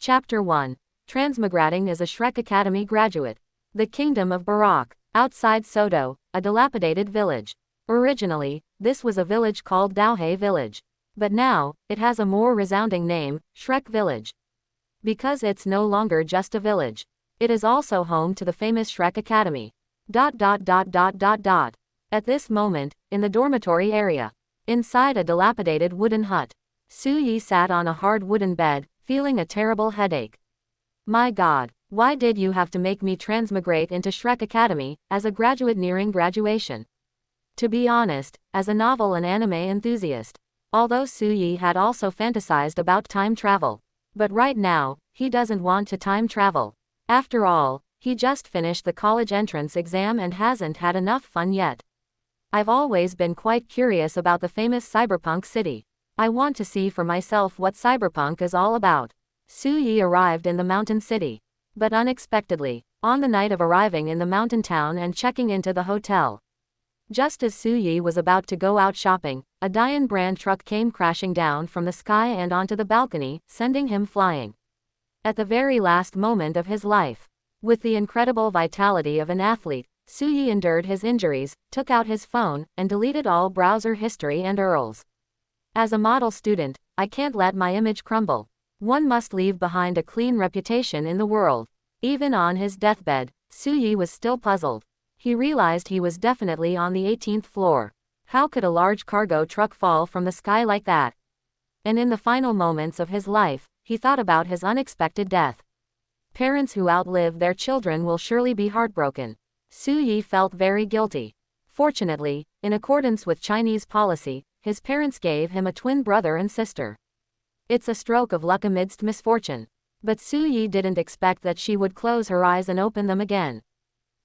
Chapter 1. Transmigrating as a Shrek Academy graduate. The Kingdom of Barak. Outside Soto, a dilapidated village. Originally, this was a village called Douluo Village. But now, it has a more resounding name, Shrek Village. Because it's no longer just a village. It is also home to the famous Shrek Academy. At this moment, in the dormitory area, inside a dilapidated wooden hut, Su-yi sat on a hard wooden bed, feeling a terrible headache. My God, why did you have to make me transmigrate into Shrek Academy, as a graduate nearing graduation? To be honest, as a novel and anime enthusiast, although Su-yi had also fantasized about time travel. But right now, he doesn't want to time travel. After all, he just finished the college entrance exam and hasn't had enough fun yet. I've always been quite curious about the famous cyberpunk city. I want to see for myself what cyberpunk is all about. Su-yi arrived in the mountain city. But unexpectedly, on the night of arriving in the mountain town and checking into the hotel. Just as Su-yi was about to go out shopping, a Dian brand truck came crashing down from the sky and onto the balcony, sending him flying. At the very last moment of his life. With the incredible vitality of an athlete, Su-yi endured his injuries, took out his phone, and deleted all browser history and URLs. As a model student, I can't let my image crumble. One must leave behind a clean reputation in the world. Even on his deathbed, Su-yi was still puzzled. He realized he was definitely on the 18th floor. How could a large cargo truck fall from the sky like that? And in the final moments of his life, he thought about his unexpected death. Parents who outlive their children will surely be heartbroken. Su-yi felt very guilty. Fortunately, in accordance with Chinese policy, his parents gave him a twin brother and sister. It's a stroke of luck amidst misfortune. But Su-yi didn't expect that she would close her eyes and open them again.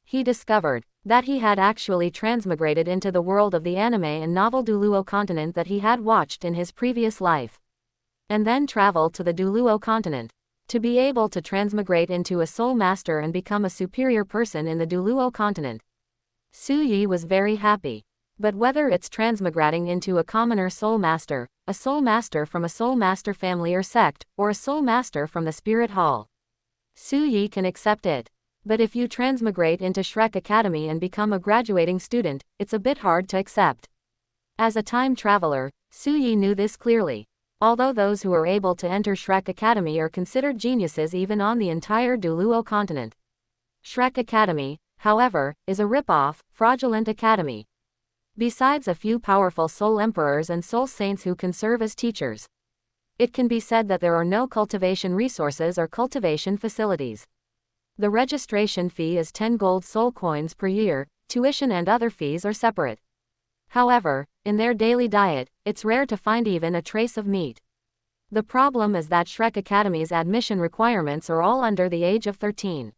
He discovered that he had actually transmigrated into the world of the anime and novel douluo continent that he had watched in his previous life. And then traveled to the douluo continent. To be able to transmigrate into a soul master and become a superior person in the douluo continent. Su-yi was very happy. But whether it's transmigrating into a commoner soul master, a soul master from a soul master family or sect, or a soul master from the spirit hall, Su-yi can accept it. But if you transmigrate into Shrek Academy and become a graduating student, it's a bit hard to accept. As a time traveler, Su-yi knew this clearly. Although those who are able to enter Shrek Academy are considered geniuses even on the entire douluo continent. Shrek Academy, however, is a rip-off, fraudulent academy. Besides a few powerful soul emperors and soul saints who can serve as teachers, it can be said that there are no cultivation resources or cultivation facilities. The registration fee is 10 gold soul coins per year, tuition and other fees are separate. However, in their daily diet, it's rare to find even a trace of meat. The problem is that Shrek Academy's admission requirements are all under the age of 13.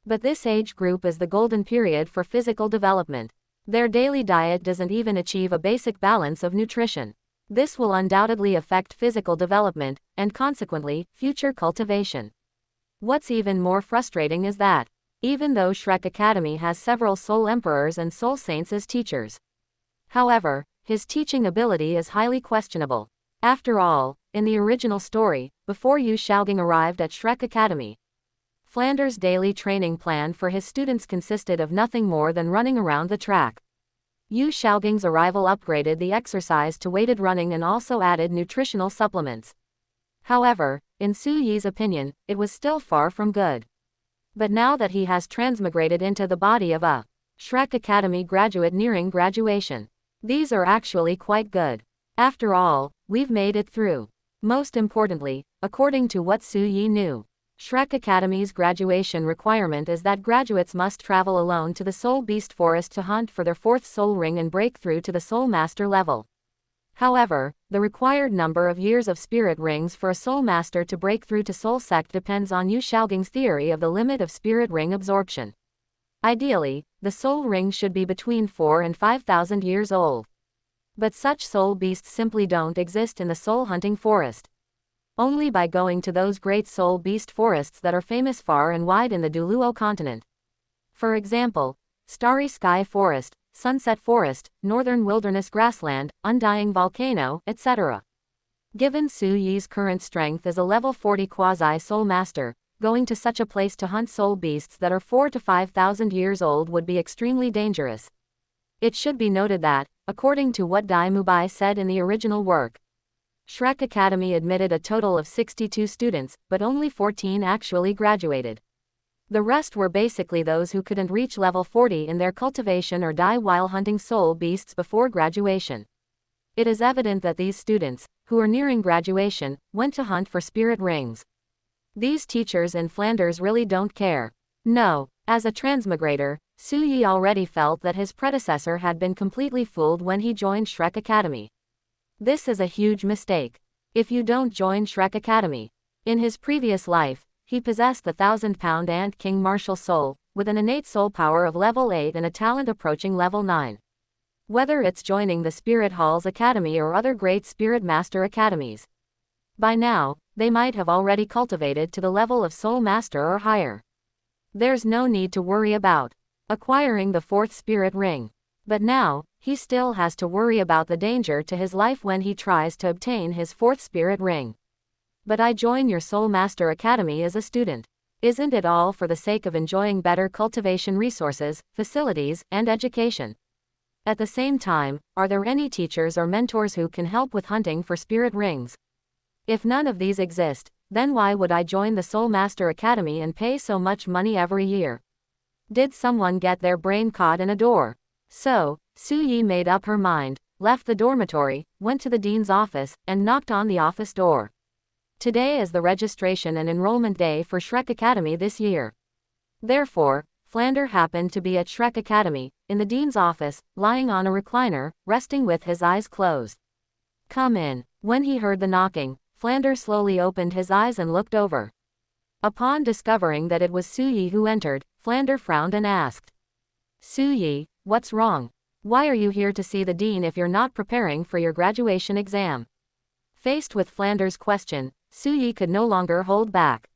But this age group is the golden period for physical development. Their daily diet doesn't even achieve a basic balance of nutrition. This will undoubtedly affect physical development, and consequently, future cultivation. What's even more frustrating is that, even though Shrek Academy has several soul emperors and soul saints as teachers, however, his teaching ability is highly questionable. After all, in the original story, before Yu Xiaogang arrived at Shrek Academy, Flanders' daily training plan for his students consisted of nothing more than running around the track. Yu Xiaogang's arrival upgraded the exercise to weighted running and also added nutritional supplements. However, in Su-yi's opinion, it was still far from good. But now that he has transmigrated into the body of a Shrek Academy graduate nearing graduation, these are actually quite good. After all, we've made it through. Most importantly, according to what Su-yi knew, Shrek Academy's graduation requirement is that graduates must travel alone to the Soul Beast Forest to hunt for their 4th soul ring and break through to the Soul Master level. However, the required number of years of spirit rings for a soul master to break through to Soul Sect depends on Yu Xiaogang's theory of the limit of spirit ring absorption. Ideally, the soul ring should be between 4,000 and 5,000 years old. But such soul beasts simply don't exist in the soul hunting forest. Only by going to those great soul beast forests that are famous far and wide in the douluo continent. For example, Starry Sky Forest, Sunset Forest, Northern Wilderness Grassland, Undying Volcano, etc. Given Su Yi's current strength as a level 40 quasi-soul master, going to such a place to hunt soul beasts that are 4 to 5,000 years old would be extremely dangerous. It should be noted that, according to what Dai Mubai said in the original work, Shrek Academy admitted a total of 62 students, but only 14 actually graduated. The rest were basically those who couldn't reach level 40 in their cultivation or die while hunting soul beasts before graduation. It is evident that these students, who are nearing graduation, went to hunt for spirit rings. These teachers in Flanders really don't care. No, as a transmigrator, Su Yi already felt that his predecessor had been completely fooled when he joined Shrek Academy. This is a huge mistake. If you don't join Shrek Academy. In his previous life, he possessed the 1,000-pound Ant King martial soul, with an innate soul power of level 8 and a talent approaching level 9. Whether it's joining the Spirit Halls Academy or other great Spirit Master Academies. By now, they might have already cultivated to the level of Soul Master or higher. There's no need to worry about acquiring the 4th Spirit Ring. But now, he still has to worry about the danger to his life when he tries to obtain his 4th Spirit Ring. But I join your Soul Master Academy as a student. Isn't it all for the sake of enjoying better cultivation resources, facilities, and education? At the same time, are there any teachers or mentors who can help with hunting for spirit rings? If none of these exist, then why would I join the Soul Master Academy and pay so much money every year? Did someone get their brain caught in a door? So, Su Yi made up her mind, left the dormitory, went to the dean's office, and knocked on the office door. Today is the registration and enrollment day for Shrek Academy this year. Therefore, Flander happened to be at Shrek Academy, in the dean's office, lying on a recliner, resting with his eyes closed. Come in. When he heard the knocking, Flander slowly opened his eyes and looked over. Upon discovering that it was Su Yi who entered, Flander frowned and asked, Su Yi, what's wrong? Why are you here to see the dean if you're not preparing for your graduation exam? Faced with Flander's question, Su Yi could no longer hold back.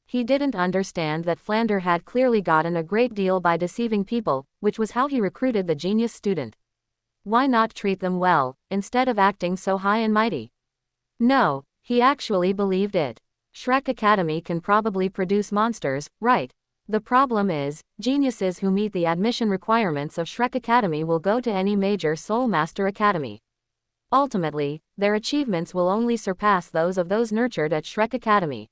He didn't understand that Flander had clearly gotten a great deal by deceiving people, which was how he recruited the genius student. Why not treat them well, instead of acting so high and mighty? No, he actually believed it. Shrek Academy can probably produce monsters, right? The problem is, geniuses who meet the admission requirements of Shrek Academy will go to any major Soul Master Academy. Ultimately, their achievements will only surpass those of those nurtured at Shrek Academy.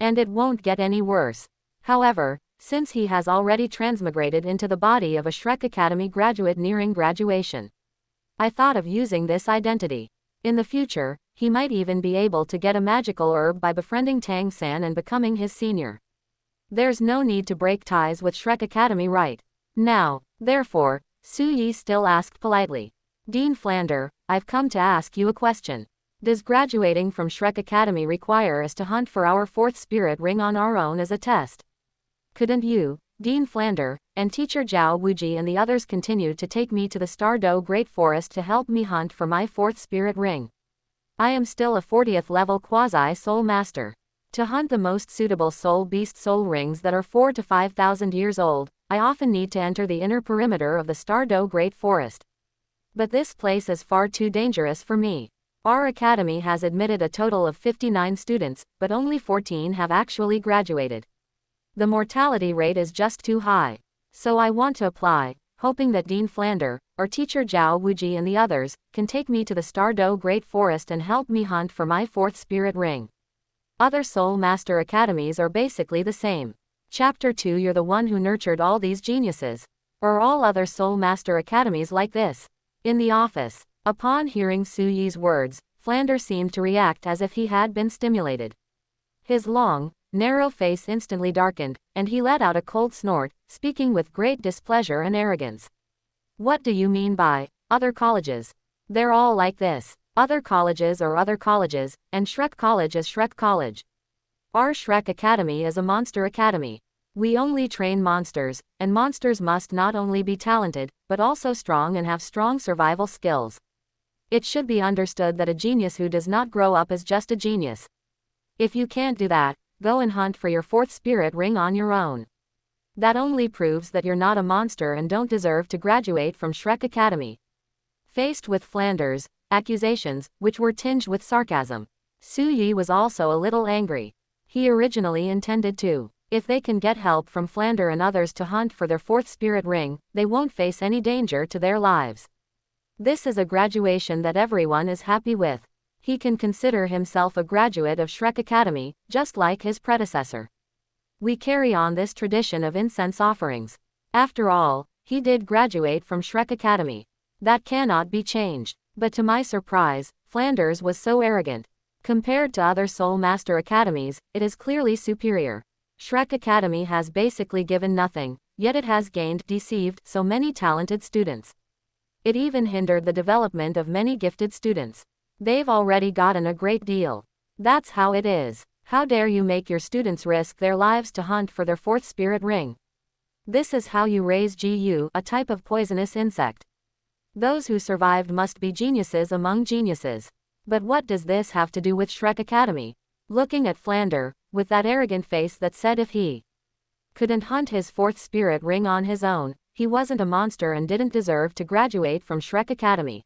And it won't get any worse. However, since he has already transmigrated into the body of a Shrek Academy graduate nearing graduation, I thought of using this identity. In the future, he might even be able to get a magical herb by befriending Tang San and becoming his senior. There's no need to break ties with Shrek Academy right now. Therefore, Su Yi still asked politely, Dean Flander, I've come to ask you a question. Does graduating from Shrek Academy require us to hunt for our 4th spirit ring on our own as a test? Couldn't you, Dean Flander, and teacher Zhao Wuji and the others continue to take me to the Stardow Great Forest to help me hunt for my 4th spirit ring? I am still a 40th level quasi-soul master. To hunt the most suitable soul beast soul rings that are 4 to 5,000 years old, I often need to enter the inner perimeter of the Stardow Great Forest. But this place is far too dangerous for me. Our academy has admitted a total of 59 students, but only 14 have actually graduated. The mortality rate is just too high. So I want to apply, hoping that Dean Flander, or teacher Zhao Wuji and the others, can take me to the Stardow Great Forest and help me hunt for my 4th spirit ring. Other Soul Master Academies are basically the same. Chapter 2 You're the one who nurtured all these geniuses. Or all other Soul Master Academies like this. In the office, upon hearing Su Yi's words, Flander seemed to react as if he had been stimulated. His long, narrow face instantly darkened, and he let out a cold snort, speaking with great displeasure and arrogance. What do you mean by other colleges? They're all like this. Other colleges are other colleges, and Shrek College is Shrek College. Our Shrek Academy is a monster academy. We only train monsters, and monsters must not only be talented, but also strong and have strong survival skills. It should be understood that a genius who does not grow up is just a genius. If you can't do that, go and hunt for your 4th spirit ring on your own. That only proves that you're not a monster and don't deserve to graduate from Shrek Academy. Faced with Flanders, accusations, which were tinged with sarcasm. Su Yi was also a little angry. He originally intended to. If they can get help from Flander and others to hunt for their fourth spirit ring, they won't face any danger to their lives. This is a graduation that everyone is happy with. He can consider himself a graduate of Shrek Academy, just like his predecessor. We carry on this tradition of incense offerings. After all, he did graduate from Shrek Academy. That cannot be changed. But to my surprise, Flanders was so arrogant. Compared to other Soul Master Academies, it is clearly superior. Shrek Academy has basically given nothing, yet it has deceived so many talented students. It even hindered the development of many gifted students. They've already gotten a great deal. That's how it is. How dare you make your students risk their lives to hunt for their fourth spirit ring? This is how you raise Gu, a type of poisonous insect. Those who survived must be geniuses among geniuses. But what does this have to do with Shrek Academy? Looking at Flander, with that arrogant face that said if he couldn't hunt his fourth spirit ring on his own, he wasn't a monster and didn't deserve to graduate from Shrek Academy.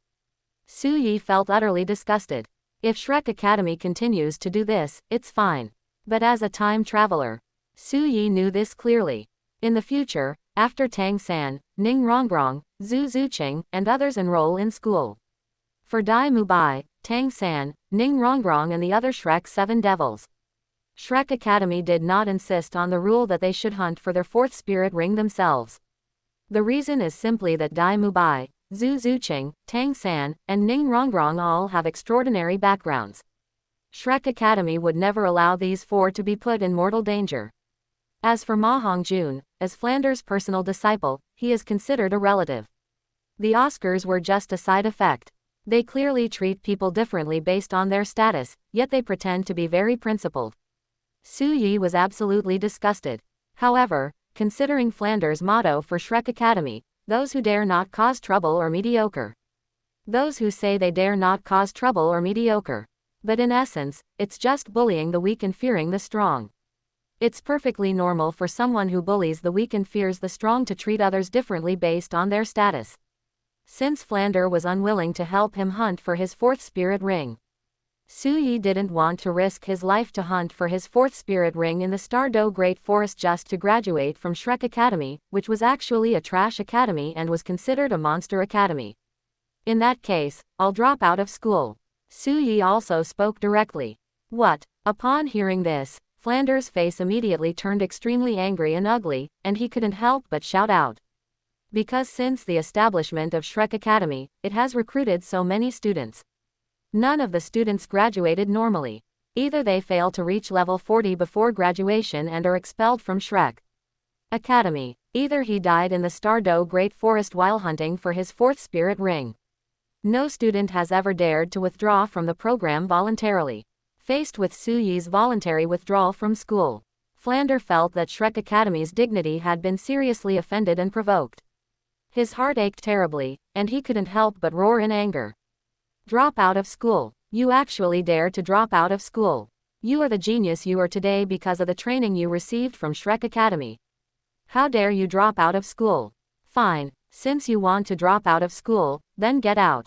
Su Yi felt utterly disgusted. If Shrek Academy continues to do this, it's fine. But as a time traveler, Su Yi knew this clearly. In the future, after Tang San, Ning Rongrong, Zhu Zuqing, and others enroll in school. For Dai Mubai, Tang San, Ning Rongrong and the other Shrek 7 devils. Shrek Academy did not insist on the rule that they should hunt for their fourth spirit ring themselves. The reason is simply that Dai Mubai, Zhu Zuqing, Tang San, and Ning Rongrong all have extraordinary backgrounds. Shrek Academy would never allow these four to be put in mortal danger. As for Ma Hongjun, as Flanders' personal disciple, he is considered a relative. The Oscars were just a side effect. They clearly treat people differently based on their status, yet they pretend to be very principled. Su Yi was absolutely disgusted. However, considering Flanders' motto for Shrek Academy, those who dare not cause trouble are mediocre. Those who say they dare not cause trouble are mediocre. But in essence, it's just bullying the weak and fearing the strong. It's perfectly normal for someone who bullies the weak and fears the strong to treat others differently based on their status. Since Flander was unwilling to help him hunt for his fourth spirit ring, Su Yi didn't want to risk his life to hunt for his fourth spirit ring in the Stardew Great Forest just to graduate from Shrek Academy, which was actually a trash academy and was considered a monster academy. In that case, I'll drop out of school. Su Yi also spoke directly. What? Upon hearing this, Flanders' face immediately turned extremely angry and ugly, and he couldn't help but shout out. Because since the establishment of Shrek Academy, it has recruited so many students. None of the students graduated normally. Either they fail to reach level 40 before graduation and are expelled from Shrek Academy, either he died in the Stardew Great Forest while hunting for his fourth spirit ring. No student has ever dared to withdraw from the program voluntarily. Faced with Su Yi's voluntary withdrawal from school, Flander felt that Shrek Academy's dignity had been seriously offended and provoked. His heart ached terribly, and he couldn't help but roar in anger. Drop out of school. You actually dare to drop out of school. You are the genius you are today because of the training you received from Shrek Academy. How dare you drop out of school? Fine, since you want to drop out of school, then get out.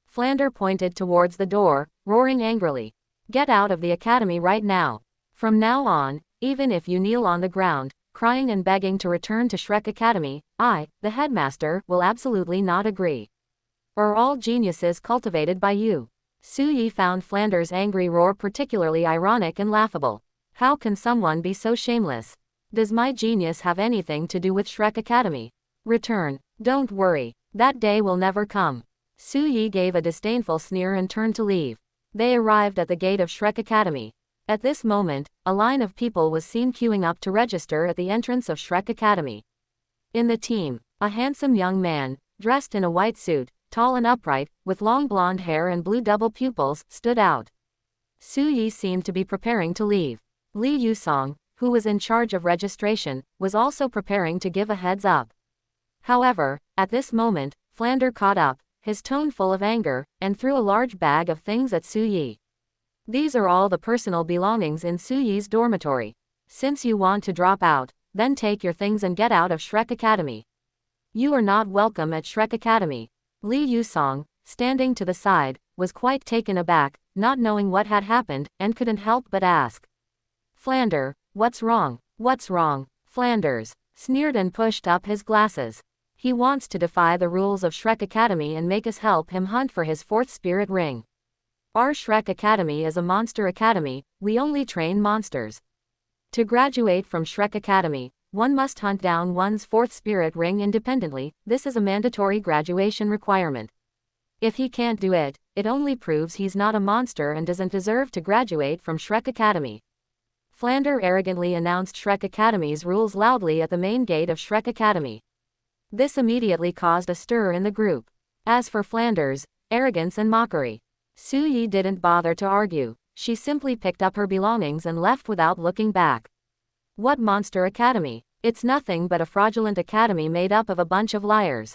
Flander pointed towards the door, roaring angrily. Get out of the academy right now. From now on, even if you kneel on the ground, crying and begging to return to Shrek Academy, I, the headmaster, will absolutely not agree. Are all geniuses cultivated by you? Su Yi found Flanders' angry roar particularly ironic and laughable. How can someone be so shameless? Does my genius have anything to do with Shrek Academy? Return. Don't worry. That day will never come. Su Yi gave a disdainful sneer and turned to leave. They arrived at the gate of Shrek Academy. At this moment, a line of people was seen queuing up to register at the entrance of Shrek Academy. In the team, a handsome young man, dressed in a white suit, tall and upright, with long blonde hair and blue double pupils, stood out. Su Yi seemed to be preparing to leave. Li Yusong, who was in charge of registration, was also preparing to give a heads up. However, at this moment, Flander caught up, his tone full of anger, and threw a large bag of things at Su Yi. These are all the personal belongings in Su Yi's dormitory. Since you want to drop out, then take your things and get out of Shrek Academy. You are not welcome at Shrek Academy. Li Yusong, standing to the side, was quite taken aback, not knowing what had happened, and couldn't help but ask. Flander, what's wrong? What's wrong? Flanders sneered and pushed up his glasses. He wants to defy the rules of Shrek Academy and make us help him hunt for his fourth spirit ring. Our Shrek Academy is a monster academy, we only train monsters. To graduate from Shrek Academy, one must hunt down one's fourth spirit ring independently. This is a mandatory graduation requirement. If he can't do it, it only proves he's not a monster and doesn't deserve to graduate from Shrek Academy. Flander arrogantly announced Shrek Academy's rules loudly at the main gate of Shrek Academy. This immediately caused a stir in the group. As for Flanders' arrogance and mockery, Su Yi didn't bother to argue. She simply picked up her belongings and left without looking back. What monster academy? It's nothing but a fraudulent academy made up of a bunch of liars.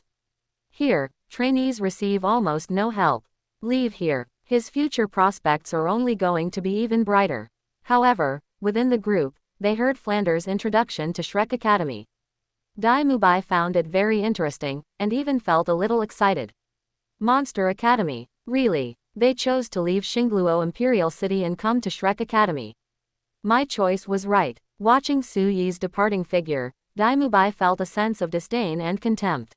Here, trainees receive almost no help. Leave here. His future prospects are only going to be even brighter. However, within the group, they heard Flanders' introduction to Shrek Academy. Dai Mubai found it very interesting, and even felt a little excited. Monster Academy? Really? They chose to leave Xingluo Imperial City and come to Shrek Academy. My choice was right. Watching Su Yi's departing figure, Dai Mubai felt a sense of disdain and contempt.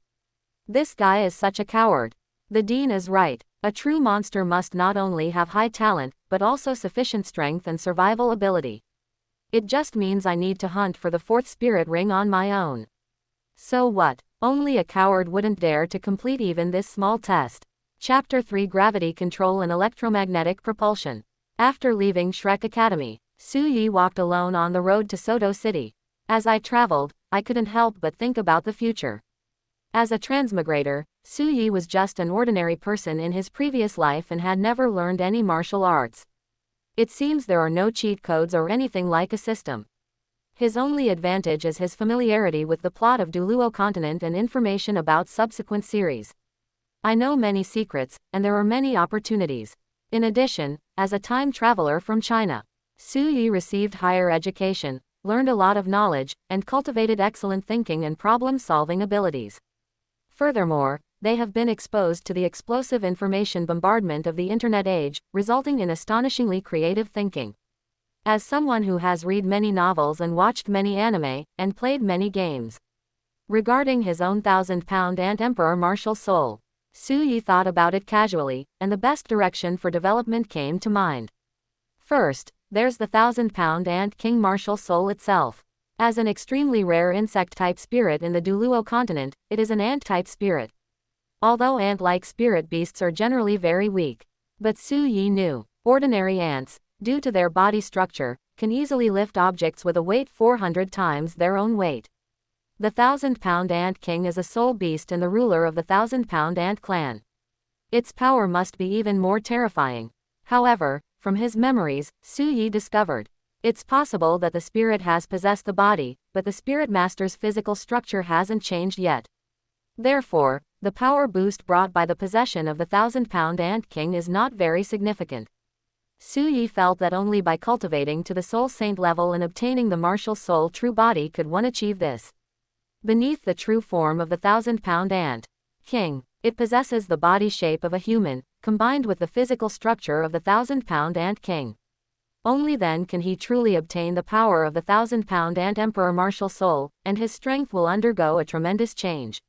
This guy is such a coward. The dean is right. A true monster must not only have high talent, but also sufficient strength and survival ability. It just means I need to hunt for the fourth spirit ring on my own. So what? Only a coward wouldn't dare to complete even this small test. Chapter 3: Gravity Control and Electromagnetic Propulsion. After leaving Shrek Academy, Su Yi walked alone on the road to Soto City. As I traveled, I couldn't help but think about the future. As a transmigrator, Su Yi was just an ordinary person in his previous life and had never learned any martial arts. It seems there are no cheat codes or anything like a system. His only advantage is his familiarity with the plot of Douluo continent and information about subsequent series. I know many secrets, and there are many opportunities. In addition, as a time traveler from China, Su Yi received higher education, learned a lot of knowledge, and cultivated excellent thinking and problem-solving abilities. Furthermore, they have been exposed to the explosive information bombardment of the internet age, resulting in astonishingly creative thinking. As someone who has read many novels and watched many anime, and played many games. Regarding his own 1,000-pound ant emperor martial soul, Su Yi thought about it casually, and the best direction for development came to mind. First, there's the 1,000-pound ant king martial soul itself. As an extremely rare insect-type spirit in the douluo continent, it is an ant-type spirit. Although ant-like spirit beasts are generally very weak. But Su Yi knew, ordinary ants, due to their body structure, can easily lift objects with a weight 400 times their own weight. The 1,000-pound ant king is a soul beast and the ruler of the 1,000-pound ant clan. Its power must be even more terrifying. However, from his memories, Su Yi discovered, it's possible that the spirit has possessed the body, but the spirit master's physical structure hasn't changed yet. Therefore, the power boost brought by the possession of the 1,000-pound ant king is not very significant. Su Yi felt that only by cultivating to the soul saint level and obtaining the martial soul true body could one achieve this. Beneath the true form of the 1,000-pound ant king, it possesses the body shape of a human, combined with the physical structure of the 1,000-pound ant king. Only then can he truly obtain the power of the 1,000-pound ant emperor martial soul, and his strength will undergo a tremendous change.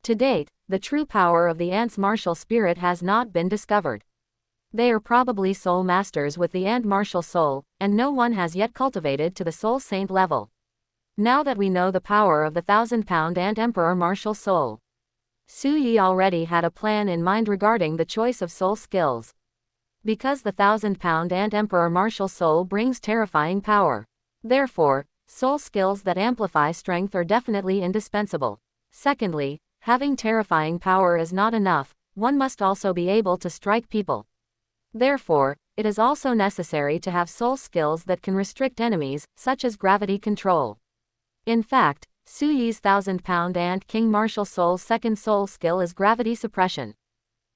To date, the true power of the ant's martial spirit has not been discovered. They are probably soul masters with the ant martial soul, and no one has yet cultivated to the soul saint level. Now that we know the power of the 1,000-pound ant emperor martial soul, Su Yi already had a plan in mind regarding the choice of soul skills. Because the 1,000-pound ant emperor martial soul brings terrifying power. Therefore, soul skills that amplify strength are definitely indispensable. Secondly, having terrifying power is not enough, one must also be able to strike people. Therefore, it is also necessary to have soul skills that can restrict enemies, such as gravity control. In fact, Su Yi's 1,000-pound ant king martial soul's second soul skill is gravity suppression.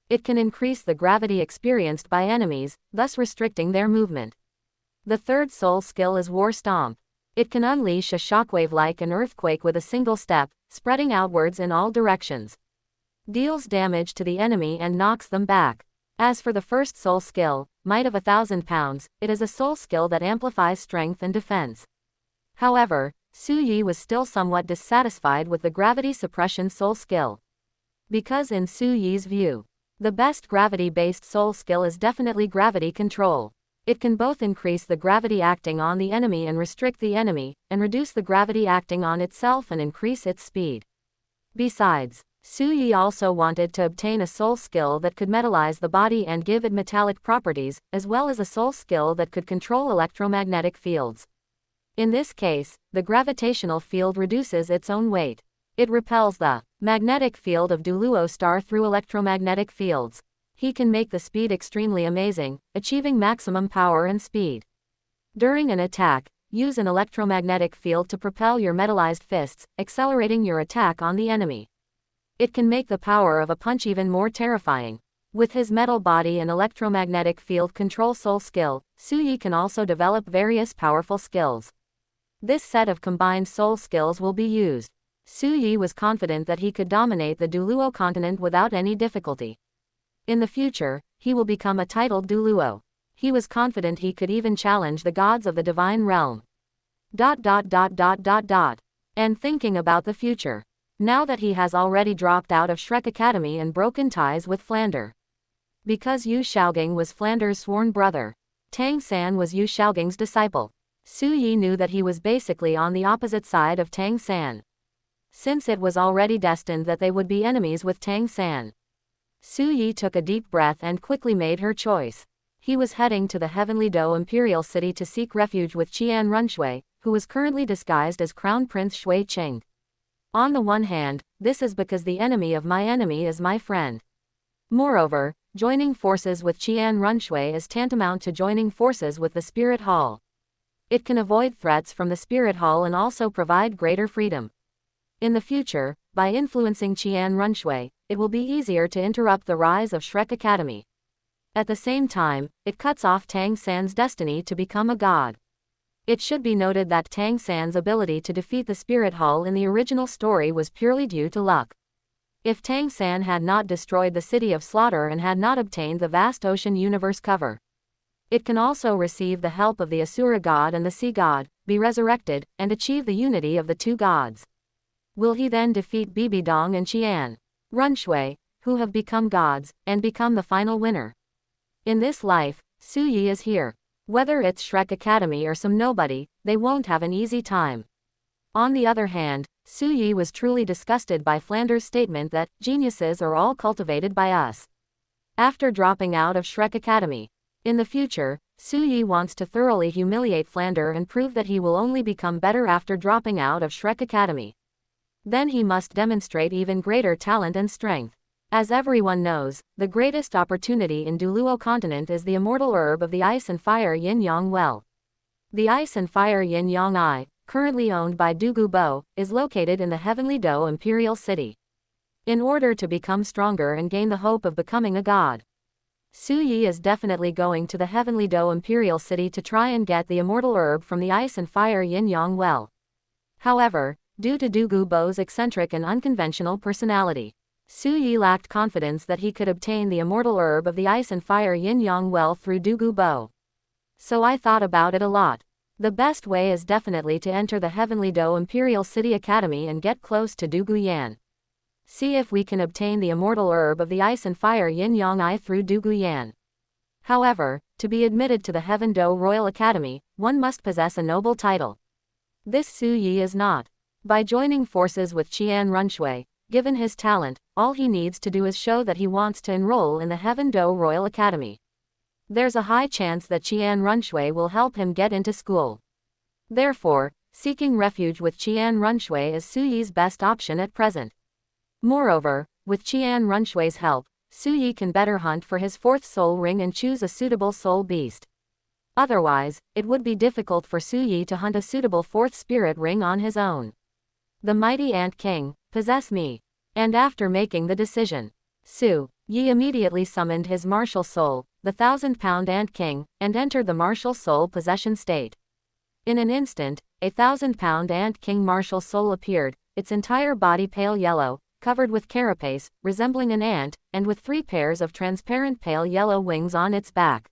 It can increase the gravity experienced by enemies, thus restricting their movement. The third soul skill is war stomp. It can unleash a shockwave like an earthquake with a single step, spreading outwards in all directions. deals damage to the enemy and knocks them back. As for the first soul skill, Might of 1,000 pounds, it is a soul skill that amplifies strength and defense. However, Su Yi was still somewhat dissatisfied with the gravity suppression soul skill. Because in Su Yi's view, the best gravity-based soul skill is definitely gravity control. It can both increase the gravity acting on the enemy and restrict the enemy, and reduce the gravity acting on itself and increase its speed. Besides, Su Yi also wanted to obtain a soul skill that could metallize the body and give it metallic properties, as well as a soul skill that could control electromagnetic fields. In this case, the gravitational field reduces its own weight. It repels the magnetic field of douluo star through electromagnetic fields. He can make the speed extremely amazing, achieving maximum power and speed. During an attack, use an electromagnetic field to propel your metallized fists, accelerating your attack on the enemy. It can make the power of a punch even more terrifying. With his metal body and electromagnetic field control soul skill, Su Yi can also develop various powerful skills. This set of combined soul skills will be used. Su Yi was confident that he could dominate the douluo continent without any difficulty. In the future, he will become a titled douluo. He was confident he could even challenge the gods of the divine realm. And thinking about the future. Now that he has already dropped out of Shrek Academy and broken ties with Flander. Because Yu Xiaogang was Flander's sworn brother, Tang San was Yu Xiaogang's disciple. Su Yi knew that he was basically on the opposite side of Tang San. Since it was already destined that they would be enemies with Tang San. Su Yi took a deep breath and quickly made her choice. He was heading to the Heavenly Do Imperial City to seek refuge with Qian Runshui, who was currently disguised as Crown Prince Shui Qing. On the one hand, this is because the enemy of my enemy is my friend. Moreover, joining forces with Qian Runshui is tantamount to joining forces with the Spirit Hall. It can avoid threats from the Spirit Hall and also provide greater freedom. In the future, by influencing Qian Runshui, it will be easier to interrupt the rise of Shrek Academy. At the same time, it cuts off Tang San's destiny to become a god. It should be noted that Tang San's ability to defeat the Spirit Hall in the original story was purely due to luck. If Tang San had not destroyed the City of Slaughter and had not obtained the vast ocean universe cover, it can also receive the help of the Asura god and the Sea god, be resurrected, and achieve the unity of the two gods. Will he then defeat Bibidong and Qian Runshui, who have become gods, and become the final winner? In this life, Su Yi is here. Whether it's Shrek Academy or some nobody, they won't have an easy time. On the other hand, Su Yi was truly disgusted by Flander's statement that geniuses are all cultivated by us. After dropping out of Shrek Academy. In the future, Su Yi wants to thoroughly humiliate Flander and prove that he will only become better after dropping out of Shrek Academy. Then he must demonstrate even greater talent and strength. As everyone knows, the greatest opportunity in Douluo continent is the immortal herb of the Ice and Fire Yin-Yang Well. The Ice and Fire Yin-Yang Eye, currently owned by Dugu Bo, is located in the Heavenly Do Imperial City. In order to become stronger and gain the hope of becoming a god, Su Yi is definitely going to the Heavenly Do Imperial City to try and get the immortal herb from the Ice and Fire Yin-Yang Well. However, due to Dugu Bo's eccentric and unconventional personality, Su Yi lacked confidence that he could obtain the immortal herb of the Ice and Fire Yin-Yang Well through Dugu Bo. So I thought about it a lot. The best way is definitely to enter the Heavenly Do Imperial City Academy and get close to Dugu Yan. See if we can obtain the immortal herb of the Ice and Fire Yin-Yang Eye through Dugu Yan. However, to be admitted to the Heaven Do Royal Academy, one must possess a noble title. This Su Yi is not. By joining forces with Qian Runshui, given his talent, all he needs to do is show that he wants to enroll in the Heaven Do Royal Academy. There's a high chance that Qian Runshui will help him get into school. Therefore, seeking refuge with Qian Runshui is Su Yi's best option at present. Moreover, with Qian Runshui's help, Su Yi can better hunt for his fourth soul ring and choose a suitable soul beast. Otherwise, it would be difficult for Su Yi to hunt a suitable fourth spirit ring on his own. The mighty Ant King, possess me. And after making the decision, Su Yi immediately summoned his martial soul, the 1,000-pound Ant King, and entered the martial soul possession state. In an instant, a 1,000-pound Ant King martial soul appeared, its entire body pale yellow, covered with carapace, resembling an ant, and with 3 pairs of transparent pale yellow wings on its back.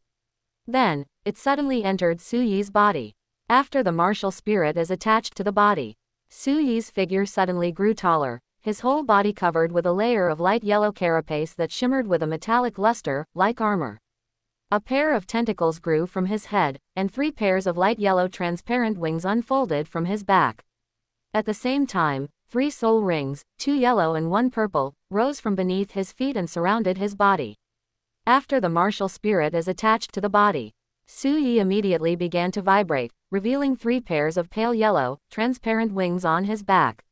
Then, it suddenly entered Su Yi's body. After the martial spirit is attached to the body, Su Yi's figure suddenly grew taller, his whole body covered with a layer of light yellow carapace that shimmered with a metallic luster, like armor. A pair of tentacles grew from his head, and 3 pairs of light yellow transparent wings unfolded from his back. At the same time, 3 soul rings, 2 yellow and 1 purple, rose from beneath his feet and surrounded his body. After the martial spirit is attached to the body, Su Yi immediately began to vibrate, revealing 3 pairs of pale yellow, transparent wings on his back.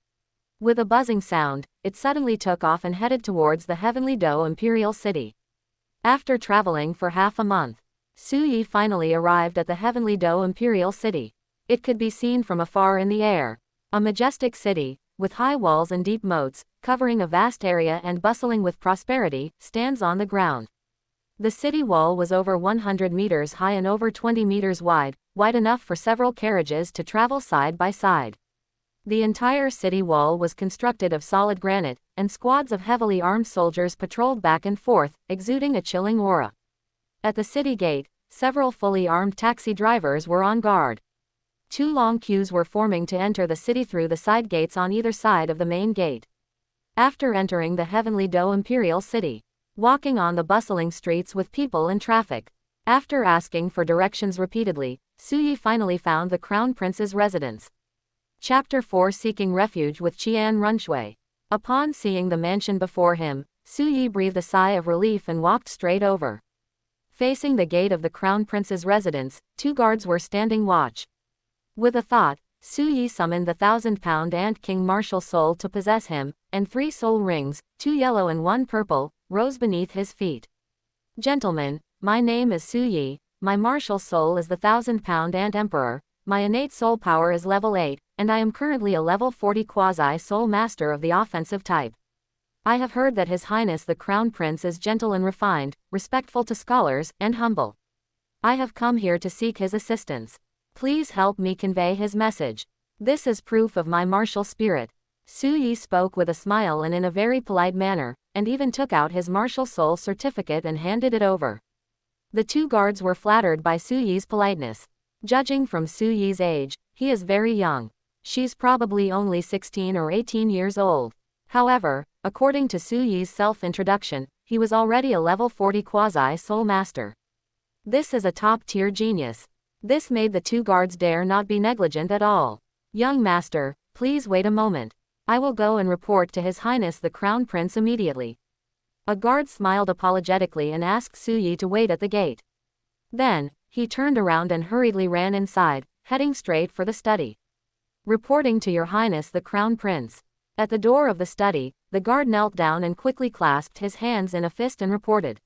With a buzzing sound, it suddenly took off and headed towards the heavenly Do Imperial City. After traveling for half a month, Su Yi finally arrived at the heavenly Do Imperial City. It could be seen from afar in the air. A majestic city, with high walls and deep moats, covering a vast area and bustling with prosperity, stands on the ground. The city wall was over 100 meters high and over 20 meters wide enough for several carriages to travel side by side. The entire city wall was constructed of solid granite, and squads of heavily armed soldiers patrolled back and forth, exuding a chilling aura. At the city gate, several fully armed taxi drivers were on guard. 2 long queues were forming to enter the city through the side gates on either side of the main gate. After entering the heavenly Do Imperial City, walking on the bustling streets with people and traffic, after asking for directions repeatedly, Su Yi finally found the Crown Prince's residence. Chapter 4: Seeking Refuge with Qian Runshui. Upon seeing the mansion before him, Su Yi breathed a sigh of relief and walked straight over. Facing the gate of the Crown Prince's residence, 2 guards were standing watch. With a thought, Su Yi summoned the 1,000-pound Ant King martial soul to possess him, and 3 soul rings, 2 yellow and 1 purple, rose beneath his feet. Gentlemen, my name is Su Yi, my martial soul is the 1,000-pound Ant Emperor, my innate soul power is level 8, and I am currently a level 40 quasi-soul master of the offensive type. I have heard that His Highness the Crown Prince is gentle and refined, respectful to scholars, and humble. I have come here to seek his assistance. Please help me convey his message. This is proof of my martial spirit. Su Yi spoke with a smile and in a very polite manner, and even took out his martial soul certificate and handed it over. The 2 guards were flattered by Su Yi's politeness. Judging from Su Yi's age, he is very young. She's probably only 16 or 18 years old. However, according to Su Yi's self-introduction, he was already a level 40 quasi-soul master. This is a top-tier genius. This made the 2 guards dare not be negligent at all. Young master, please wait a moment. I will go and report to His Highness the Crown Prince immediately. A guard smiled apologetically and asked Su Yi to wait at the gate. Then, he turned around and hurriedly ran inside, heading straight for the study. Reporting to Your Highness the Crown Prince. At the door of the study, the guard knelt down and quickly clasped his hands in a fist and reported.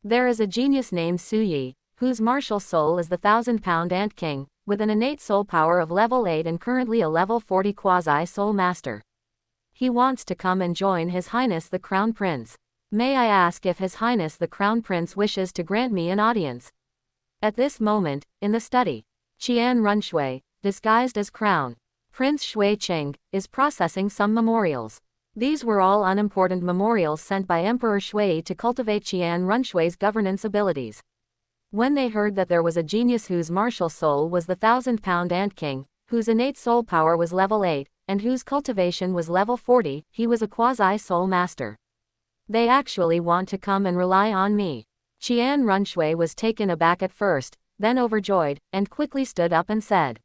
There is a genius named Su Yi, whose martial soul is the 1,000-pound Ant King, with an innate soul power of level 8 and currently a level 40 quasi-soul master. He wants to come and join His Highness the Crown Prince. May I ask if His Highness the Crown Prince wishes to grant me an audience? At this moment, in the study, Qian Runshui, disguised as Crown Prince Shui Qing, is processing some memorials. These were all unimportant memorials sent by Emperor Shui to cultivate Qian Runshui's governance abilities. When they heard that there was a genius whose martial soul was the 1,000-pound Ant King, whose innate soul power was level 8, and whose cultivation was level 40, he was a quasi-soul master. They actually want to come and rely on me. Qian Runshui was taken aback at first, then overjoyed, and quickly stood up and said,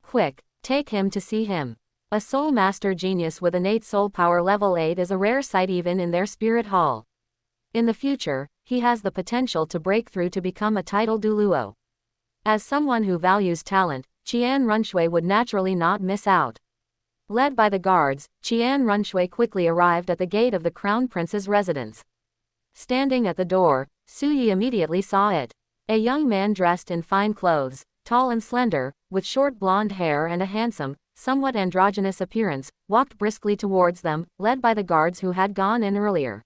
"Quick, take him to see him." A soul master genius with innate soul power level 8 is a rare sight even in their spirit hall. In the future, he has the potential to break through to become a title douluo. As someone who values talent, Qian Runshui would naturally not miss out. Led by the guards, Qian Runshui quickly arrived at the gate of the Crown Prince's residence. Standing at the door, Su Yi immediately saw it. A young man dressed in fine clothes, tall and slender, with short blonde hair and a handsome, somewhat androgynous appearance, walked briskly towards them, led by the guards who had gone in earlier.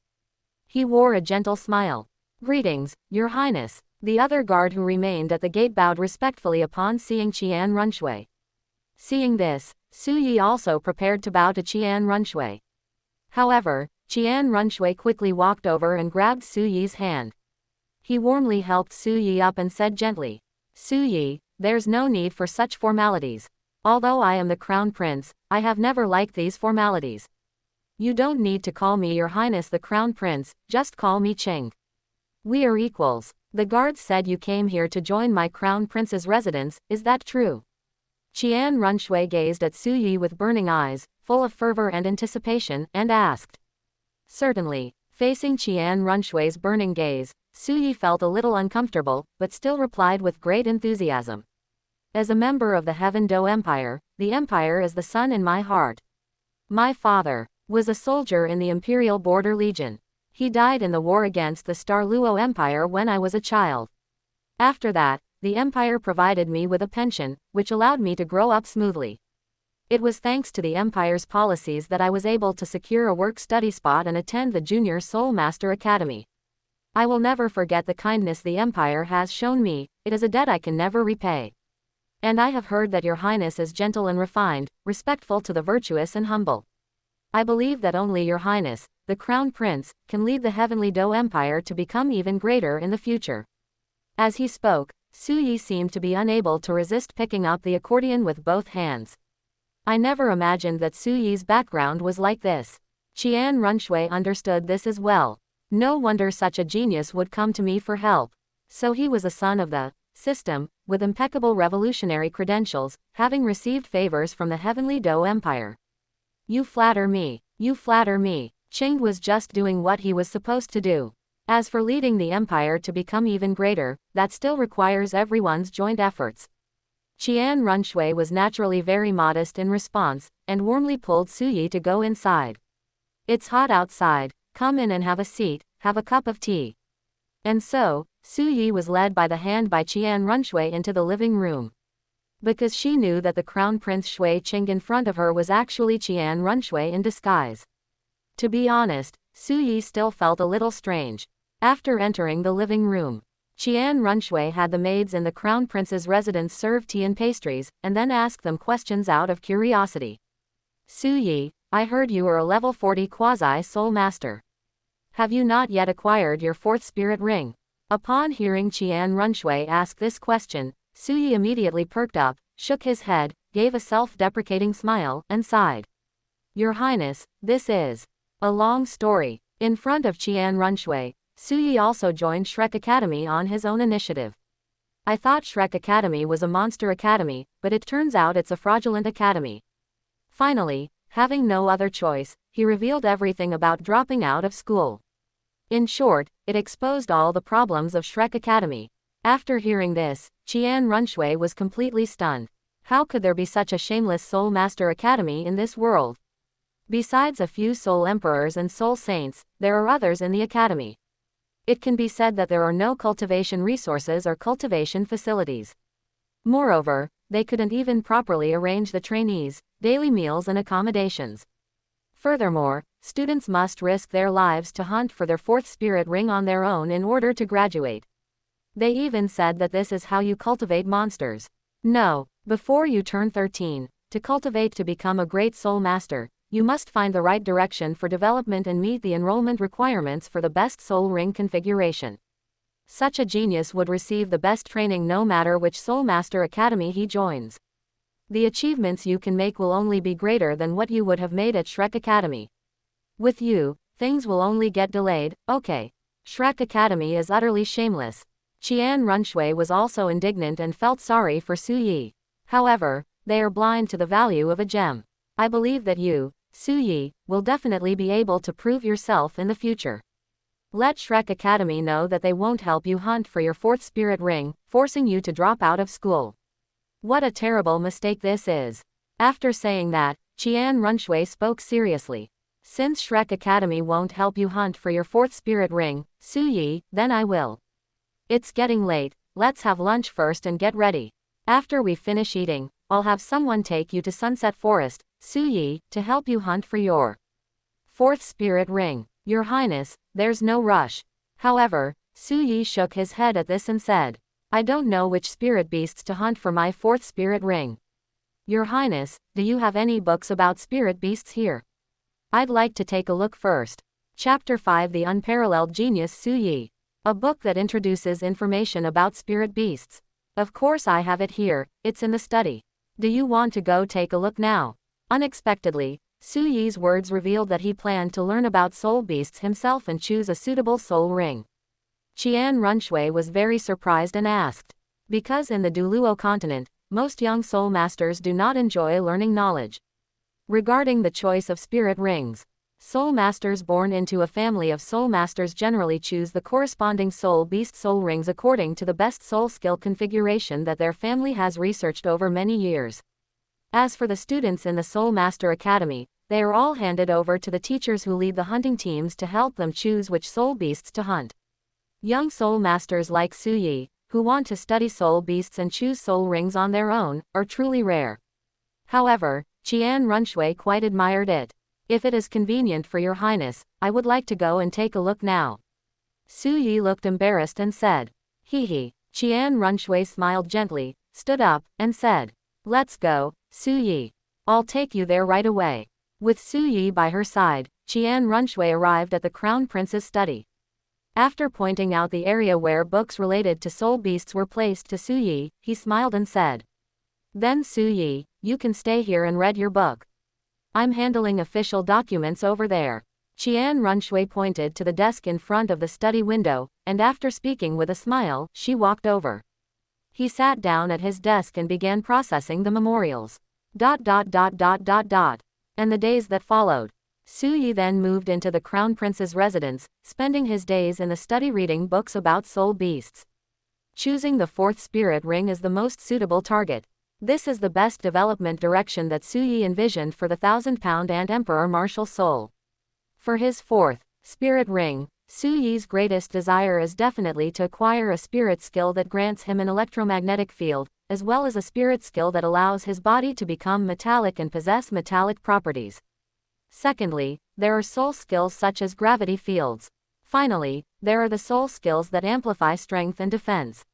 He wore a gentle smile. "Greetings, Your Highness." The other guard who remained at the gate bowed respectfully upon seeing Qian Runshui. Seeing this, Su Yi also prepared to bow to Qian Runshui. However, Qian Runshui quickly walked over and grabbed Su Yi's hand. He warmly helped Su Yi up and said gently, "Su Yi, there's no need for such formalities. Although I am the crown prince, I have never liked these formalities. You don't need to call me Your Highness the Crown Prince, just call me Ching. We are equals. The guards said you came here to join my Crown Prince's residence, is that true?" Qian Runshui gazed at Su Yi with burning eyes, full of fervor and anticipation, and asked. "Certainly." Facing Qian Runshui's burning gaze, Su Yi felt a little uncomfortable, but still replied with great enthusiasm. "As a member of the Heaven Do Empire, the empire is the sun in my heart. My father was a soldier in the Imperial Border Legion. He died in the war against the Luo Empire when I was a child. After that, the empire provided me with a pension, which allowed me to grow up smoothly. It was thanks to the empire's policies that I was able to secure a work-study spot and attend the Junior Soul Master Academy. I will never forget the kindness the empire has shown me, it is a debt I can never repay. And I have heard that Your Highness is gentle and refined, respectful to the virtuous and humble. I believe that only Your Highness, the Crown Prince, can lead the Heavenly Do Empire to become even greater in the future." As he spoke, Su Yi seemed to be unable to resist picking up the accordion with both hands. I never imagined that Su Yi's background was like this. Qian Runshui understood this as well. No wonder such a genius would come to me for help. So he was a son of the system, with impeccable revolutionary credentials, having received favors from the Heavenly Do Empire. You flatter me. You flatter me. Ching was just doing what he was supposed to do. As for leading the empire to become even greater, that still requires everyone's joint efforts. Qian Runshui was naturally very modest in response, and warmly pulled Su Yi to go inside. "It's hot outside, come in and have a seat, have a cup of tea." And so, Su Yi was led by the hand by Qian Runshui into the living room. Because she knew that the Crown Prince Shui Qing in front of her was actually Qian Runshui in disguise. To be honest, Su Yi still felt a little strange. After entering the living room, Qian Runshui had the maids in the Crown Prince's residence serve tea and pastries, and then asked them questions out of curiosity. "Su Yi, I heard you are a level 40 quasi-soul master. Have you not yet acquired your fourth spirit ring?" Upon hearing Qian Runshui ask this question, Su Yi immediately perked up, shook his head, gave a self-deprecating smile, and sighed. "Your Highness, this is a long story." In front of Qian Runshui, Su Yi also joined Shrek Academy on his own initiative. "I thought Shrek Academy was a monster academy, but it turns out it's a fraudulent academy." Finally, having no other choice, he revealed everything about dropping out of school. In short, it exposed all the problems of Shrek Academy. After hearing this, Qian Runshui was completely stunned. How could there be such a shameless Soul Master Academy in this world? Besides a few Soul Emperors and Soul Saints, there are others in the academy. It can be said that there are no cultivation resources or cultivation facilities. Moreover, they couldn't even properly arrange the trainees' daily meals and accommodations. Furthermore, students must risk their lives to hunt for their fourth spirit ring on their own in order to graduate. They even said that this is how you cultivate monsters. No, before you turn 13, to cultivate to become a great soul master, you must find the right direction for development and meet the enrollment requirements for the best soul ring configuration. Such a genius would receive the best training no matter which Soul Master Academy he joins. The achievements you can make will only be greater than what you would have made at Shrek Academy. With you, things will only get delayed. Okay. Shrek Academy is utterly shameless. Qian Runshui was also indignant and felt sorry for Su Yi. However, they are blind to the value of a gem. I believe that you, Su Yi, will definitely be able to prove yourself in the future. Let Shrek Academy know that they won't help you hunt for your fourth spirit ring, forcing you to drop out of school. What a terrible mistake this is. After saying that, Qian Runshui spoke seriously. Since Shrek Academy won't help you hunt for your fourth spirit ring, Su Yi, then I will. It's getting late, let's have lunch first and get ready. After we finish eating, I'll have someone take you to Sunset Forest, Su Yi, to help you hunt for your fourth spirit ring. Your Highness, there's no rush. However, Su Yi shook his head at this and said, I don't know which spirit beasts to hunt for my fourth spirit ring. Your Highness, do you have any books about spirit beasts here? I'd like to take a look first. Chapter 5: The Unparalleled Genius Su Yi. A book that introduces information about spirit beasts. Of course I have it here, it's in the study. Do you want to go take a look now? Unexpectedly, Su Yi's words revealed that he planned to learn about soul beasts himself and choose a suitable soul ring. Qian Runshui was very surprised and asked. Because in the Douluo continent, most young soul masters do not enjoy learning knowledge regarding the choice of spirit rings. Soul masters born into a family of soul masters generally choose the corresponding soul beast soul rings according to the best soul skill configuration that their family has researched over many years. As for the students in the Soul Master Academy, they are all handed over to the teachers who lead the hunting teams to help them choose which soul beasts to hunt. Young soul masters like Su Yi, who want to study soul beasts and choose soul rings on their own, are truly rare. However, Qian Runshui quite admired it. If it is convenient for your highness, I would like to go and take a look now. Su Yi looked embarrassed and said. He. Qian Runshui smiled gently, stood up, and said. Let's go, Su Yi. I'll take you there right away. With Su Yi by her side, Qian Runshui arrived at the Crown Prince's study. After pointing out the area where books related to soul beasts were placed to Su Yi, he smiled and said. Then Su Yi, you can stay here and read your book. I'm handling official documents over there. Qian Runshui pointed to the desk in front of the study window, and after speaking with a smile, she walked over. He sat down at his desk and began processing the memorials. And the days that followed. Su Yi then moved into the Crown Prince's residence, spending his days in the study reading books about soul beasts. Choosing the fourth spirit ring is the most suitable target. This is the best development direction that Su Yi envisioned for the 1,000-pound and Emperor Martial Soul. For his fourth spirit ring, Su Yi's greatest desire is definitely to acquire a spirit skill that grants him an electromagnetic field, as well as a spirit skill that allows his body to become metallic and possess metallic properties. Secondly, there are soul skills such as gravity fields. Finally, there are the soul skills that amplify strength and defense.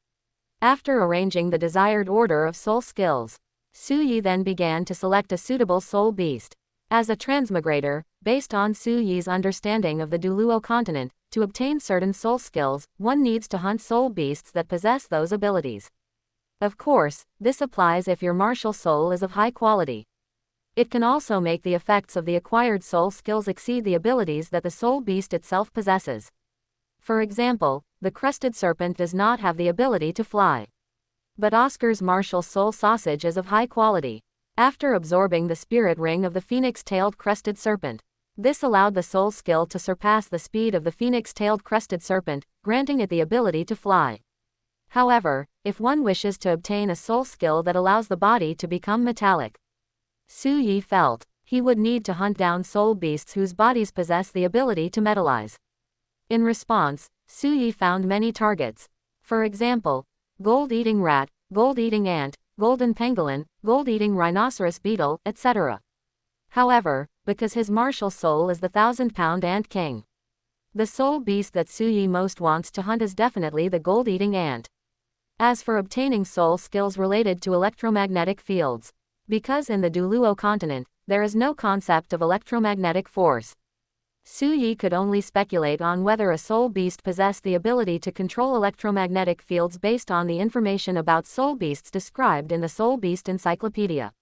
After arranging the desired order of soul skills, Su Yi then began to select a suitable soul beast. As a transmigrator, based on Su Yi's understanding of the Douluo continent, to obtain certain soul skills, one needs to hunt soul beasts that possess those abilities. Of course, this applies if your martial soul is of high quality. It can also make the effects of the acquired soul skills exceed the abilities that the soul beast itself possesses. For example, the crested serpent does not have the ability to fly. But Oscar's martial soul sausage is of high quality. After absorbing the spirit ring of the phoenix-tailed crested serpent, this allowed the soul skill to surpass the speed of the phoenix-tailed crested serpent, granting it the ability to fly. However, if one wishes to obtain a soul skill that allows the body to become metallic, Su Yi felt he would need to hunt down soul beasts whose bodies possess the ability to metallize. In response, Su Yi found many targets. For example, gold-eating rat, gold-eating ant, golden pangolin, gold-eating rhinoceros beetle, etc. However, because his martial soul is the 1,000-pound ant king, the soul beast that Su Yi most wants to hunt is definitely the gold-eating ant. As for obtaining soul skills related to electromagnetic fields, because in the Douluo continent, there is no concept of electromagnetic force, Su Yi could only speculate on whether a soul beast possessed the ability to control electromagnetic fields based on the information about soul beasts described in the Soul Beast Encyclopedia.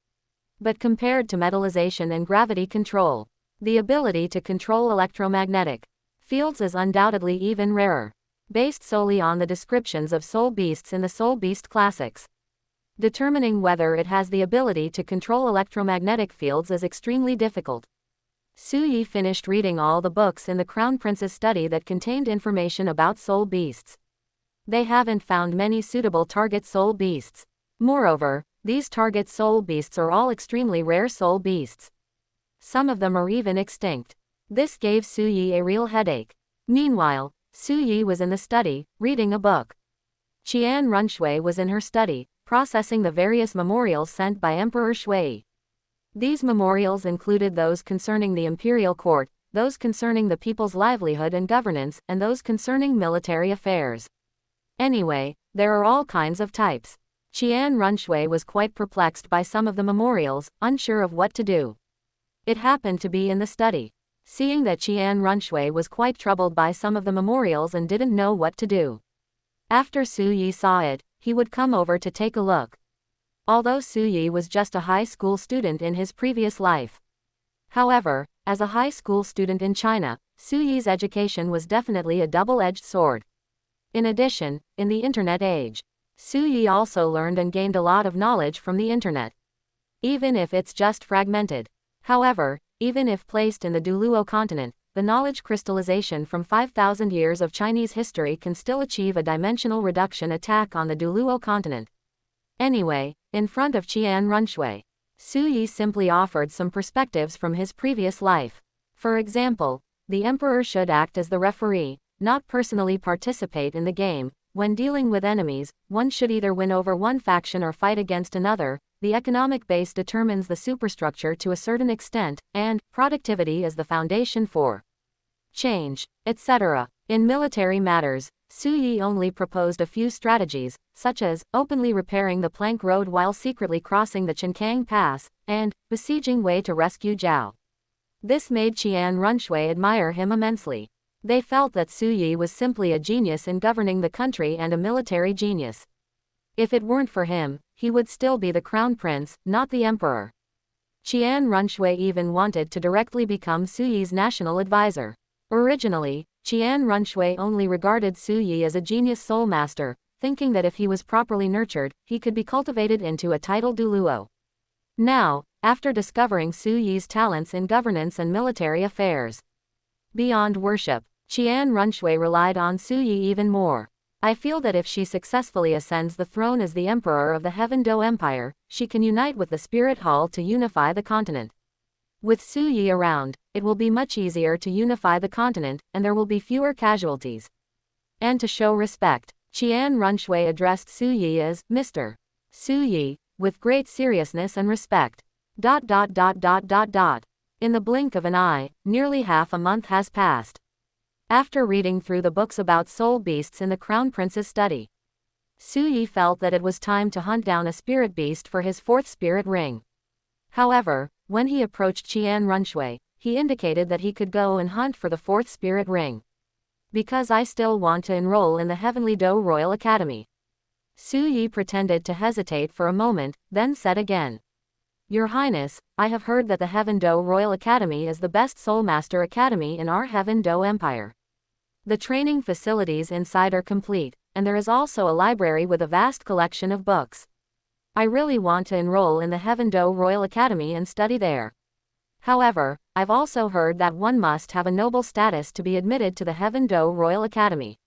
But compared to metallization and gravity control, the ability to control electromagnetic fields is undoubtedly even rarer. Based solely on the descriptions of soul beasts in the Soul Beast Classics, determining whether it has the ability to control electromagnetic fields is extremely difficult. Su Yi finished reading all the books in the Crown Prince's study that contained information about soul beasts. They haven't found many suitable target soul beasts. Moreover, these target soul beasts are all extremely rare soul beasts. Some of them are even extinct. This gave Su Yi a real headache. Meanwhile, Su Yi was in the study, reading a book. Qian Runshui was in her study, processing the various memorials sent by Emperor Shui. These memorials included those concerning the imperial court, those concerning the people's livelihood and governance, and those concerning military affairs. Anyway, there are all kinds of types. Qian Runshui was quite perplexed by some of the memorials, unsure of what to do. It happened to be in the study. seeing that Qian Runshui was quite troubled by some of the memorials and didn't know what to do. After Su Yi saw it, he would come over to take a look. Although Su Yi was just a high school student in his previous life. However, as a high school student in China, Su Yi's education was definitely a double-edged sword. In addition, in the internet age, Su Yi also learned and gained a lot of knowledge from the internet. Even if it's just fragmented. However, even if placed in the douluo continent, the knowledge crystallization from 5,000 years of Chinese history can still achieve a dimensional reduction attack on the douluo continent. Anyway, in front of Qian Runshui, Su Yi simply offered some perspectives from his previous life. For example, the emperor should act as the referee, not personally participate in the game. When dealing with enemies, one should either win over one faction or fight against another. The economic base determines the superstructure to a certain extent, and productivity is the foundation for change, etc. In military matters, Su Yi only proposed a few strategies, such as openly repairing the plank road while secretly crossing the Chenkang Pass, and besieging Wei to rescue Zhao. This made Qian Runshui admire him immensely. They felt that Su Yi was simply a genius in governing the country and a military genius. If it weren't for him, he would still be the crown prince, not the emperor. Qian Runshui even wanted to directly become Su Yi's national advisor. Originally, Qian Runshui only regarded Su Yi as a genius soul master, thinking that if he was properly nurtured, he could be cultivated into a titled douluo. Now, after discovering Su Yi's talents in governance and military affairs, beyond worship, Qian Runshui relied on Su Yi even more. I feel that if she successfully ascends the throne as the emperor of the Heaven Do Empire, she can unite with the Spirit Hall to unify the continent. With Su Yi around, it will be much easier to unify the continent, and there will be fewer casualties. And to show respect, Qian Runshui addressed Su Yi as Mr. Su Yi, with great seriousness and respect. In the blink of an eye, nearly half a month has passed. After reading through the books about soul beasts in the Crown Prince's study, Su Yi felt that it was time to hunt down a spirit beast for his fourth spirit ring. However, when he approached Qian Runshui, he indicated that he could go and hunt for the fourth spirit ring. Because I still want to enroll in the Heavenly Do Royal Academy. Su Yi pretended to hesitate for a moment, then said again. Your Highness, I have heard that the Heaven Do Royal Academy is the best Soul Master Academy in our Heaven Do Empire. The training facilities inside are complete, and there is also a library with a vast collection of books. I really want to enroll in the Heaven Do Royal Academy and study there. However, I've also heard that one must have a noble status to be admitted to the Heaven Do Royal Academy.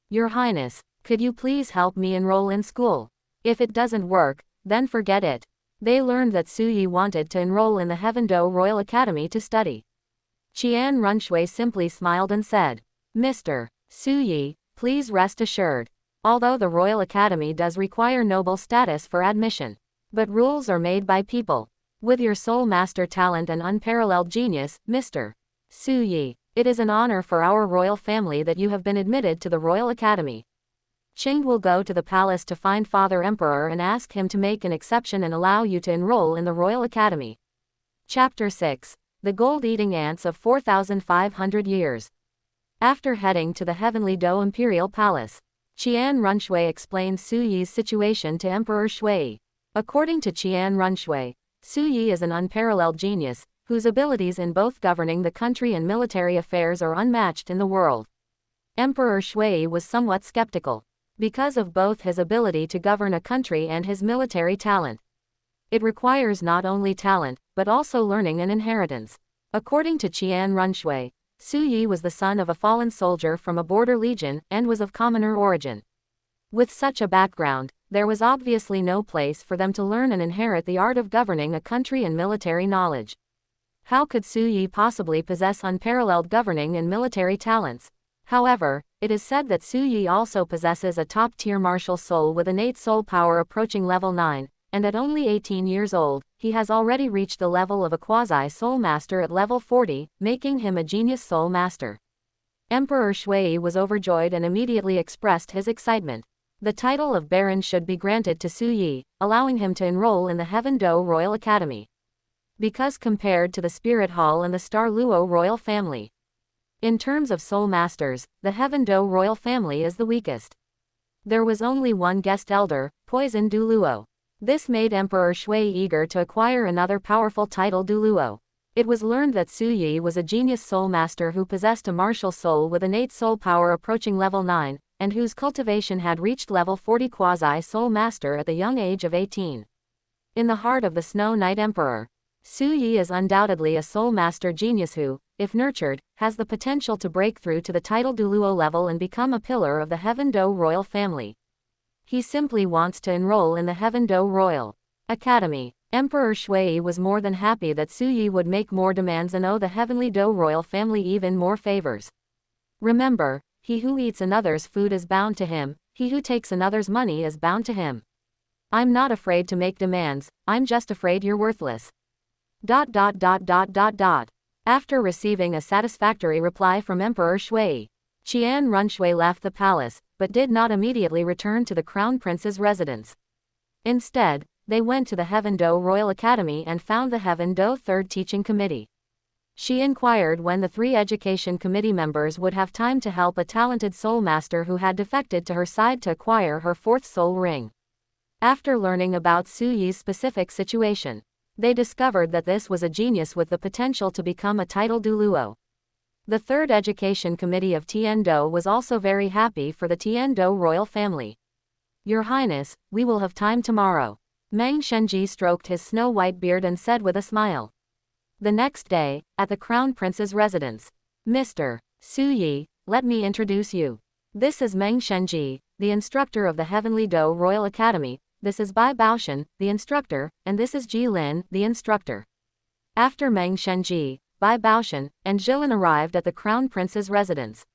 Your Highness, could you please help me enroll in school? If it doesn't work, then forget it. They learned that Su Yi wanted to enroll in the Heaven Do Royal Academy to study. Qian Runshui simply smiled and said, Mr. Su Yi, please rest assured. Although the Royal Academy does require noble status for admission, but rules are made by people. With your soul master talent and unparalleled genius, Mr. Su Yi, it is an honor for our royal family that you have been admitted to the Royal Academy. Qing will go to the palace to find Father Emperor and ask him to make an exception and allow you to enroll in the Royal Academy. Chapter 6. The Gold-Eating Ants of 4,500 Years. After heading to the Heavenly Do Imperial Palace, Qian Runshui explained Su Yi's situation to Emperor Shui. According to Qian Runshui, Su Yi is an unparalleled genius, whose abilities in both governing the country and military affairs are unmatched in the world. Emperor Shui was somewhat skeptical, because of both his ability to govern a country and his military talent. It requires not only talent, but also learning and inheritance. According to Qian Runshui, Su Yi was the son of a fallen soldier from a border legion and was of commoner origin. With such a background, there was obviously no place for them to learn and inherit the art of governing a country and military knowledge. How could Su Yi possibly possess unparalleled governing and military talents? However, it is said that Su Yi also possesses a top-tier martial soul with innate soul power approaching level 9, and at only 18 years old, he has already reached the level of a quasi-soul master at level 40, making him a genius soul master. Emperor Shui was overjoyed and immediately expressed his excitement. The title of Baron should be granted to Su Yi, allowing him to enroll in the Heaven Do Royal Academy. because compared to the Spirit Hall and the Star Luo royal family. In terms of soul masters, the Heaven Do royal family is the weakest. There was only one guest elder, Poison Douluo. This made Emperor Shui eager to acquire another powerful title, douluo. It was learned that Su Yi was a genius soul master who possessed a martial soul with innate soul power approaching level 9, and whose cultivation had reached level 40 quasi-soul master at the young age of 18. In the heart of the Snow Knight Emperor, Su Yi is undoubtedly a soul master genius who, if nurtured, has the potential to break through to the title douluo level and become a pillar of the Heaven Do royal family. He simply wants to enroll in the Heaven Do Royal Academy. Emperor Shui was more than happy that Su Yi would make more demands and owe the Heavenly Do royal family even more favors. Remember, he who eats another's food is bound to him, he who takes another's money is bound to him. I'm not afraid to make demands, I'm just afraid you're worthless. ... After receiving a satisfactory reply from Emperor Shui, Qian Runshui left the palace, but did not immediately return to the Crown Prince's residence. Instead, they went to the Heaven Do Royal Academy and found the Heaven Do Third Teaching Committee. She inquired when the 3 education committee members would have time to help a talented soul master who had defected to her side to acquire her 4th soul ring. After learning about Su Yi's specific situation, they discovered that this was a genius with the potential to become a title douluo. The 3rd Education Committee of Tiando was also very happy for the Tiando royal family. Your Highness, we will have time tomorrow. Meng Shenji stroked his snow-white beard and said with a smile. The next day, at the Crown Prince's residence, Mr. Su Yi, let me introduce you. This is Meng Shenji, the instructor of the Heavenly Do Royal Academy. This is Bai Baoshan, the instructor, and this is Ji Lin, the instructor. After Meng Shenji, Bai Baoshan, and Jilin arrived at the Crown Prince's residence.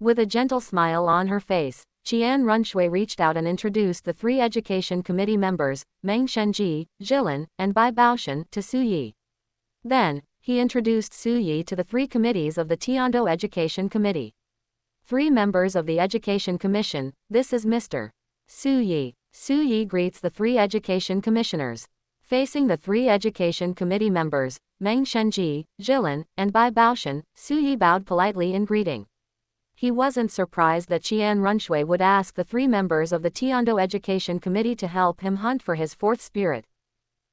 With a gentle smile on her face, Qian Runshui reached out and introduced the 3 education committee members, Meng Shenji, Jilin, and Bai Baoshan, to Su Yi. Then, he introduced Su Yi to the 3 committees of the Tiando Education Committee. 3 members of the Education Commission, this is Mr. Su Yi. Su Yi greets the 3 education commissioners. Facing the 3 education committee members, Meng Shenji, Jilin, and Bai Baoshan, Su Yi bowed politely in greeting. He wasn't surprised that Qian Runshui would ask the 3 members of the Tiando Education Committee to help him hunt for his 4th spirit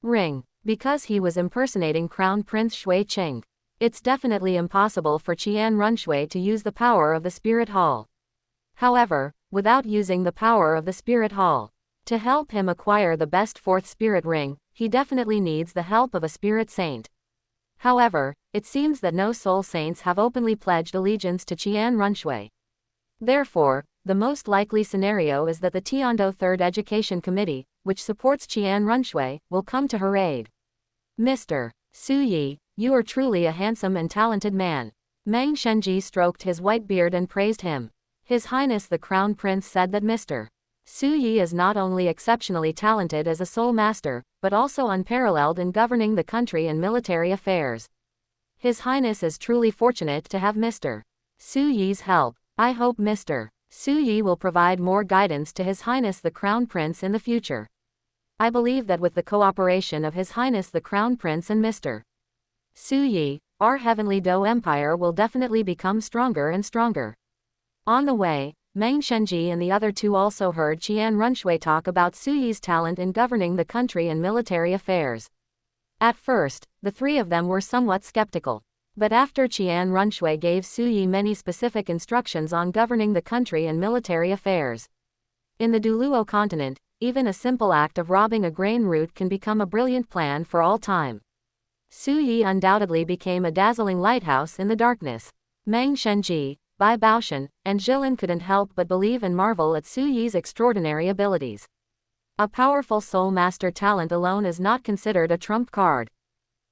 ring, because he was impersonating Crown Prince Shui Qing. It's definitely impossible for Qian Runshui to use the power of the Spirit Hall. However, without using the power of the Spirit Hall to help him acquire the best 4th spirit ring, he definitely needs the help of a spirit saint. However, it seems that no soul saints have openly pledged allegiance to Qian Runshui. Therefore, the most likely scenario is that the Tiando Third Education Committee, which supports Qian Runshui, will come to her aid. Mr. Su Yi, you are truly a handsome and talented man. Meng Shenji stroked his white beard and praised him. His Highness the Crown Prince said that Mr. Su Yi is not only exceptionally talented as a soul master, but also unparalleled in governing the country and military affairs. His Highness is truly fortunate to have Mr. Su Yi's help. I hope Mr. Su Yi will provide more guidance to His Highness the Crown Prince in the future. I believe that with the cooperation of His Highness the Crown Prince and Mr. Su Yi, our Heavenly Do Empire will definitely become stronger and stronger. On the way, Meng Shenji and the other 2 also heard Qian Runshui talk about Su Yi's talent in governing the country and military affairs. At first, the 3 of them were somewhat skeptical. But after Qian Runshui gave Su Yi many specific instructions on governing the country and military affairs. In the Douluo continent, even a simple act of robbing a grain route can become a brilliant plan for all time. Su Yi undoubtedly became a dazzling lighthouse in the darkness. Meng Shenji, Bai Baoshan, and Jilin couldn't help but believe and marvel at Su Yi's extraordinary abilities. A powerful soul master talent alone is not considered a trump card.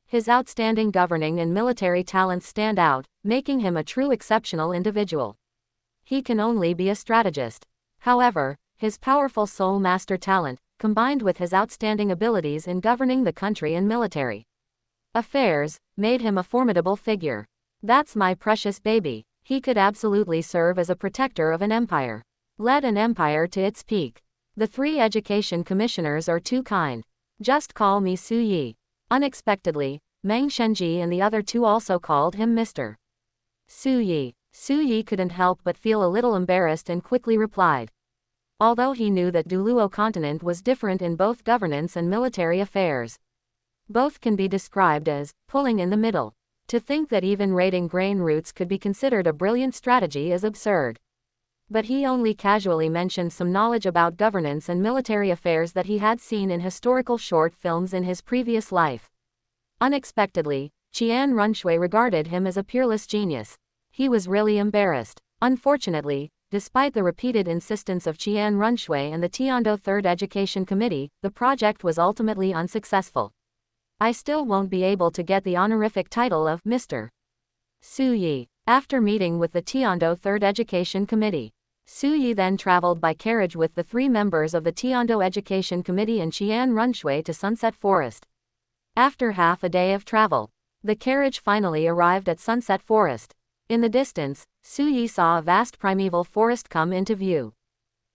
His outstanding governing and military talents stand out, making him a true exceptional individual. He can only be a strategist. However, his powerful soul master talent, combined with his outstanding abilities in governing the country and military affairs, made him a formidable figure. That's my precious baby. He could absolutely serve as a protector of an empire. Led an empire to its peak. The 3 education commissioners are too kind. Just call me Su Yi. Unexpectedly, Meng Shenji and the other two also called him Mr. Su Yi. Su Yi couldn't help but feel a little embarrassed and quickly replied. Although he knew that douluo continent was different in both governance and military affairs. Both can be described as pulling in the middle. To think that even raiding grain routes could be considered a brilliant strategy is absurd. But he only casually mentioned some knowledge about governance and military affairs that he had seen in historical short films in his previous life. Unexpectedly, Qian Runshui regarded him as a peerless genius. He was really embarrassed. Unfortunately, despite the repeated insistence of Qian Runshui and the Tiando Third Education Committee, the project was ultimately unsuccessful. I still won't be able to get the honorific title of Mr. Su Yi. After meeting with the Tiando Third Education Committee, Su Yi then traveled by carriage with the 3 members of the Tiando Education Committee and Qian Runshui to Sunset Forest. After half a day of travel, the carriage finally arrived at Sunset Forest. In the distance, Su Yi saw a vast primeval forest come into view.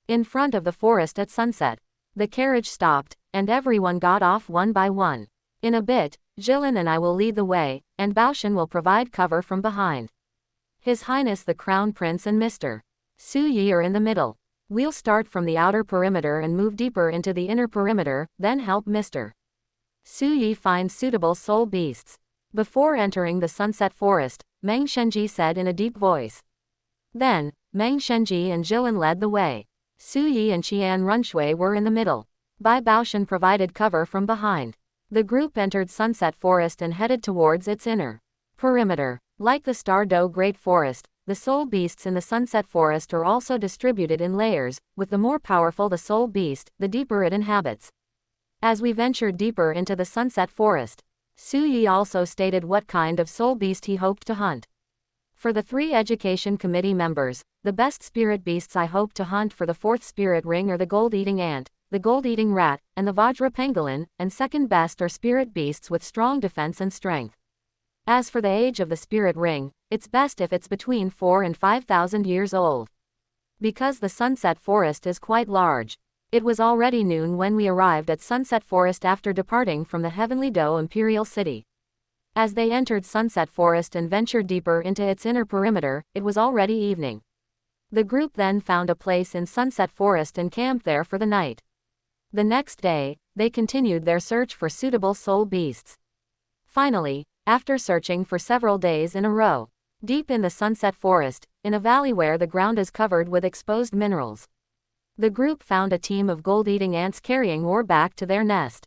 In front of the forest at sunset, the carriage stopped, and everyone got off one by one. In a bit, Jilin and I will lead the way, and Baoshan will provide cover from behind. His Highness the Crown Prince and Mr. Su Yi are in the middle. We'll start from the outer perimeter and move deeper into the inner perimeter, then help Mr. Su Yi find suitable soul beasts. Before entering the Sunset Forest, Meng Shenji said in a deep voice. Then, Meng Shenji and Jilin led the way. Su Yi and Qian Runshui were in the middle. Bai Baoshan provided cover from behind. The group entered Sunset Forest and headed towards its inner perimeter. Like the Stardow Great Forest, the soul beasts in the Sunset Forest are also distributed in layers, with the more powerful the soul beast, the deeper it inhabits. As we ventured deeper into the Sunset Forest, Su Yi also stated what kind of soul beast he hoped to hunt. For the 3 Education Committee members, the best spirit beasts I hope to hunt for the 4th spirit ring are the gold-eating ant, the gold-eating rat, and the Vajra pangolin, and second best are spirit beasts with strong defense and strength. As for the age of the spirit ring, it's best if it's between 4 and 5,000 years old. Because the Sunset Forest is quite large. It was already noon when we arrived at Sunset Forest after departing from the Heavenly Do Imperial City. As they entered Sunset Forest and ventured deeper into its inner perimeter, it was already evening. The group then found a place in Sunset Forest and camped there for the night. The next day, they continued their search for suitable soul beasts. Finally, after searching for several days in a row, deep in the Sunset Forest, in a valley where the ground is covered with exposed minerals, the group found a team of gold-eating ants carrying ore back to their nest.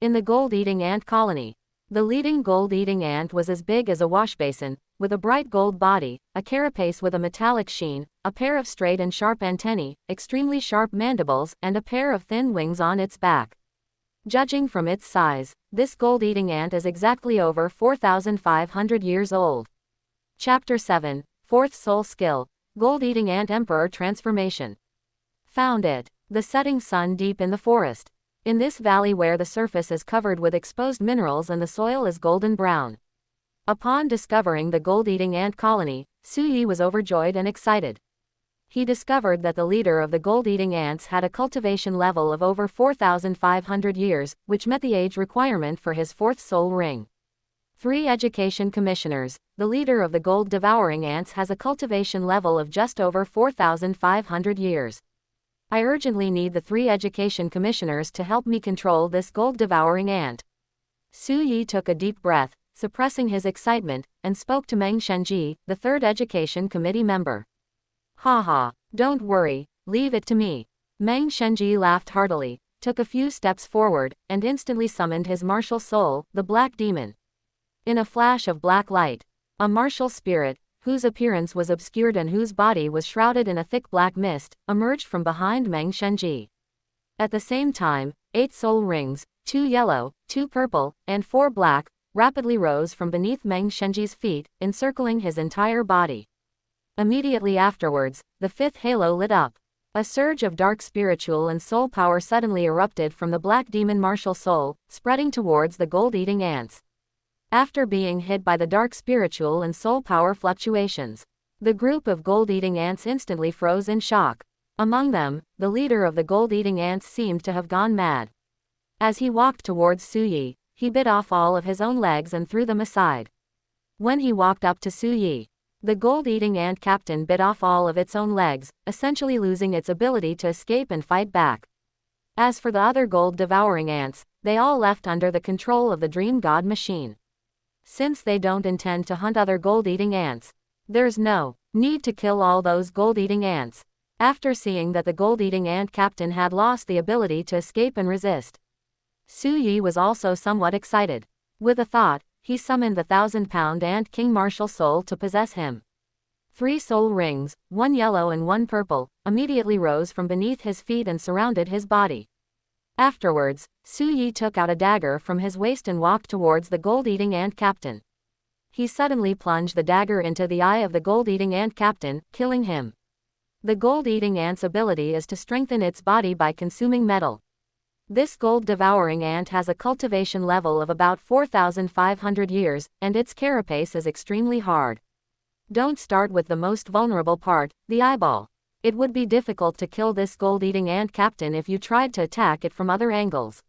In the gold-eating ant colony, the leading gold-eating ant was as big as a washbasin, with a bright gold body, a carapace with a metallic sheen, a pair of straight and sharp antennae, extremely sharp mandibles, and a pair of thin wings on its back. Judging from its size, this gold-eating ant is exactly over 4,500 years old. Chapter 7, 4th Soul Skill, Gold-Eating Ant Emperor Transformation. Found it. The setting sun deep in the forest. In this valley where the surface is covered with exposed minerals and the soil is golden brown. Upon discovering the gold-eating ant colony, Su Yi was overjoyed and excited. He discovered that the leader of the gold-eating ants had a cultivation level of over 4,500 years, which met the age requirement for his 4th soul ring. 3 education commissioners, the leader of the gold-devouring ants has a cultivation level of just over 4,500 years. I urgently need the 3 education commissioners to help me control this gold-devouring ant. Su Yi took a deep breath, suppressing his excitement, and spoke to Meng Shenji, the 3rd Education Committee member. Haha, don't worry, leave it to me. Meng Shenji laughed heartily, took a few steps forward, and instantly summoned his martial soul, the Black Demon. In a flash of black light, a martial spirit, whose appearance was obscured and whose body was shrouded in a thick black mist, emerged from behind Meng Shenji. At the same time, 8 soul rings, 2 yellow, 2 purple, and 4 black, rapidly rose from beneath Meng Shenji's feet, encircling his entire body. Immediately afterwards, the 5th halo lit up. A surge of dark spiritual and soul power suddenly erupted from the black demon martial soul, spreading towards the gold-eating ants. After being hit by the dark spiritual and soul power fluctuations, the group of gold-eating ants instantly froze in shock. Among them, the leader of the gold-eating ants seemed to have gone mad. As he walked towards Su Yi, he bit off all of his own legs and threw them aside. When he walked up to Su Yi, the gold-eating ant captain bit off all of its own legs, essentially losing its ability to escape and fight back. As for the other gold-devouring ants, they all left under the control of the dream god machine. Since they don't intend to hunt other gold-eating ants, there's no need to kill all those gold-eating ants. After seeing that the gold-eating ant captain had lost the ability to escape and resist, Su Yi was also somewhat excited. With a thought, he summoned the 1,000-pound ant king martial soul to possess him. 3 soul rings, 1 yellow and 1 purple, immediately rose from beneath his feet and surrounded his body. Afterwards, Su Yi took out a dagger from his waist and walked towards the gold-eating ant captain. He suddenly plunged the dagger into the eye of the gold-eating ant captain, killing him. The gold-eating ant's ability is to strengthen its body by consuming metal. This gold-devouring ant has a cultivation level of about 4,500 years, and its carapace is extremely hard. Don't start with the most vulnerable part, the eyeball. It would be difficult to kill this gold-eating ant captain if you tried to attack it from other angles.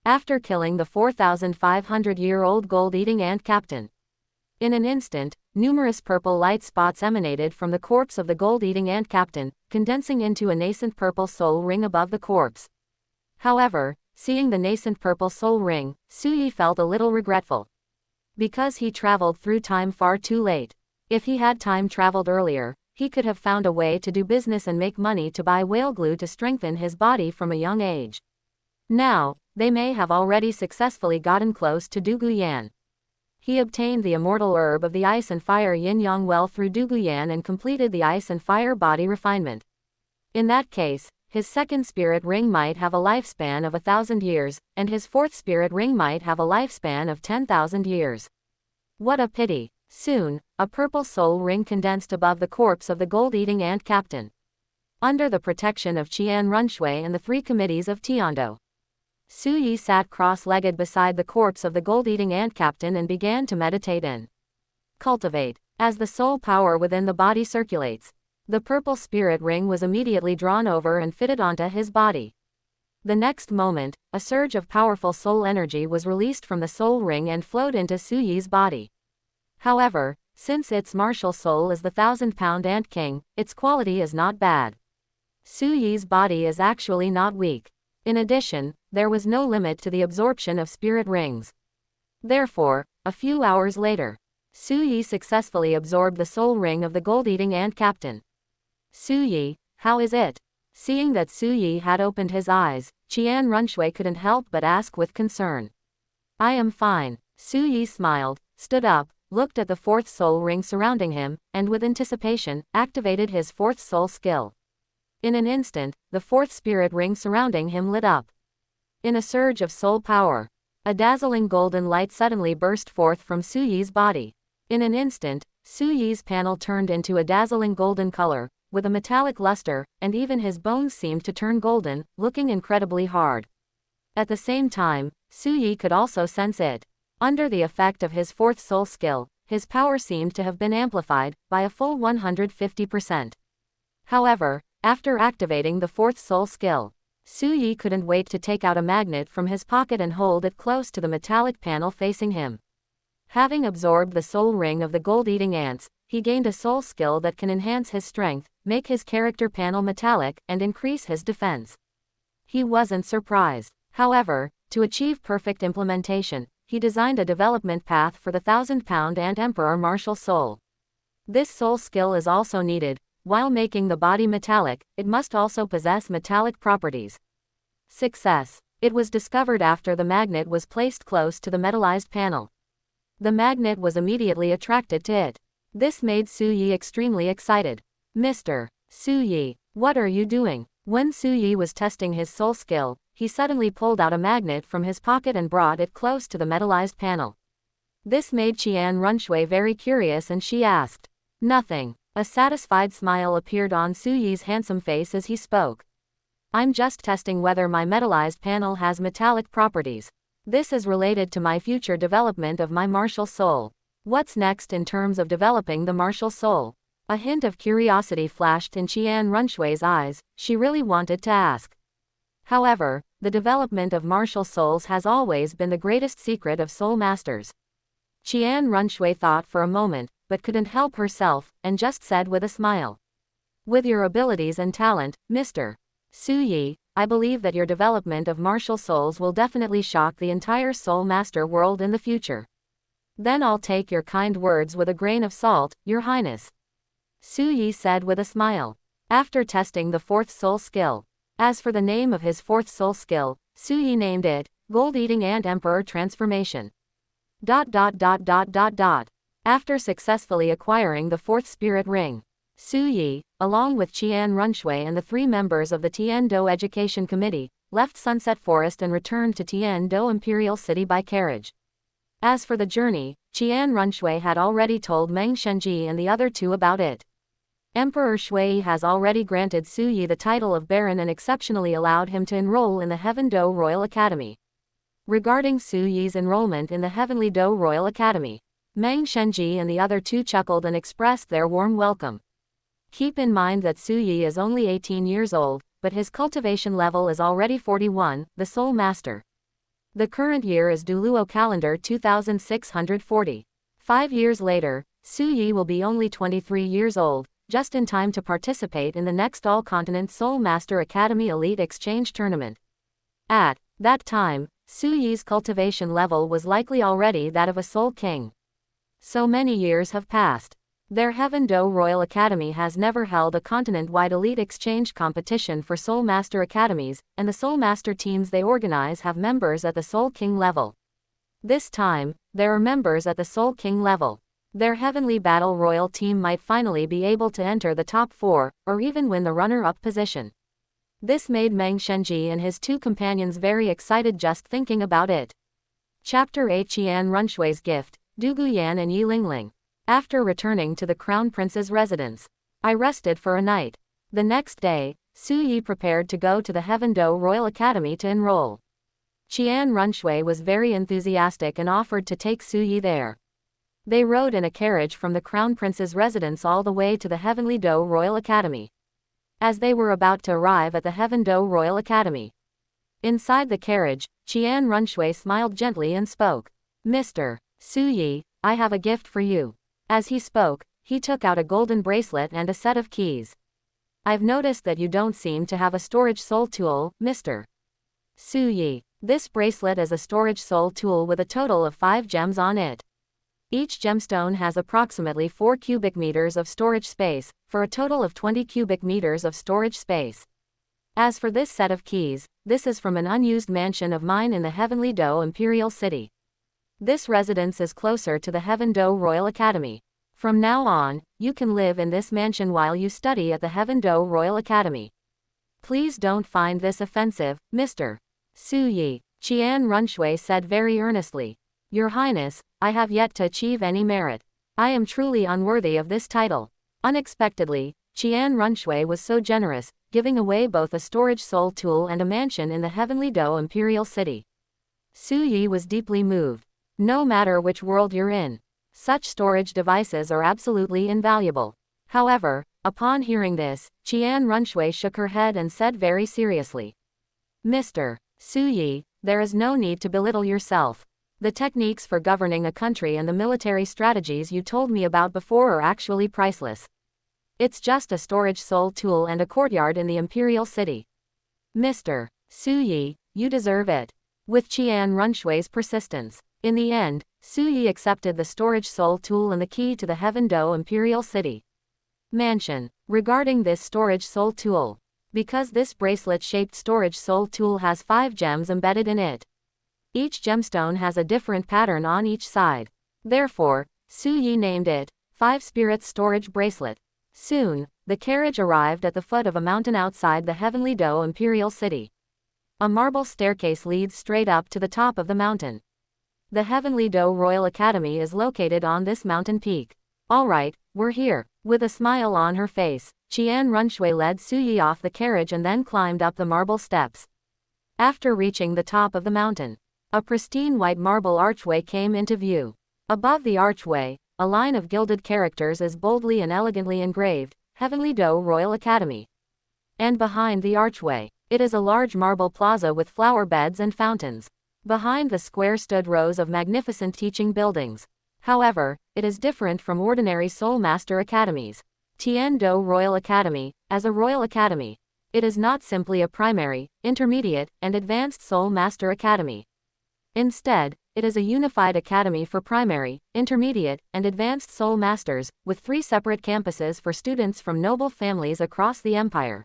After killing the 4,500-year-old gold-eating ant captain, in an instant, numerous purple light spots emanated from the corpse of the gold-eating ant captain, condensing into a nascent purple soul ring above the corpse. However, seeing the nascent purple soul ring, Su Yi felt a little regretful. Because he traveled through time far too late. If he had time traveled earlier, he could have found a way to do business and make money to buy whale glue to strengthen his body from a young age. Now, they may have already successfully gotten close to Duguyan. He obtained the immortal herb of the ice and fire yin-yang well through Duguyan and completed the ice and fire body refinement. In that case, his second spirit ring might have a lifespan of 1,000 years, and his fourth spirit ring might have a lifespan of 10,000 years. What a pity! Soon, a purple soul ring condensed above the corpse of the gold-eating ant captain. Under the protection of Qian Runshui and the 3 committees of Tiando, Su Yi sat cross-legged beside the corpse of the gold-eating ant captain and began to meditate and cultivate. As the soul power within the body circulates, the purple spirit ring was immediately drawn over and fitted onto his body. The next moment, a surge of powerful soul energy was released from the soul ring and flowed into Su Yi's body. However, since its martial soul is the 1,000-pound ant king, its quality is not bad. Su Yi's body is actually not weak. In addition, there was no limit to the absorption of spirit rings. Therefore, a few hours later, Su Yi successfully absorbed the soul ring of the gold-eating ant captain. Su Yi, how is it? Seeing that Su Yi had opened his eyes, Qian Runshui couldn't help but ask with concern. I am fine. Su Yi smiled, stood up, looked at the 4th soul ring surrounding him, and with anticipation, activated his 4th soul skill. In an instant, the 4th spirit ring surrounding him lit up. In a surge of soul power, a dazzling golden light suddenly burst forth from Su Yi's body. In an instant, Su Yi's panel turned into a dazzling golden color, with a metallic luster, and even his bones seemed to turn golden, looking incredibly hard. At the same time, Su Yi could also sense it. Under the effect of his 4th soul skill, his power seemed to have been amplified by a full 150%. However, after activating the 4th soul skill, Su Yi couldn't wait to take out a magnet from his pocket and hold it close to the metallic panel facing him. Having absorbed the soul ring of the gold-eating ants, he gained a soul skill that can enhance his strength, make his character panel metallic, and increase his defense. He wasn't surprised. However, to achieve perfect implementation, he designed a development path for the 1,000-pound ant emperor martial soul. This soul skill is also needed. While making the body metallic, it must also possess metallic properties. Success. It was discovered after the magnet was placed close to the metallized panel. The magnet was immediately attracted to it. This made Su Yi extremely excited. Mr. Su Yi, what are you doing? When Su Yi was testing his soul skill, he suddenly pulled out a magnet from his pocket and brought it close to the metallized panel. This made Qian Runshui very curious and she asked. Nothing. A satisfied smile appeared on Su Yi's handsome face as he spoke. I'm just testing whether my metallized panel has metallic properties. This is related to my future development of my martial soul. What's next in terms of developing the martial soul? A hint of curiosity flashed in Qian Runshui's eyes. She really wanted to ask. However, the development of martial souls has always been the greatest secret of soul masters. Qian Runshui thought for a moment, but couldn't help herself, and just said with a smile. With your abilities and talent, Mr. Su Yi, I believe that your development of martial souls will definitely shock the entire soul master world in the future. Then I'll take your kind words with a grain of salt, Your Highness. Su Yi said with a smile. After testing the fourth soul skill. As for the name of his fourth soul skill, Su Yi named it, Gold-Eating Ant Emperor Transformation. After successfully acquiring the fourth spirit ring, Su Yi, along with Qian Runshui and the 3 members of the Tian-Do Education Committee, left Sunset Forest and returned to Tian-Do Imperial City by carriage. As for the journey, Qian Runshui had already told Meng Shenji and the other 2 about it. Emperor Shui has already granted Su Yi the title of Baron and exceptionally allowed him to enroll in the Heaven Do Royal Academy. Regarding Su Yi's enrollment in the Heavenly Do Royal Academy, Meng Shenji and the other 2 chuckled and expressed their warm welcome. Keep in mind that Su Yi is only 18 years old, but his cultivation level is already 41, the Soul Master. The current year is douluo calendar 2640. 5 years later, Su Yi will be only 23 years old, just in time to participate in the next All-Continent Soul Master Academy Elite Exchange Tournament. At that time, Su Yi's cultivation level was likely already that of a Soul King. So many years have passed. Their Heaven Do Royal Academy has never held a continent-wide elite exchange competition for Soul Master Academies, and the Soul Master teams they organize have members at the Soul King level. This time, there are members at the Soul King level. Their Heavenly Battle Royal team might finally be able to enter the top 4, or even win the runner-up position. This made Meng Shenji and his 2 companions very excited just thinking about it. Chapter 8 Qian Runshui's Gift, Du Guyan and Yi Lingling. After returning to the Crown Prince's residence, I rested for a night. The next day, Su Yi prepared to go to the Heaven Do Royal Academy to enroll. Qian Runshui was very enthusiastic and offered to take Su Yi there. They rode in a carriage from the Crown Prince's residence all the way to the Heavenly Do Royal Academy. As they were about to arrive at the Heaven Do Royal Academy, inside the carriage, Qian Runshui smiled gently and spoke. Mr. Su Yi, I have a gift for you. As he spoke, he took out a golden bracelet and a set of keys. I've noticed that you don't seem to have a storage soul tool, Mr. Su Yi. This bracelet is a storage soul tool with a total of 5 gems on it. Each gemstone has approximately 4 cubic meters of storage space, for a total of 20 cubic meters of storage space. As for this set of keys, this is from an unused mansion of mine in the Heavenly Do Imperial City. This residence is closer to the Heaven Do Royal Academy. From now on, you can live in this mansion while you study at the Heaven Do Royal Academy. Please don't find this offensive, Mr. Su Yi, Qian Runshui said very earnestly. Your Highness, I have yet to achieve any merit. I am truly unworthy of this title. Unexpectedly, Qian Runshui was so generous, giving away both a storage soul tool and a mansion in the Heavenly Do Imperial City. Su Yi was deeply moved. No matter which world you're in, such storage devices are absolutely invaluable. However, upon hearing this, Qian Runshui shook her head and said very seriously. Mr. Su Yi, there is no need to belittle yourself. The techniques for governing a country and the military strategies you told me about before are actually priceless. It's just a storage soul tool and a courtyard in the Imperial City. Mr. Su Yi, you deserve it. With Qian Runshui's persistence, in the end, Su Yi accepted the storage soul tool and the key to the Heaven Do Imperial City mansion. Regarding this storage soul tool, because this bracelet-shaped storage soul tool has 5 gems embedded in it. Each gemstone has a different pattern on each side. Therefore, Su Yi named it 5 Spirits Storage Bracelet. Soon, the carriage arrived at the foot of a mountain outside the Heavenly Do Imperial City. A marble staircase leads straight up to the top of the mountain. The Heavenly Do Royal Academy is located on this mountain peak. Alright, we're here. With a smile on her face, Qian Runshui led Su Yi off the carriage and then climbed up the marble steps. After reaching the top of the mountain, a pristine white marble archway came into view. Above the archway, a line of gilded characters is boldly and elegantly engraved, Heavenly Do Royal Academy. And behind the archway, It is a large marble plaza with flower beds and fountains. Behind the square stood rows of magnificent teaching buildings. However, it is different from ordinary Soul Master academies. Tian-do Royal Academy, as a royal academy, it is not simply a primary, intermediate, and advanced Soul Master academy. Instead, it is a unified academy for primary, intermediate, and advanced Soul Masters, with 3 separate campuses for students from noble families across the empire.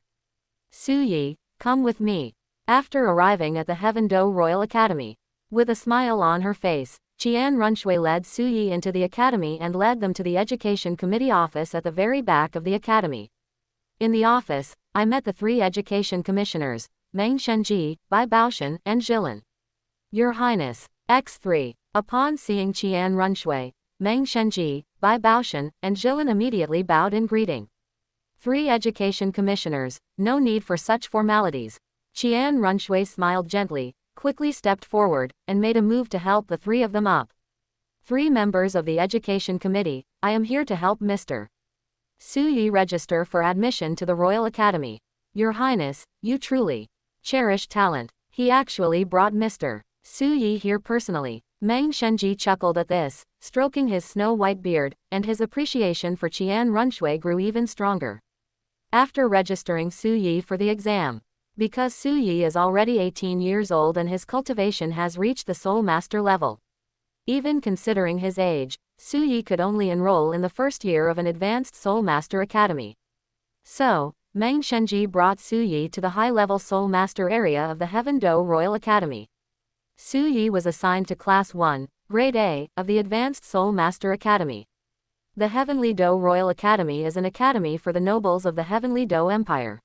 Su Yi, come with me. After arriving at the Heaven-do Royal Academy, with a smile on her face, Qian Runshui led Su Yi into the academy and led them to the Education Committee office at the very back of the academy. In the office, I met the 3 education commissioners, Meng Shenji, Bai Baoshan, and Jilin. Your Highness, X3. Upon seeing Qian Runshui, Meng Shenji, Bai Baoshan, and Jilin immediately bowed in greeting. 3 education commissioners, no need for such formalities. Qian Runshui smiled gently, quickly stepped forward, and made a move to help the 3 of them up. 3 members of the Education Committee, I am here to help Mr. Su Yi register for admission to the Royal Academy. Your Highness, you truly cherish talent. He actually brought Mr. Su Yi here personally. Meng Shenji chuckled at this, stroking his snow-white beard, and his appreciation for Qian Runshui grew even stronger. After registering Su Yi for the exam, because Su Yi is already 18 years old and his cultivation has reached the Soul Master level. Even considering his age, Su Yi could only enroll in the first year of an advanced Soul Master Academy. So, Meng Shenji brought Su Yi to the high-level Soul Master area of the Heaven-do Royal Academy. Su Yi was assigned to Class 1, Grade A, of the Advanced Soul Master Academy. The Heavenly Do Royal Academy is an academy for the nobles of the Heavenly Do Empire.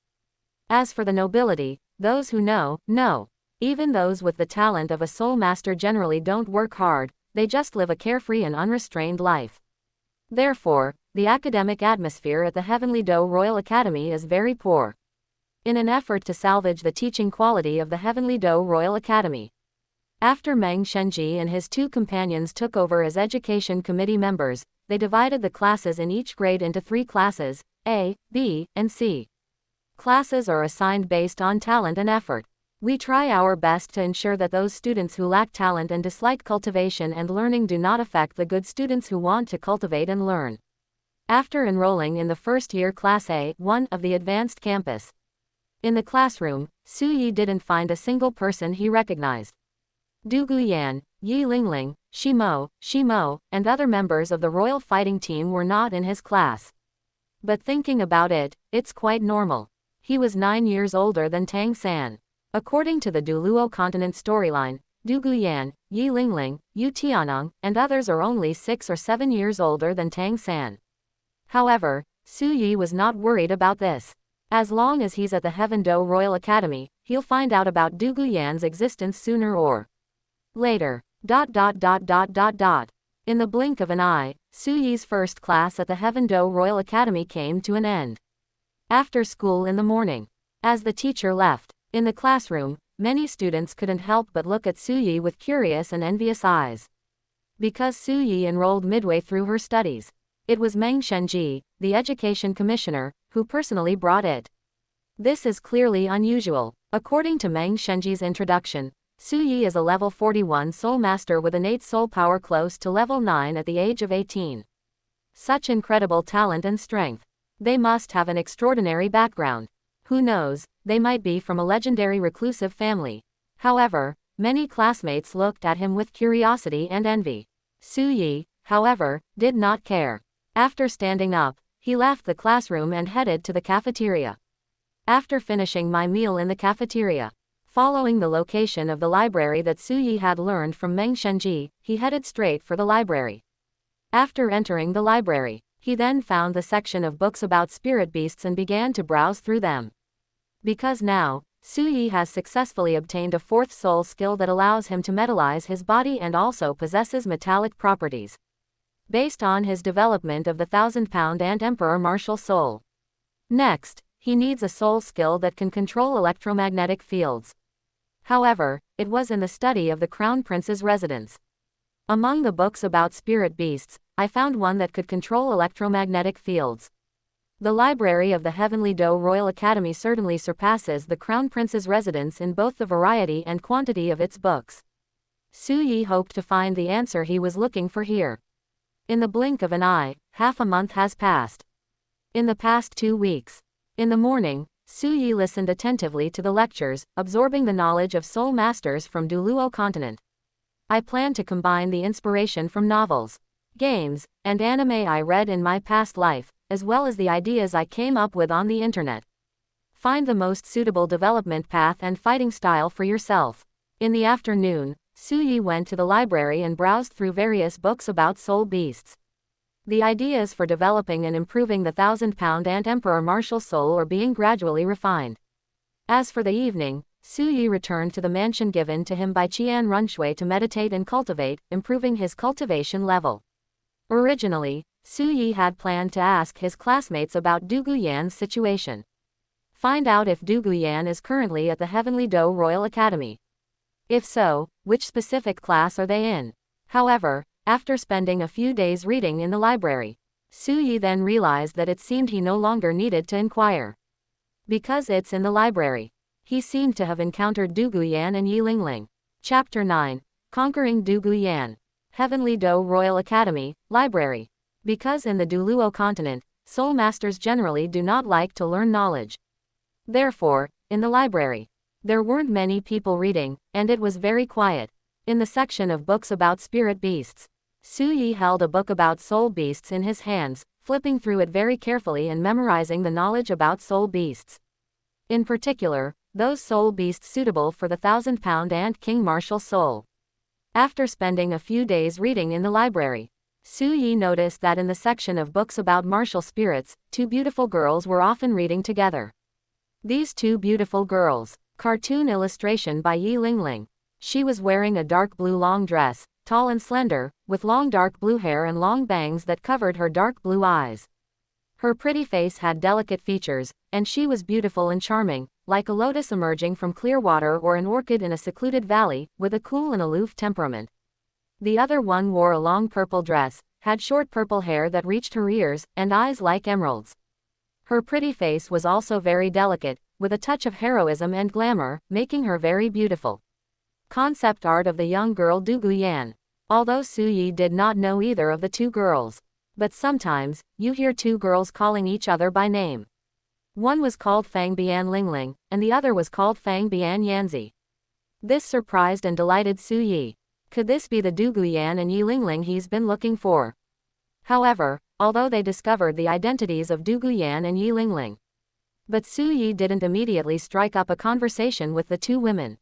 As for the nobility, those who know. Even those with the talent of a Soul Master generally don't work hard, they just live a carefree and unrestrained life. Therefore, the academic atmosphere at the Heavenly Do Royal Academy is very poor. In an effort to salvage the teaching quality of the Heavenly Do Royal Academy, after Meng Shenji and his 2 companions took over as Education Committee members, they divided the classes in each grade into 3 classes, A, B, and C. Classes are assigned based on talent and effort. We try our best to ensure that those students who lack talent and dislike cultivation and learning do not affect the good students who want to cultivate and learn. After enrolling in the first-year Class A1 of the advanced campus, in the classroom, Su Yi didn't find a single person he recognized. Du Guyan, Yi Lingling, Shimo, and other members of the royal fighting team were not in his class. But thinking about it, it's quite normal. He was 9 years older than Tang San. According to the douluo continent storyline, Du Guyan, Yi Lingling, Yu Tianong, and others are only 6 or 7 years older than Tang San. However, Su Yi was not worried about this. As long as he's at the Heaven-do Royal Academy, he'll find out about Du Guyan's existence sooner or later. In the blink of an eye, Su Yi's first class at the Heaven-do Royal Academy came to an end. After school in the morning, as the teacher left, in the classroom, many students couldn't help but look at Su Yi with curious and envious eyes. Because Su Yi enrolled midway through her studies, it was Meng Shenji, the education commissioner, who personally brought it. This is clearly unusual. According to Meng Shenji's introduction, Su Yi is a level 41 soul master with innate soul power close to level 9 at the age of 18. Such incredible talent and strength. They must have an extraordinary background. Who knows, they might be from a legendary reclusive family. However, many classmates looked at him with curiosity and envy. Su Yi, however, did not care. After standing up, he left the classroom and headed to the cafeteria. After finishing my meal in the cafeteria, following the location of the library that Su Yi had learned from Meng Shenji, he headed straight for the library. After entering the library, he then found the section of books about spirit beasts and began to browse through them. Because now, Su Yi has successfully obtained a 4th soul skill that allows him to metallize his body and also possesses metallic properties. Based on his development of the 1,000-pound Ant Emperor martial soul. Next, he needs a soul skill that can control electromagnetic fields. However, it was in the study of the Crown Prince's residence. Among the books about spirit beasts, I found one that could control electromagnetic fields. The library of the Heavenly Doe Royal Academy certainly surpasses the Crown Prince's residence in both the variety and quantity of its books. Su Yi hoped to find the answer he was looking for here. In the blink of an eye, half a month has passed. In the past 2 weeks. In the morning, Su Yi listened attentively to the lectures, absorbing the knowledge of soul masters from douluo continent. I plan to combine the inspiration from novels, games, and anime I read in my past life, as well as the ideas I came up with on the internet. Find the most suitable development path and fighting style for yourself. In the afternoon, Su Yi went to the library and browsed through various books about soul beasts. The ideas for developing and improving the 1,000-pound ant emperor martial soul are being gradually refined. As for the evening, Su Yi returned to the mansion given to him by Qian Runshui to meditate and cultivate, improving his cultivation level. Originally, Su Yi had planned to ask his classmates about Du Guyan's situation. Find out if Du Guyan is currently at the Heavenly Doe Royal Academy. If so, which specific class are they in? However, after spending a few days reading in the library, Su Yi then realized that it seemed he no longer needed to inquire. Because it's in the library. He seemed to have encountered Du Guyan and Yi Lingling. Chapter 9. Conquering Du Guyan. Heavenly Doe Royal Academy, Library. Because in the douluo continent, soul masters generally do not like to learn knowledge. Therefore, in the library, there weren't many people reading, and it was very quiet. In the section of books about spirit beasts, Su Yi held a book about soul beasts in his hands, flipping through it very carefully and memorizing the knowledge about soul beasts. In particular, those soul beasts suitable for the 1,000-pound ant king martial soul. After spending a few days reading in the library, Su Yi noticed that in the section of books about martial spirits, 2 beautiful girls were often reading together. These 2 beautiful girls. Cartoon illustration by Yi Lingling. She was wearing a dark blue long dress, tall and slender, with long dark blue hair and long bangs that covered her dark blue eyes. Her pretty face had delicate features, and she was beautiful and charming, like a lotus emerging from clear water or an orchid in a secluded valley, with a cool and aloof temperament. The other one wore a long purple dress, had short purple hair that reached her ears, and eyes like emeralds. Her pretty face was also very delicate, with a touch of heroism and glamour, making her very beautiful. Concept art of the young girl Du Guyan. Although Su Yi did not know either of the 2 girls. But sometimes, you hear 2 girls calling each other by name. One was called Fang Bian Lingling, and the other was called Fang Bian Yanzi. This surprised and delighted Su Yi. Could this be the Du Guyan and Yi Lingling he's been looking for? However, although they discovered the identities of Du Guyan and Yi Lingling, but Su Yi didn't immediately strike up a conversation with the 2 women.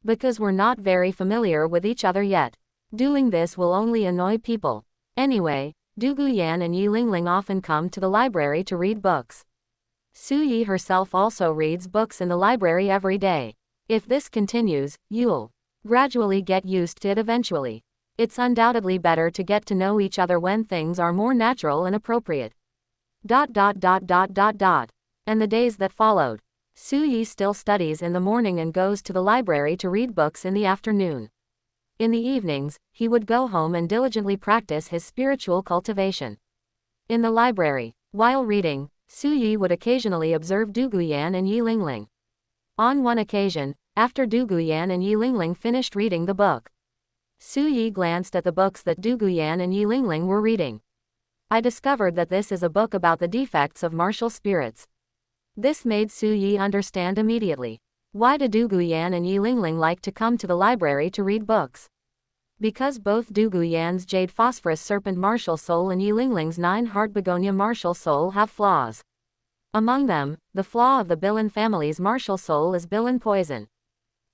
Because we're not very familiar with each other yet. Doing this will only annoy people. Anyway, Du Guyan and Yi Lingling often come to the library to read books. Su Yi herself also reads books in the library every day. If this continues, you'll gradually get used to it eventually. It's undoubtedly better to get to know each other when things are more natural and appropriate. And the days that followed. Su Yi still studies in the morning and goes to the library to read books in the afternoon. In the evenings, he would go home and diligently practice his spiritual cultivation. In the library, while reading, Su Yi would occasionally observe Du Guyan and Yi Lingling. On one occasion, after Du Guyan and Yi Lingling finished reading the book, Su Yi glanced at the books that Du Guyan and Yi Lingling were reading. I discovered that this is a book about the defects of martial spirits. This made Su Yi understand immediately. Why do Du Guyan and Yi Lingling like to come to the library to read books? Because both Du Guyan's Jade Phosphorus Serpent martial soul and Yi Lingling's 9-Heart Begonia martial soul have flaws. Among them, the flaw of the Bilan family's martial soul is Bilan poison.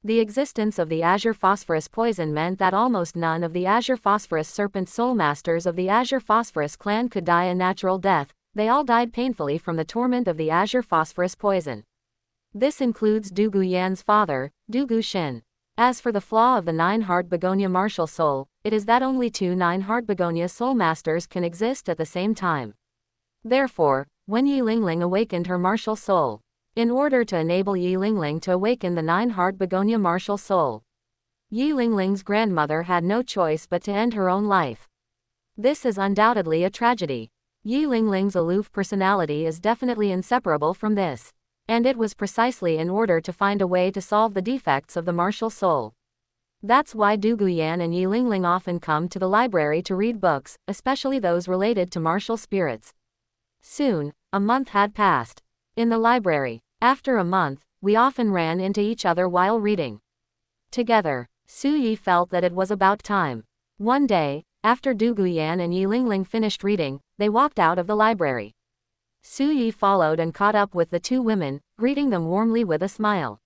The existence of the Azure Phosphorus poison meant that almost none of the Azure Phosphorus Serpent soul masters of the Azure Phosphorus clan could die a natural death. They all died painfully from the torment of the Azure Phosphorus poison. This includes Du Guyan's father, Du Guxin. As for the flaw of the 9-Heart Begonia martial soul, it is that only 2 9-Heart Begonia soul masters can exist at the same time. Therefore, when Yi Lingling awakened her martial soul, in order to enable Yi Lingling to awaken the 9-Heart Begonia martial soul, Yi Lingling's grandmother had no choice but to end her own life. This is undoubtedly a tragedy. Yi Lingling's aloof personality is definitely inseparable from this. And it was precisely in order to find a way to solve the defects of the martial soul. That's why Du Guyan and Yi Lingling often come to the library to read books, especially those related to martial spirits. Soon, a month had passed. In the library, after a month, we often ran into each other while reading together. Su Yi felt that it was about time. One day, after Du Guyan and Yi Lingling finished reading, they walked out of the library. Su Yi followed and caught up with the two women, greeting them warmly with a smile.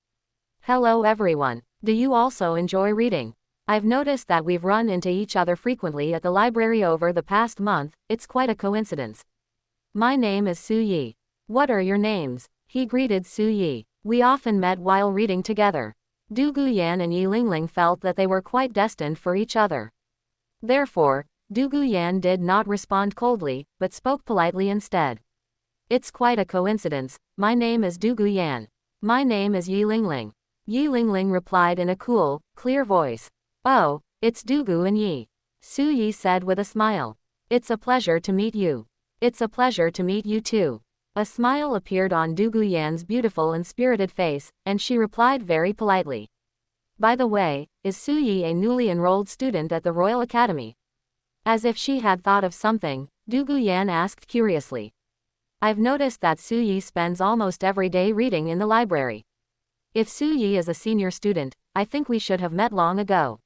Hello everyone. Do you also enjoy reading? I've noticed that we've run into each other frequently at the library over the past month. It's quite a coincidence. My name is Su Yi. What are your names? He greeted Su Yi. We often met while reading together. Du Guyan and Yi Lingling felt that they were quite destined for each other. Therefore, Du Guyan did not respond coldly, but spoke politely instead. It's quite a coincidence. My name is Du Guyan. My name is Yi Lingling. Yi Lingling replied in a cool, clear voice. Oh, it's Du Gu and Yi. Su Yi said with a smile. It's a pleasure to meet you. It's a pleasure to meet you too. A smile appeared on Du Guyan's beautiful and spirited face, and she replied very politely. By the way, is Su Yi a newly enrolled student at the Royal Academy? As if she had thought of something, Du Guyan asked curiously. I've noticed that Su Yi spends almost every day reading in the library. If Su Yi is a senior student, I think we should have met long ago.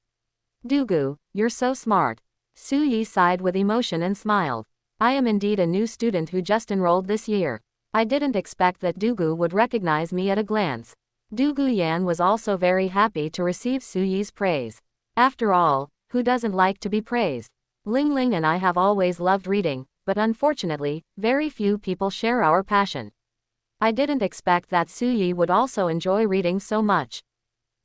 Du Gu, you're so smart. Su Yi sighed with emotion and smiled. I am indeed a new student who just enrolled this year. I didn't expect that Du Gu would recognize me at a glance. Du Guyan was also very happy to receive Su Yi's praise. After all, who doesn't like to be praised? Lingling and I have always loved reading, but unfortunately, very few people share our passion. I didn't expect that Su Yi would also enjoy reading so much.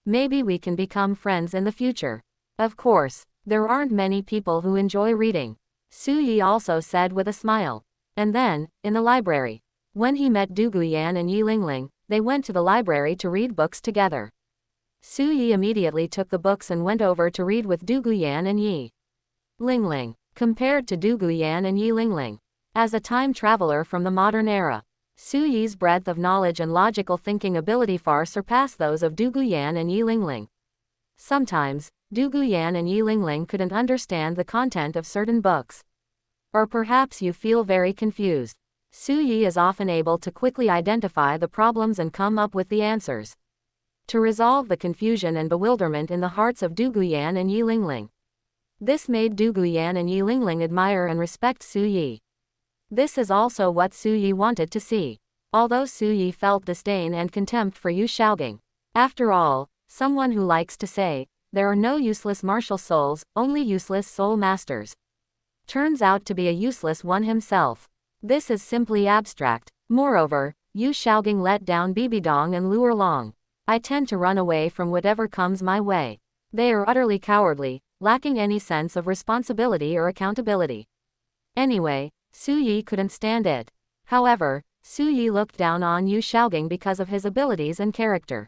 Maybe we can become friends in the future. Of course, there aren't many people who enjoy reading. Su Yi also said with a smile. And then, in the library, when he met Du Guyan and Yi Lingling, they went to the library to read books together. Su Yi immediately took the books and went over to read with Du Guyan and Yi Lingling. Compared to Du Guyan and Yi Lingling, as a time traveler from the modern era, Su Yi's breadth of knowledge and logical thinking ability far surpass those of Du Guyan and Yi Lingling. Sometimes, Du Guyan and Yi Lingling couldn't understand the content of certain books. Or perhaps you feel very confused. Su Yi is often able to quickly identify the problems and come up with the answers. To resolve the confusion and bewilderment in the hearts of Du Guyan and Yi Lingling. This made Du Guyan and Yi Lingling admire and respect Su Yi. This is also what Su Yi wanted to see. Although Su Yi felt disdain and contempt for Yu Shaogang. After all, someone who likes to say, there are no useless martial souls, only useless soul masters, turns out to be a useless one himself. This is simply abstract. Moreover, Yu Shaogang let down Bibidong and Luer Long. I tend to run away from whatever comes my way. They are utterly cowardly, lacking any sense of responsibility or accountability. Anyway, Su Yi couldn't stand it. However, Su Yi looked down on Yu Shaogang because of his abilities and character.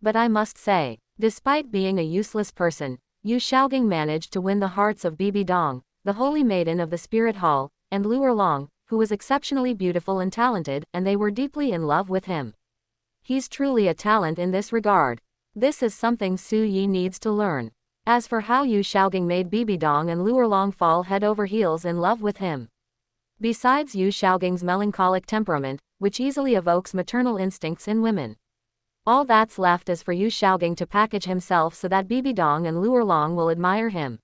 But I must say, despite being a useless person, Yu Shaogang managed to win the hearts of Bibidong, the holy maiden of the Spirit Hall, and Luer Long, who was exceptionally beautiful and talented, and they were deeply in love with him. He's truly a talent in this regard. This is something Su Yi needs to learn. As for how Yu Shaogang made Bibidong and Luer Long fall head over heels in love with him. Besides Yu Shaogang's melancholic temperament, which easily evokes maternal instincts in women. All that's left is for Yu Shaogang to package himself so that Bibidong and Luer Long will admire him.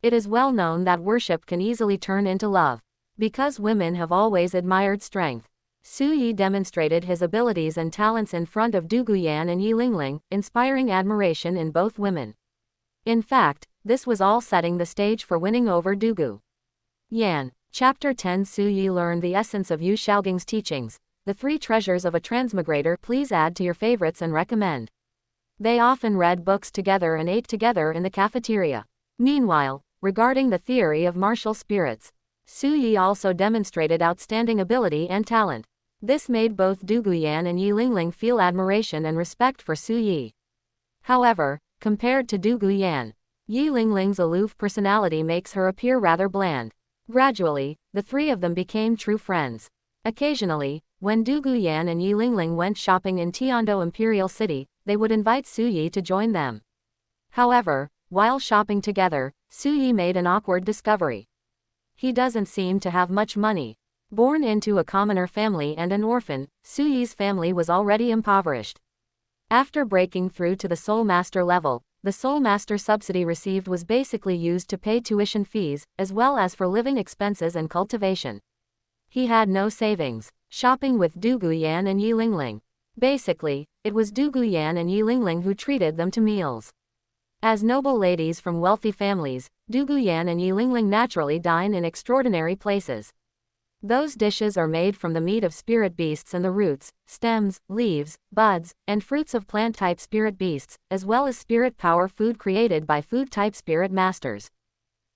It is well known that worship can easily turn into love. Because women have always admired strength. Su Yi demonstrated his abilities and talents in front of Du Guyan and Yi Lingling, inspiring admiration in both women. In fact, this was all setting the stage for winning over Du Guyan. Chapter 10 Su Yi learned the essence of Yu Shaogang's teachings. The 3 treasures of a transmigrator. Please add to your favorites and recommend. They often read books together and ate together in the cafeteria. Meanwhile, regarding the theory of martial spirits, Su Yi also demonstrated outstanding ability and talent. This made both Du Guyan and Yi Lingling feel admiration and respect for Su Yi. However, compared to Du Guyan, Yi Lingling's aloof personality makes her appear rather bland. Gradually, the three of them became true friends. Occasionally, when Du Guyan and Yi Lingling went shopping in Tiando Imperial City, they would invite Su Yi to join them. However, while shopping together, Su Yi made an awkward discovery. He doesn't seem to have much money. Born into a commoner family and an orphan, Su Yi's family was already impoverished. After breaking through to the Soul Master level, the Soul Master subsidy received was basically used to pay tuition fees, as well as for living expenses and cultivation. He had no savings. Shopping with Du Guyan and Yi Lingling. Basically, it was Du Guyan and Yi Lingling who treated them to meals. As noble ladies from wealthy families, Du Guyan and Yi Lingling naturally dine in extraordinary places. Those dishes are made from the meat of spirit beasts and the roots, stems, leaves, buds, and fruits of plant-type spirit beasts, as well as spirit power food created by food-type spirit masters.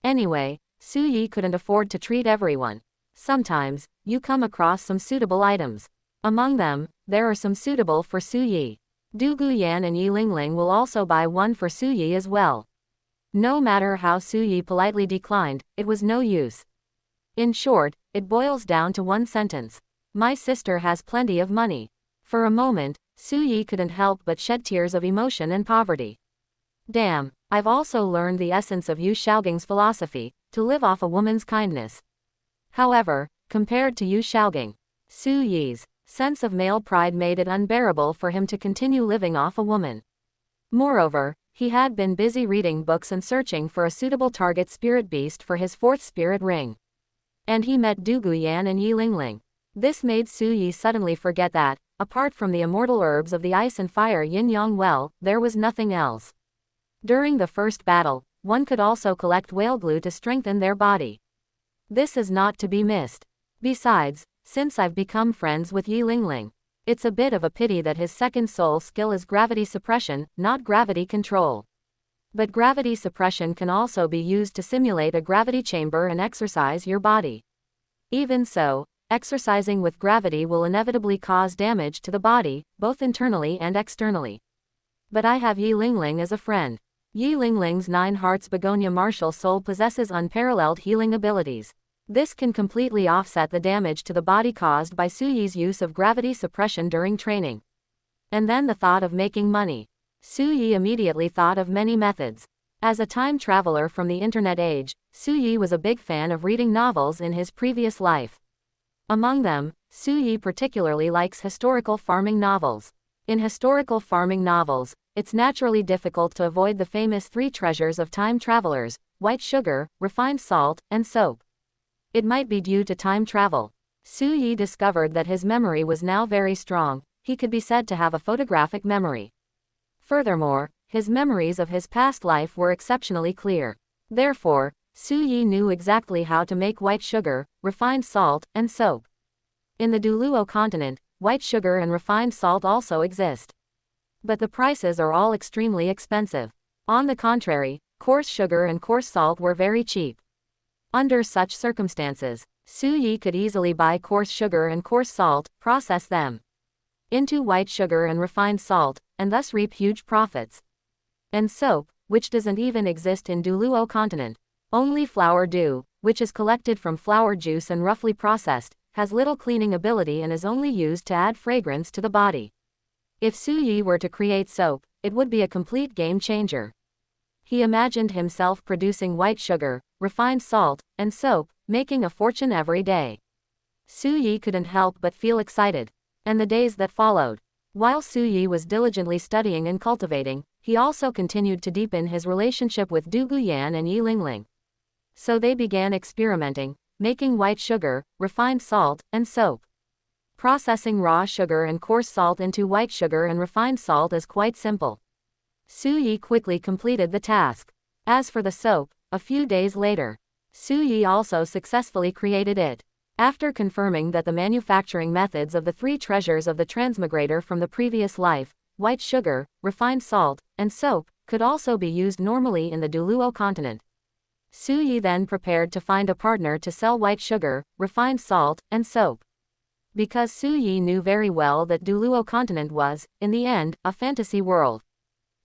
Anyway, Su Yi couldn't afford to treat everyone. Sometimes, you come across some suitable items. Among them, there are some suitable for Su Yi. Du Guyan and Yi Lingling will also buy one for Su Yi as well. No matter how Su Yi politely declined, it was no use. In short, it boils down to one sentence. My sister has plenty of money. For a moment, Su Yi couldn't help but shed tears of emotion and poverty. Damn, I've also learned the essence of Yu Shaoging's philosophy, to live off a woman's kindness. However, compared to Yu Shaoging, Su Yi's sense of male pride made it unbearable for him to continue living off a woman. Moreover, he had been busy reading books and searching for a suitable target spirit beast for his fourth spirit ring. And he met Du Guyan and Yi Lingling. This made Su Yi suddenly forget that, apart from the immortal herbs of the ice and fire yin-yang well, there was nothing else. During the first battle, one could also collect whale glue to strengthen their body. This is not to be missed. Besides, since I've become friends with Yi Lingling, it's a bit of a pity that his second soul skill is gravity suppression, not gravity control. But gravity suppression can also be used to simulate a gravity chamber and exercise your body. Even so, exercising with gravity will inevitably cause damage to the body, both internally and externally. But I have Yi Lingling as a friend. Yi Lingling's 9 Hearts Begonia martial soul possesses unparalleled healing abilities. This can completely offset the damage to the body caused by Su Yi's use of gravity suppression during training. And then the thought of making money. Su Yi immediately thought of many methods. As a time traveler from the internet age, Su Yi was a big fan of reading novels in his previous life. Among them, Su Yi particularly likes historical farming novels. In historical farming novels, it's naturally difficult to avoid the famous 3 treasures of time travelers: white sugar, refined salt, and soap. It might be due to time travel. Su Yi discovered that his memory was now very strong. He could be said to have a photographic memory. Furthermore, his memories of his past life were exceptionally clear. Therefore, Su Yi knew exactly how to make white sugar, refined salt, and soap. In the douluo continent, white sugar and refined salt also exist. But the prices are all extremely expensive. On the contrary, coarse sugar and coarse salt were very cheap. Under such circumstances, Su Yi could easily buy coarse sugar and coarse salt, process them into white sugar and refined salt, and thus reap huge profits. And soap, which doesn't even exist in douluo continent. Only flower dew, which is collected from flower juice and roughly processed, has little cleaning ability and is only used to add fragrance to the body. If Su Yi were to create soap, it would be a complete game changer. He imagined himself producing white sugar, refined salt, and soap, making a fortune every day. Su Yi couldn't help but feel excited. And the days that followed. While Su Yi was diligently studying and cultivating, he also continued to deepen his relationship with Du Guyan and Yi Lingling. So they began experimenting, making white sugar, refined salt, and soap. Processing raw sugar and coarse salt into white sugar and refined salt is quite simple. Su Yi quickly completed the task. As for the soap, a few days later, Su Yi also successfully created it. After confirming that the manufacturing methods of the 3 treasures of the transmigrator from the previous life, white sugar, refined salt, and soap, could also be used normally in the douluo continent, Su Yi then prepared to find a partner to sell white sugar, refined salt, and soap. Because Su Yi knew very well that douluo continent was, in the end, a fantasy world.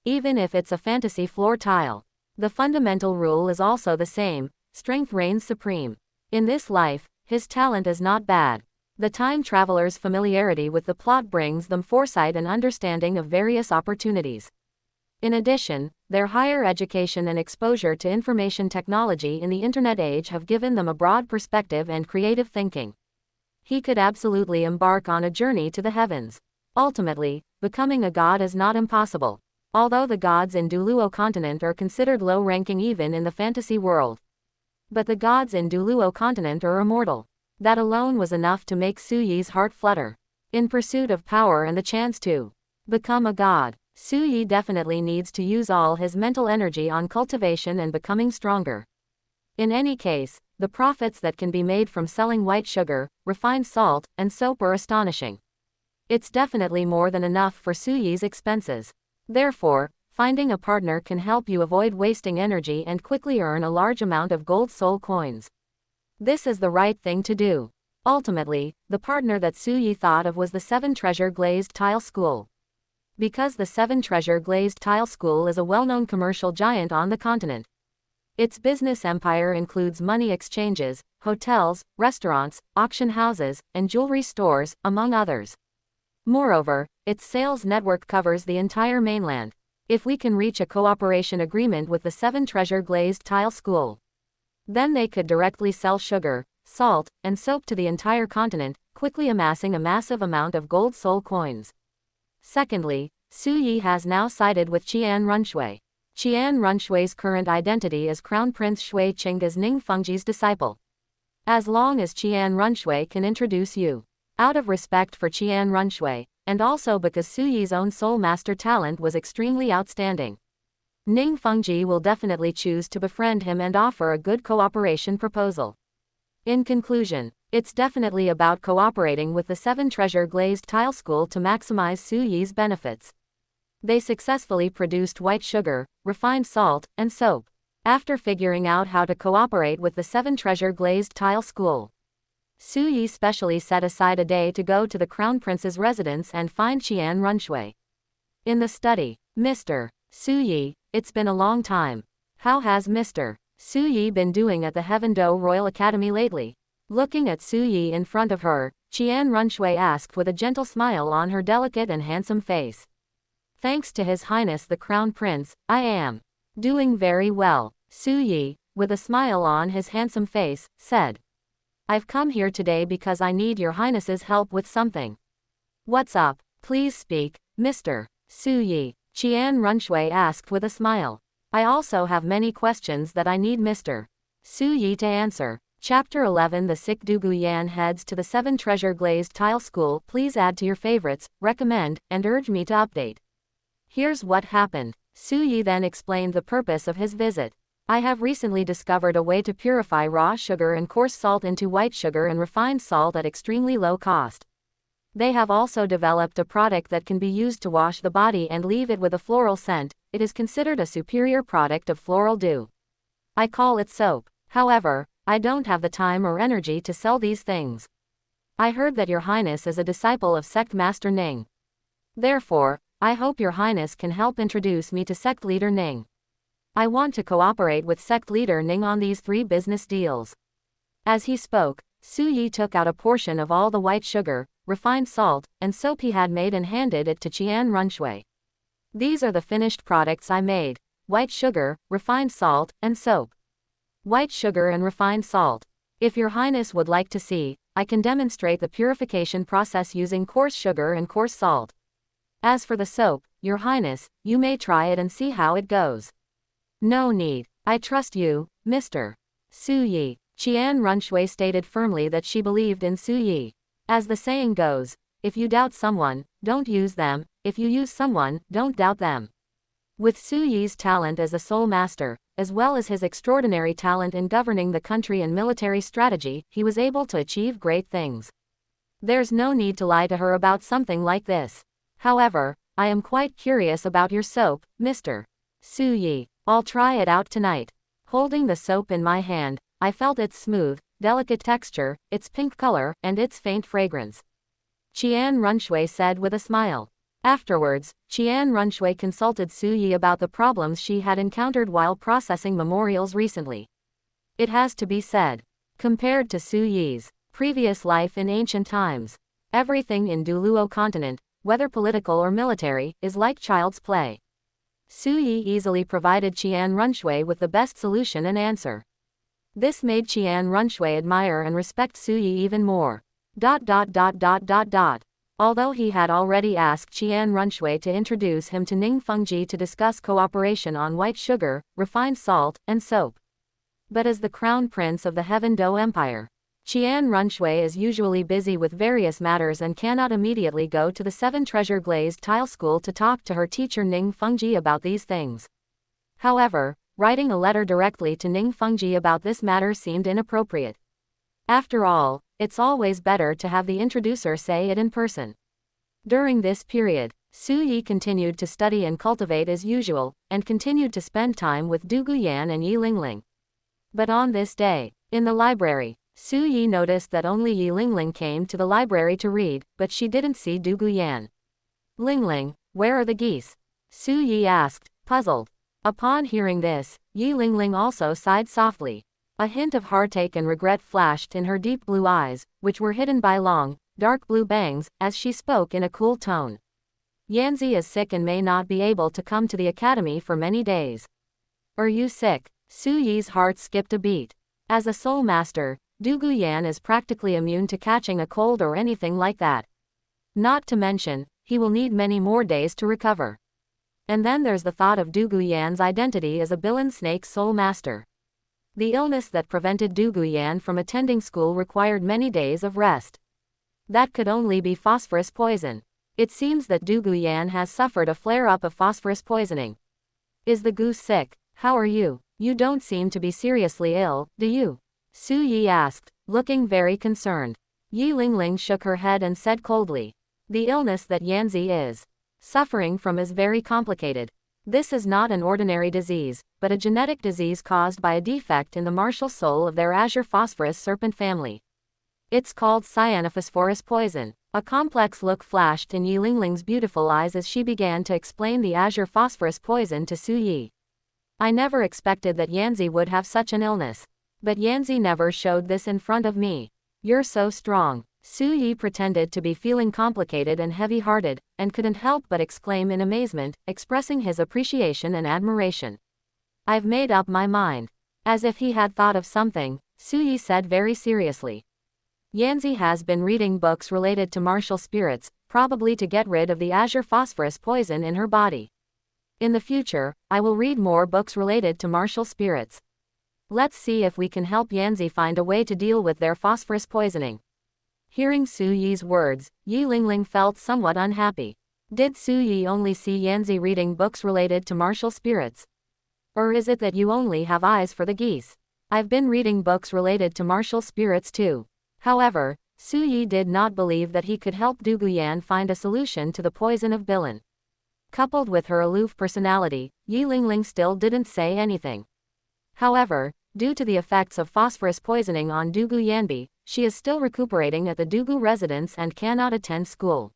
Even if it's a fantasy floor tile, the fundamental rule is also the same: strength reigns supreme. In this life, his talent is not bad. The time traveler's familiarity with the plot brings them foresight and understanding of various opportunities. In addition, their higher education and exposure to information technology in the internet age have given them a broad perspective and creative thinking. He could absolutely embark on a journey to the heavens. Ultimately, becoming a god is not impossible. Although the gods in douluo continent are considered low-ranking even in the fantasy world. But the gods in douluo continent are immortal. That alone was enough to make Su Yi's heart flutter. In pursuit of power and the chance to become a god, Su Yi definitely needs to use all his mental energy on cultivation and becoming stronger. In any case, the profits that can be made from selling white sugar, refined salt, and soap are astonishing. It's definitely more than enough for Su Yi's expenses. Therefore, finding a partner can help you avoid wasting energy and quickly earn a large amount of gold soul coins. This is the right thing to do. Ultimately, the partner that Su Yi thought of was the 7-treasure glazed tile school. Because the 7-treasure glazed tile school is a well-known commercial giant on the continent. Its business empire includes money exchanges, hotels, restaurants, auction houses, and jewelry stores, among others. Moreover, its sales network covers the entire mainland. If we can reach a cooperation agreement with the 7-treasure glazed tile school, then they could directly sell sugar, salt, and soap to the entire continent, quickly amassing a massive amount of gold soul coins. Secondly, Su Yi has now sided with Qian Runshui. Qian Runshui's current identity is Crown Prince Shui Qing as Ning Fengji's disciple. As long as Qian Runshui can introduce you. Out of respect for Qian Runshui, and also because Su Yi's own soul master talent was extremely outstanding, Ning Fengji will definitely choose to befriend him and offer a good cooperation proposal. In conclusion, it's definitely about cooperating with the 7-treasure glazed tile school to maximize Su Yi's benefits. They successfully produced white sugar, refined salt, and soap. After figuring out how to cooperate with the 7-treasure glazed tile school, Su Yi specially set aside a day to go to the Crown Prince's residence and find Qian Runshui. In the study, Mr. Su Yi, it's been a long time. How has Mr. Su Yi been doing at the Heaven-Do Royal Academy lately? Looking at Su Yi in front of her, Qian Runshui asked with a gentle smile on her delicate and handsome face. Thanks to His Highness the Crown Prince, I am doing very well. Su Yi, with a smile on his handsome face, said. I've come here today because I need your Highness's help with something. What's up? Please speak, Mr. Su Yi, Qian Runshui asked with a smile. I also have many questions that I need Mr. Su Yi to answer. Chapter 11 The Sick Du Guyan heads to the 7-treasure glazed tile school. Please add to your favorites, recommend, and urge me to update. Here's what happened. Su Yi then explained the purpose of his visit. I have recently discovered a way to purify raw sugar and coarse salt into white sugar and refined salt at extremely low cost. They have also developed a product that can be used to wash the body and leave it with a floral scent. It is considered a superior product of floral dew. I call it soap. However, I don't have the time or energy to sell these things. I heard that Your Highness is a disciple of Sect Master Ning. Therefore, I hope Your Highness can help introduce me to Sect Leader Ning. I want to cooperate with Sect Leader Ning on these 3 business deals. As he spoke, Su Yi took out a portion of all the white sugar, refined salt, and soap he had made and handed it to Qian Runshui. These are the finished products I made: white sugar, refined salt, and soap. White sugar and refined salt. If Your Highness would like to see, I can demonstrate the purification process using coarse sugar and coarse salt. As for the soap, Your Highness, you may try it and see how it goes. No need. I trust you, Mr. Su Yi. Qian Runshui stated firmly that she believed in Su Yi. As the saying goes, if you doubt someone, don't use them; if you use someone, don't doubt them. With Su Yi's talent as a soul master, as well as his extraordinary talent in governing the country and military strategy, he was able to achieve great things. There's no need to lie to her about something like this. However, I am quite curious about your soap, Mr. Su Yi. I'll try it out tonight. Holding the soap in my hand, I felt its smooth, delicate texture, its pink color, and its faint fragrance. Qian Runshui said with a smile. Afterwards, Qian Runshui consulted Su Yi about the problems she had encountered while processing memorials recently. It has to be said, Compared to Su Yi's previous life in ancient times, everything in Douluo continent, whether political or military, is like child's play. Su Yi easily provided Qian Runshui with the best solution and answer. This made Qian Runshui admire and respect Su Yi even more. Although he had already asked Qian Runshui to introduce him to Ning Fengji to discuss cooperation on white sugar, refined salt, and soap. But as the crown prince of the Heaven Do Empire, Qian Runshui is usually busy with various matters and cannot immediately go to the Seven Treasure Glazed Tile School to talk to her teacher Ning Fengji about these things. However, writing a letter directly to Ning Fengji about this matter seemed inappropriate. After all, it's always better to have the introducer say it in person. During this period, Su Yi continued to study and cultivate as usual, and continued to spend time with Du Guyan and Yi Lingling. But on this day, in the library, Su Yi noticed that only Yi Lingling came to the library to read, but she didn't see Du Guyan. "Lingling, where are the geese?" Su Yi asked, puzzled. Upon hearing this, Yi Lingling also sighed softly. A hint of heartache and regret flashed in her deep blue eyes, which were hidden by long, dark blue bangs, as she spoke in a cool tone. "Yanzi is sick and may not be able to come to the academy for many days." "Are you sick?" Su Yi's heart skipped a beat. As a soul master, Du Guyan is practically immune to catching a cold or anything like that. Not to mention, he will need many more days to recover. And then there's the thought of Du Guyan's identity as a Bilan Snake soul master. The illness that prevented Du Guyan from attending school required many days of rest. That could only be phosphorus poison. It seems that Du Guyan has suffered a flare-up of phosphorus poisoning. "Is the goose sick? How are you? You don't seem to be seriously ill, do you?" Su Yi asked, looking very concerned. Yi Lingling shook her head and said coldly, "The illness that Yanzi is suffering from is very complicated. This is not an ordinary disease, but a genetic disease caused by a defect in the martial soul of their azure phosphorus serpent family. It's called cyanophosphorus poison." A complex look flashed in Yi Lingling's beautiful eyes as she began to explain the azure phosphorus poison to Su Yi. "I never expected that Yanzi would have such an illness. But Yanzi never showed this in front of me. You're so strong." Su Yi pretended to be feeling complicated and heavy-hearted, and couldn't help but exclaim in amazement, expressing his appreciation and admiration. "I've made up my mind." As if he had thought of something, Su Yi said very seriously. "Yanzi has been reading books related to martial spirits, probably to get rid of the azure phosphorus poison in her body. In the future, I will read more books related to martial spirits. Let's see if we can help Yanzi find a way to deal with their phosphorus poisoning." Hearing Su Yi's words, Yi Lingling felt somewhat unhappy. Did Su Yi only see Yanzi reading books related to martial spirits? Or is it that you only have eyes for the geese? I've been reading books related to martial spirits too. However, Su Yi did not believe that he could help Du Guyan find a solution to the poison of Bilan. Coupled with her aloof personality, Yi Lingling still didn't say anything. However, due to the effects of phosphorus poisoning on Dugu Yanbi, she is still recuperating at the Dugu residence and cannot attend school.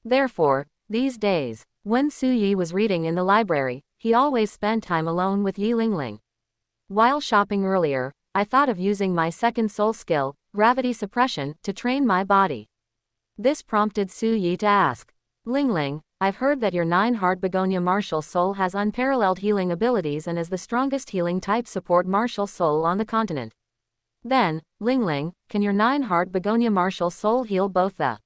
Therefore, these days, when Su Yi was reading in the library, he always spent time alone with Yi Lingling. "While shopping earlier, I thought of using my second soul skill, gravity suppression, to train my body." This prompted Su Yi to ask, "Lingling, I've heard that your 9-heart begonia martial soul has unparalleled healing abilities and is the strongest healing type support martial soul on the continent. Then, Lingling, can your 9-heart begonia martial soul heal both the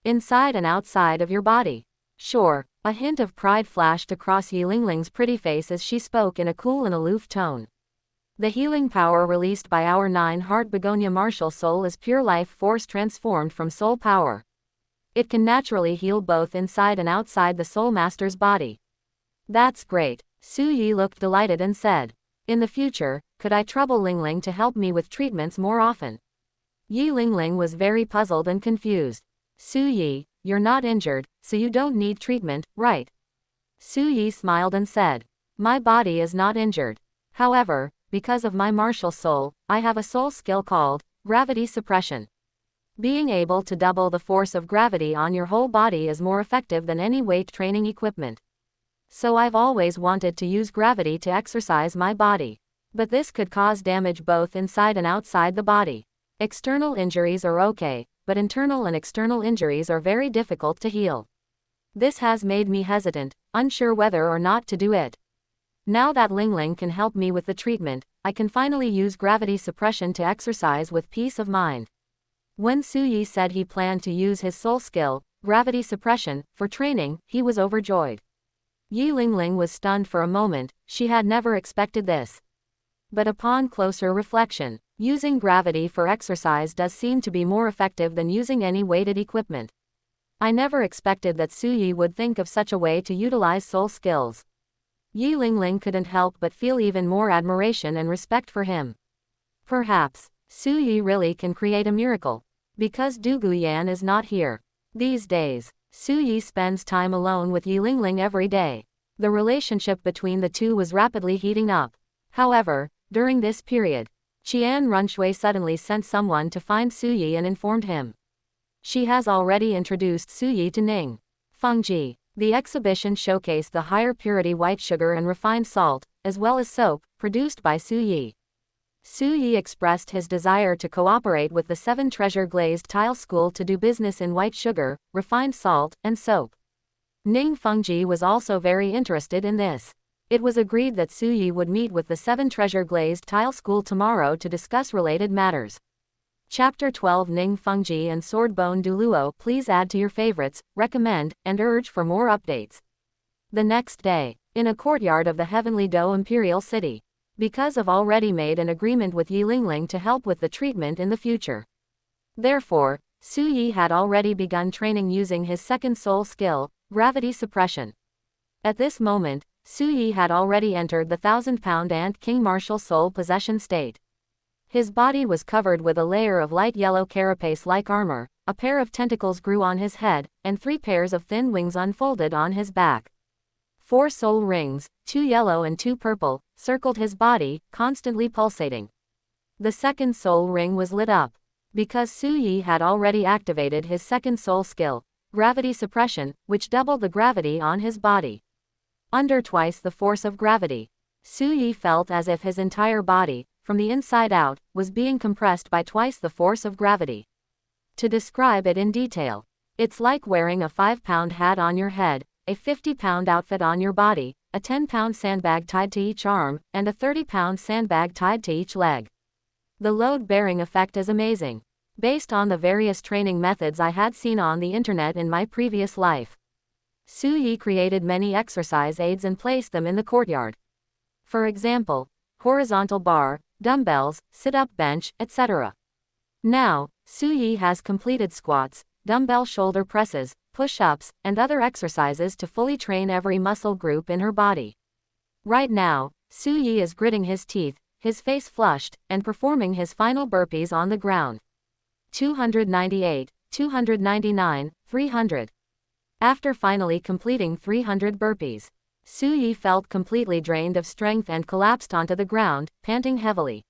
inside and outside of your body?" "Sure." A hint of pride flashed across Yi Lingling's pretty face as she spoke in a cool and aloof tone. "The healing power released by our 9-heart begonia martial soul is pure life force transformed from soul power. It can naturally heal both inside and outside the soul master's body." "That's great." Su Yi looked delighted and said, "In the future, could I trouble Lingling to help me with treatments more often?" Yi Lingling was very puzzled and confused. "Su Yi, you're not injured, so you don't need treatment, right?" Su Yi smiled and said, "My body is not injured. However, because of my martial soul, I have a soul skill called gravity suppression. Being able to double the force of gravity on your whole body is more effective than any weight training equipment. So I've always wanted to use gravity to exercise my body. But this could cause damage both inside and outside the body. External injuries are okay, but internal and external injuries are very difficult to heal. This has made me hesitant, unsure whether or not to do it. Now that Ling Ling can help me with the treatment, I can finally use gravity suppression to exercise with peace of mind. When Su Yi said he planned to use his soul skill, gravity suppression, for training, he was overjoyed. Yi Lingling was stunned for a moment, she had never expected this. But upon closer reflection, using gravity for exercise does seem to be more effective than using any weighted equipment. I never expected that Su Yi would think of such a way to utilize soul skills. Yi Lingling couldn't help but feel even more admiration and respect for him. Perhaps, Su Yi really can create a miracle. Because Du Guyan is not here. These days, Su Yi spends time alone with Yi Lingling every day. The relationship between the two was rapidly heating up. However, during this period, Qian Runshui suddenly sent someone to find Su Yi and informed him. She has already introduced Su Yi to Ning Fengji. The exhibition showcased the higher purity white sugar and refined salt, as well as soap, produced by Su Yi. Su Yi expressed his desire to cooperate with the 7 Treasure Glazed Tile School to do business in white sugar, refined salt, and soap. Ning Fengji was also very interested in this. It was agreed that Su Yi would meet with the 7 Treasure Glazed Tile School tomorrow to discuss related matters. Chapter 12 Ning Fengji and Swordbone Douluo. Please add to your favorites, recommend, and urge for more updates. The next day, in a courtyard of the Heavenly Do Imperial City. Because of already made an agreement with Yi Lingling to help with the treatment in the future. Therefore, Su Yi had already begun training using his second soul skill, gravity suppression. At this moment, Su Yi had already entered the 1,000-pound Ant King martial soul possession state. His body was covered with a layer of light yellow carapace-like armor, a pair of tentacles grew on his head, and 3 pairs of thin wings unfolded on his back. 4 soul rings, 2 yellow and 2 purple, circled his body, constantly pulsating. The second soul ring was lit up. Because Su Yi had already activated his second soul skill, gravity suppression, which doubled the gravity on his body. Under twice the force of gravity, Su Yi felt as if his entire body, from the inside out, was being compressed by twice the force of gravity. To describe it in detail, it's like wearing a 5-pound hat on your head, a 50-pound outfit on your body, a 10-pound sandbag tied to each arm, and a 30-pound sandbag tied to each leg. The load-bearing effect is amazing. Based on the various training methods I had seen on the internet in my previous life, Su Yi created many exercise aids and placed them in the courtyard. For example, horizontal bar, dumbbells, sit-up bench, etc. Now, Su Yi has completed squats, dumbbell shoulder presses, push-ups, and other exercises to fully train every muscle group in her body. Right now, Su Yi is gritting his teeth, his face flushed, and performing his final burpees on the ground. 298, 299, 300. After finally completing 300 burpees, Su Yi felt completely drained of strength and collapsed onto the ground, panting heavily.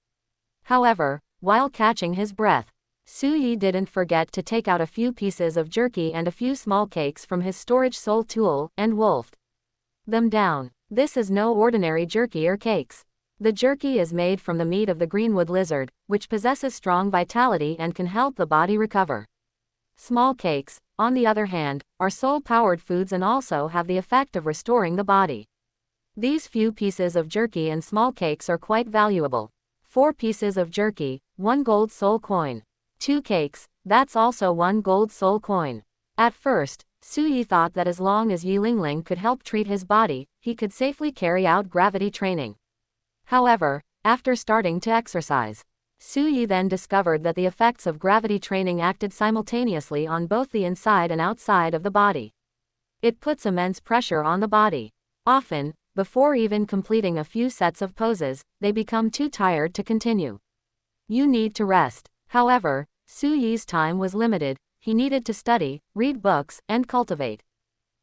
However, while catching his breath, Su Yi didn't forget to take out a few pieces of jerky and a few small cakes from his storage soul tool, and wolfed them down. This is no ordinary jerky or cakes. The jerky is made from the meat of the greenwood lizard, which possesses strong vitality and can help the body recover. Small cakes, on the other hand, are soul-powered foods and also have the effect of restoring the body. These few pieces of jerky and small cakes are quite valuable. 4 pieces of jerky, 1 gold soul coin. 2 cakes, that's also 1 gold soul coin. At first, Su Yi thought that as long as Yi Lingling could help treat his body, he could safely carry out gravity training. However, after starting to exercise, Su Yi then discovered that the effects of gravity training acted simultaneously on both the inside and outside of the body. It puts immense pressure on the body. Often, before even completing a few sets of poses, they become too tired to continue. You need to rest. However, Su Yi's time was limited, he needed to study, read books, and cultivate.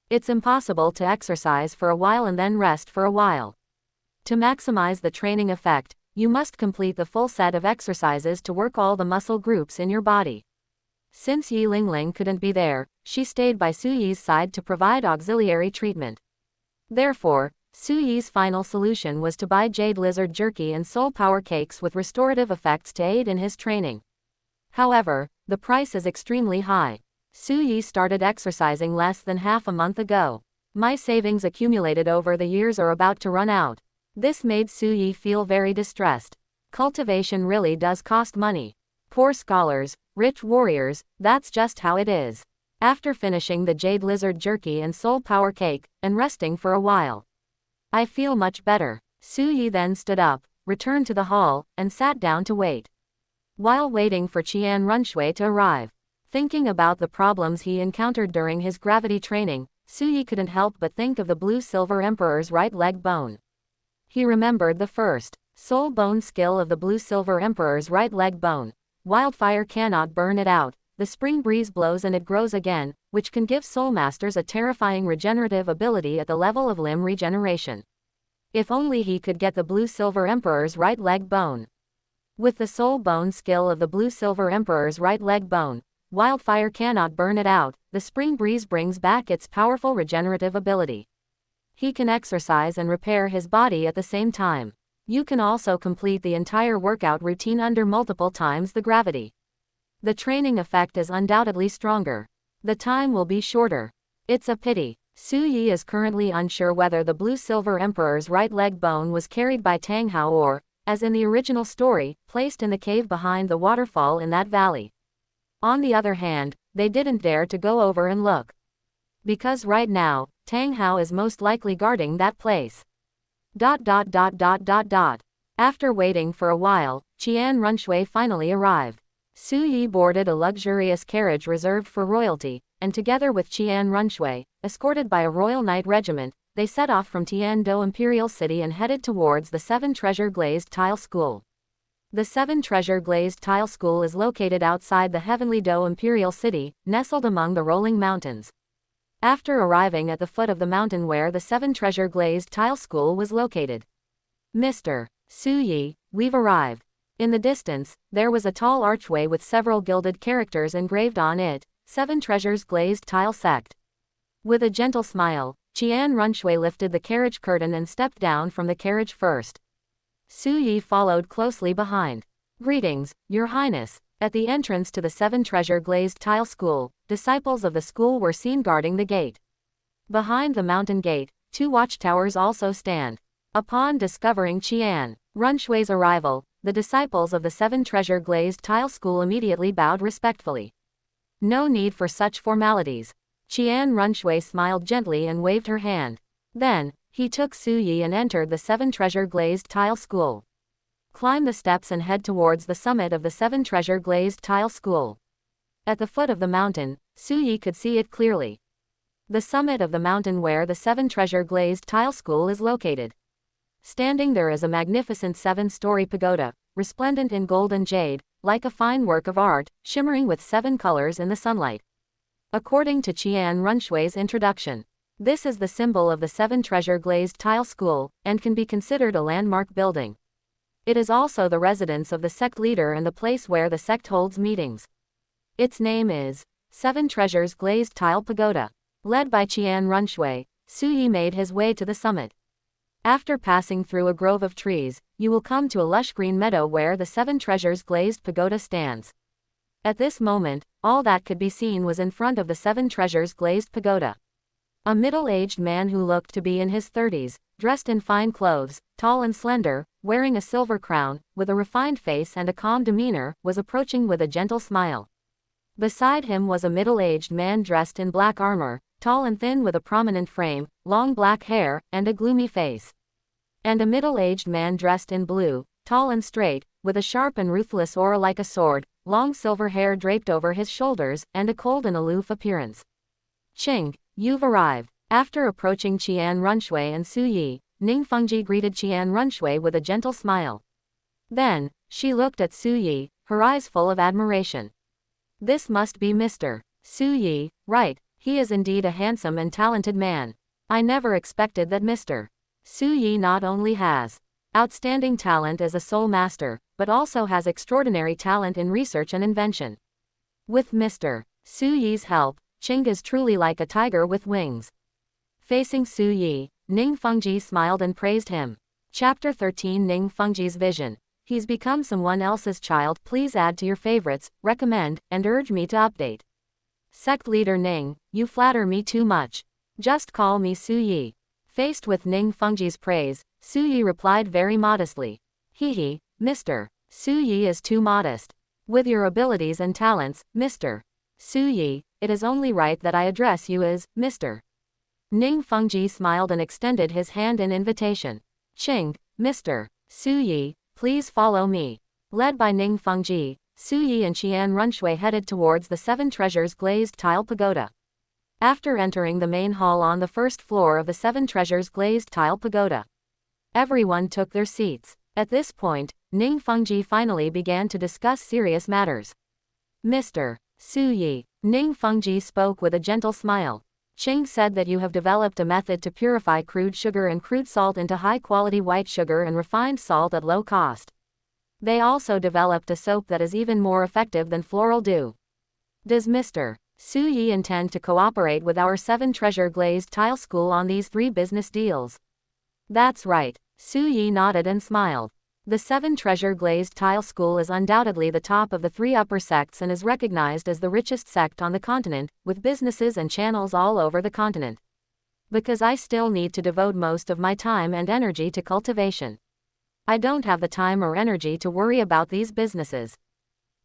It's impossible to exercise for a while and then rest for a while. To maximize the training effect, you must complete the full set of exercises to work all the muscle groups in your body. Since Yi Lingling couldn't be there, she stayed by Su Yi's side to provide auxiliary treatment. Therefore, Su Yi's final solution was to buy jade lizard jerky and soul power cakes with restorative effects to aid in his training. However, the price is extremely high. Su Yi started exercising less than half a month ago. My savings accumulated over the years are about to run out. This made Su Yi feel very distressed. Cultivation really does cost money. Poor scholars, rich warriors, that's just how it is. After finishing the jade lizard jerky and soul power cake, and resting for a while, I feel much better. Su Yi then stood up, returned to the hall, and sat down to wait. While waiting for Qian Runshui to arrive, thinking about the problems he encountered during his gravity training, Su Yi couldn't help but think of the blue-silver emperor's right leg bone. He remembered the first soul bone skill of the blue-silver emperor's right leg bone. Wildfire cannot burn it out, the spring breeze blows and it grows again, which can give soul masters a terrifying regenerative ability at the level of limb regeneration. If only he could get the blue-silver emperor's right leg bone. With the soul bone skill of the blue-silver emperor's right leg bone, wildfire cannot burn it out, the spring breeze brings back its powerful regenerative ability. He can exercise and repair his body at the same time. You can also complete the entire workout routine under multiple times the gravity. The training effect is undoubtedly stronger. The time will be shorter. It's a pity. Su Yi is currently unsure whether the blue-silver emperor's right leg bone was carried by Tang Hao or, as in the original story, placed in the cave behind the waterfall in that valley. On the other hand, they didn't dare to go over and look. Because right now, Tang Hao is most likely guarding that place. After waiting for a while, Qian Runshui finally arrived. Su Yi boarded a luxurious carriage reserved for royalty, and together with Qian Runshui, escorted by a royal knight regiment, they set off from Tiando Imperial City and headed towards the Seven Treasure Glazed Tile School. The Seven Treasure Glazed Tile School is located outside the Heavenly Do Imperial City, nestled among the rolling mountains. After arriving at the foot of the mountain where the Seven Treasure Glazed Tile School was located, Mr. Su Yi, we've arrived. In the distance, there was a tall archway with several gilded characters engraved on it, Seven Treasures Glazed Tile Sect. With a gentle smile, Qian Runshui lifted the carriage curtain and stepped down from the carriage first. Su Yi followed closely behind. Greetings, Your Highness. At the entrance to the Seven Treasure Glazed Tile School, disciples of the school were seen guarding the gate. Behind the mountain gate, 2 watchtowers also stand. Upon discovering Qian Runshui's arrival, the disciples of the Seven Treasure Glazed Tile School immediately bowed respectfully. No need for such formalities. Qian Runshui smiled gently and waved her hand. Then, he took Su Yi and entered the Seven Treasure Glazed Tile School. Climb the steps and head towards the summit of the Seven Treasure Glazed Tile School. At the foot of the mountain, Su Yi could see it clearly. The summit of the mountain where the Seven Treasure Glazed Tile School is located. Standing there is a magnificent 7-story pagoda, resplendent in gold and jade, like a fine work of art, shimmering with 7 colors in the sunlight. According to Qian Runshui's introduction, this is the symbol of the Seven Treasure Glazed Tile School, and can be considered a landmark building. It is also the residence of the sect leader and the place where the sect holds meetings. Its name is Seven Treasures Glazed Tile Pagoda. Led by Qian Runshui, Su Yi made his way to the summit. After passing through a grove of trees, you will come to a lush green meadow where the Seven Treasures Glazed Pagoda stands. At this moment, all that could be seen was in front of the Seven Treasures Glazed Pagoda. A middle-aged man who looked to be in his 30s, dressed in fine clothes, tall and slender, wearing a silver crown, with a refined face and a calm demeanor, was approaching with a gentle smile. Beside him was a middle-aged man dressed in black armor, tall and thin with a prominent frame, long black hair, and a gloomy face. And a middle-aged man dressed in blue, tall and straight, with a sharp and ruthless aura like a sword, long silver hair draped over his shoulders, and a cold and aloof appearance. Qing, you've arrived. After approaching Qian Runshui and Su Yi, Ning Fengji greeted Qian Runshui with a gentle smile. Then, she looked at Su Yi, her eyes full of admiration. This must be Mr. Su Yi, right, he is indeed a handsome and talented man. I never expected that Mr. Su Yi not only has outstanding talent as a soul master, but also has extraordinary talent in research and invention. With Mr. Su Yi's help, Qing is truly like a tiger with wings. Facing Su Yi, Ning Fengji smiled and praised him. Chapter 13 Ning Fengji's Vision. He's become someone else's child. Please add to your favorites, recommend, and urge me to update. Sect leader Ning, you flatter me too much. Just call me Su Yi. Faced with Ning Fengji's praise, Su Yi replied very modestly. Hehe, Mr. Su Yi is too modest. With your abilities and talents, Mr. Su Yi, it is only right that I address you as Mr. Ning Fengji smiled and extended his hand in invitation. Ching, Mr. Su Yi, please follow me. Led by Ning Fengji, Su Yi and Qian Runshui headed towards the Seven Treasures glazed tile pagoda. After entering the main hall on the first floor of the Seven Treasures glazed tile pagoda, everyone took their seats. At this point, Ning Fengji finally began to discuss serious matters. Mr. Su Yi, Ning Fengji spoke with a gentle smile. Qing said that you have developed a method to purify crude sugar and crude salt into high-quality white sugar and refined salt at low cost. They also developed a soap that is even more effective than floral dew. Does Mr. Su Yi intend to cooperate with our Seven Treasure glazed tile school on these 3 business deals? That's right. Su Yi nodded and smiled. The Seven Treasure glazed tile school is undoubtedly the top of the 3 upper sects and is recognized as the richest sect on the continent, with businesses and channels all over the continent. Because I still need to devote most of my time and energy to cultivation, I don't have the time or energy to worry about these businesses.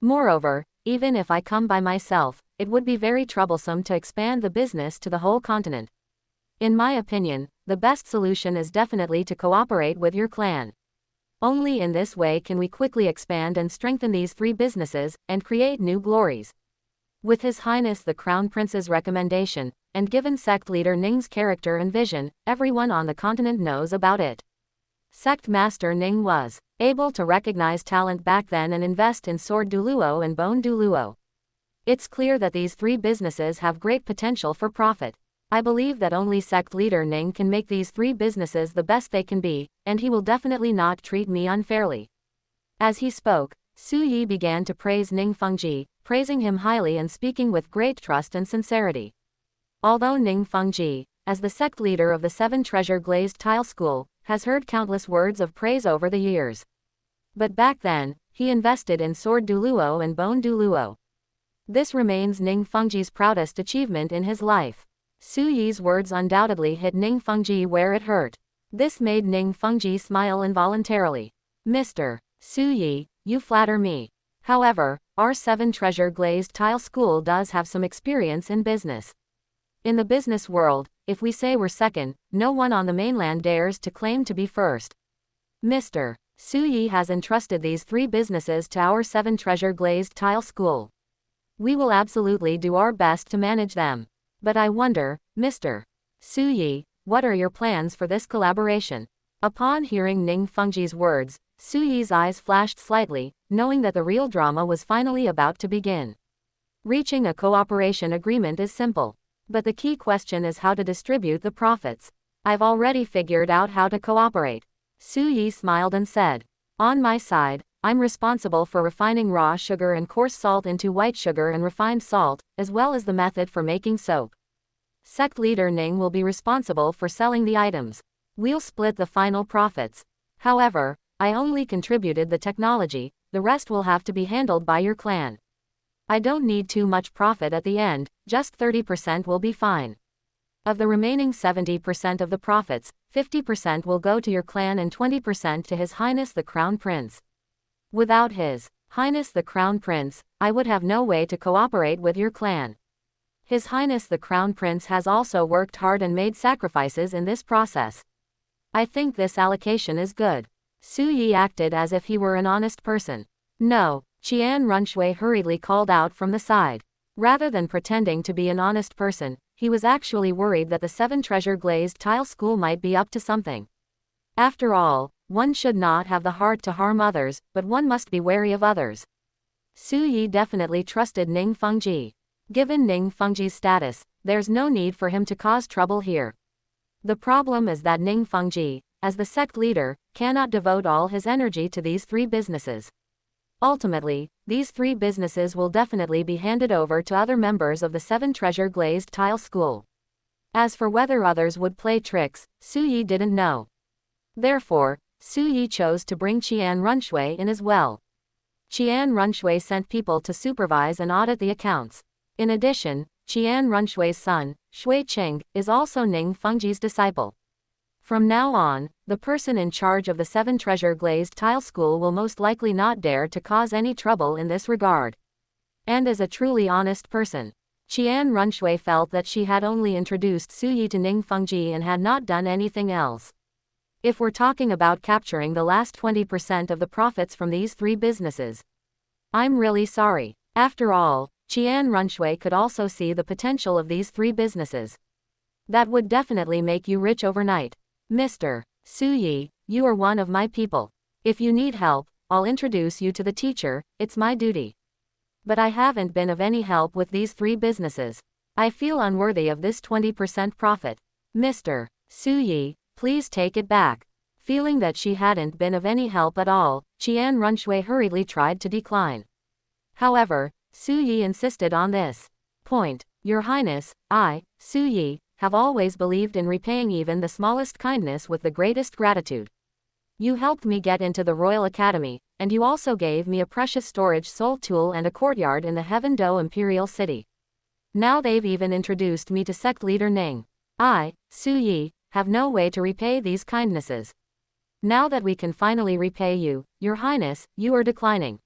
Moreover, even if I come by myself, it would be very troublesome to expand the business to the whole continent. In my opinion, the best solution is definitely to cooperate with your clan. Only in this way can we quickly expand and strengthen these 3 businesses, and create new glories. With His Highness the Crown Prince's recommendation, and given sect leader Ning's character and vision, everyone on the continent knows about it. Sect Master Ning was able to recognize talent back then and invest in sword douluo and bone douluo. It's clear that these 3 businesses have great potential for profit. I believe that only sect leader Ning can make these 3 businesses the best they can be, and he will definitely not treat me unfairly. As he spoke, Su Yi began to praise Ning Fengji, praising him highly and speaking with great trust and sincerity. Although Ning Fengji, as the sect leader of the Seven Treasure glazed tile school, has heard countless words of praise over the years, but back then, he invested in sword douluo and bone douluo. This remains Ning Fengji's proudest achievement in his life. Su Yi's words undoubtedly hit Ning Fengji where it hurt. This made Ning Fengji smile involuntarily. Mr. Su Yi, you flatter me. However, our Seven Treasure glazed tile school does have some experience in business. In the business world, if we say we're second, no one on the mainland dares to claim to be first. Mr. Su Yi has entrusted these 3 businesses to our Seven Treasure glazed tile school. We will absolutely do our best to manage them. But I wonder, Mr. Su Yi, what are your plans for this collaboration? Upon hearing Ning Fengji's words, Su Yi's eyes flashed slightly, knowing that the real drama was finally about to begin. Reaching a cooperation agreement is simple. But the key question is how to distribute the profits. I've already figured out how to cooperate. Su Yi smiled and said, on my side, I'm responsible for refining raw sugar and coarse salt into white sugar and refined salt, as well as the method for making soap. Sect leader Ning will be responsible for selling the items. We'll split the final profits. However, I only contributed the technology, the rest will have to be handled by your clan. I don't need too much profit at the end, just 30% will be fine. Of the remaining 70% of the profits, 50% will go to your clan and 20% to His Highness the Crown Prince. Without His Highness the Crown Prince, I would have no way to cooperate with your clan. His Highness the Crown Prince has also worked hard and made sacrifices in this process. I think this allocation is good. Su Yi acted as if he were an honest person. No, Qian Runshui hurriedly called out from the side. Rather than pretending to be an honest person, he was actually worried that the Seven Treasure glazed tile school might be up to something. After all, one should not have the heart to harm others, but one must be wary of others. Su Yi definitely trusted Ning Fengji. Given Ning Fengji's status, there's no need for him to cause trouble here. The problem is that Ning Fengji, as the sect leader, cannot devote all his energy to these 3 businesses. Ultimately, these 3 businesses will definitely be handed over to other members of the Seven Treasure glazed tile school. As for whether others would play tricks, Su Yi didn't know. Therefore, Su Yi chose to bring Qian Runshui in as well. Qian Runshui sent people to supervise and audit the accounts. In addition, Qian Runshui's son, Shui Qing, is also Ning Fengji's disciple. From now on, the person in charge of the 7 treasure glazed tile school will most likely not dare to cause any trouble in this regard. And as a truly honest person, Qian Runshui felt that she had only introduced Su Yi to Ning Fengji and had not done anything else. If we're talking about capturing the last 20% of the profits from these 3 businesses, I'm really sorry. After all, Qian Runshui could also see the potential of these 3 businesses. That would definitely make you rich overnight. Mr. Su Yi, you are one of my people. If you need help, I'll introduce you to the teacher, it's my duty. But I haven't been of any help with these 3 businesses. I feel unworthy of this 20% profit. Mr. Su Yi, please take it back. Feeling that she hadn't been of any help at all, Qian Runshui hurriedly tried to decline. However, Su Yi insisted on this point. Your Highness, I, Su Yi, have always believed in repaying even the smallest kindness with the greatest gratitude. You helped me get into the Royal Academy, and you also gave me a precious storage soul tool and a courtyard in the Heaven Do Imperial City. Now they've even introduced me to sect leader Ning. I, Su Yi, have no way to repay these kindnesses. Now that we can finally repay you, Your Highness, you are declining.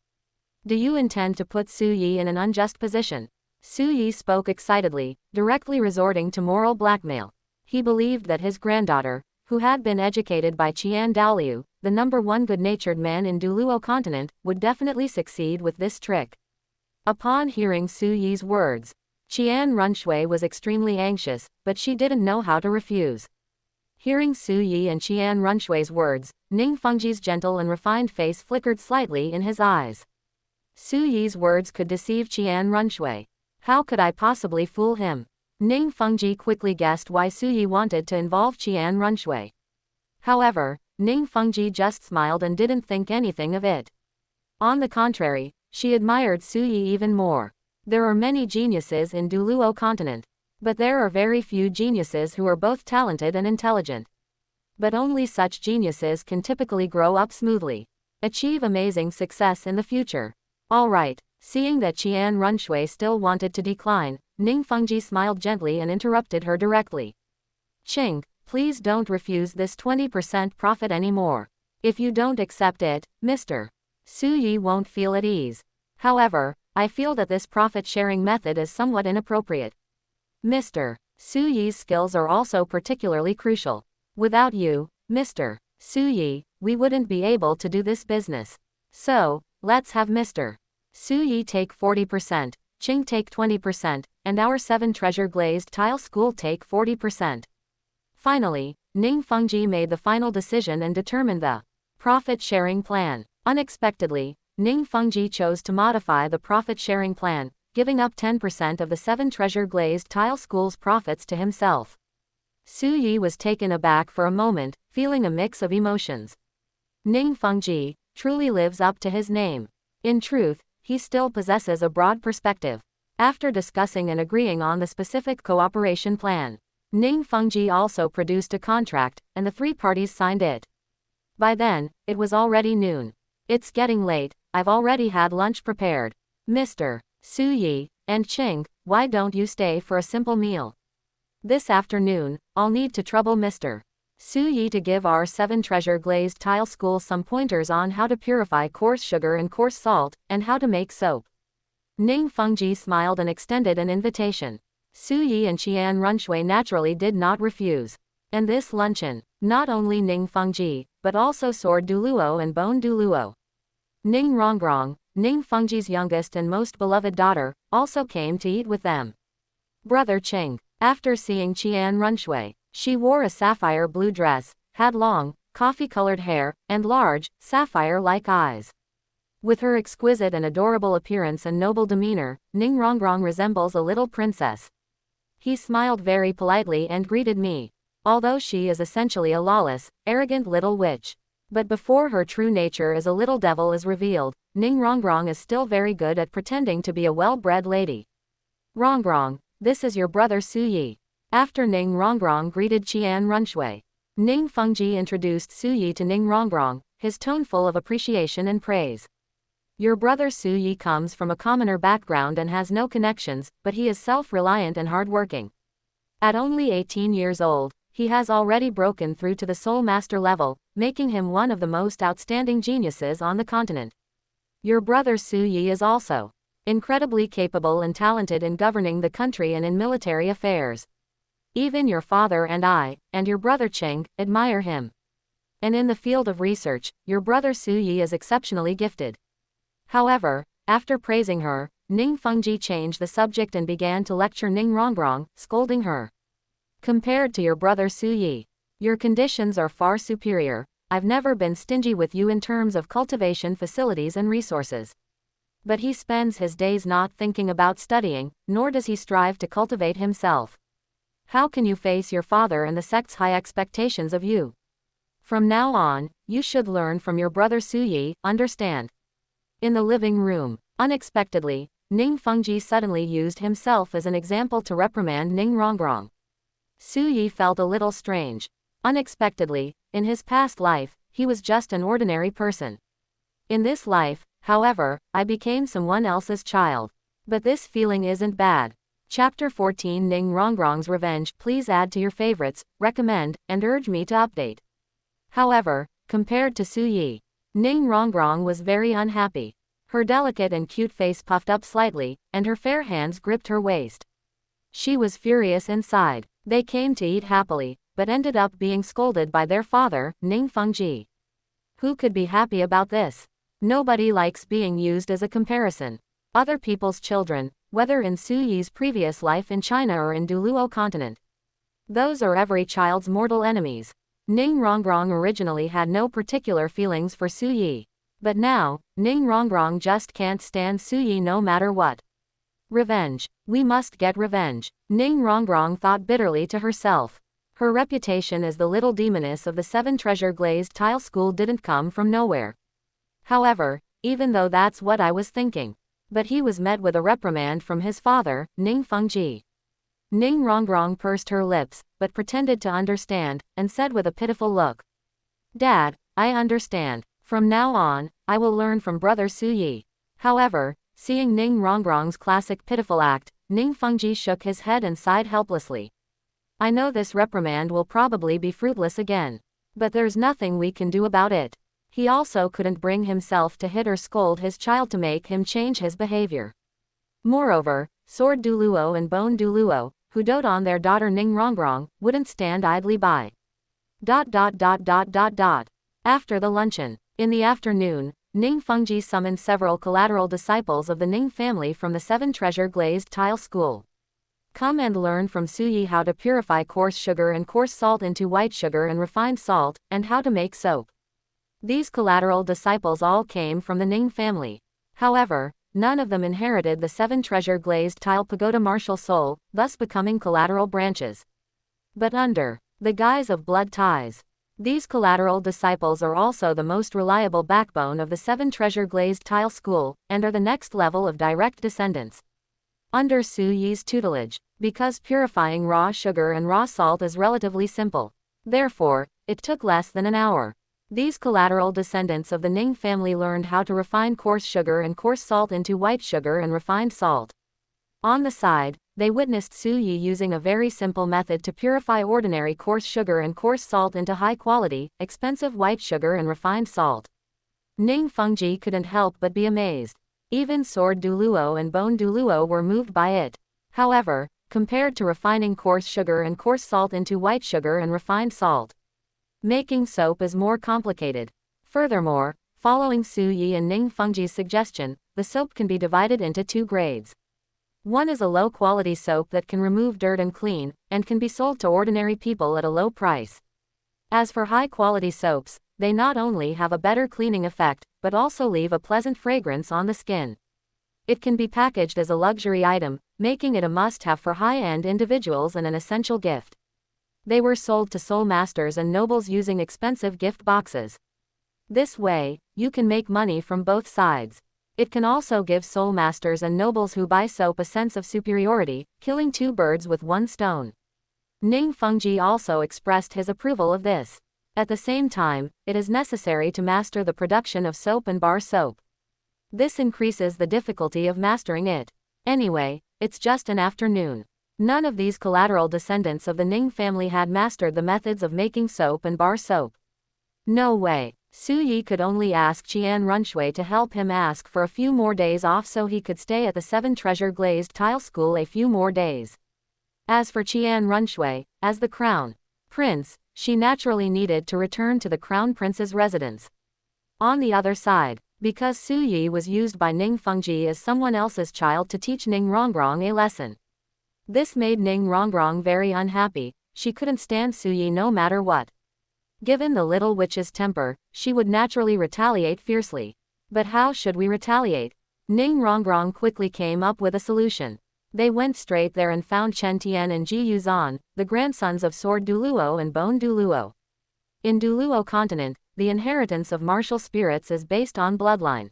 Do you intend to put Su Yi in an unjust position? Su Yi spoke excitedly, directly resorting to moral blackmail. He believed that his granddaughter, who had been educated by Qian Dalu, the #1 good-natured man in Douluo continent, would definitely succeed with this trick. Upon hearing Su Yi's words, Qian Runshui was extremely anxious, but she didn't know how to refuse. Hearing Su Yi and Qian Runshui's words, Ning Fengji's gentle and refined face flickered slightly in his eyes. Su Yi's words could deceive Qian Runshui. How could I possibly fool him? Ning Fengji quickly guessed why Su Yi wanted to involve Qian Runshui. However, Ning Fengji just smiled and didn't think anything of it. On the contrary, she admired Su Yi even more. There are many geniuses in Douluo continent, but there are very few geniuses who are both talented and intelligent. But only such geniuses can typically grow up smoothly, achieve amazing success in the future. All right, seeing that Qian Runshui still wanted to decline, Ning Fengji smiled gently and interrupted her directly. Qing, please don't refuse this 20% profit anymore. If you don't accept it, Mr. Su Yi won't feel at ease. However, I feel that this profit-sharing method is somewhat inappropriate. Mr. Su Yi's skills are also particularly crucial. Without you, Mr. Su Yi, we wouldn't be able to do this business. So, let's have Mr. Su Yi take 40%, Qing take 20%, and our 7 treasure glazed tile school take 40%. Finally, Ning Fengji made the final decision and determined the profit-sharing plan. Unexpectedly, Ning Fengji chose to modify the profit-sharing plan, giving up 10% of the 7 treasure glazed tile school's profits to himself. Su Yi was taken aback for a moment, feeling a mix of emotions. Ning Fengji truly lives up to his name. In truth, he still possesses a broad perspective. After discussing and agreeing on the specific cooperation plan, Ning Fengji also produced a contract, and the 3 parties signed it. By then, it was already noon. It's getting late, I've already had lunch prepared. Mr. Su Yi and Qing, why don't you stay for a simple meal? This afternoon, I'll need to trouble Mr. Su Yi to give our 7 treasure glazed tile school some pointers on how to purify coarse sugar and coarse salt, and how to make soap. Ning Fengji smiled and extended an invitation. Su Yi and Qian Runshui naturally did not refuse. And this luncheon, not only Ning Fengji, but also Sword Douluo and Bone Douluo. Ning Rongrong, Ning Fengji's youngest and most beloved daughter, also came to eat with them. Brother Qing, after seeing Qian Runshui, she wore a sapphire blue dress, had long, coffee-colored hair, and large, sapphire-like eyes. With her exquisite and adorable appearance and noble demeanor, Ning Rongrong resembles a little princess. He smiled very politely and greeted me. Although she is essentially a lawless, arrogant little witch. But before her true nature as a little devil is revealed, Ning Rongrong is still very good at pretending to be a well-bred lady. Rongrong, this is your brother Su Yi. After Ning Rongrong greeted Qian Runshui, Ning Fengji introduced Su Yi to Ning Rongrong, his tone full of appreciation and praise. Your brother Su Yi comes from a commoner background and has no connections, but he is self-reliant and hardworking. At only 18 years old, he has already broken through to the Soul Master level, making him one of the most outstanding geniuses on the continent. Your brother Su Yi is also incredibly capable and talented in governing the country and in military affairs. Even your father and I, and your brother Cheng, admire him. And in the field of research, your brother Su Yi is exceptionally gifted. However, after praising her, Ning Fengji changed the subject and began to lecture Ning Rongrong, scolding her. Compared to your brother Su Yi, your conditions are far superior. I've never been stingy with you in terms of cultivation facilities and resources. But he spends his days not thinking about studying, nor does he strive to cultivate himself. How can you face your father and the sect's high expectations of you? From now on, you should learn from your brother Su Yi, understand? In the living room, unexpectedly, Ning Fengji suddenly used himself as an example to reprimand Ning Rongrong. Su Yi felt a little strange. Unexpectedly, in his past life, he was just an ordinary person. In this life, however, I became someone else's child. But this feeling isn't bad. Chapter 14 Ning Rongrong's Revenge. Please add to your favorites, recommend, and urge me to update. However, compared to Su Yi, Ning Rongrong was very unhappy. Her delicate and cute face puffed up slightly, and her fair hands gripped her waist. She was furious inside. They came to eat happily, but ended up being scolded by their father, Ning Fengji. Who could be happy about this? Nobody likes being used as a comparison. Other people's children, whether in Su Yi's previous life in China or in Douluo continent. Those are every child's mortal enemies. Ning Rongrong originally had no particular feelings for Su Yi. But now, Ning Rongrong just can't stand Su Yi no matter what. Revenge. We must get revenge. Ning Rongrong thought bitterly to herself. Her reputation as the little demoness of the 7 treasure glazed tile school didn't come from nowhere. However, even though that's what I was thinking. But he was met with a reprimand from his father, Ning Fengji. Ning Rongrong pursed her lips, but pretended to understand, and said with a pitiful look. Dad, I understand. From now on, I will learn from brother Su Yi. However, seeing Ning Rongrong's classic pitiful act, Ning Fengji shook his head and sighed helplessly. I know this reprimand will probably be fruitless again. But there's nothing we can do about it. He also couldn't bring himself to hit or scold his child to make him change his behavior. Moreover, Sword Douluo and Bone Douluo, who dote on their daughter Ning Rongrong, wouldn't stand idly by. After the luncheon. In the afternoon, Ning Fengji summoned several collateral disciples of the Ning family from the 7 treasure glazed tile school. Come and learn from Su Yi how to purify coarse sugar and coarse salt into white sugar and refined salt, and how to make soap. These collateral disciples all came from the Ning family. However, none of them inherited the 7 treasure glazed tile pagoda martial soul, thus becoming collateral branches. But under the guise of blood ties, these collateral disciples are also the most reliable backbone of the 7 treasure glazed tile school, and are the next level of direct descendants. Under Su Yi's tutelage, because purifying raw sugar and raw salt is relatively simple. Therefore, it took less than an hour. These collateral descendants of the Ning family learned how to refine coarse sugar and coarse salt into white sugar and refined salt. On the side, they witnessed Su Yi using a very simple method to purify ordinary coarse sugar and coarse salt into high-quality, expensive white sugar and refined salt. Ning Fengji couldn't help but be amazed. Even Sword Douluo and Bone Douluo were moved by it. However, compared to refining coarse sugar and coarse salt into white sugar and refined salt, making soap is more complicated. Furthermore, following Su Yi and Ning Fengji's suggestion, the soap can be divided into 2 grades. One is a low-quality soap that can remove dirt and clean, and can be sold to ordinary people at a low price. As for high-quality soaps, they not only have a better cleaning effect, but also leave a pleasant fragrance on the skin. It can be packaged as a luxury item, making it a must-have for high-end individuals and an essential gift. They were sold to soul masters and nobles using expensive gift boxes. This way, you can make money from both sides. It can also give soul masters and nobles who buy soap a sense of superiority, killing 2 birds with 1 stone. Ning Fengji also expressed his approval of this. At the same time, it is necessary to master the production of soap and bar soap. This increases the difficulty of mastering it. Anyway, it's just an afternoon. None of these collateral descendants of the Ning family had mastered the methods of making soap and bar soap. No way. Su Yi could only ask Qian Runshui to help him ask for a few more days off so he could stay at the Seven Treasure Glazed Tile School a few more days. As for Qian Runshui, as the crown prince, she naturally needed to return to the crown prince's residence. On the other side, because Su Yi was used by Ning Fengji as someone else's child to teach Ning Rongrong a lesson. This made Ning Rongrong very unhappy. She couldn't stand Su Yi no matter what. Given the little witch's temper, she would naturally retaliate fiercely. But how should we retaliate? Ning Rongrong quickly came up with a solution. They went straight there and found Chen Tian and Ji Yuzan, the grandsons of Sword Douluo and Bone Douluo. In Douluo continent, the inheritance of martial spirits is based on bloodline.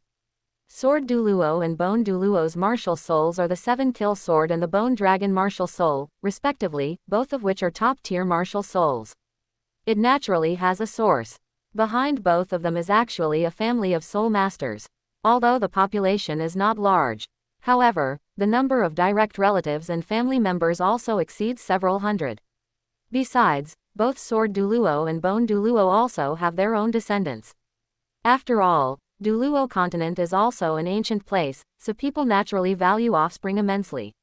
Sword Douluo and Bone Douluo's martial souls are the Seven Kill Sword and the Bone Dragon martial soul, respectively, both of which are top-tier martial souls. It naturally has a source. Behind both of them is actually a family of soul masters. Although the population is not large. However, the number of direct relatives and family members also exceeds several hundred. Besides, both Sword Douluo and Bone Douluo also have their own descendants. After all, Douluo continent is also an ancient place, so people naturally value offspring immensely.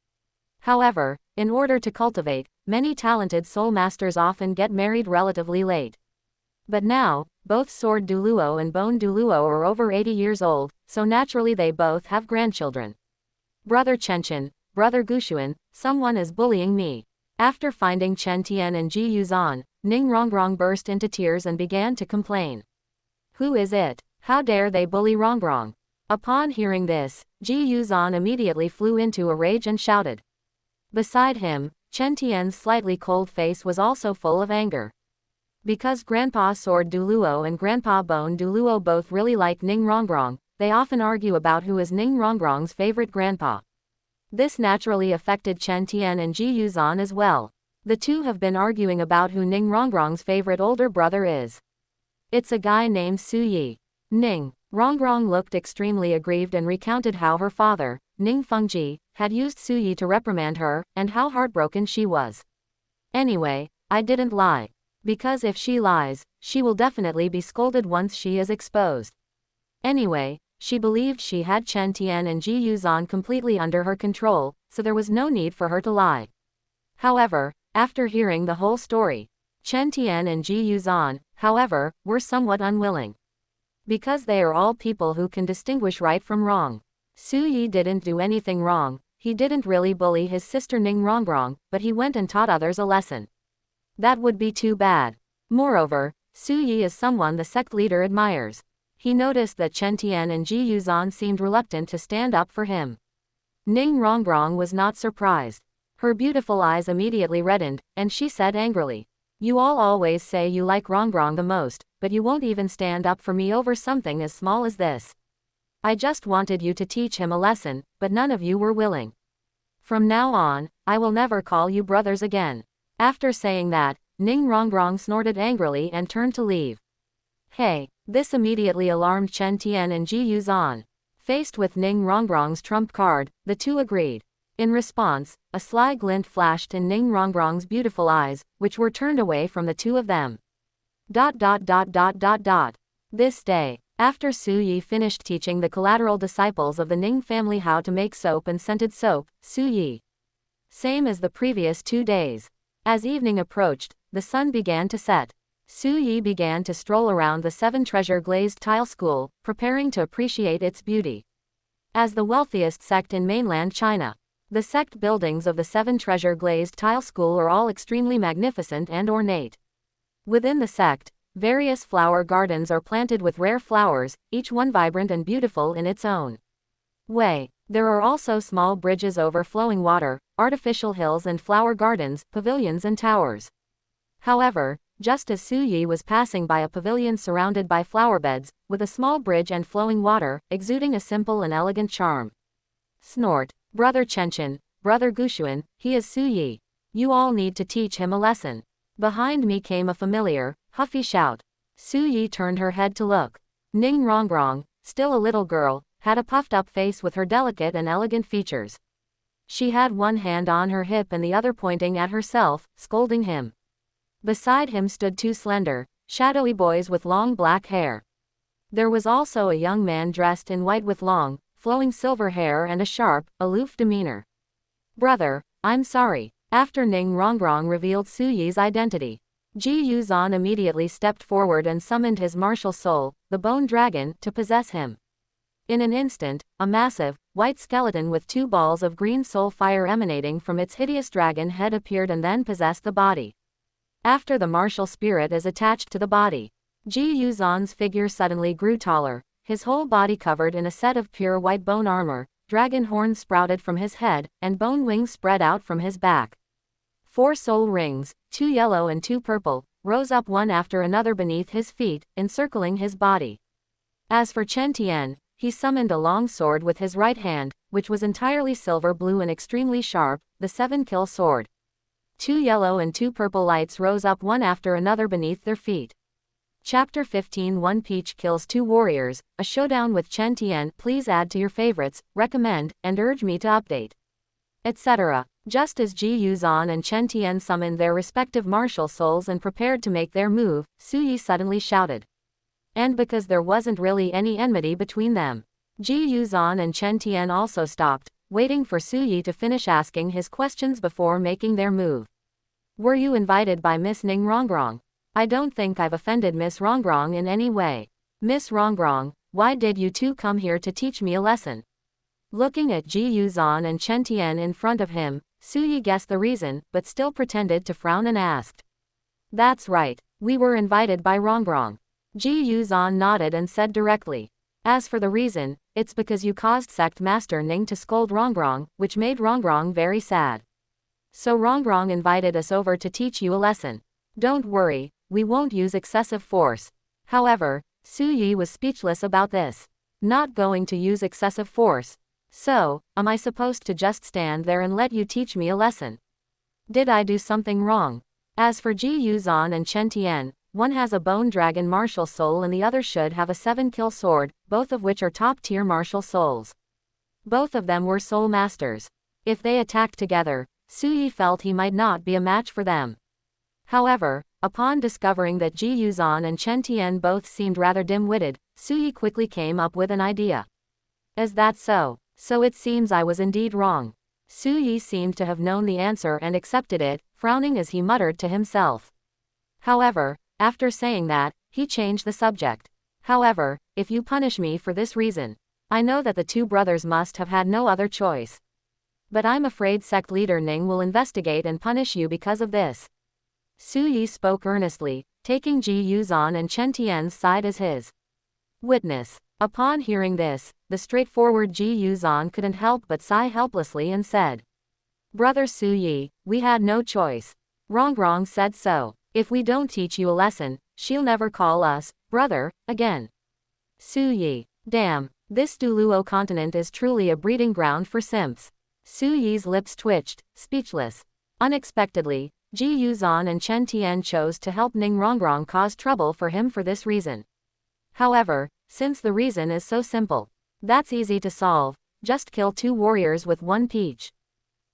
However, in order to cultivate, many talented soul masters often get married relatively late. But now, both Sword Douluo and Bone Douluo are over 80 years old, so naturally they both have grandchildren. Brother Chenchen, Brother Gushuan, someone is bullying me. After finding Chen Tian and Ji Yuzan, Ning Rongrong burst into tears and began to complain. Who is it? How dare they bully Rongrong? Upon hearing this, Ji Yuzan immediately flew into a rage and shouted. Beside him, Chen Tian's slightly cold face was also full of anger. Because Grandpa Sword Douluo and Grandpa Bone Douluo both really like Ning Rongrong, they often argue about who is Ning Rongrong's favorite grandpa. This naturally affected Chen Tian and Ji Yuzan as well. The two have been arguing about who Ning Rongrong's favorite older brother is. It's a guy named Su Yi. Ning Rongrong looked extremely aggrieved and recounted how her father, Ning Fengji, had used Su Yi to reprimand her, and how heartbroken she was. Anyway, I didn't lie. Because if she lies, she will definitely be scolded once she is exposed. Anyway, she believed she had Chen Tian and Ji Yuzan completely under her control, so there was no need for her to lie. However, after hearing the whole story, Chen Tian and Ji Yuzan, however, were somewhat unwilling. Because they are all people who can distinguish right from wrong. Su Yi didn't do anything wrong. He didn't really bully his sister Ning Rongrong, but he went and taught others a lesson. That would be too bad. Moreover, Su Yi is someone the sect leader admires. He noticed that Chen Tian and Ji Yuzan seemed reluctant to stand up for him. Ning Rongrong was not surprised. Her beautiful eyes immediately reddened, and she said angrily, "You all always say you like Rongrong the most, but you won't even stand up for me over something as small as this. I just wanted you to teach him a lesson, but none of you were willing. From now on, I will never call you brothers again." After saying that, Ning Rongrong snorted angrily and turned to leave. Hey! This immediately alarmed Chen Tian and Ji Yuzan. Faced with Ning Rongrong's trump card, the two agreed. In response, a sly glint flashed in Ning Rongrong's beautiful eyes, which were turned away from the two of them. This day, after Su Yi finished teaching the collateral disciples of the Ning family how to make soap and scented soap, Su Yi. Same as the previous 2 days. As evening approached, the sun began to set. Su Yi began to stroll around the Seven Treasure Glazed Tile School, preparing to appreciate its beauty. As the wealthiest sect in mainland China, the sect buildings of the Seven Treasure Glazed Tile School are all extremely magnificent and ornate. Within the sect, various flower gardens are planted with rare flowers, each one vibrant and beautiful in its own way. There are also small bridges over flowing water, artificial hills and flower gardens, pavilions and towers. However, just as Su Yi was passing by a pavilion surrounded by flower beds, with a small bridge and flowing water, exuding a simple and elegant charm. Snort. Brother Chenchen, Brother Gushuan, he is Su Yi. You all need to teach him a lesson. Behind me came a familiar, huffy shout. Su Yi turned her head to look. Ning Rongrong, still a little girl, had a puffed-up face with her delicate and elegant features. She had one hand on her hip and the other pointing at herself, scolding him. Beside him stood two slender, shadowy boys with long black hair. There was also a young man dressed in white with long, flowing silver hair and a sharp, aloof demeanor. Brother, I'm sorry. After Ning Rongrong revealed Su Yi's identity, Ji Yuzan immediately stepped forward and summoned his martial soul, the bone dragon, to possess him. In an instant, a massive, white skeleton with two balls of green soul fire emanating from its hideous dragon head appeared and then possessed the body. After the martial spirit is attached to the body, Ji Yuzan's figure suddenly grew taller, his whole body covered in a set of pure white bone armor, dragon horns sprouted from his head, and bone wings spread out from his back. 4 soul rings, 2 yellow and 2 purple, rose up one after another beneath his feet, encircling his body. As for Chen Tian, he summoned a long sword with his right hand, which was entirely silver blue and extremely sharp, the 7-kill sword. 2 yellow and 2 purple lights rose up one after another beneath their feet. Chapter 15 One Peach kills 2 warriors, a showdown with Chen Tian. Please add to your favorites, recommend, and urge me to update, etc. Just as Ji Yuzan and Chen Tian summoned their respective martial souls and prepared to make their move, Su Yi suddenly shouted. And because there wasn't really any enmity between them, Ji Yuzan and Chen Tian also stopped, waiting for Su Yi to finish asking his questions before making their move. Were you invited by Miss Ning Rongrong? I don't think I've offended Miss Rongrong in any way. Miss Rongrong, why did you two come here to teach me a lesson? Looking at Ji Yuzan and Chen Tian in front of him, Su Yi guessed the reason, but still pretended to frown and asked. That's right, we were invited by Rongrong. Ji Yuzan nodded and said directly. As for the reason, it's because you caused Sect Master Ning to scold Rongrong, which made Rongrong very sad. So Rongrong invited us over to teach you a lesson. Don't worry, we won't use excessive force. However, Su Yi was speechless about this. Not going to use excessive force. So, am I supposed to just stand there and let you teach me a lesson? Did I do something wrong? As for Ji Yuzan and Chen Tian, one has a bone dragon martial soul and the other should have a 7-kill sword, both of which are top-tier martial souls. Both of them were soul masters. If they attacked together, Su Yi felt he might not be a match for them. However, upon discovering that Ji Yuzan and Chen Tian both seemed rather dim-witted, Su Yi quickly came up with an idea. Is that so? So it seems I was indeed wrong. Su Yi seemed to have known the answer and accepted it, frowning as he muttered to himself. However, after saying that, he changed the subject. However, if you punish me for this reason, I know that the 2 brothers must have had no other choice. But I'm afraid sect leader Ning will investigate and punish you because of this. Su Yi spoke earnestly, taking Ji Yuzan and Chen Tian's side as his witness. Upon hearing this, the straightforward Ji Yuzan couldn't help but sigh helplessly and said, Brother Su Yi, we had no choice. Rongrong said so. If we don't teach you a lesson, she'll never call us, brother, again. Su Yi. Damn, this douluo continent is truly a breeding ground for simps. Su Yi's lips twitched, speechless. Unexpectedly, Ji Yuzan and Chen Tian chose to help Ning Rongrong cause trouble for him for this reason. However, since the reason is so simple, that's easy to solve, just kill 2 warriors with 1 peach.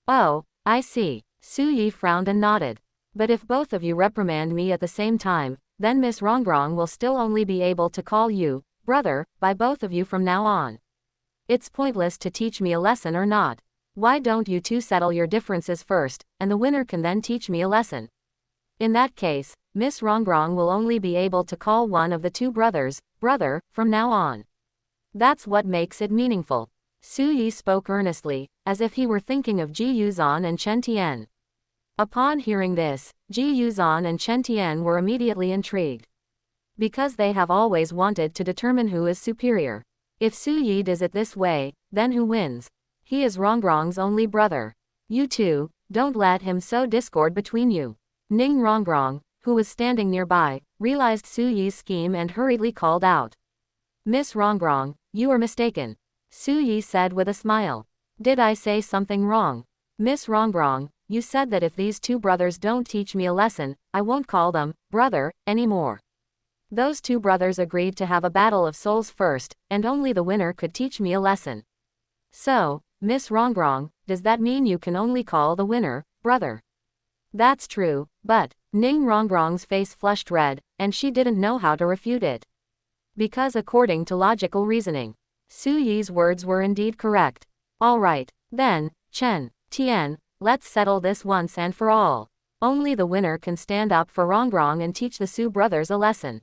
Oh, I see. Su Yi frowned and nodded. But if both of you reprimand me at the same time, then Miss Rongrong will still only be able to call you, brother, by both of you from now on. It's pointless to teach me a lesson or not. Why don't you two settle your differences first, and the winner can then teach me a lesson? In that case, Miss Rongrong will only be able to call one of the 2 brothers, brother, from now on. That's what makes it meaningful. Su Yi spoke earnestly, as if he were thinking of Ji Yuzan and Chen Tian. Upon hearing this, Ji Yuzan and Chen Tian were immediately intrigued. Because they have always wanted to determine who is superior. If Su Yi does it this way, then who wins? He is Rongrong's only brother. You two, don't let him sow discord between you. Ning Rongrong, who was standing nearby, realized Su Yi's scheme and hurriedly called out. Miss Rongrong, you are mistaken. Su Yi said with a smile. Did I say something wrong? Miss Rongrong, you said that if these two brothers don't teach me a lesson, I won't call them brother anymore. Those two brothers agreed to have a battle of souls first, and only the winner could teach me a lesson. So, Miss Rongrong, does that mean you can only call the winner brother? That's true, but Ning Rongrong's face flushed red, and she didn't know how to refute it. Because according to logical reasoning, Su Yi's words were indeed correct. All right, then, Chen Tian, let's settle this once and for all. Only the winner can stand up for Rongrong and teach the Su brothers a lesson.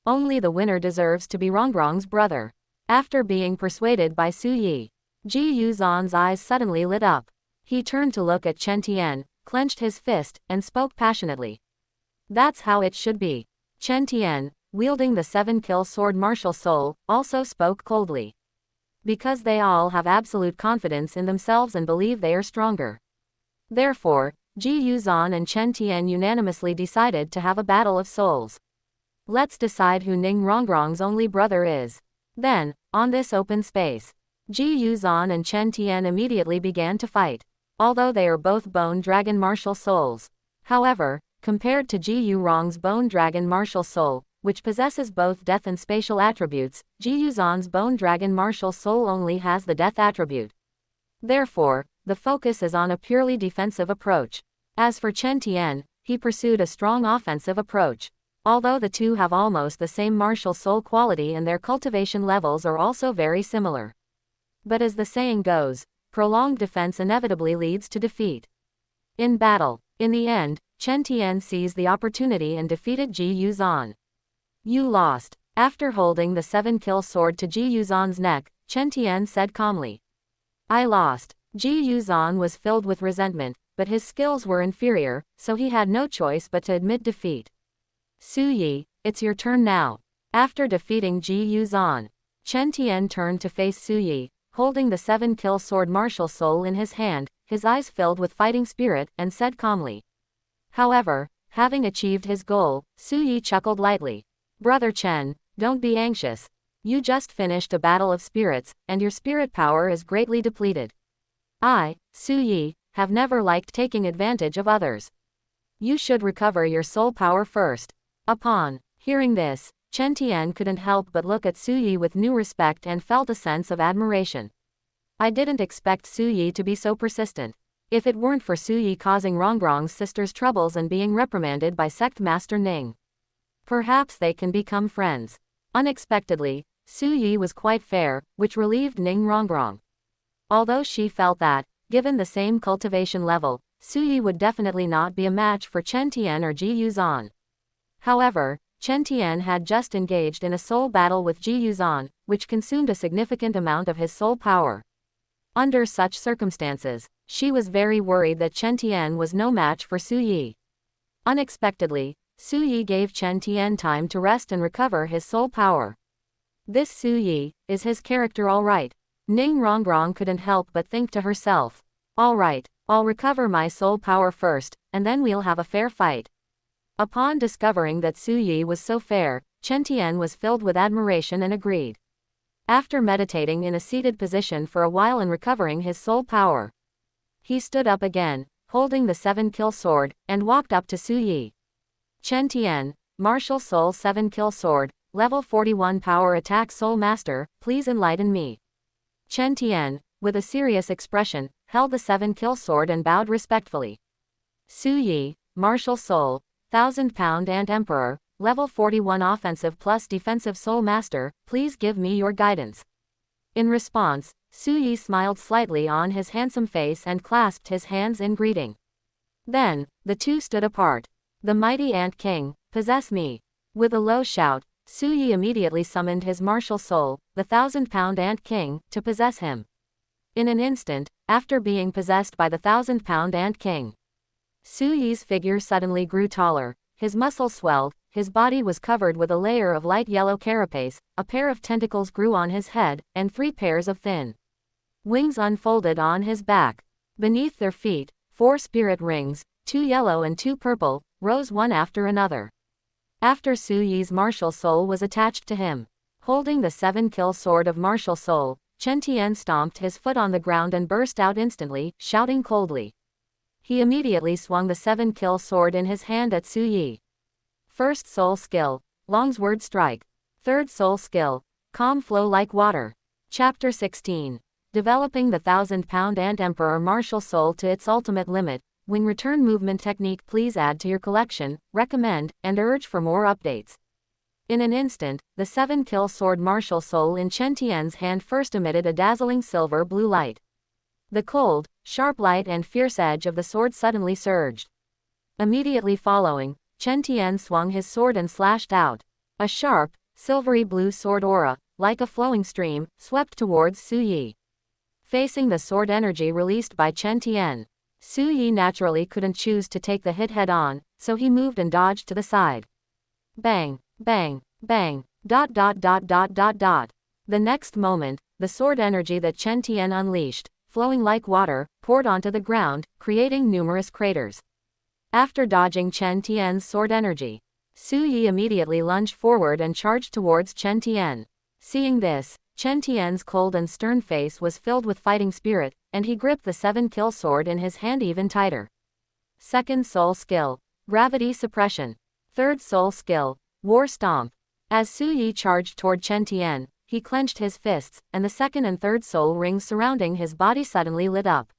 Only the winner deserves to be Rongrong's brother. After being persuaded by Su Yi, Ji Yuzhan's eyes suddenly lit up. He turned to look at Chen Tian, clenched his fist, and spoke passionately. That's how it should be. Chen Tian, wielding the 7-kill sword martial soul, also spoke coldly. Because they all have absolute confidence in themselves and believe they are stronger. Therefore, Ji Yuzhan and Chen Tian unanimously decided to have a battle of souls. Let's decide who Ning Rongrong's only brother is. Then, on this open space, Ji Yuzhan and Chen Tian immediately began to fight. Although they are both Bone Dragon martial souls. However, compared to Ji Yurong's Bone Dragon martial soul, which possesses both death and spatial attributes, Ji Yuzhan's Bone Dragon martial soul only has the death attribute. Therefore, the focus is on a purely defensive approach. As for Chen Tian, he pursued a strong offensive approach. Although the two have almost the same martial soul quality and their cultivation levels are also very similar. But as the saying goes, prolonged defense inevitably leads to defeat. In battle, in the end, Chen Tian seized the opportunity and defeated Ji Yuzhan. You lost. After holding the 7-kill sword to Ji Yuzhan's neck, Chen Tian said calmly. I lost. Ji Yuzhan was filled with resentment, but his skills were inferior, so he had no choice but to admit defeat. Su Yi, it's your turn now. After defeating Ji Yuzhan, Chen Tian turned to face Su Yi, holding the 7-kill sword martial soul in his hand, his eyes filled with fighting spirit, and said calmly. However, having achieved his goal, Su Yi chuckled lightly. Brother Chen, don't be anxious. You just finished a battle of spirits, and your spirit power is greatly depleted. I, Su Yi, have never liked taking advantage of others. You should recover your soul power first. Upon hearing this, Chen Tian couldn't help but look at Su Yi with new respect and felt a sense of admiration. I didn't expect Su Yi to be so persistent. If it weren't for Su Yi causing Rongrong's sister's troubles and being reprimanded by Sect Master Ning, perhaps they can become friends. Unexpectedly, Su Yi was quite fair, which relieved Ning Rongrong. Although she felt that, given the same cultivation level, Su Yi would definitely not be a match for Chen Tian or Ji Yuzhan. However, Chen Tian had just engaged in a soul battle with Ji Yuzhan, which consumed a significant amount of his soul power. Under such circumstances, she was very worried that Chen Tian was no match for Su Yi. Unexpectedly, Su Yi gave Chen Tian time to rest and recover his soul power. This Su Yi, is his character all right? Ning Rongrong couldn't help but think to herself. All right, I'll recover my soul power first, and then we'll have a fair fight. Upon discovering that Su Yi was so fair, Chen Tian was filled with admiration and agreed. After meditating in a seated position for a while and recovering his soul power, he stood up again, holding the 7-kill sword, and walked up to Su Yi. Chen Tian, Martial Soul 7-kill sword, level 41 power attack soul master, please enlighten me. Chen Tian, with a serious expression, held the 7-kill sword and bowed respectfully. Su Yi, Martial Soul, 1000-pound Ant Emperor, level 41 offensive plus defensive soul master, please give me your guidance. In response, Su Yi smiled slightly on his handsome face and clasped his hands in greeting. Then, the two stood apart. The mighty Ant King, possess me. With a low shout, Su Yi immediately summoned his martial soul, the 1000-pound Ant King, to possess him. In an instant, after being possessed by the 1000-pound Ant King, Su Yi's figure suddenly grew taller, his muscles swelled, his body was covered with a layer of light yellow carapace, a pair of tentacles grew on his head, and 3 pairs of thin wings unfolded on his back. Beneath their feet, 4 spirit rings, 2 yellow and 2 purple, rose one after another. After Su Yi's martial soul was attached to him, holding the 7-kill sword of martial soul, Chen Tian stomped his foot on the ground and burst out instantly, shouting coldly. he immediately swung the 7-kill sword in his hand at Su Yi. First soul skill, Long's word strike. Third soul skill, calm flow like water. Chapter 16. Developing the 1000-pound ant emperor martial soul to its ultimate limit. Wing return movement technique. Please add to your collection, recommend, and urge for more updates. In an instant, the 7-kill sword martial soul in Chen Tian's hand first emitted a dazzling silver blue light. The cold, sharp light and fierce edge of the sword suddenly surged. Immediately following, Chen Tian swung his sword and slashed out. A sharp, silvery blue sword aura, like a flowing stream, swept towards Su Yi. Facing the sword energy released by Chen Tian, Su Yi naturally couldn't choose to take the hit head-on, so he moved and dodged to the side. Bang, bang, bang, ... The next moment, the sword energy that Chen Tian unleashed, flowing like water, poured onto the ground, creating numerous craters. After dodging Chen Tian's sword energy, Su Yi immediately lunged forward and charged towards Chen Tian. Seeing this, Chen Tian's cold and stern face was filled with fighting spirit, and he gripped the 7-kill sword in his hand even tighter. Second soul skill, gravity suppression. Third soul skill, war stomp. As Su Yi charged toward Chen Tian, he clenched his fists, and the second and third soul rings surrounding his body suddenly lit up.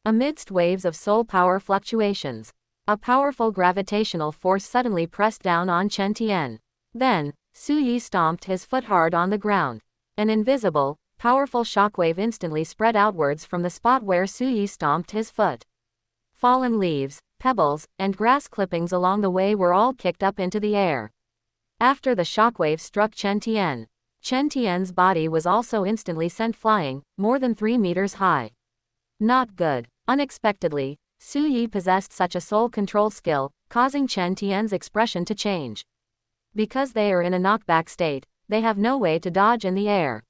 Amidst waves of soul power fluctuations, a powerful gravitational force suddenly pressed down on Chen Tian. Then, Su Yi stomped his foot hard on the ground. An invisible, powerful shockwave instantly spread outwards from the spot where Su Yi stomped his foot. Fallen leaves, pebbles, and grass clippings along the way were all kicked up into the air. After the shockwave struck Chen Tian's body was also instantly sent flying, more than 3 meters high. Not good. Unexpectedly, Su Yi possessed such a soul control skill, causing Chen Tian's expression to change. Because they are in a knockback state, they have no way to dodge in the air.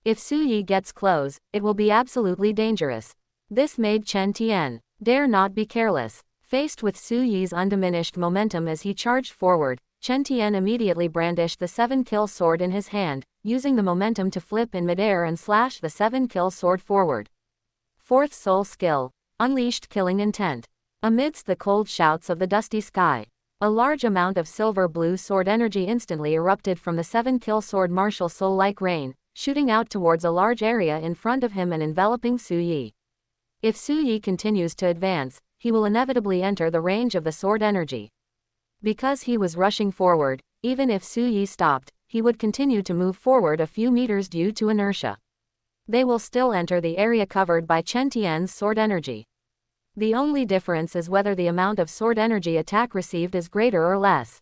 If Su Yi gets close, it will be absolutely dangerous. This made Chen Tian dare not be careless. Faced with Su Yi's undiminished momentum as he charged forward, Chen Tian immediately brandished the 7-kill sword in his hand, using the momentum to flip in midair and slash the 7-kill sword forward. Fourth soul skill, unleashed killing intent. Amidst the cold shouts of the dusty sky, a large amount of silver blue sword energy instantly erupted from the 7-kill sword martial soul like rain, shooting out towards a large area in front of him and enveloping Su Yi. If Su Yi continues to advance, he will inevitably enter the range of the sword energy. Because he was rushing forward, even if Su Yi stopped, he would continue to move forward a few meters due to inertia. They will still enter the area covered by Chen Tian's sword energy. The only difference is whether the amount of sword energy attack received is greater or less.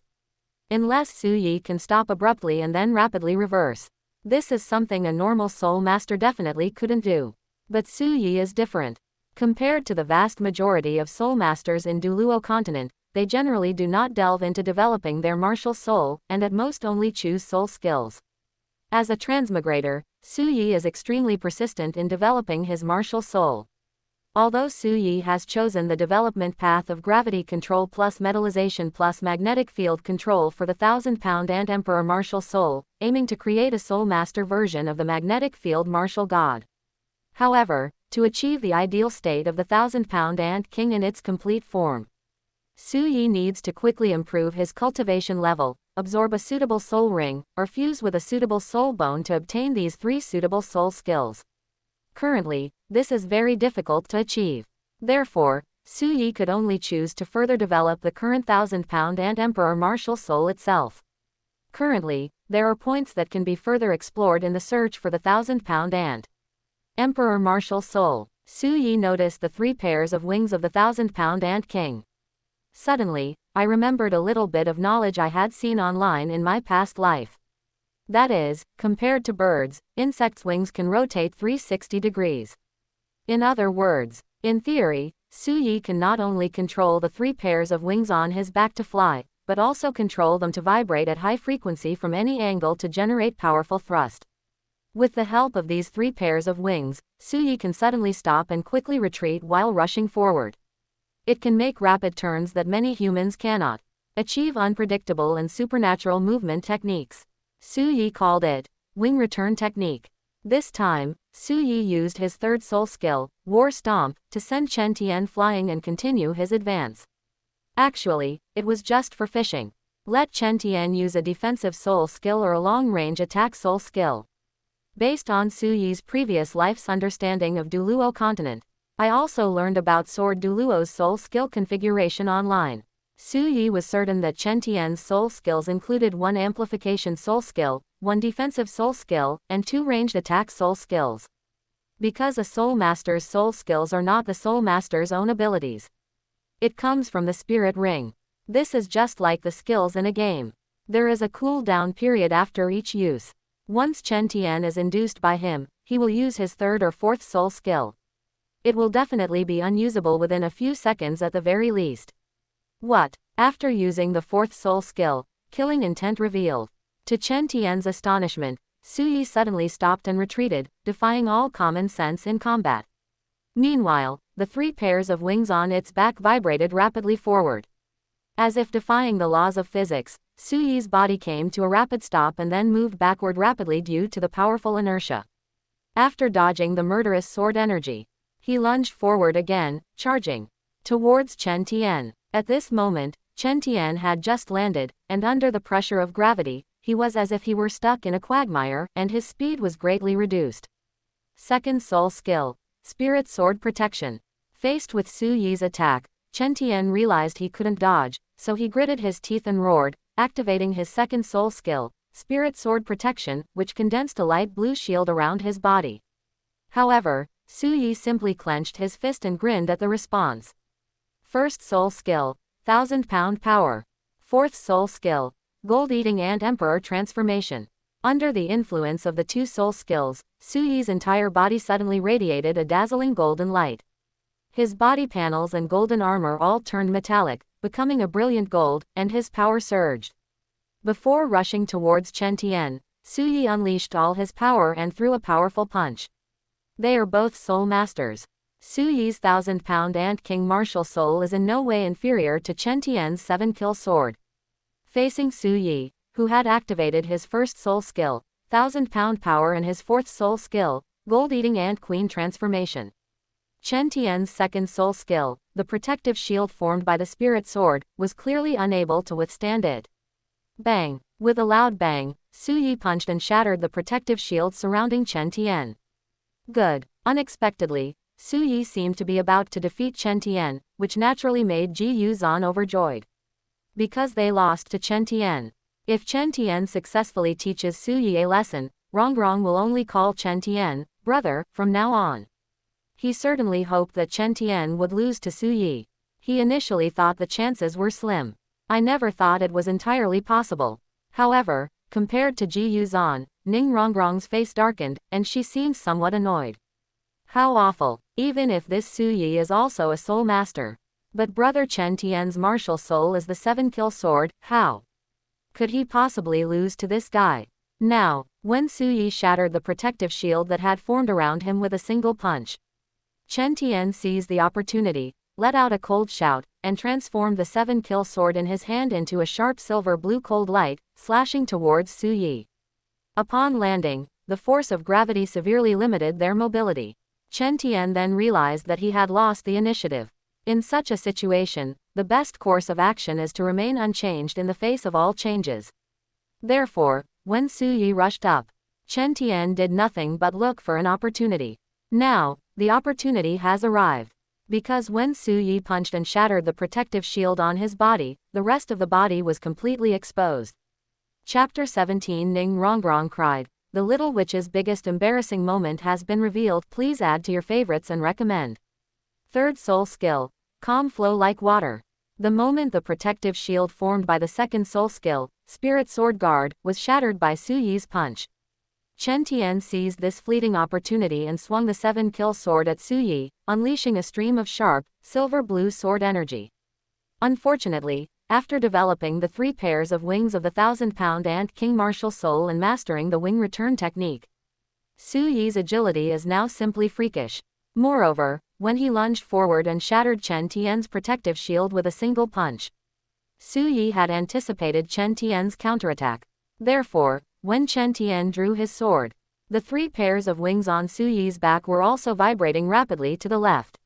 Unless Su Yi can stop abruptly and then rapidly reverse. This is something a normal soul master definitely couldn't do. But Su Yi is different. Compared to the vast majority of soul masters in Douluo continent, they generally do not delve into developing their martial soul, and at most only choose soul skills. As a transmigrator, Su Yi is extremely persistent in developing his martial soul. Although Su Yi has chosen the development path of gravity control plus metallization plus magnetic field control for the 1000-pound ant emperor martial soul, aiming to create a soul master version of the magnetic field martial god. However, to achieve the ideal state of the 1000-pound ant king in its complete form, Su Yi needs to quickly improve his cultivation level, absorb a suitable soul ring, or fuse with a suitable soul bone to obtain these 3 suitable soul skills. Currently, this is very difficult to achieve. Therefore, Su Yi could only choose to further develop the current 1000-pound ant emperor martial soul itself. Currently, there are points that can be further explored in the search for the 1000-pound ant emperor martial soul. Su Yi noticed the 3 pairs of wings of the 1000-pound ant king. Suddenly, I remembered a little bit of knowledge I had seen online in my past life. That is, compared to birds, insects' wings can rotate 360 degrees. In other words, in theory, Su Yi can not only control the 3 pairs of wings on his back to fly, but also control them to vibrate at high frequency from any angle to generate powerful thrust. With the help of these 3 pairs of wings, Su Yi can suddenly stop and quickly retreat while rushing forward. It can make rapid turns that many humans cannot. Achieve unpredictable and supernatural movement techniques. Su Yi called it wing return technique. This time, Su Yi used his third soul skill, War Stomp, to send Chen Tian flying and continue his advance. Actually, it was just for fishing. Let Chen Tian use a defensive soul skill or a long-range attack soul skill. Based on Su Yi's previous life's understanding of douluo continent, I also learned about Sword Douluo's soul skill configuration online. Su Yi was certain that Chen Tian's soul skills included 1 amplification soul skill, 1 defensive soul skill, and 2 ranged attack soul skills. Because a soul master's soul skills are not the soul master's own abilities. It comes from the spirit ring. This is just like the skills in a game. There is a cooldown period after each use. Once Chen Tian is induced by him, he will use his 3rd or 4th soul skill. It will definitely be unusable within a few seconds at the very least. What? After using the 4th soul skill, killing intent revealed. To Chen Tian's astonishment, Su Yi suddenly stopped and retreated, defying all common sense in combat. Meanwhile, the 3 pairs of wings on its back vibrated rapidly forward. As if defying the laws of physics, Su Yi's body came to a rapid stop and then moved backward rapidly due to the powerful inertia. After dodging the murderous sword energy, he lunged forward again, charging towards Chen Tian. At this moment, Chen Tian had just landed, and under the pressure of gravity, he was as if he were stuck in a quagmire, and his speed was greatly reduced. 2nd soul skill, Spirit Sword Protection. Faced with Su Yi's attack, Chen Tian realized he couldn't dodge, so he gritted his teeth and roared, activating his 2nd soul skill, Spirit Sword Protection, which condensed a light blue shield around his body. However, Su Yi simply clenched his fist and grinned at the response. 1st soul skill, 1000-pound power. 4th soul skill, Gold-Eating Ant Emperor Transformation. Under the influence of the 2 soul skills, Su Yi's entire body suddenly radiated a dazzling golden light. His body panels and golden armor all turned metallic, becoming a brilliant gold, and his power surged. Before rushing towards Chen Tian, Su Yi unleashed all his power and threw a powerful punch. They are both soul masters. Su Yi's 1000-pound Ant King martial soul is in no way inferior to Chen Tian's 7-kill sword. Facing Su Yi, who had activated his 1st soul skill, 1000-pound power, and his 4th soul skill, Gold-Eating Ant Queen Transformation. Chen Tian's 2nd soul skill, the protective shield formed by the spirit sword, was clearly unable to withstand it. Bang! With a loud bang, Su Yi punched and shattered the protective shield surrounding Chen Tian. Good. Unexpectedly, Su Yi seemed to be about to defeat Chen Tian, which naturally made Ji Yuzhan overjoyed. Because they lost to Chen Tian. If Chen Tian successfully teaches Su Yi a lesson, Rongrong will only call Chen Tian brother from now on. He certainly hoped that Chen Tian would lose to Su Yi. He initially thought the chances were slim. I never thought it was entirely possible. However, compared to Ji Yuzhan, Ning Rongrong's face darkened, and she seemed somewhat annoyed. How awful, even if this Su Yi is also a soul master. But brother Chen Tian's martial soul is the 7-kill sword, how could he possibly lose to this guy? Now, when Su Yi shattered the protective shield that had formed around him with a single punch, Chen Tian seized the opportunity, let out a cold shout, and transformed the 7-kill sword in his hand into a sharp silver blue cold light, slashing towards Su Yi. Upon landing, the force of gravity severely limited their mobility. Chen Tian then realized that he had lost the initiative. In such a situation, the best course of action is to remain unchanged in the face of all changes. Therefore, when Su Yi rushed up, Chen Tian did nothing but look for an opportunity. Now, the opportunity has arrived. Because when Su Yi punched and shattered the protective shield on his body, the rest of the body was completely exposed. Chapter 17 Ning Rongrong cried, "The little witch's biggest embarrassing moment has been revealed. Please add to your favorites and recommend." 3rd soul skill, Calm Flow Like Water. The moment the protective shield formed by the 2nd soul skill, Spirit Sword Guard, was shattered by Su Yi's punch, Chen Tian seized this fleeting opportunity and swung the 7-kill sword at Su Yi, unleashing a stream of sharp, silver-blue sword energy. Unfortunately, after developing the 3 pairs of wings of the 1000-pound Ant King martial soul and mastering the wing return technique, Su Yi's agility is now simply freakish. Moreover, when he lunged forward and shattered Chen Tian's protective shield with a single punch, Su Yi had anticipated Chen Tian's counterattack. Therefore, when Chen Tian drew his sword, The 3 pairs of wings on Su Yi's back were also vibrating rapidly to the left.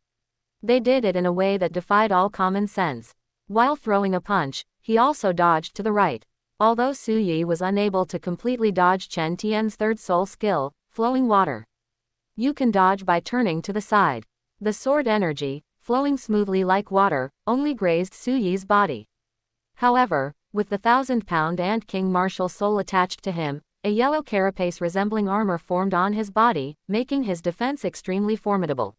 They did it in a way that defied all common sense. While throwing a punch, he also dodged to the right. Although Su Yi was unable to completely dodge Chen Tian's third soul skill, flowing water. You can dodge by turning to the side. The sword energy, flowing smoothly like water, only grazed Su Yi's body. However, with the 1,000-pound Ant King martial soul attached to him, a yellow carapace resembling armor formed on his body, making his defense extremely formidable.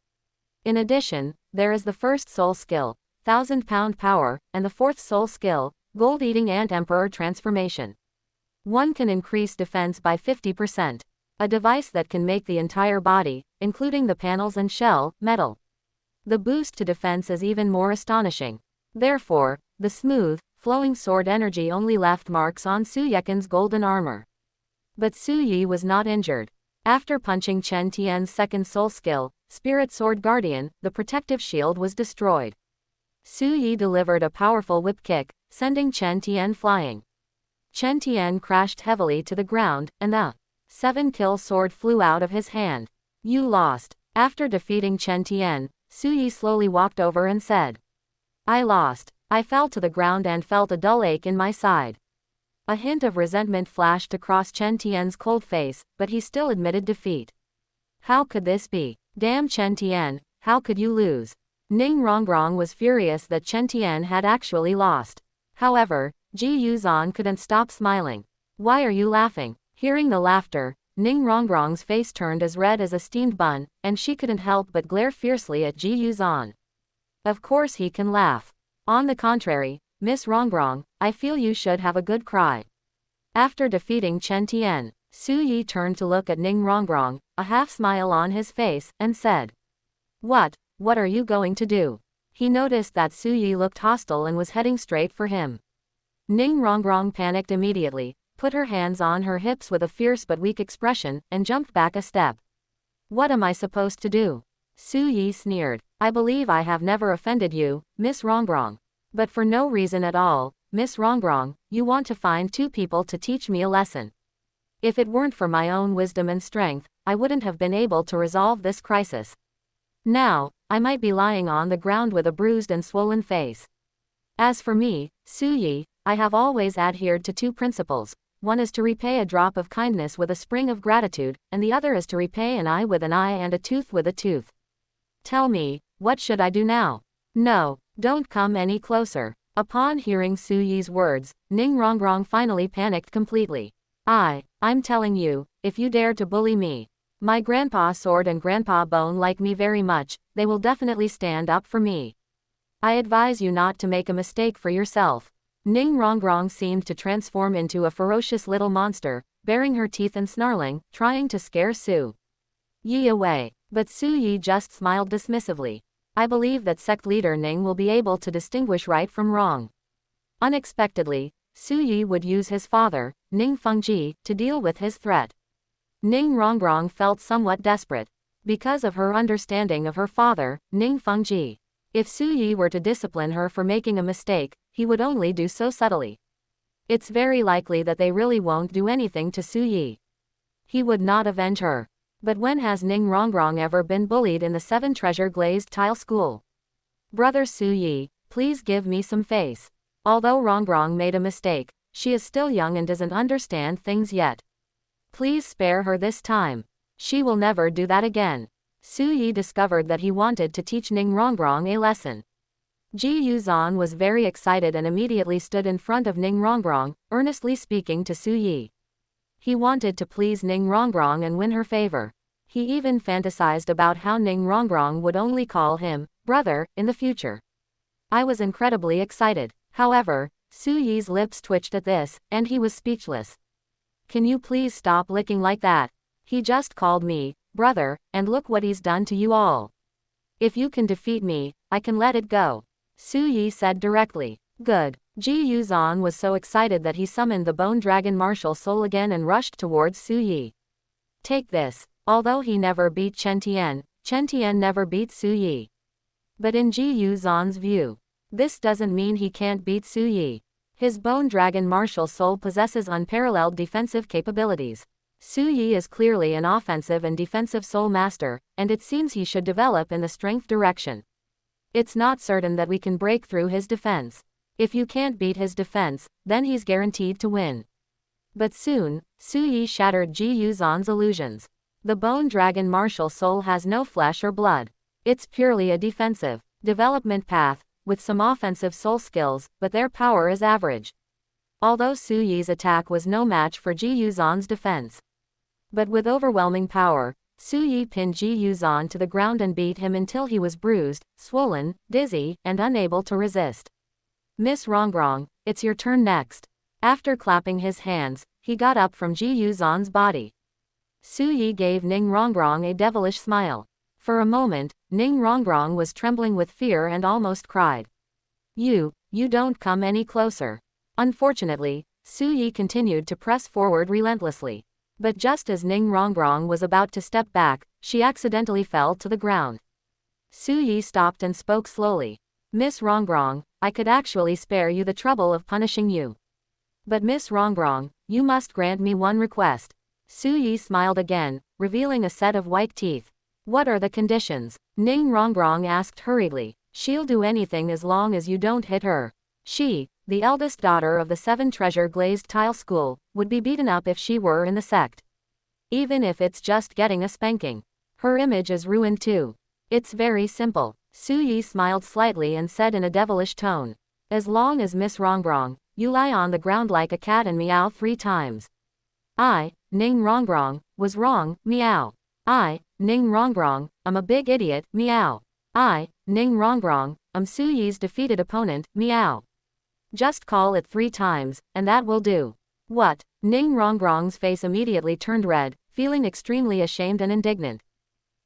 In addition, there is the first soul skill, 1,000-pound power, and the fourth soul skill, gold-eating ant emperor transformation. One can increase defense by 50%. A device that can make the entire body, including the panels and shell, metal. The boost to defense is even more astonishing. Therefore, the smooth, flowing sword energy only left marks on Su Yeken's golden armor. But Su Yi was not injured. After punching Chen Tian's second soul skill, Spirit Sword Guardian, the protective shield was destroyed. Su Yi delivered a powerful whip kick, sending Chen Tian flying. Chen Tian crashed heavily to the ground, and the 7-kill sword flew out of his hand. You lost. After defeating Chen Tian, Su Yi slowly walked over and said, I lost. I fell to the ground and felt a dull ache in my side. A hint of resentment flashed across Chen Tian's cold face, but he still admitted defeat. How could this be? Damn Chen Tian, how could you lose? Ning Rongrong was furious that Chen Tian had actually lost. However, Ji Yuzhan couldn't stop smiling. Why are you laughing? Hearing the laughter, Ning Rongrong's face turned as red as a steamed bun, and she couldn't help but glare fiercely at Ji Yuzhan. Of course he can laugh. On the contrary, Miss Rongrong, I feel you should have a good cry. After defeating Chen Tian, Su Yi turned to look at Ning Rongrong, a half-smile on his face, and said, What are you going to do? He noticed that Su Yi looked hostile and was heading straight for him. Ning Rongrong panicked immediately, put her hands on her hips with a fierce but weak expression, and jumped back a step. What am I supposed to do? Su Yi sneered. I believe I have never offended you, Miss Rongrong. But for no reason at all, Miss Rongrong, you want to find 2 people to teach me a lesson. If it weren't for my own wisdom and strength, I wouldn't have been able to resolve this crisis. Now, I might be lying on the ground with a bruised and swollen face. As for me, Su Yi, I have always adhered to 2 principles. One is to repay a drop of kindness with a spring of gratitude, and the other is to repay an eye with an eye and a tooth with a tooth. Tell me, what should I do now? No, don't come any closer. Upon hearing Su Yi's words, Ning Rongrong finally panicked completely. I'm telling you, if you dare to bully me, my Grandpa Sword and Grandpa Bone like me very much, they will definitely stand up for me. I advise you not to make a mistake for yourself. Ning Rongrong seemed to transform into a ferocious little monster, baring her teeth and snarling, trying to scare Su Yi away. But Su Yi just smiled dismissively. I believe that sect leader Ning will be able to distinguish right from wrong. Unexpectedly, Su Yi would use his father, Ning Fengji, to deal with his threat. Ning Rongrong felt somewhat desperate. Because of her understanding of her father, Ning Fengji. If Su Yi were to discipline her for making a mistake, he would only do so subtly. It's very likely that they really won't do anything to Su Yi. He would not avenge her. But when has Ning Rongrong ever been bullied in the 7 treasure glazed tile school? Brother Su Yi, please give me some face. Although Rongrong made a mistake, she is still young and doesn't understand things yet. Please spare her this time. She will never do that again. Su Yi discovered that he wanted to teach Ning Rongrong a lesson. Ji Yuzhan was very excited and immediately stood in front of Ning Rongrong, earnestly speaking to Su Yi. He wanted to please Ning Rongrong and win her favor. He even fantasized about how Ning Rongrong would only call him brother in the future. I was incredibly excited. However, Su Yi's lips twitched at this, and he was speechless. Can you please stop licking like that? He just called me brother, and look what he's done to you all. If you can defeat me, I can let it go. Su Yi said directly. Good. Ji Yuzhan was so excited that he summoned the Bone Dragon martial soul again and rushed towards Su Yi. Take this. Although he never beat Chen Tian never beat Su Yi. But in Ji Yuzhan's view, this doesn't mean he can't beat Su Yi. His Bone Dragon martial soul possesses unparalleled defensive capabilities. Su Yi is clearly an offensive and defensive soul master, and it seems he should develop in the strength direction. It's not certain that we can break through his defense. If you can't beat his defense, then he's guaranteed to win. But soon, Su Yi shattered Ji Yuzhan's illusions. The bone dragon martial soul has no flesh or blood. It's purely a defensive development path, with some offensive soul skills, but their power is average. Although Su Yi's attack was no match for Ji Yuzhan's defense. But with overwhelming power, Su Yi pinned Ji Yuzhan to the ground and beat him until he was bruised, swollen, dizzy, and unable to resist. Miss Rongrong, it's your turn next. After clapping his hands, he got up from Ji Yuzhan's body. Su Yi gave Ning Rongrong a devilish smile. For a moment, Ning Rongrong was trembling with fear and almost cried. You don't come any closer. Unfortunately, Su Yi continued to press forward relentlessly. But just as Ning Rongrong was about to step back, she accidentally fell to the ground. Su Yi stopped and spoke slowly. Miss Rongrong, I could actually spare you the trouble of punishing you. But Miss Rongrong, you must grant me one request. Su Yi smiled again, revealing a set of white teeth. What are the conditions? Ning Rongrong asked hurriedly. She'll do anything as long as you don't hit her. She, the eldest daughter of the 7 treasure glazed tile school, would be beaten up if she were in the sect. Even if it's just getting a spanking. Her image is ruined too. It's very simple. Su Yi smiled slightly and said in a devilish tone. As long as Miss Rongrong, you lie on the ground like a cat and meow 3 times. I, Ning Rongrong, was wrong, meow. I, Ning Rongrong, I'm a big idiot, meow. I, Ning Rongrong, I'm Su Yi's defeated opponent, meow. Just call it 3 times, and that will do. What? Ning Rongrong's face immediately turned red, feeling extremely ashamed and indignant.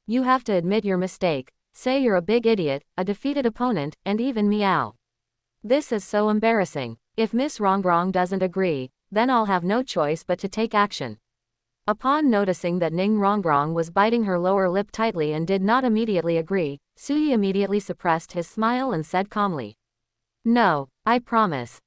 You have to admit your mistake, say you're a big idiot, a defeated opponent, and even meow. This is so embarrassing. If Miss Rongrong doesn't agree, then I'll have no choice but to take action. Upon noticing that Ning Rongrong was biting her lower lip tightly and did not immediately agree, Su Yi immediately suppressed his smile and said calmly. No, I promise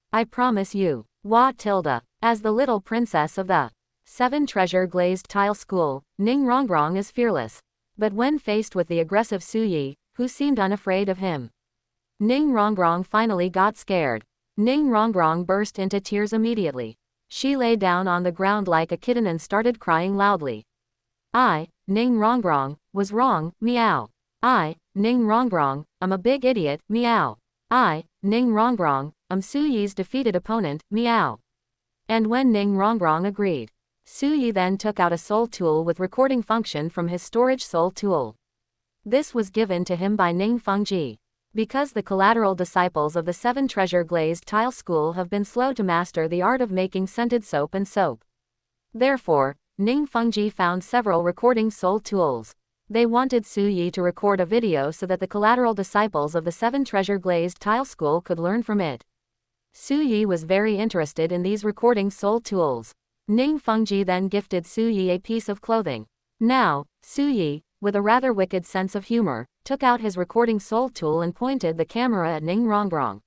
you. Wa tilde. As the little princess of the 7 treasure glazed tile school, Ning Rongrong is fearless. But when faced with the aggressive Su Yi, who seemed unafraid of him, Ning Rongrong finally got scared. Ning Rongrong burst into tears immediately. She lay down on the ground like a kitten and started crying loudly. I, Ning Rongrong, was wrong, meow. I, Ning Rongrong, I'm a big idiot, meow. I, Ning Rongrong, I'm Su Yi's defeated opponent, meow. And when Ning Rongrong agreed, Su Yi then took out a soul tool with recording function from his storage soul tool. This was given to him by Ning Fengji. Because the collateral disciples of the 7 treasure glazed tile school have been slow to master the art of making scented soap and soap. Therefore, Ning Fengji found several recording soul tools. They wanted Su Yi to record a video so that the collateral disciples of the 7 treasure glazed tile school could learn from it. Su Yi was very interested in these recording soul tools. Ning Fengji then gifted Su Yi a piece of clothing. Now, Su Yi, with a rather wicked sense of humor, took out his recording soul tool and pointed the camera at Ning Rongrong.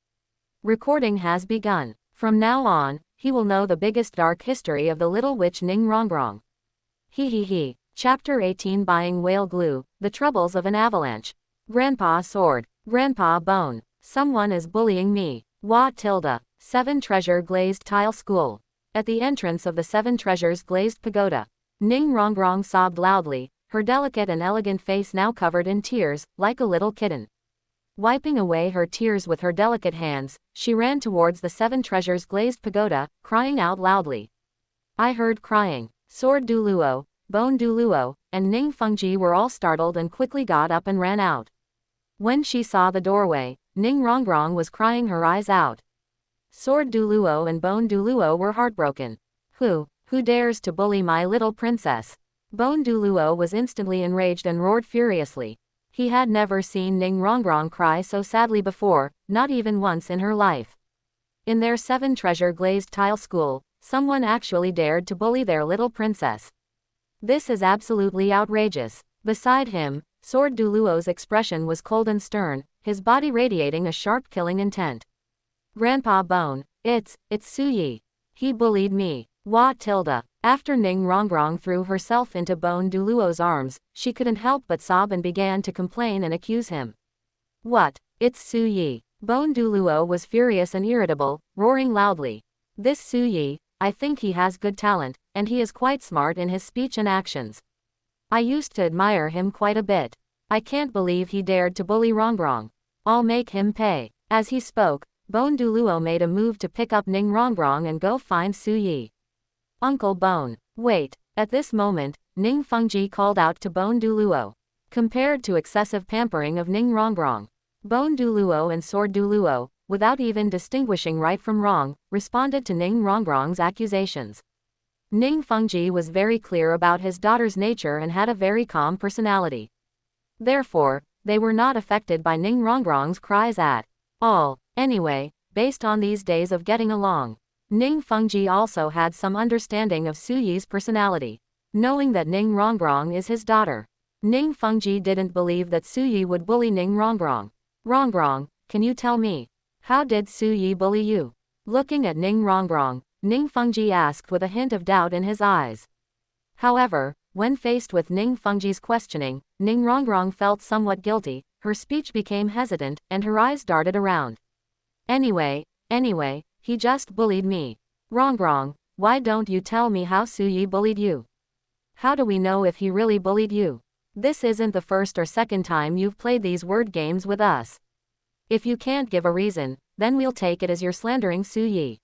Recording has begun. From now on, he will know the biggest dark history of the little witch Ning Rongrong. He. Chapter 18 Buying Whale Glue, The Troubles of an Avalanche. Grandpa Sword. Grandpa Bone. Someone is bullying me. Wa tilde. 7 treasure glazed tile school. At the entrance of the 7 treasures glazed pagoda, Ning Rongrong sobbed loudly, her delicate and elegant face now covered in tears, like a little kitten. Wiping away her tears with her delicate hands, she ran towards the 7 treasures glazed pagoda, crying out loudly. I heard crying. Sword douluo, Bone douluo, and Ning Fengji were all startled and quickly got up and ran out. When she saw the doorway, Ning Rongrong was crying her eyes out. Sword douluo and Bone douluo were heartbroken. Who dares to bully my little princess? Bone douluo was instantly enraged and roared furiously. He had never seen Ning Rongrong cry so sadly before, not even once in her life. In their 7 treasure glazed tile school, someone actually dared to bully their little princess. This is absolutely outrageous. Beside him, Sword douluo's expression was cold and stern, his body radiating a sharp killing intent. Grandpa Bone, it's Su Yi. He bullied me. Wa tilde. After Ning Rongrong threw herself into Bone Douluo's arms, she couldn't help but sob and began to complain and accuse him. What? It's Su Yi. Bone Douluo was furious and irritable, roaring loudly. This Su Yi, I think he has good talent, and he is quite smart in his speech and actions. I used to admire him quite a bit. I can't believe he dared to bully Rongrong. I'll make him pay. As he spoke, Bone Douluo made a move to pick up Ning Rongrong and go find Su Yi. Uncle Bone. Wait. At this moment, Ning Fengji called out to Bone Douluo. Compared to excessive pampering of Ning Rongrong, Bone Douluo and Sword Douluo, without even distinguishing right from wrong, responded to Ning Rongrong's accusations. Ning Fengji was very clear about his daughter's nature and had a very calm personality. Therefore, they were not affected by Ning Rongrong's cries at all. Anyway, based on these days of getting along, Ning Fengji also had some understanding of Su Yi's personality. Knowing that Ning Rongrong is his daughter, Ning Fengji didn't believe that Su Yi would bully Ning Rongrong. Rongrong, can you tell me, how did Su Yi bully you? Looking at Ning Rongrong, Ning Fengji asked with a hint of doubt in his eyes. However, when faced with Ning Fengji's questioning, Ning Rongrong felt somewhat guilty, her speech became hesitant, and her eyes darted around. Anyway, he just bullied me. Rongrong, why don't you tell me how Su Yi bullied you? How do we know if he really bullied you? This isn't the first or second time you've played these word games with us. If you can't give a reason, then we'll take it as you're slandering Su Yi.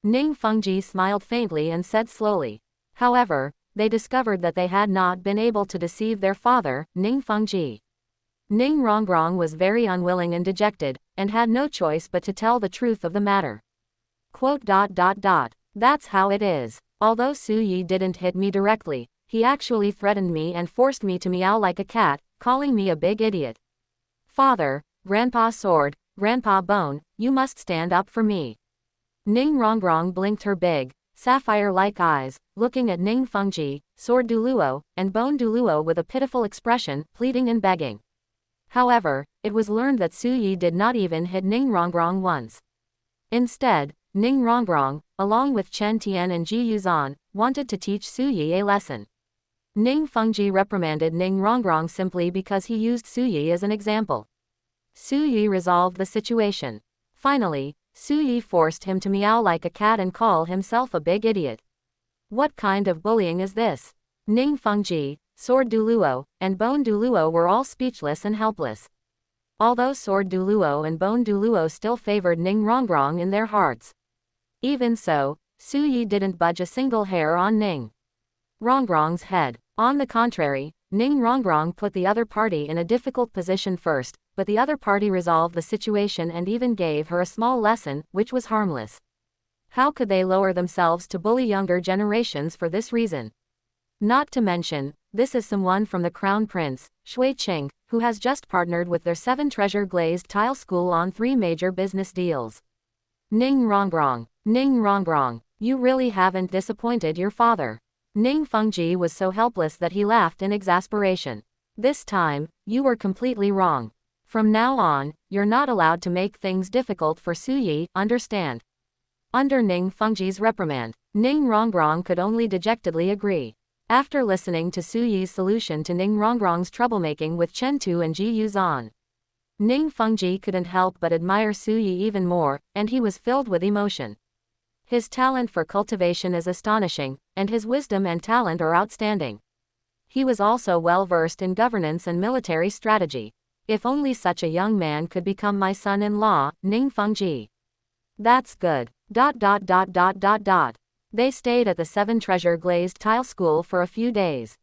Ning Fengji smiled faintly and said slowly. However, they discovered that they had not been able to deceive their father, Ning Fengji. Ning Rongrong was very unwilling and dejected, and had no choice but to tell the truth of the matter. Quote. That's how it is. Although Su Yi didn't hit me directly, he actually threatened me and forced me to meow like a cat, calling me a big idiot. Father, Grandpa Sword, Grandpa Bone, you must stand up for me. Ning Rongrong blinked her big, sapphire-like eyes, looking at Ning Fengji, Sword Douluo, and Bone Douluo with a pitiful expression, pleading and begging. However, it was learned that Su Yi did not even hit Ning Rongrong once. Instead, Ning Rongrong, along with Chen Tian and Ji Yuzan, wanted to teach Su Yi a lesson. Ning Fengji reprimanded Ning Rongrong simply because he used Su Yi as an example. Su Yi resolved the situation. Finally, Su Yi forced him to meow like a cat and call himself a big idiot. What kind of bullying is this? Ning Fengji, Sword Douluo, and Bone Douluo were all speechless and helpless. Although Sword Douluo and Bone Douluo still favored Ning Rongrong in their hearts. Even so, Su Yi didn't budge a single hair on Ning Rongrong's head. On the contrary, Ning Rongrong put the other party in a difficult position first, but the other party resolved the situation and even gave her a small lesson, which was harmless. How could they lower themselves to bully younger generations for this reason? Not to mention, this is someone from the Crown Prince, Shui Qing, who has just partnered with their 7 treasure glazed tile school on 3 major business deals. Ning Rongrong, you really haven't disappointed your father. Ning Fengji was so helpless that he laughed in exasperation. This time, you were completely wrong. From now on, you're not allowed to make things difficult for Su Yi, understand? Under Ning Fengji's reprimand, Ning Rongrong could only dejectedly agree. After listening to Su Yi's solution to Ning Rongrong's troublemaking with Chen Tu and Ji Yuzan, Ning Fengji couldn't help but admire Su Yi even more, and he was filled with emotion. His talent for cultivation is astonishing, and his wisdom and talent are outstanding. He was also well versed in governance and military strategy. If only such a young man could become my son-in-law, Ning Fengji. That's good. They stayed at the 7 treasure glazed tile school for a few days.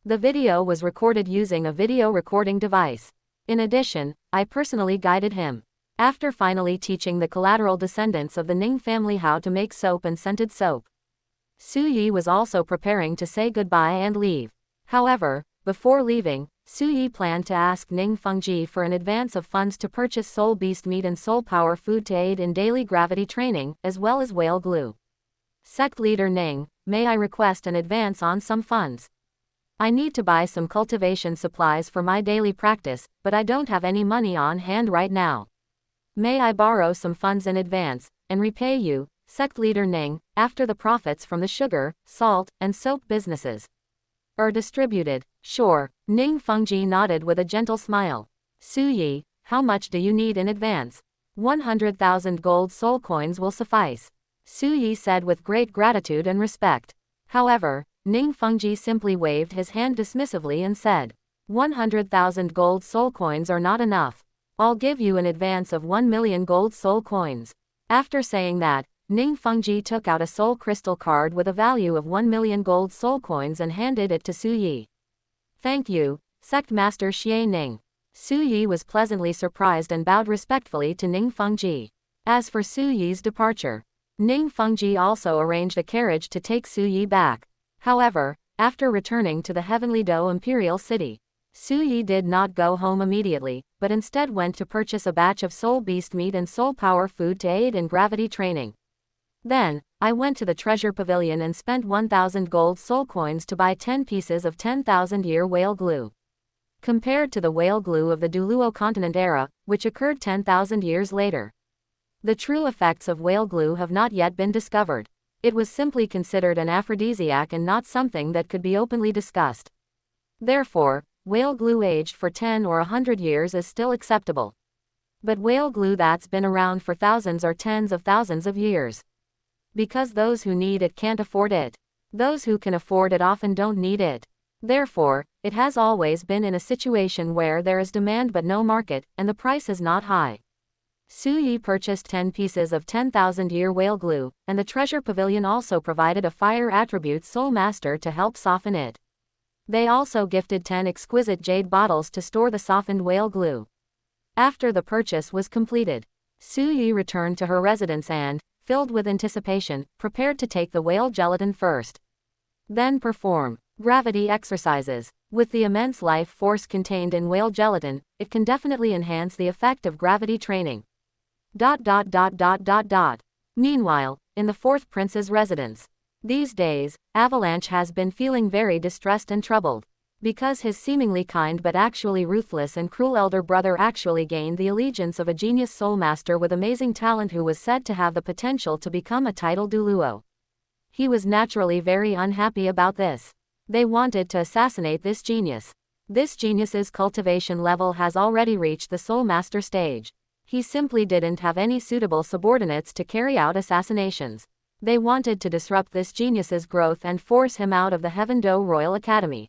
The video was recorded using a video recording device. In addition, I personally guided him. After finally teaching the collateral descendants of the Ning family how to make soap and scented soap, Su Yi was also preparing to say goodbye and leave. However, before leaving, Su Yi planned to ask Ning Fengji for an advance of funds to purchase soul beast meat and soul power food to aid in daily gravity training, as well as whale glue. Sect leader Ning, may I request an advance on some funds? I need to buy some cultivation supplies for my daily practice, but I don't have any money on hand right now. May I borrow some funds in advance, and repay you, sect leader Ning, after the profits from the sugar, salt, and soap businesses are distributed. Sure, Ning Fengji nodded with a gentle smile. Su Yi, how much do you need in advance? 100,000 gold soul coins will suffice, Su Yi said with great gratitude and respect. However, Ning Fengji simply waved his hand dismissively and said, 100,000 gold soul coins are not enough. I'll give you an advance of 1 million gold soul coins. After saying that, Ning Fengji took out a soul crystal card with a value of 1 million gold soul coins and handed it to Su Yi. Thank you, Sect Master Xie Ning. Su Yi was pleasantly surprised and bowed respectfully to Ning Fengji. As for Su Yi's departure, Ning Fengji also arranged a carriage to take Su Yi back. However, after returning to the Heavenly Do Imperial City, Su Yi did not go home immediately, but instead went to purchase a batch of soul beast meat and soul power food to aid in gravity training. Then, I went to the treasure pavilion and spent 1,000 gold soul coins to buy 10 pieces of 10,000-year whale glue. Compared to the whale glue of the douluo continent era, which occurred 10,000 years later, the true effects of whale glue have not yet been discovered. It was simply considered an aphrodisiac and not something that could be openly discussed. Therefore, whale glue aged for 10 or 100 years is still acceptable. But whale glue that's been around for thousands or tens of thousands of years, because those who need it can't afford it. Those who can afford it often don't need it. Therefore, it has always been in a situation where there is demand but no market, and the price is not high. Su Yi purchased 10 pieces of 10,000-year whale glue, and the treasure pavilion also provided a fire attribute soul master to help soften it. They also gifted 10 exquisite jade bottles to store the softened whale glue. After the purchase was completed, Su Yi returned to her residence and, filled with anticipation, prepared to take the whale gelatin first. Then perform gravity exercises. With the immense life force contained in whale gelatin, it can definitely enhance the effect of gravity training. Meanwhile, in the fourth prince's residence. These days, Avalanche has been feeling very distressed and troubled, because his seemingly kind but actually ruthless and cruel elder brother actually gained the allegiance of a genius soul master with amazing talent who was said to have the potential to become a title douluo. He was naturally very unhappy about this. They wanted to assassinate this genius. This genius's cultivation level has already reached the soul master stage. He simply didn't have any suitable subordinates to carry out assassinations. They wanted to disrupt this genius's growth and force him out of the Heaven Do Royal Academy.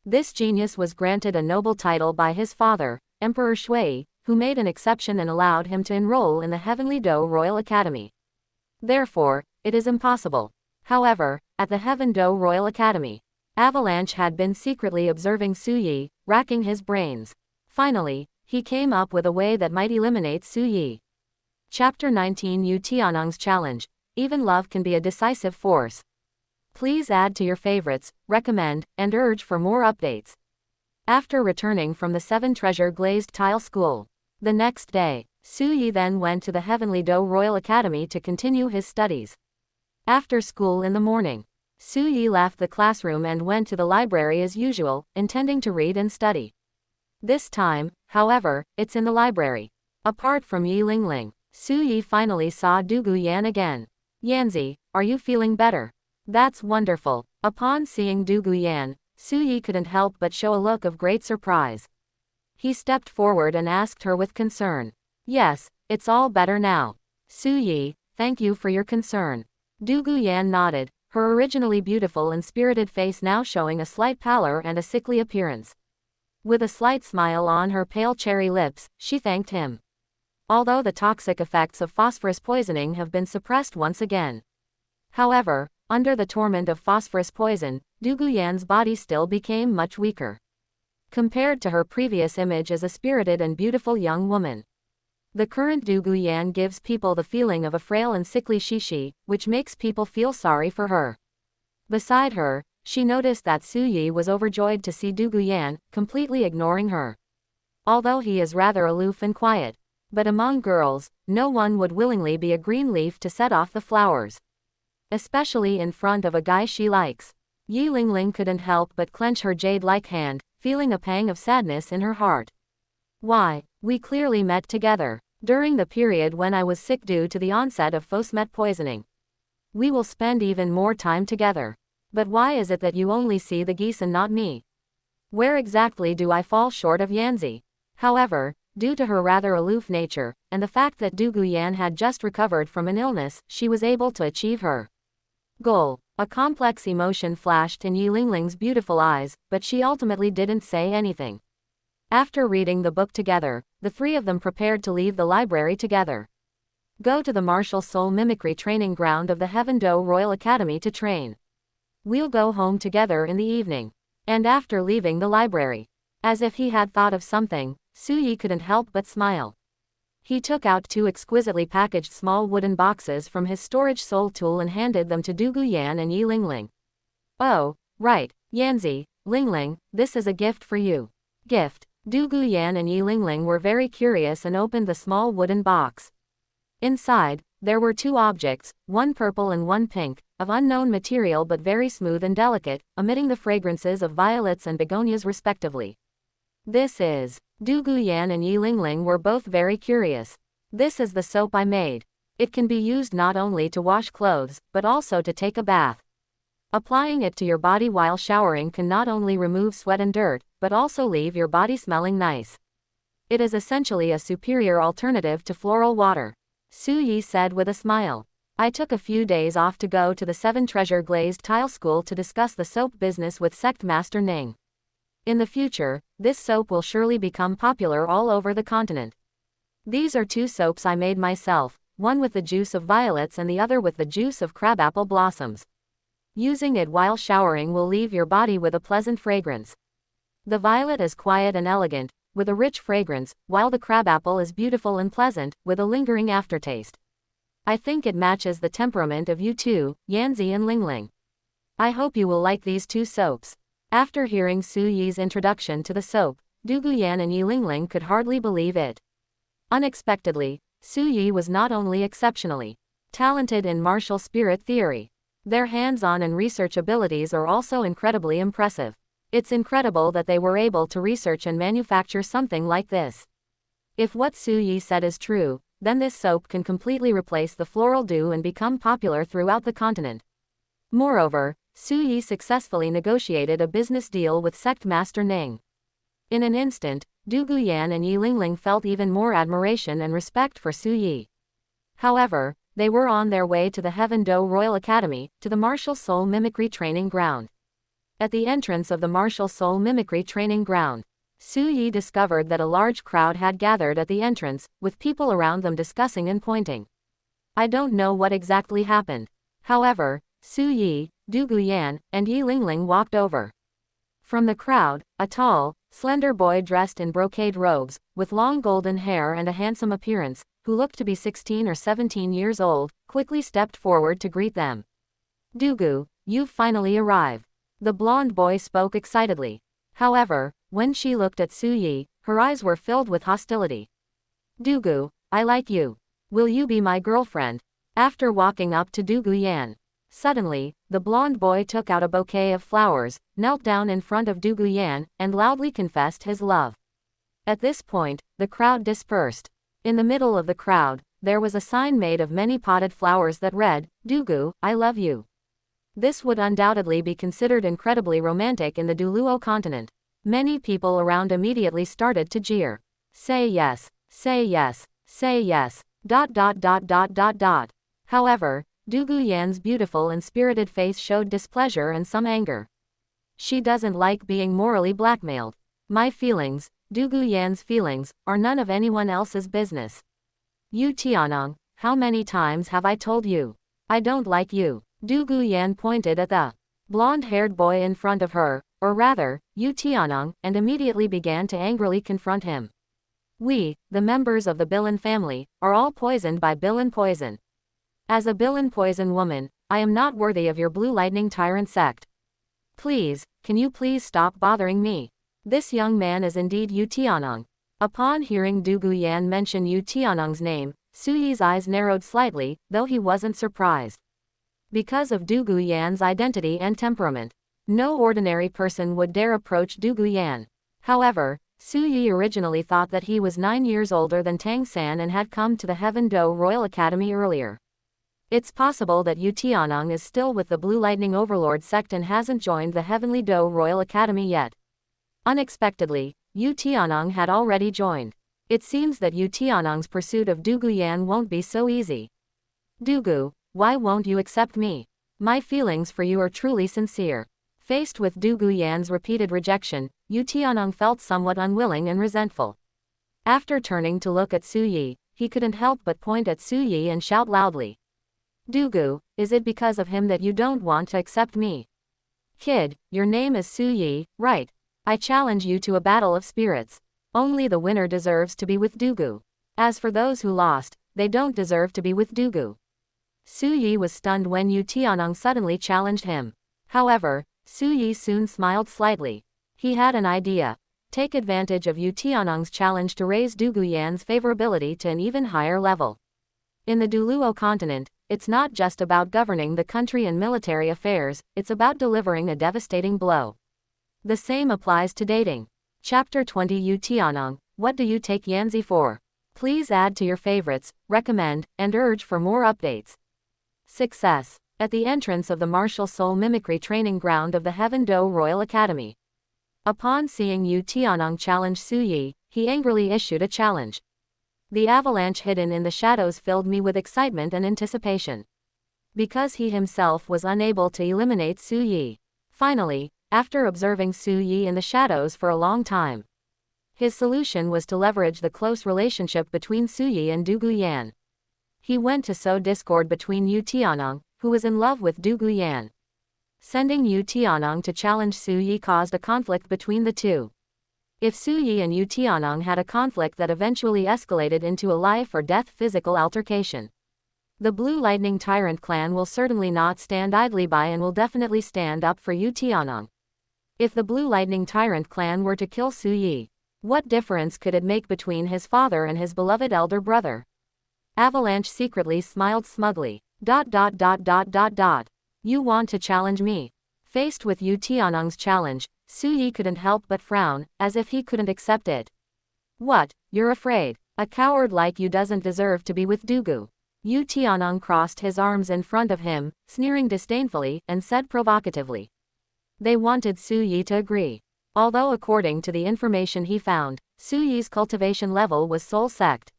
This genius was granted a noble title by his father, Emperor Shui, who made an exception and allowed him to enroll in the Heavenly Do Royal Academy. Therefore, it is impossible. However, at the Heaven Do Royal Academy, Avalanche had been secretly observing Su Yi, racking his brains. Finally, he came up with a way that might eliminate Su Yi. Chapter 19 Yu Tianong's Challenge. Even love can be a decisive force. Please add to your favorites, recommend, and urge for more updates. After returning from the 7 Treasure Glazed Tile School, the next day, Su Yi then went to the Heavenly Do Royal Academy to continue his studies. After school in the morning, Su Yi left the classroom and went to the library as usual, intending to read and study. This time, however, it's in the library. Apart from Yi Lingling, Su Yi finally saw Du Guyan again. Yanzi, are you feeling better? That's wonderful. Upon seeing Du Guyan, Su Yi couldn't help but show a look of great surprise. He stepped forward and asked her with concern. Yes, it's all better now. Su Yi, thank you for your concern. Du Guyan nodded, her originally beautiful and spirited face now showing a slight pallor and a sickly appearance. With a slight smile on her pale cherry lips, she thanked him. Although the toxic effects of phosphorus poisoning have been suppressed once again. However, under the torment of phosphorus poison, Du Guyan's body still became much weaker compared to her previous image as a spirited and beautiful young woman. The current Du Guyan gives people the feeling of a frail and sickly Shishi, which makes people feel sorry for her. Beside her, she noticed that Su Yi was overjoyed to see Du Guyan, completely ignoring her. Although he is rather aloof and quiet, but among girls, no one would willingly be a green leaf to set off the flowers. Especially in front of a guy she likes. Yi Lingling couldn't help but clench her jade-like hand, feeling a pang of sadness in her heart. Why, we clearly met together. During the period when I was sick due to the onset of phosmet poisoning. We will spend even more time together. But why is it that you only see the geese and not me? Where exactly do I fall short of Yanzi? However, due to her rather aloof nature, and the fact that Du Guyan had just recovered from an illness, she was able to achieve her goal. A complex emotion flashed in Yi Lingling's beautiful eyes, but she ultimately didn't say anything. After reading the book together, the three of them prepared to leave the library together. Go to the martial soul mimicry training ground of the Heaven Do Royal Academy to train. We'll go home together in the evening. And after leaving the library, as if he had thought of something, Su Yi couldn't help but smile. He took out 2 exquisitely packaged small wooden boxes from his storage soul tool and handed them to Du Guyan and Yi Lingling. Oh, right, Yanzi, Lingling, this is a gift for you. Gift. Du Guyan and Yi Lingling were very curious and opened the small wooden box. Inside, there were 2 objects, one purple and one pink, of unknown material but very smooth and delicate, emitting the fragrances of violets and begonias respectively. This is. Du Guyan and Yi Lingling were both very curious. This is the soap I made. It can be used not only to wash clothes, but also to take a bath. Applying it to your body while showering can not only remove sweat and dirt, but also leave your body smelling nice. It is essentially a superior alternative to floral water. Su Yi said with a smile. I took a few days off to go to the 7 Treasure Glazed Tile School to discuss the soap business with Sect Master Ning. In the future, this soap will surely become popular all over the continent. These are 2 soaps I made myself, one with the juice of violets and the other with the juice of crabapple blossoms. Using it while showering will leave your body with a pleasant fragrance. The violet is quiet and elegant, with a rich fragrance, while the crabapple is beautiful and pleasant, with a lingering aftertaste. I think it matches the temperament of you two, Yanzi and Lingling. I hope you will like these 2 soaps. After hearing Su Yi's introduction to the soap, Du Guyan and Yi Lingling could hardly believe it. Unexpectedly, Su Yi was not only exceptionally talented in martial spirit theory. Their hands-on and research abilities are also incredibly impressive. It's incredible that they were able to research and manufacture something like this. If what Su Yi said is true, then this soap can completely replace the floral dew and become popular throughout the continent. Moreover, Su Yi successfully negotiated a business deal with Sect Master Ning. In an instant, Du Guyan and Yi Lingling felt even more admiration and respect for Su Yi. However, they were on their way to the Heaven Do Royal Academy, to the Martial Soul Mimicry Training Ground. At the entrance of the Martial Soul Mimicry Training Ground, Su Yi discovered that a large crowd had gathered at the entrance, with people around them discussing and pointing. I don't know what exactly happened. However, Su Yi, Du Guyan, and Yi Lingling walked over. From the crowd, a tall, slender boy dressed in brocade robes, with long golden hair and a handsome appearance, who looked to be 16 or 17 years old, quickly stepped forward to greet them. Dugu, you've finally arrived. The blonde boy spoke excitedly. However, when she looked at Su Yi, her eyes were filled with hostility. Dugu, I like you. Will you be my girlfriend? After walking up to Du Guyan. Suddenly, the blonde boy took out a bouquet of flowers, knelt down in front of Du Guyan, and loudly confessed his love. At this point, the crowd dispersed. In the middle of the crowd, there was a sign made of many potted flowers that read, Dugu, I love you. This would undoubtedly be considered incredibly romantic in the douluo continent. Many people around immediately started to jeer. Say yes, say yes, say yes, ... However, Du Guyan's beautiful and spirited face showed displeasure and some anger. She doesn't like being morally blackmailed. My feelings, Du Guyan's feelings, are none of anyone else's business. Yu Tianong, how many times have I told you? I don't like you. Du Guyan pointed at the blonde-haired boy in front of her, or rather, Yu Tianong, and immediately began to angrily confront him. We, the members of the Bilin family, are all poisoned by Bilin poison. As a Bilin poison woman, I am not worthy of your Blue Lightning Tyrant sect. Please, can you please stop bothering me? This young man is indeed Yu Tianong. Upon hearing Du Guyan mention Yu Tianong's name, Su Yi's eyes narrowed slightly, though he wasn't surprised. Because of Du Guyan's identity and temperament, no ordinary person would dare approach Du Guyan. However, Su Yi originally thought that he was 9 years older than Tang San and had come to the Heaven Do Royal Academy earlier. It's possible that Yu Tianong is still with the Blue Lightning Overlord sect and hasn't joined the Heavenly Do Royal Academy yet. Unexpectedly, Yu Tianong had already joined. It seems that Yu Tianong's pursuit of Du Guyan won't be so easy. Dugu, why won't you accept me? My feelings for you are truly sincere. Faced with Du Guyan's repeated rejection, Yu Tianong felt somewhat unwilling and resentful. After turning to look at Su Yi, he couldn't help but point at Su Yi and shout loudly. Dugu, is it because of him that you don't want to accept me? Kid, your name is Su Yi, right? I challenge you to a battle of spirits. Only the winner deserves to be with Dugu. As for those who lost, they don't deserve to be with Dugu. Su Yi was stunned when Yu Tianong suddenly challenged him. However, Su Yi soon smiled slightly. He had an idea. Take advantage of Yu Tianong's challenge to raise Du Guyan's favorability to an even higher level. In the douluo continent, it's not just about governing the country and military affairs, it's about delivering a devastating blow. The same applies to dating. Chapter 20 Yu Tianong, what do you take Yanzi for? Please add to your favorites, recommend, and urge for more updates. Success. At the entrance of the martial soul mimicry training ground of the Heaven Do Royal Academy. Upon seeing Yu Tianong challenge Su Yi, he angrily issued a challenge. The avalanche hidden in the shadows filled me with excitement and anticipation. Because he himself was unable to eliminate Su Yi. Finally, after observing Su Yi in the shadows for a long time, his solution was to leverage the close relationship between Su Yi and Du Guyan. He went to sow discord between Yu Tianong, who was in love with Du Guyan. Sending Yu Tianong to challenge Su Yi caused a conflict between the two. If Su Yi and Yu Tianong had a conflict that eventually escalated into a life-or-death physical altercation, the Blue Lightning Tyrant clan will certainly not stand idly by and will definitely stand up for Yu Tianong. If the Blue Lightning Tyrant clan were to kill Su Yi, what difference could it make between his father and his beloved elder brother? Avalanche secretly smiled smugly. You want to challenge me? Faced with Yu Tianong's challenge, Su Yi couldn't help but frown, as if he couldn't accept it. What, you're afraid? A coward like you doesn't deserve to be with Dugu. Yu Tianong crossed his arms in front of him, sneering disdainfully, and said provocatively. They wanted Su Yi to agree. Although according to the information he found, Su Yi's cultivation level was soul sect.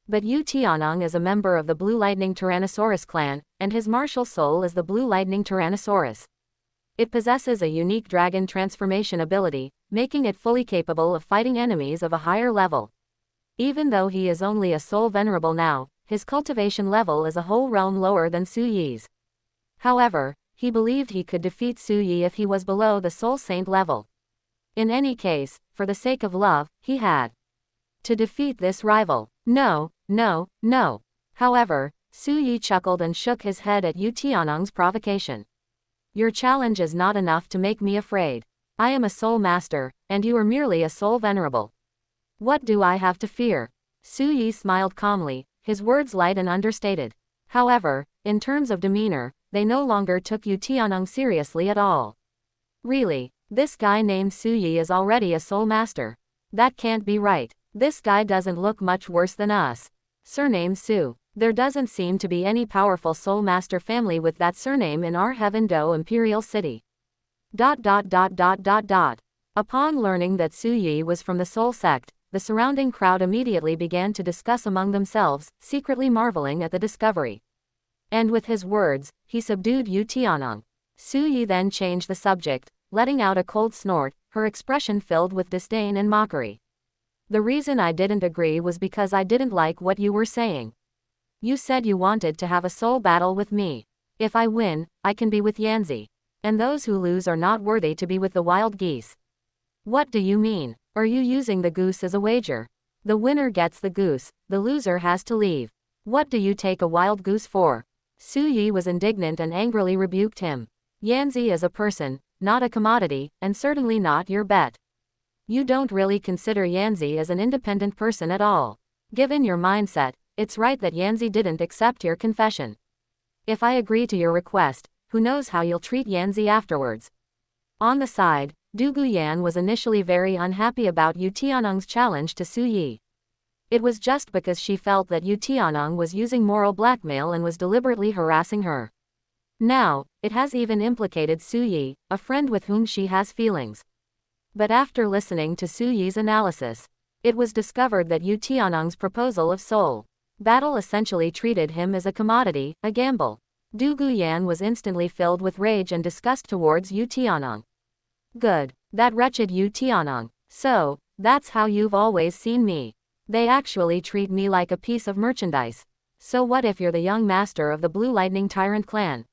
But Yu Tianong is a member of the Blue Lightning Tyrannosaurus clan, and his martial soul is the Blue Lightning Tyrannosaurus. It possesses a unique dragon transformation ability, making it fully capable of fighting enemies of a higher level. Even though he is only a soul venerable now, his cultivation level is a whole realm lower than Su Yi's. However, he believed he could defeat Su Yi if he was below the soul saint level. In any case, for the sake of love, he had to defeat this rival. No. However, Su Yi chuckled and shook his head at Yu Tianong's provocation. Your challenge is not enough to make me afraid. I am a soul master, and you are merely a soul venerable. What do I have to fear? Su Yi smiled calmly, his words light and understated. However, in terms of demeanor, they no longer took Yu Tianong seriously at all. Really, this guy named Su Yi is already a soul master. That can't be right. This guy doesn't look much worse than us. Surname Su. There doesn't seem to be any powerful soul master family with that surname in our Heaven Do Imperial City. Upon learning that Su Yi was from the soul sect, the surrounding crowd immediately began to discuss among themselves, secretly marveling at the discovery. And with his words, he subdued Yu Tianong. Su Yi then changed the subject, letting out a cold snort, her expression filled with disdain and mockery. The reason I didn't agree was because I didn't like what you were saying. You said you wanted to have a soul battle with me. If I win, I can be with Yanzi. And those who lose are not worthy to be with the wild geese. What do you mean? Are you using the goose as a wager? The winner gets the goose, the loser has to leave. What do you take a wild goose for? Su Yi was indignant and angrily rebuked him. Yanzi is a person, not a commodity, and certainly not your bet. You don't really consider Yanzi as an independent person at all. Given your mindset, it's right that Yanzi didn't accept your confession. If I agree to your request, who knows how you'll treat Yanzi afterwards. On the side, Du Guyan was initially very unhappy about Yu Tianong's challenge to Su Yi. It was just because she felt that Yu Tianong was using moral blackmail and was deliberately harassing her. Now, it has even implicated Su Yi, a friend with whom she has feelings. But after listening to Su Yi's analysis, it was discovered that Yu Tianong's proposal of soul battle essentially treated him as a commodity, a gamble. Du Guyan was instantly filled with rage and disgust towards Yu Tianong. Good. That wretched Yu Tianong. So, that's how you've always seen me. They actually treat me like a piece of merchandise. So what if you're the young master of the Blue Lightning Tyrant clan?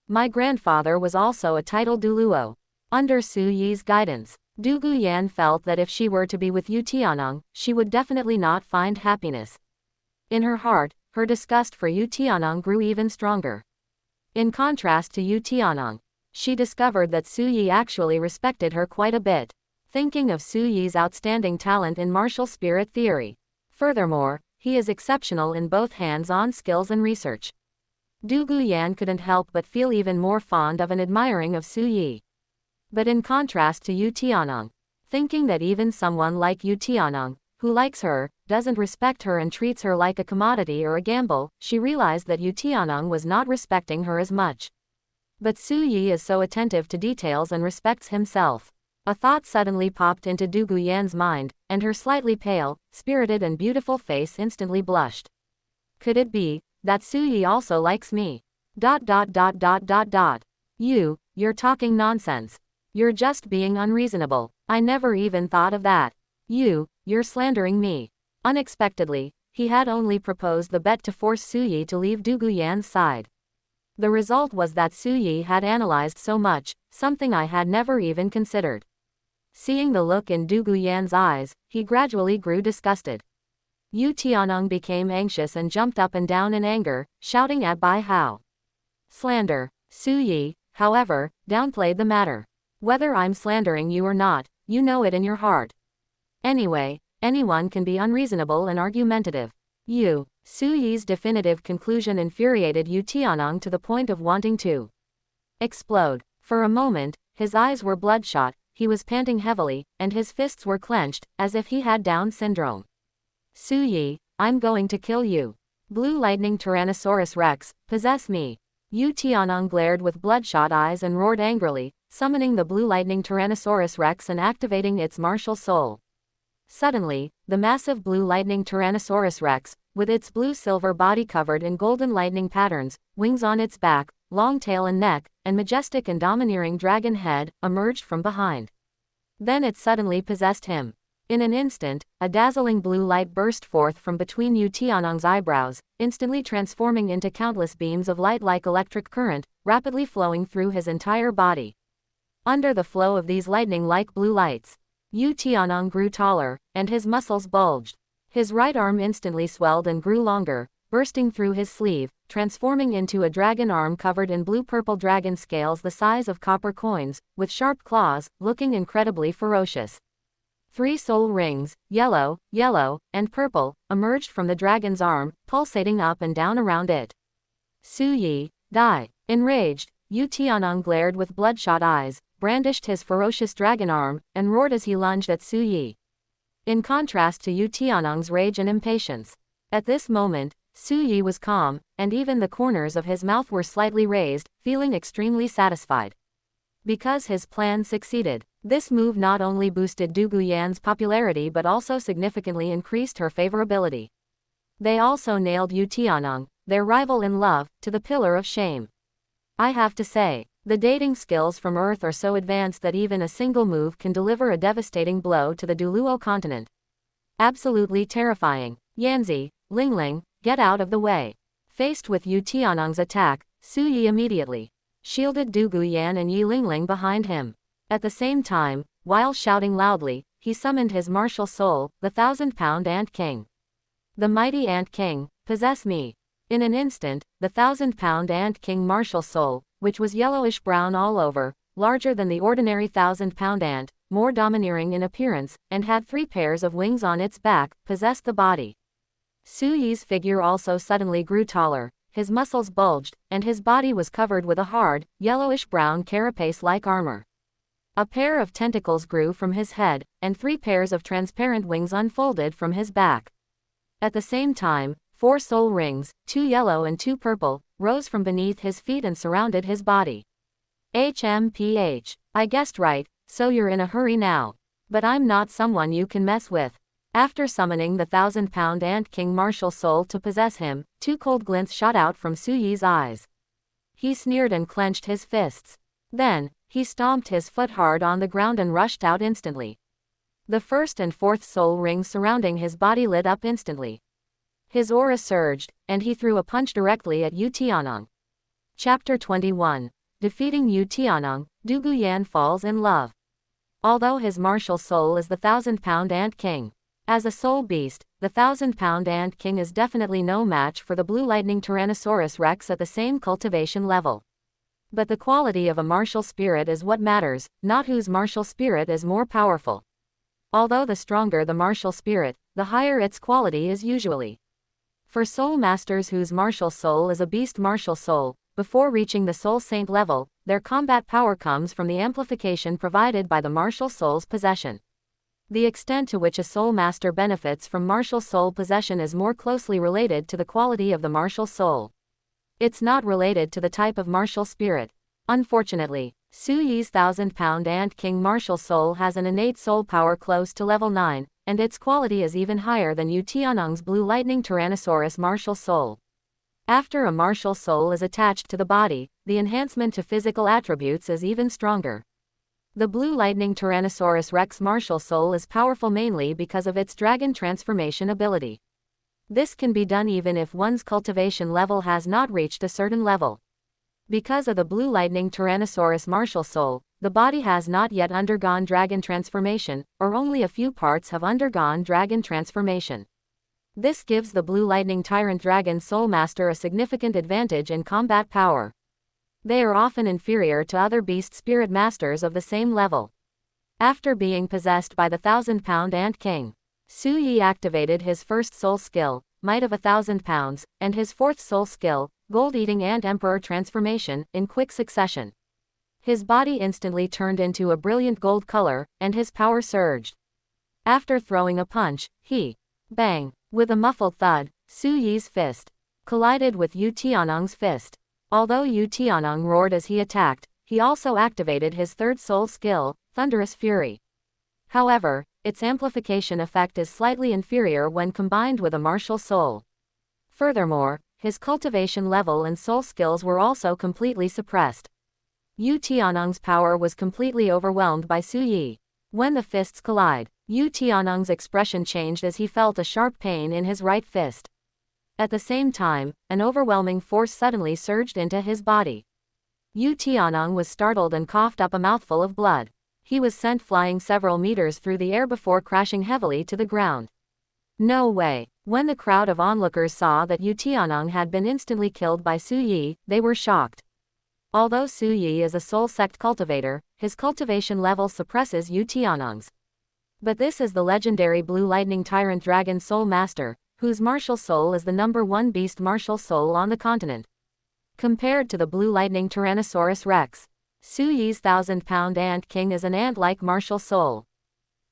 My grandfather was also a titled douluo. Under Su Yi's guidance, Du Guyan felt that if she were to be with Yu Tianong, she would definitely not find happiness. In her heart, her disgust for Yu Tianong grew even stronger. In contrast to Yu Tianong, she discovered that Su Yi actually respected her quite a bit, thinking of Su Yi's outstanding talent in martial spirit theory. Furthermore, he is exceptional in both hands-on skills and research. Du Guyan couldn't help but feel even more fond of and admiring of Su Yi. But in contrast to Yu Tianong, thinking that even someone like Yu Tianong, who likes her, doesn't respect her and treats her like a commodity or a gamble, she realized that Yu Tianong was not respecting her as much. But Su Yi is so attentive to details and respects himself. A thought suddenly popped into Du Guyan's mind, and her slightly pale, spirited and beautiful face instantly blushed. Could it be that Su Yi also likes me? You're talking nonsense. You're just being unreasonable. I never even thought of that. You're slandering me. Unexpectedly, he had only proposed the bet to force Su Yi to leave Du Guyan's side. The result was that Su Yi had analyzed so much, something I had never even considered. Seeing the look in Du Guyan's eyes, he gradually grew disgusted. Yu Tianong became anxious and jumped up and down in anger, shouting at Bai Hao. Slander. Su Yi, however, downplayed the matter. Whether I'm slandering you or not, you know it in your heart. Anyway, anyone can be unreasonable and argumentative. Su Yi's definitive conclusion infuriated Yu Tianong to the point of wanting to explode. For a moment, his eyes were bloodshot, he was panting heavily, and his fists were clenched, as if he had Down syndrome. Su Yi, I'm going to kill you. Blue Lightning Tyrannosaurus Rex, possess me. Yu Tianong glared with bloodshot eyes and roared angrily, summoning the Blue Lightning Tyrannosaurus Rex and activating its martial soul. Suddenly, the massive Blue Lightning Tyrannosaurus Rex, with its blue-silver body covered in golden lightning patterns, wings on its back, long tail and neck, and majestic and domineering dragon head, emerged from behind. Then it suddenly possessed him. In an instant, a dazzling blue light burst forth from between Yu Tianong's eyebrows, instantly transforming into countless beams of light like electric current, rapidly flowing through his entire body. Under the flow of these lightning-like blue lights, Yu Tianong grew taller, and his muscles bulged. His right arm instantly swelled and grew longer, bursting through his sleeve, transforming into a dragon arm covered in blue-purple dragon scales the size of copper coins, with sharp claws, looking incredibly ferocious. 3 soul rings, yellow, and purple, emerged from the dragon's arm, pulsating up and down around it. Su Yi, die. Enraged, Yu Tianong glared with bloodshot eyes, brandished his ferocious dragon arm, and roared as he lunged at Su Yi. In contrast to Yu Tianong's rage and impatience, at this moment, Su Yi was calm, and even the corners of his mouth were slightly raised, feeling extremely satisfied. Because his plan succeeded, this move not only boosted Du Guyan's popularity but also significantly increased her favorability. They also nailed Yu Tianong, their rival in love, to the pillar of shame. I have to say, the dating skills from Earth are so advanced that even a single move can deliver a devastating blow to the douluo continent. Absolutely terrifying. Yanzi, Lingling, get out of the way. Faced with Yu Tianong's attack, Su Yi immediately shielded Du Guyan and Yi Lingling behind him. At the same time, while shouting loudly, he summoned his martial soul, the 1,000-pound Ant King. The mighty Ant King, possess me. In an instant, the 1,000-pound Ant King martial soul, which was yellowish-brown all over, larger than the ordinary 1,000-pound ant, more domineering in appearance, and had 3 pairs of wings on its back, possessed the body. Su Yi's figure also suddenly grew taller, his muscles bulged, and his body was covered with a hard, yellowish-brown carapace-like armor. A pair of tentacles grew from his head, and 3 pairs of transparent wings unfolded from his back. At the same time, 4 soul rings, 2 yellow and 2 purple, rose from beneath his feet and surrounded his body. HMPH. I guessed right, so you're in a hurry now. But I'm not someone you can mess with. After summoning the 1,000-pound Ant King martial soul to possess him, 2 cold glints shot out from Su Yi's eyes. He sneered and clenched his fists. Then, he stomped his foot hard on the ground and rushed out instantly. The 1st and 4th soul rings surrounding his body lit up instantly. His aura surged, and he threw a punch directly at Yu Tianong. Chapter 21. Defeating Yu Tianong, Du Guyan falls in love. Although his martial soul is the 1,000-pound Ant King, as a soul beast, the 1,000-pound Ant King is definitely no match for the Blue Lightning Tyrannosaurus Rex at the same cultivation level. But the quality of a martial spirit is what matters, not whose martial spirit is more powerful. Although the stronger the martial spirit, the higher its quality is usually. For soul masters whose martial soul is a beast martial soul, before reaching the soul saint level, their combat power comes from the amplification provided by the martial soul's possession. The extent to which a soul master benefits from martial soul possession is more closely related to the quality of the martial soul. It's not related to the type of martial spirit. Unfortunately, Su Yi's 1,000-pound Ant King martial soul has an innate soul power close to level 9, and its quality is even higher than Yu Tianong's Blue Lightning Tyrannosaurus martial soul. After a martial soul is attached to the body, the enhancement to physical attributes is even stronger. The Blue Lightning Tyrannosaurus Rex martial soul is powerful mainly because of its dragon transformation ability. This can be done even if one's cultivation level has not reached a certain level. Because of the Blue Lightning Tyrannosaurus martial soul, the body has not yet undergone dragon transformation, or only a few parts have undergone dragon transformation. This gives the Blue Lightning Tyrant Dragon Soul Master a significant advantage in combat power. They are often inferior to other beast spirit masters of the same level. After being possessed by the 1,000-pound Ant King, Su Yi activated his 1st soul skill, Might of 1,000 pounds, and his 4th soul skill, Gold-Eating Ant Emperor Transformation, in quick succession. His body instantly turned into a brilliant gold color, and his power surged. After throwing a punch, he, bang, with a muffled thud, Su Yi's fist collided with Yu Tianong's fist. Although Yu Tianong roared as he attacked, he also activated his 3rd soul skill, Thunderous Fury. However, its amplification effect is slightly inferior when combined with a martial soul. Furthermore, his cultivation level and soul skills were also completely suppressed. Yu Tianong's power was completely overwhelmed by Su Yi. When the fists collide, Yu Tianong's expression changed as he felt a sharp pain in his right fist. At the same time, an overwhelming force suddenly surged into his body. Yu Tianong was startled and coughed up a mouthful of blood. He was sent flying several meters through the air before crashing heavily to the ground. No way. When the crowd of onlookers saw that Yu Tianong had been instantly killed by Su Yi, they were shocked. Although Su Yi is a soul sect cultivator, his cultivation level suppresses Yu Tianong's. But this is the legendary Blue Lightning Tyrant Dragon Soul Master, whose martial soul is the #1 beast martial soul on the continent. Compared to the Blue Lightning Tyrannosaurus Rex, Su Yi's 1,000-pound Ant King is an ant-like martial soul.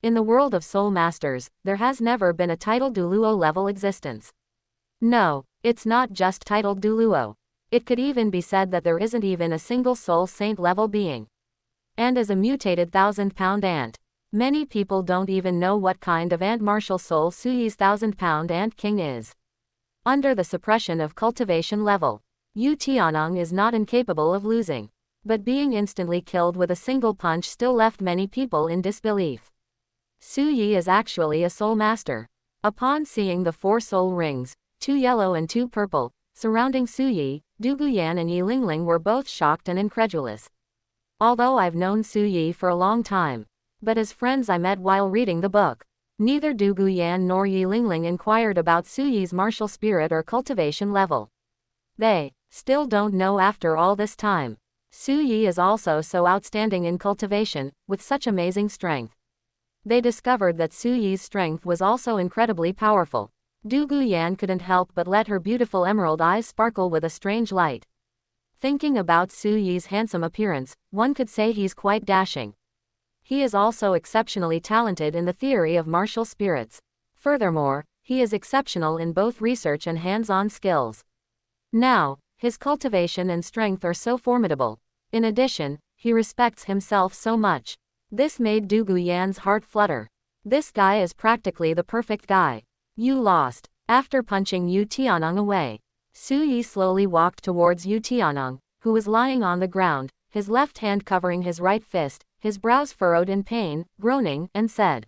In the world of soul masters, there has never been a titled douluo level existence. No, it's not just titled douluo. It could even be said that there isn't even a single soul saint level being. And as a mutated 1,000-pound ant, many people don't even know what kind of ant martial soul Su Yi's 1,000-pound Ant King is. Under the suppression of cultivation level, Yu Tianong is not incapable of losing. But being instantly killed with a single punch still left many people in disbelief. Su Yi is actually a soul master. Upon seeing the 4 soul rings, 2 yellow and 2 purple, surrounding Su Yi, Du Guyan and Yi Lingling were both shocked and incredulous. Although I've known Su Yi for a long time, but as friends I met while reading the book, neither Du Guyan nor Yi Lingling inquired about Su Yi's martial spirit or cultivation level. They still don't know after all this time. Su Yi is also so outstanding in cultivation, with such amazing strength. They discovered that Su Yi's strength was also incredibly powerful. Du Guyan couldn't help but let her beautiful emerald eyes sparkle with a strange light. Thinking about Su Yi's handsome appearance, one could say he's quite dashing. He is also exceptionally talented in the theory of martial spirits. Furthermore, he is exceptional in both research and hands-on skills. Now, his cultivation and strength are so formidable. In addition, he respects himself so much. This made Du Guyan's heart flutter. This guy is practically the perfect guy. You lost. After punching Yu Tianong away, Su Yi slowly walked towards Yu Tianong, who was lying on the ground, his left hand covering his right fist, his brows furrowed in pain, groaning, and said,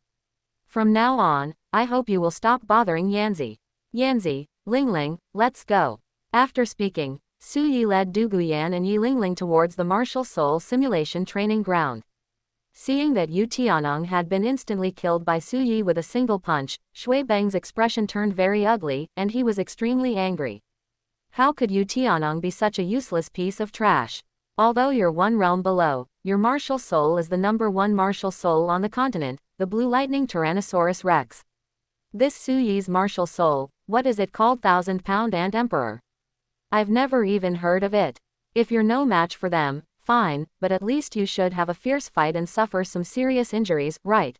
"From now on, I hope you will stop bothering Yanzi. Yanzi, Lingling, let's go." After speaking, Su Yi led Du Guyan and Yi Lingling towards the martial soul simulation training ground. Seeing that Yu Tianong had been instantly killed by Su Yi with a single punch, Shui Beng's expression turned very ugly, and he was extremely angry. How could Yu Tianong be such a useless piece of trash? Although you're one realm below, your martial soul is the #1 martial soul on the continent, the Blue Lightning Tyrannosaurus Rex. This Su Yi's martial soul, what is it called? 1,000-pound Ant Emperor? I've never even heard of it. If you're no match for them, fine, but at least you should have a fierce fight and suffer some serious injuries, right?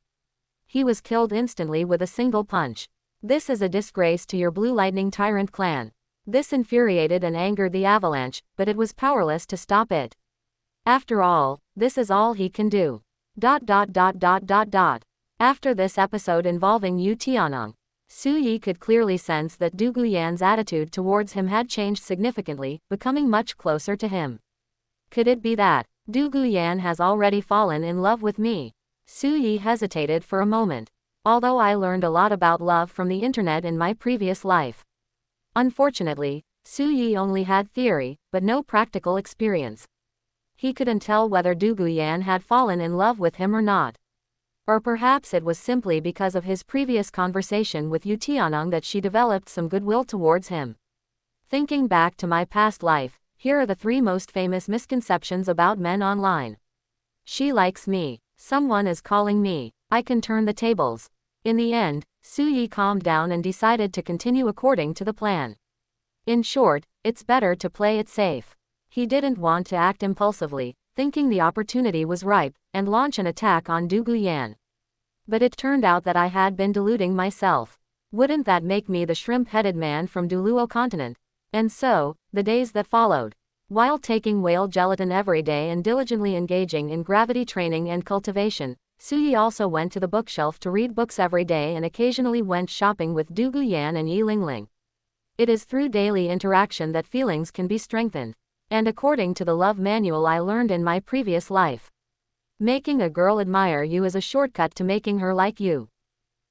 He was killed instantly with a single punch. This is a disgrace to your Blue Lightning Tyrant clan. This infuriated and angered the Avalanche, but it was powerless to stop it. After all, this is all he can do. After this episode involving Yu Tianong, Su Yi could clearly sense that Du Guyan's attitude towards him had changed significantly, becoming much closer to him. Could it be that Du Guyan has already fallen in love with me? Su Yi hesitated for a moment. Although I learned a lot about love from the internet in my previous life. Unfortunately, Su Yi only had theory, but no practical experience. He couldn't tell whether Du Guyan had fallen in love with him or not. Or perhaps it was simply because of his previous conversation with Yu Tianong that she developed some goodwill towards him. Thinking back to my past life, here are the 3 most famous misconceptions about men online. She likes me. Someone is calling me. I can turn the tables. In the end, Su Yi calmed down and decided to continue according to the plan. In short, it's better to play it safe. He didn't want to act impulsively, thinking the opportunity was ripe, and launch an attack on Du Guyan. But it turned out that I had been deluding myself. Wouldn't that make me the shrimp-headed man from douluo continent? And so, the days that followed. While taking whale gelatin every day and diligently engaging in gravity training and cultivation, Su Yi also went to the bookshelf to read books every day and occasionally went shopping with Du Guyan and Yi Lingling. It is through daily interaction that feelings can be strengthened. And according to the love manual I learned in my previous life, making a girl admire you is a shortcut to making her like you.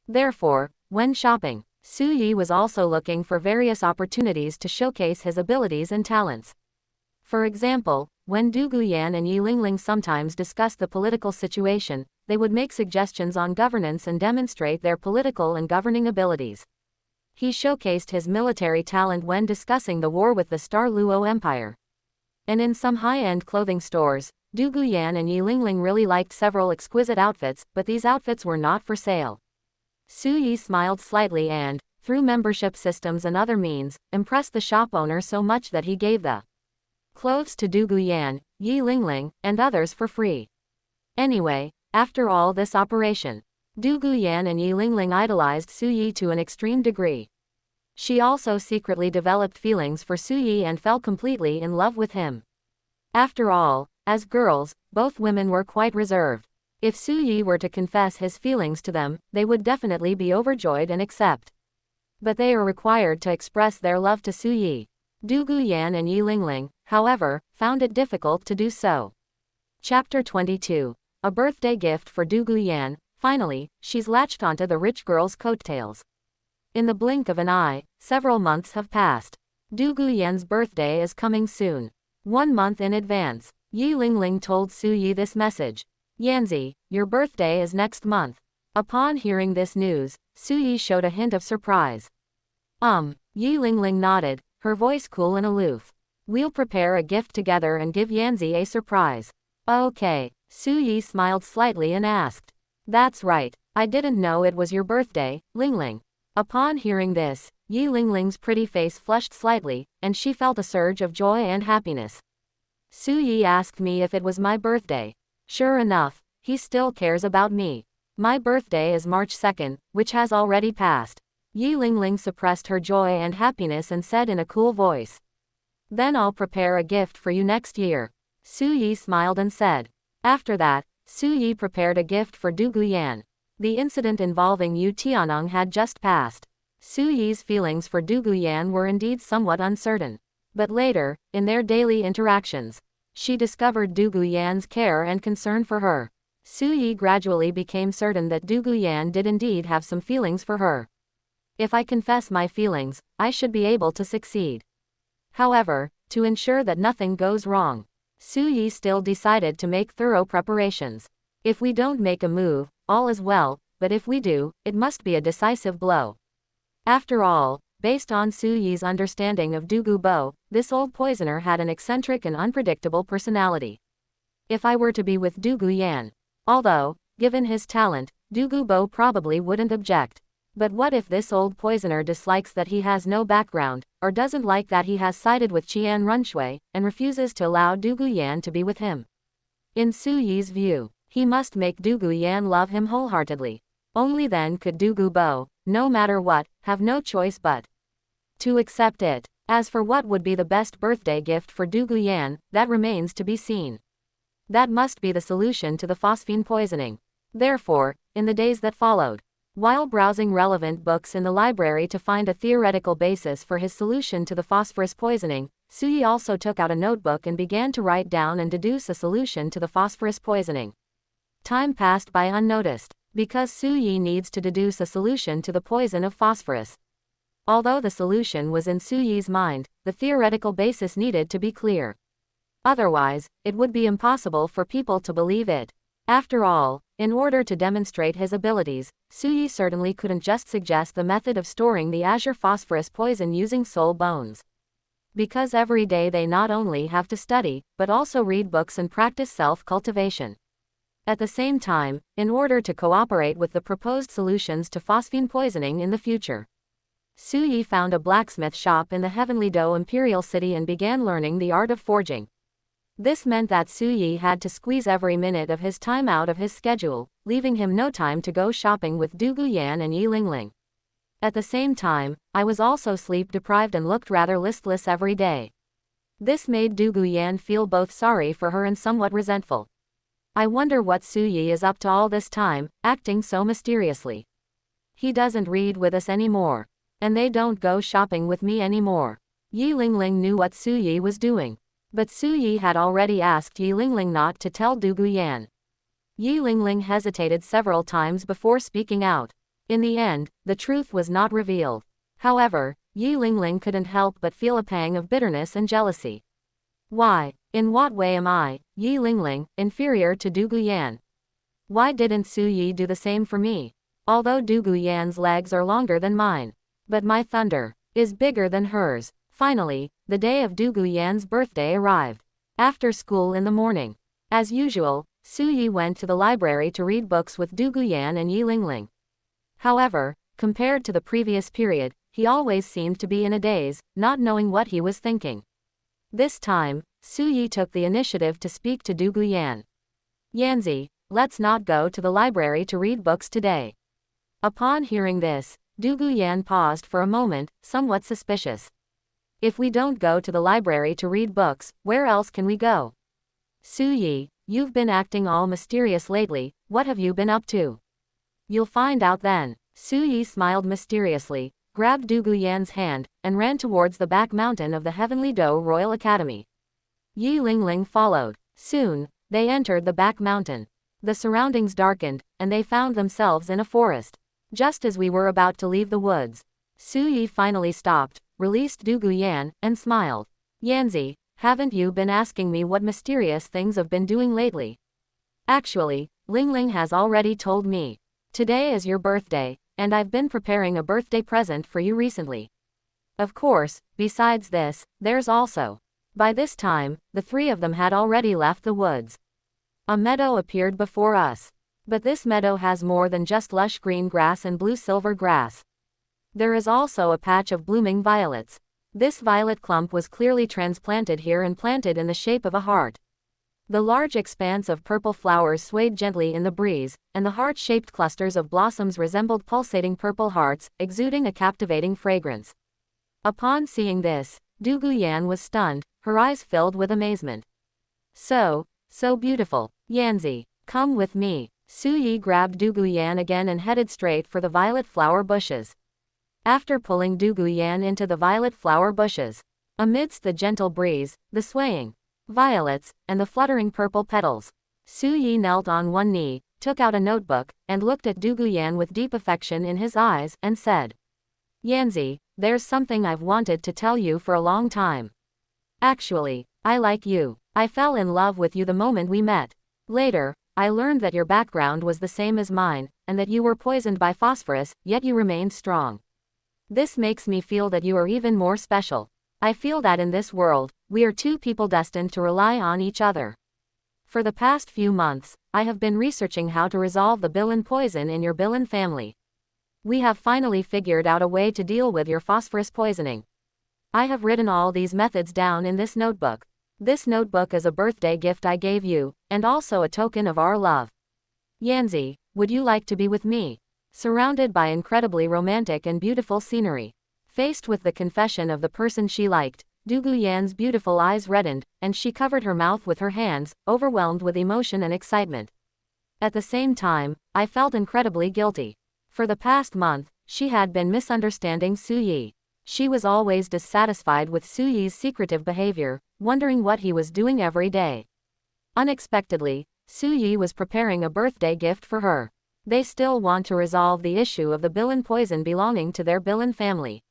Therefore, when shopping, Su Yi was also looking for various opportunities to showcase his abilities and talents. For example, when Du Guyan and Yi Lingling sometimes discussed the political situation, they would make suggestions on governance and demonstrate their political and governing abilities. He showcased his military talent when discussing the war with the Star Luo Empire. And in some high-end clothing stores, Du Guyan and Yi Lingling really liked several exquisite outfits, but these outfits were not for sale. Su Yi smiled slightly and, through membership systems and other means, impressed the shop owner so much that he gave the clothes to Du Guyan, Yi Lingling, and others for free. Anyway, after all this operation, Du Guyan and Yi Lingling idolized Su Yi to an extreme degree. She also secretly developed feelings for Su Yi and fell completely in love with him. After all, as girls, both women were quite reserved. If Su Yi were to confess his feelings to them, they would definitely be overjoyed and accept. But they are required to express their love to Su Yi. Du Guyan and Yi Lingling, however, found it difficult to do so. Chapter 22. A birthday gift for Du Guyan. Finally, she's latched onto the rich girl's coattails. In the blink of an eye, several months have passed. Du Guyan's birthday is coming soon. 1 month in advance, Yi Lingling told Su Yi this message. Yanzi, your birthday is next month. Upon hearing this news, Su Yi showed a hint of surprise. Yi Lingling nodded, her voice cool and aloof. We'll prepare a gift together and give Yanzi a surprise. Okay, Su Yi smiled slightly and asked. That's right, I didn't know it was your birthday, Lingling. Upon hearing this, Yi Lingling's pretty face flushed slightly, and she felt a surge of joy and happiness. Su Yi asked me if it was my birthday. Sure enough, he still cares about me. My birthday is March 2nd, which has already passed. Yi Lingling suppressed her joy and happiness and said in a cool voice. Then I'll prepare a gift for you next year. Su Yi smiled and said. After that, Su Yi prepared a gift for Du Guyan. The incident involving Yu Tianong had just passed. Su Yi's feelings for Du Guyan were indeed somewhat uncertain. But later, in their daily interactions, she discovered Du Guyan's care and concern for her. Su Yi gradually became certain that Du Guyan did indeed have some feelings for her. If I confess my feelings, I should be able to succeed. However, to ensure that nothing goes wrong, Su Yi still decided to make thorough preparations. If we don't make a move, all is well, but if we do, it must be a decisive blow. After all, based on Su Yi's understanding of Du Gubo, this old poisoner had an eccentric and unpredictable personality. If I were to be with Du Guyan, although, given his talent, Du Gubo probably wouldn't object. But what if this old poisoner dislikes that he has no background, or doesn't like that he has sided with Qian Runshui, and refuses to allow Du Guyan to be with him? In Su Yi's view, he must make Du Guyan love him wholeheartedly. Only then could Du Gubo, no matter what, have no choice but to accept it. As for what would be the best birthday gift for Du Guyan, that remains to be seen. That must be the solution to the phosphine poisoning. Therefore, in the days that followed, while browsing relevant books in the library to find a theoretical basis for his solution to the phosphorus poisoning, Su Yi also took out a notebook and began to write down and deduce a solution to the phosphorus poisoning. Time passed by unnoticed, because Su Yi needs to deduce a solution to the poison of phosphorus. Although the solution was in Su Yi's mind, the theoretical basis needed to be clear. Otherwise, it would be impossible for people to believe it. After all, in order to demonstrate his abilities, Su Yi certainly couldn't just suggest the method of storing the azure phosphorus poison using soul bones. Because every day they not only have to study, but also read books and practice self-cultivation. At the same time, in order to cooperate with the proposed solutions to phosphine poisoning in the future, Su Yi found a blacksmith shop in the Heavenly Do Imperial City and began learning the art of forging. This meant that Su Yi had to squeeze every minute of his time out of his schedule, leaving him no time to go shopping with Du Guyan and Yi Lingling. At the same time, I was also sleep-deprived and looked rather listless every day. This made Du Guyan feel both sorry for her and somewhat resentful. I wonder what Su Yi is up to all this time, acting so mysteriously. He doesn't read with us anymore. And they don't go shopping with me anymore. Yi Lingling knew what Su Yi was doing. But Su Yi had already asked Yi Lingling not to tell Du Guyan. Yi Lingling hesitated several times before speaking out. In the end, the truth was not revealed. However, Yi Lingling couldn't help but feel a pang of bitterness and jealousy. Why, in what way am I, Yi Lingling, inferior to Du Guyan? Why didn't Su Yi do the same for me? Although Du Guyan's legs are longer than mine, but my thunder is bigger than hers. Finally, the day of Du Guyan's birthday arrived. After school in the morning, as usual, Su Yi went to the library to read books with Du Guyan and Yi Lingling. However, compared to the previous period, he always seemed to be in a daze, not knowing what he was thinking. This time, Su Yi took the initiative to speak to Du Guyan. Yanzi, let's not go to the library to read books today. Upon hearing this, Du Guyan paused for a moment, somewhat suspicious. If we don't go to the library to read books, where else can we go? Su Yi, you've been acting all mysterious lately, what have you been up to? You'll find out then. Su Yi smiled mysteriously, grabbed Du Guyan's hand, and ran towards the back mountain of the Heavenly Do Royal Academy. Yi Lingling followed. Soon, they entered the back mountain. The surroundings darkened, and they found themselves in a forest. Just as we were about to leave the woods, Su Yi finally stopped, released Du Guyan, and smiled. Yanzi, haven't you been asking me what mysterious things I've been doing lately? Actually, Lingling has already told me. Today is your birthday, and I've been preparing a birthday present for you recently. Of course, besides this, there's also. By this time, the three of them had already left the woods. A meadow appeared before us. But this meadow has more than just lush green grass and blue-silver grass. There is also a patch of blooming violets. This violet clump was clearly transplanted here and planted in the shape of a heart. The large expanse of purple flowers swayed gently in the breeze, and the heart-shaped clusters of blossoms resembled pulsating purple hearts, exuding a captivating fragrance. Upon seeing this, Du Guyan was stunned, her eyes filled with amazement. So beautiful. Yanzi, come with me. Su Yi grabbed Du Guyan again and headed straight for the violet flower bushes. After pulling Du Guyan into the violet flower bushes, amidst the gentle breeze, the swaying violets, and the fluttering purple petals, Su Yi knelt on one knee, took out a notebook, and looked at Du Guyan with deep affection in his eyes, and said, Yanzi, there's something I've wanted to tell you for a long time. Actually, I like you. I fell in love with you the moment we met. Later, I learned that your background was the same as mine, and that you were poisoned by phosphorus, yet you remained strong. This makes me feel that you are even more special. I feel that in this world, we are two people destined to rely on each other. For the past few months, I have been researching how to resolve the Bilin poison in your Bilin family. We have finally figured out a way to deal with your phosphorus poisoning. I have written all these methods down in this notebook. This notebook is a birthday gift I gave you, and also a token of our love. Yanzi, would you like to be with me? Surrounded by incredibly romantic and beautiful scenery. Faced with the confession of the person she liked, Du Guyan's beautiful eyes reddened, and she covered her mouth with her hands, overwhelmed with emotion and excitement. At the same time, I felt incredibly guilty. For the past month, she had been misunderstanding Su Yi. She was always dissatisfied with Su Yi's secretive behavior, wondering what he was doing every day. Unexpectedly, Su Yi was preparing a birthday gift for her. They still want to resolve the issue of the Bilin poison belonging to their Bilin family.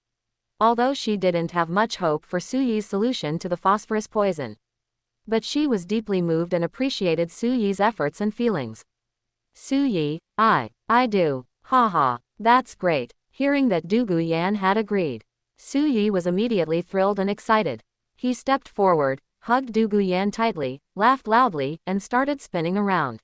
Although she didn't have much hope for Su Yi's solution to the phosphorus poison. But she was deeply moved and appreciated Su Yi's efforts and feelings. Su Yi, I do. Haha, that's great. Hearing that Du Guyan had agreed, Su Yi was immediately thrilled and excited. He stepped forward, hugged Du Guyan tightly, laughed loudly, and started spinning around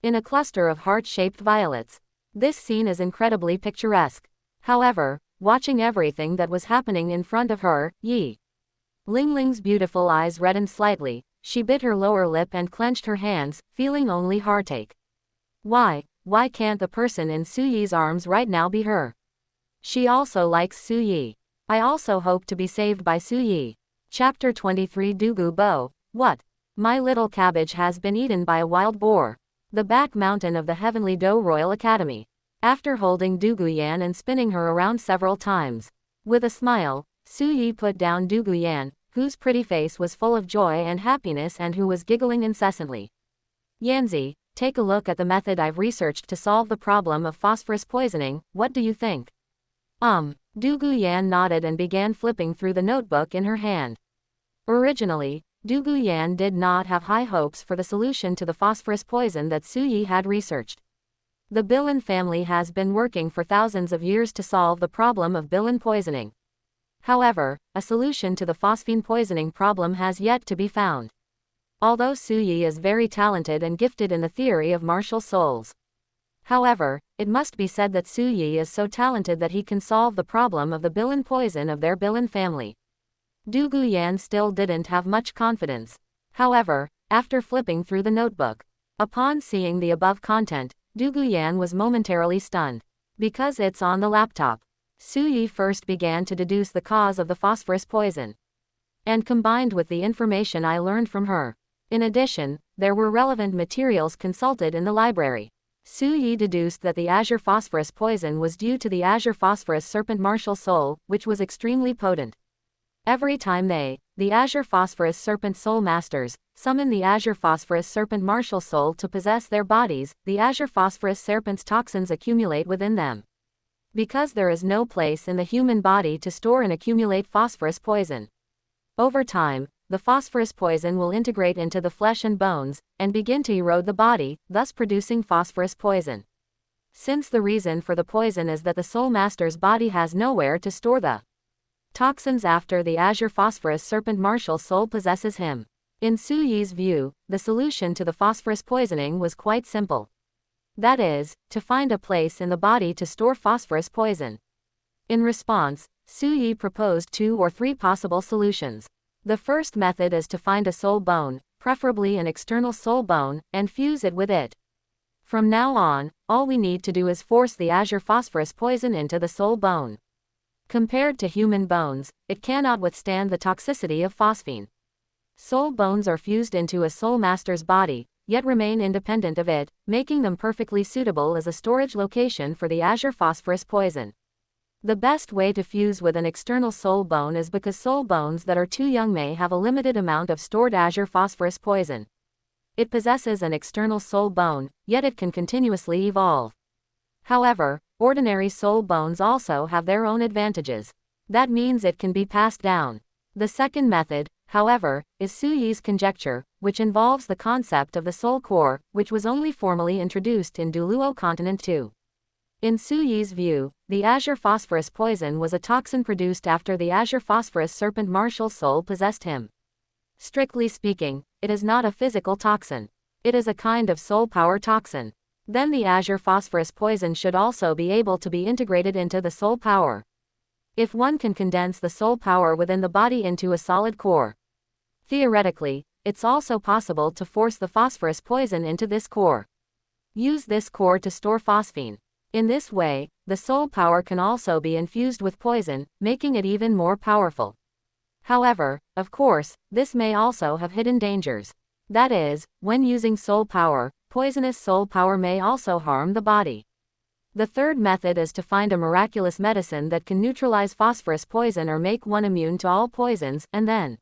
in a cluster of heart-shaped violets. This scene is incredibly picturesque. However, watching everything that was happening in front of her, Yi Lingling's beautiful eyes reddened slightly, she bit her lower lip and clenched her hands, feeling only heartache. Why can't the person in Su Yi's arms right now be her? She also likes Su Yi. I also hope to be saved by Su Yi. Chapter 23 Dugu Bo. What? My little cabbage has been eaten by a wild boar. The back mountain of the Heavenly Do Royal Academy. After holding Du Guyan and spinning her around several times, with a smile, Su Yi put down Du Guyan, whose pretty face was full of joy and happiness and who was giggling incessantly. Yanzi, take a look at the method I've researched to solve the problem of phosphorus poisoning, what do you think? Du Guyan nodded and began flipping through the notebook in her hand. Originally, Du Guyan did not have high hopes for the solution to the phosphorus poison that Su Yi had researched. The Bilin family has been working for thousands of years to solve the problem of Bilin poisoning. However, a solution to the phosphine poisoning problem has yet to be found. Although Su Yi is very talented and gifted in the theory of martial souls. However, it must be said that Su Yi is so talented that he can solve the problem of the Bilin poison of their Bilin family. Du Guyan still didn't have much confidence. However, after flipping through the notebook, upon seeing the above content, Du Guyan was momentarily stunned. Because it's on the laptop. Su Yi first began to deduce the cause of the phosphorus poison. And combined with the information I learned from her. In addition, there were relevant materials consulted in the library. Su Yi deduced that the azure phosphorus poison was due to the azure phosphorus serpent martial soul, which was extremely potent. Every time the azure phosphorus serpent soul masters, summon the azure phosphorus serpent martial soul to possess their bodies, the azure phosphorus serpent's toxins accumulate within them. Because there is no place in the human body to store and accumulate phosphorus poison. Over time, the phosphorus poison will integrate into the flesh and bones, and begin to erode the body, thus producing phosphorus poison. Since the reason for the poison is that the soul master's body has nowhere to store the toxins after the azure phosphorus serpent martial soul possesses him. In Su Yi's view, the solution to the phosphorus poisoning was quite simple. That is, to find a place in the body to store phosphorus poison. In response, Su Yi proposed 2 or 3 possible solutions. The first method is to find a soul bone, preferably an external soul bone, and fuse it with it. From now on, all we need to do is force the azure phosphorus poison into the soul bone. Compared to human bones, it cannot withstand the toxicity of phosphine. Soul bones are fused into a soul master's body, yet remain independent of it, making them perfectly suitable as a storage location for the azure phosphorus poison. The best way to fuse with an external soul bone is because soul bones that are too young may have a limited amount of stored azure phosphorus poison. It possesses an external soul bone, yet it can continuously evolve. However, ordinary soul bones also have their own advantages. That means it can be passed down. The second method, however, is Su Yi's conjecture, which involves the concept of the soul core, which was only formally introduced in Douluo Continent 2. In Su Yi's view, the azure phosphorus poison was a toxin produced after the azure phosphorus serpent martial soul possessed him. Strictly speaking, it is not a physical toxin. It is a kind of soul power toxin. Then the azure phosphorus poison should also be able to be integrated into the soul power. If one can condense the soul power within the body into a solid core. Theoretically, it's also possible to force the phosphorus poison into this core. Use this core to store phosphine. In this way, the soul power can also be infused with poison, making it even more powerful. However, of course, this may also have hidden dangers. That is, when using soul power, poisonous soul power may also harm the body. The third method is to find a miraculous medicine that can neutralize phosphorus poison or make one immune to all poisons, and then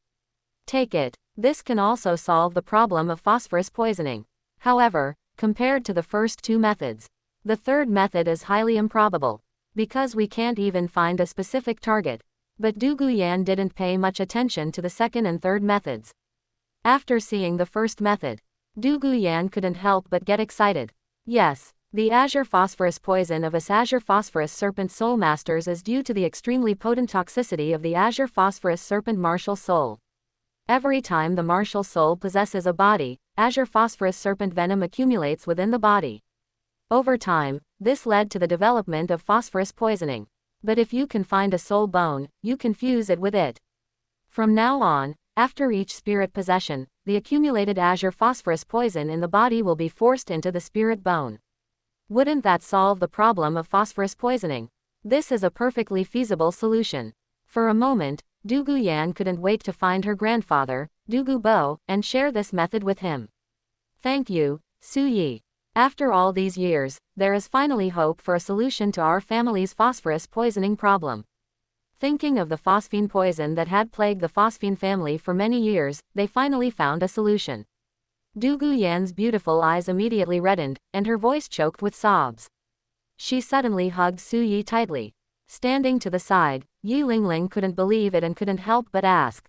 take it. This can also solve the problem of phosphorus poisoning. However, compared to the first two methods, the third method is highly improbable, because we can't even find a specific target. But Du Guyan didn't pay much attention to the second and third methods. After seeing the first method, Du Guyan couldn't help but get excited. Yes, the azure phosphorus poison of us azure phosphorus serpent soul masters is due to the extremely potent toxicity of the azure phosphorus serpent martial soul. Every time the martial soul possesses a body, azure phosphorus serpent venom accumulates within the body. Over time, this led to the development of phosphorus poisoning. But if you can find a soul bone, you can fuse it with it. From now on, after each spirit possession, the accumulated azure phosphorus poison in the body will be forced into the spirit bone. Wouldn't that solve the problem of phosphorus poisoning? This is a perfectly feasible solution. For a moment, Du Guyan couldn't wait to find her grandfather, Du Gubo, and share this method with him. Thank you, Su Yi. After all these years, there is finally hope for a solution to our family's phosphorus poisoning problem. Thinking of the phosphine poison that had plagued the phosphine family for many years, they finally found a solution. Du Guyan's beautiful eyes immediately reddened, and her voice choked with sobs. She suddenly hugged Su Yi tightly. Standing to the side, Yi Lingling couldn't believe it and couldn't help but ask.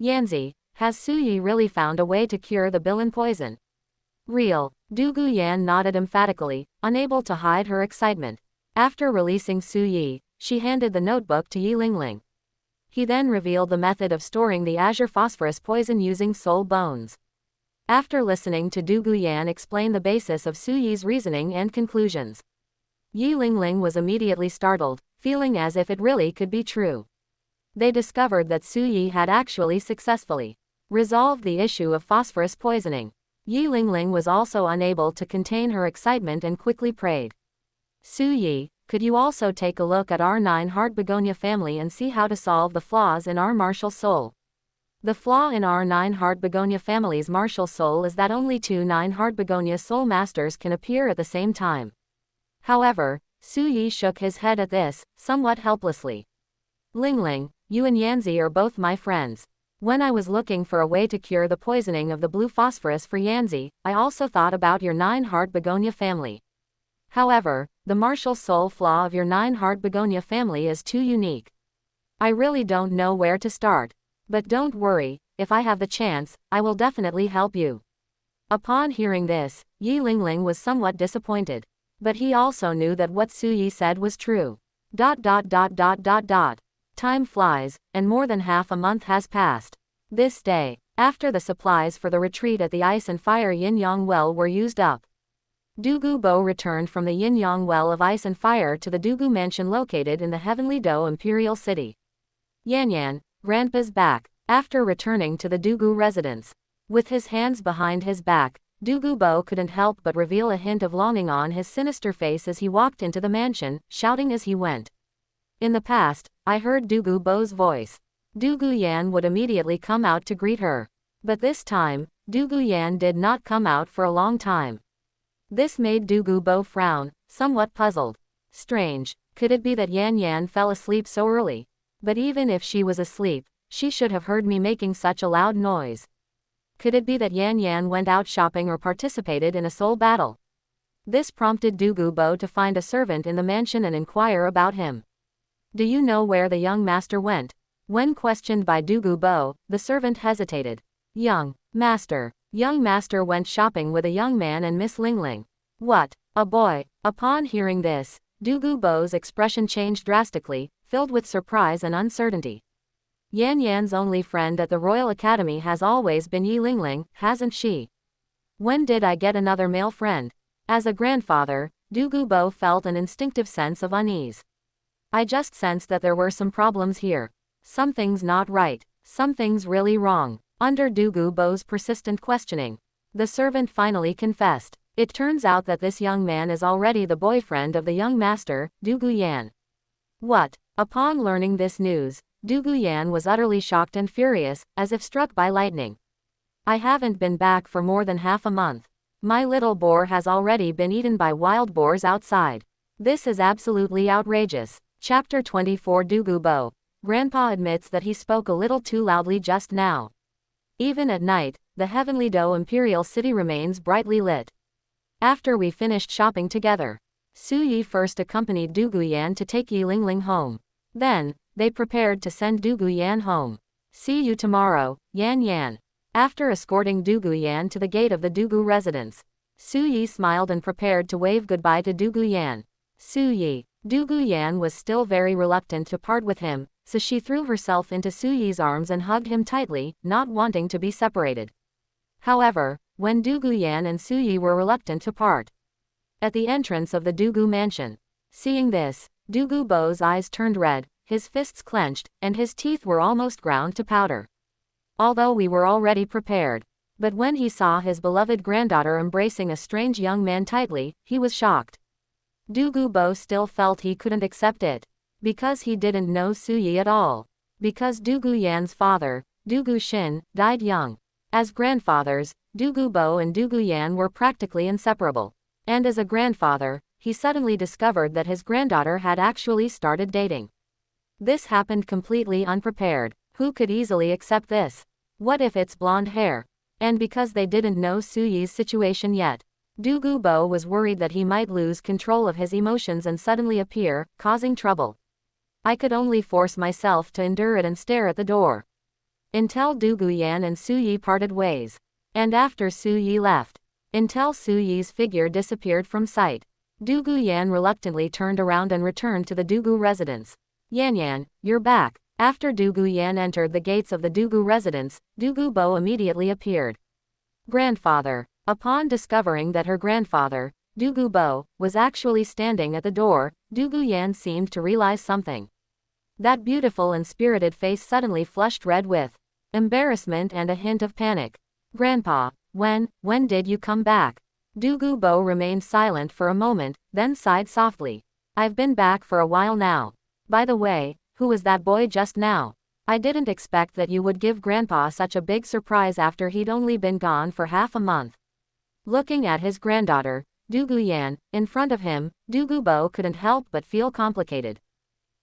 Yanzi, has Su Yi really found a way to cure the Bilin poison? Real. Du Guyan nodded emphatically, unable to hide her excitement. After releasing Su Yi, she handed the notebook to Yi Lingling. He then revealed the method of storing the azure phosphorus poison using soul bones. After listening to Du Guyan explain the basis of Su Yi's reasoning and conclusions, Yi Lingling was immediately startled, feeling as if it really could be true. They discovered that Su Yi had actually successfully resolved the issue of phosphorus poisoning. Yi Lingling was also unable to contain her excitement and quickly prayed. Su Yi, could you also take a look at our 9-heart begonia family and see how to solve the flaws in our martial soul? The flaw in our 9-heart begonia family's martial soul is that only 2 9-heart begonia soul masters can appear at the same time. However, Su Yi shook his head at this, somewhat helplessly. Lingling, you and Yanzi are both my friends. When I was looking for a way to cure the poisoning of the blue phosphorus for Yanzi, I also thought about your 9-heart begonia family. However, the martial soul flaw of your 9-heart begonia family is too unique. I really don't know where to start. But don't worry, if I have the chance, I will definitely help you. Upon hearing this, Yi Lingling was somewhat disappointed. But he also knew that what Su Yi said was true. Time flies, and more than half a month has passed. This day, after the supplies for the retreat at the Ice and Fire Yin-Yang Well were used up, Du Gubo returned from the Yin-Yang Well of Ice and Fire to the Dugu Mansion located in the Heavenly Do Imperial City. Yan Yan, Grandpa's back. After returning to the Dugu residence, With his hands behind his back, Douluo couldn't help but reveal a hint of longing on his sinister face as he walked into the mansion, shouting as he went. In the past, I heard Douluo's voice. Yan would immediately come out to greet her. But this time, Yan did not come out for a long time. This made Douluo frown, somewhat puzzled. Strange, could it be that Yan fell asleep so early? But even if she was asleep, she should have heard me making such a loud noise. Could it be that Yan went out shopping or participated in a soul battle? This prompted Douluo to find a servant in the mansion and inquire about him. Do you know where the young master went? When questioned by Douluo, the servant hesitated. Young master went shopping with a young man and Miss Lingling. What? A boy? Upon hearing this, Douluo's expression changed drastically, filled with surprise and uncertainty. Yan's only friend at the Royal Academy has always been Yi Lingling, hasn't she? When did I get another male friend? As a grandfather, Douluo felt an instinctive sense of unease. I just sensed that there were some problems here. Something's not right. Something's really wrong. Under Douluo's persistent questioning, the servant finally confessed. It turns out that this young man is already the boyfriend of the young master, Yan. What? Upon learning this news, Yan was utterly shocked and furious, as if struck by lightning. I haven't been back for more than half a month. My little boar has already been eaten by wild boars outside. This is absolutely outrageous. Chapter 24. Douluo. Grandpa admits that he spoke a little too loudly just now. Even at night, the heavenly Do Imperial City remains brightly lit. After we finished shopping together, Su Yi first accompanied Yan to take Yi Lingling home. Then, they prepared to send Yan home. See you tomorrow, Yan. After escorting Yan to the gate of the Doulu residence, Su Yi smiled and prepared to wave goodbye to Yan. Su Yi. Yan was still very reluctant to part with him, so she threw herself into Su Yi's arms and hugged him tightly, not wanting to be separated. However, when Yan and Su Yi were reluctant to part at the entrance of the Doulu mansion, seeing this, Douluo's eyes turned red, his fists clenched, and his teeth were almost ground to powder. Although we were already prepared, but when he saw his beloved granddaughter embracing a strange young man tightly, he was shocked. Douluo still felt he couldn't accept it. Because he didn't know Su Yi at all. Because Yan's father, Shin, died young. As grandfathers, Douluo and Yan were practically inseparable. And as a grandfather, he suddenly discovered that his granddaughter had actually started dating. This happened completely unprepared. Who could easily accept this? What if it's blonde hair? And because they didn't know Su Yi's situation yet, Douluo was worried that he might lose control of his emotions and suddenly appear, causing trouble. I could only force myself to endure it and stare at the door. Until Yan and Su Yi parted ways. And after Su Yi left. Until Su Yi's figure disappeared from sight. Yan reluctantly turned around and returned to the Doulu residence. Yan, you're back. After Yan entered the gates of the Doulu residence, Douluo immediately appeared. Grandfather. Upon discovering that her grandfather, Douluo, was actually standing at the door, Yan seemed to realize something. That beautiful and spirited face suddenly flushed red with embarrassment and a hint of panic. Grandpa, when did you come back? Douluo remained silent for a moment, then sighed softly. I've been back for a while now. By the way, who was that boy just now? I didn't expect that you would give Grandpa such a big surprise after he'd only been gone for half a month. Looking at his granddaughter, Yan, in front of him, Douluo couldn't help but feel complicated.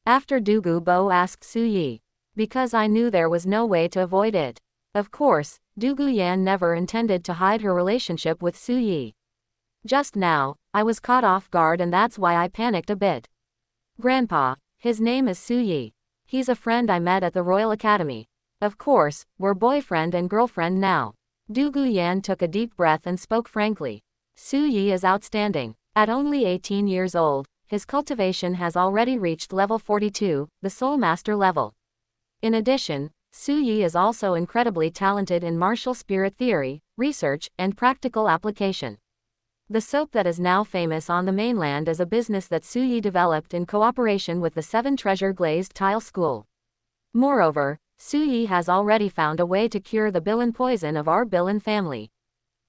After Douluo asked Su Yi. Because I knew there was no way to avoid it. Of course, Yan never intended to hide her relationship with Su Yi. Just now, I was caught off guard and that's why I panicked a bit. Grandpa, his name is Su Yi. He's a friend I met at the Royal Academy. Of course, we're boyfriend and girlfriend now. Yan took a deep breath and spoke frankly. Su Yi is outstanding. At only 18 years old, his cultivation has already reached level 42, the Soul Master level. In addition, Su Yi is also incredibly talented in martial spirit theory, research, and practical application. The soap that is now famous on the mainland is a business that Su Yi developed in cooperation with the 7 Treasure Glazed Tile School. Moreover, Su Yi has already found a way to cure the Bilin poison of our Bilin family.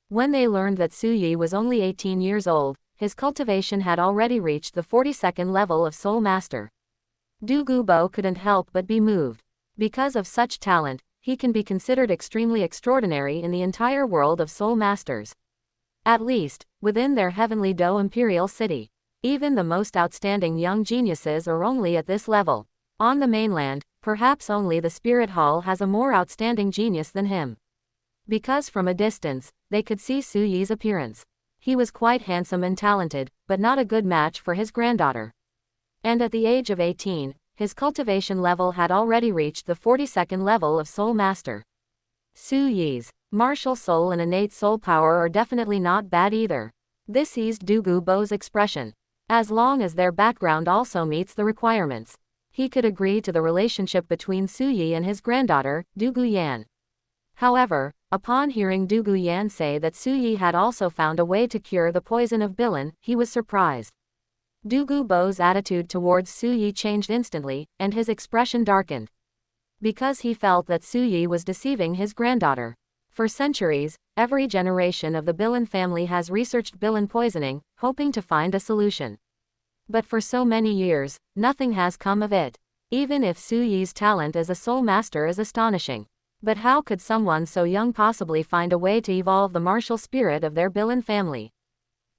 When they learned that Su Yi was only 18 years old, his cultivation had already reached the 42nd level of Soul Master. Du Gubo couldn't help but be moved. Because of such talent, he can be considered extremely extraordinary in the entire world of Soul Masters. At least, within their heavenly Do Imperial City. Even the most outstanding young geniuses are only at this level. On the mainland, perhaps only the Spirit Hall has a more outstanding genius than him. Because from a distance, they could see Su Yi's appearance. He was quite handsome and talented, but not a good match for his granddaughter. And at the age of 18, his cultivation level had already reached the 42nd level of Soul Master. Su Yi's martial soul and innate soul power are definitely not bad either. This eased Du Gubo's expression. As long as their background also meets the requirements, he could agree to the relationship between Su Yi and his granddaughter, Du Guyan. However, upon hearing Du Guyan say that Su Yi had also found a way to cure the poison of Bilin, he was surprised. Du Gubo's attitude towards Su Yi changed instantly, and his expression darkened. Because he felt that Su Yi was deceiving his granddaughter. For centuries, every generation of the Bilin family has researched Bilin poisoning, hoping to find a solution. But for so many years, nothing has come of it. Even if Su Yi's talent as a soul master is astonishing. But how could someone so young possibly find a way to evolve the martial spirit of their Bilin family?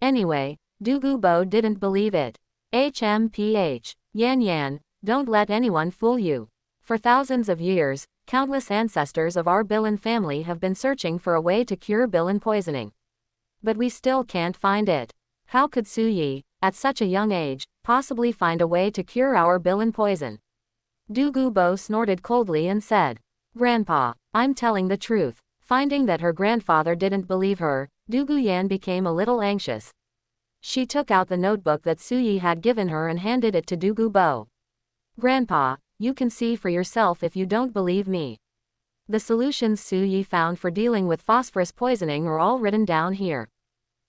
Anyway, Du Gubo didn't believe it. HMPH. Yan Yan, don't let anyone fool you. For thousands of years, countless ancestors of our Bilin family have been searching for a way to cure Bilin poisoning. But we still can't find it. How could Su Yi, at such a young age, possibly find a way to cure our Bilin poison? Du Gubo snorted coldly and said, Grandpa, I'm telling the truth. Finding that her grandfather didn't believe her, Du Guyan became a little anxious. She took out the notebook that Su Yi had given her and handed it to Du Gubo. Grandpa, you can see for yourself if you don't believe me. The solutions Su Yi found for dealing with phosphorus poisoning are all written down here.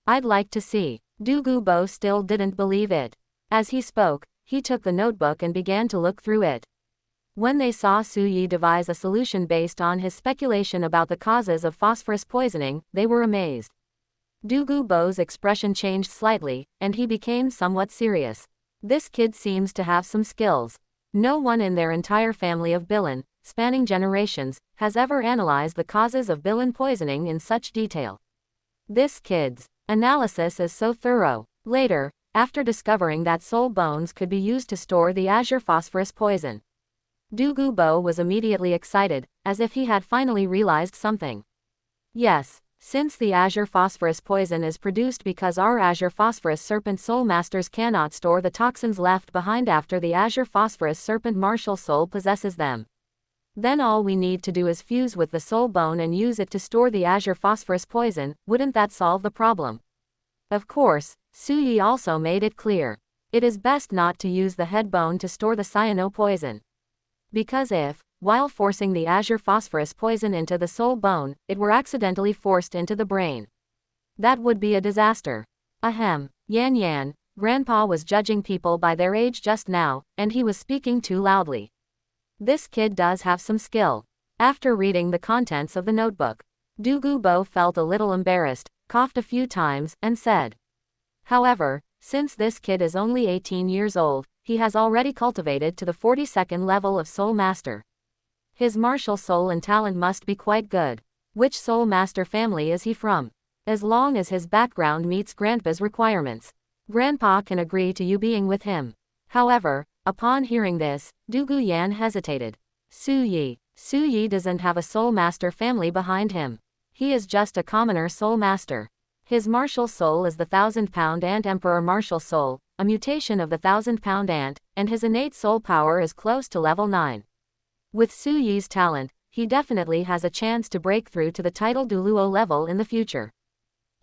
I'd like to see. Du Gubo still didn't believe it. As he spoke, he took the notebook and began to look through it. When they saw Su Yi devise a solution based on his speculation about the causes of phosphorus poisoning, they were amazed. Du Gubo's expression changed slightly, and he became somewhat serious. This kid seems to have some skills. No one in their entire family of Bilin, spanning generations, has ever analyzed the causes of Bilin poisoning in such detail. This kid's analysis is so thorough. Later, after discovering that soul bones could be used to store the azure phosphorus poison, Du Gubo was immediately excited, as if he had finally realized something. Yes, since the azure phosphorus poison is produced because our azure phosphorus serpent soul masters cannot store the toxins left behind after the azure phosphorus serpent martial soul possesses them. Then all we need to do is fuse with the soul bone and use it to store the azure phosphorus poison. Wouldn't that solve the problem? Of course, Su Yi also made it clear. It is best not to use the head bone to store the cyano poison. Because if, while forcing the azure phosphorus poison into the soul bone, it were accidentally forced into the brain, that would be a disaster. Ahem. Yan Yan, Grandpa was judging people by their age just now, and he was speaking too loudly. This kid does have some skill. After reading the contents of the notebook, Du Gubo felt a little embarrassed, coughed a few times, and said, However, since this kid is only 18 years old, he has already cultivated to the 42nd level of Soul Master. His martial soul and talent must be quite good. Which Soul Master family is he from? As long as his background meets Grandpa's requirements, Grandpa can agree to you being with him. However, upon hearing this, Du Guyan hesitated. Su Yi doesn't have a Soul Master family behind him. He is just a commoner Soul Master. His martial soul is the 1,000-pound ant Emperor martial soul, a mutation of the 1,000-pound ant, and his innate soul power is close to level 9. With Su Yi's talent, he definitely has a chance to break through to the title douluo level in the future.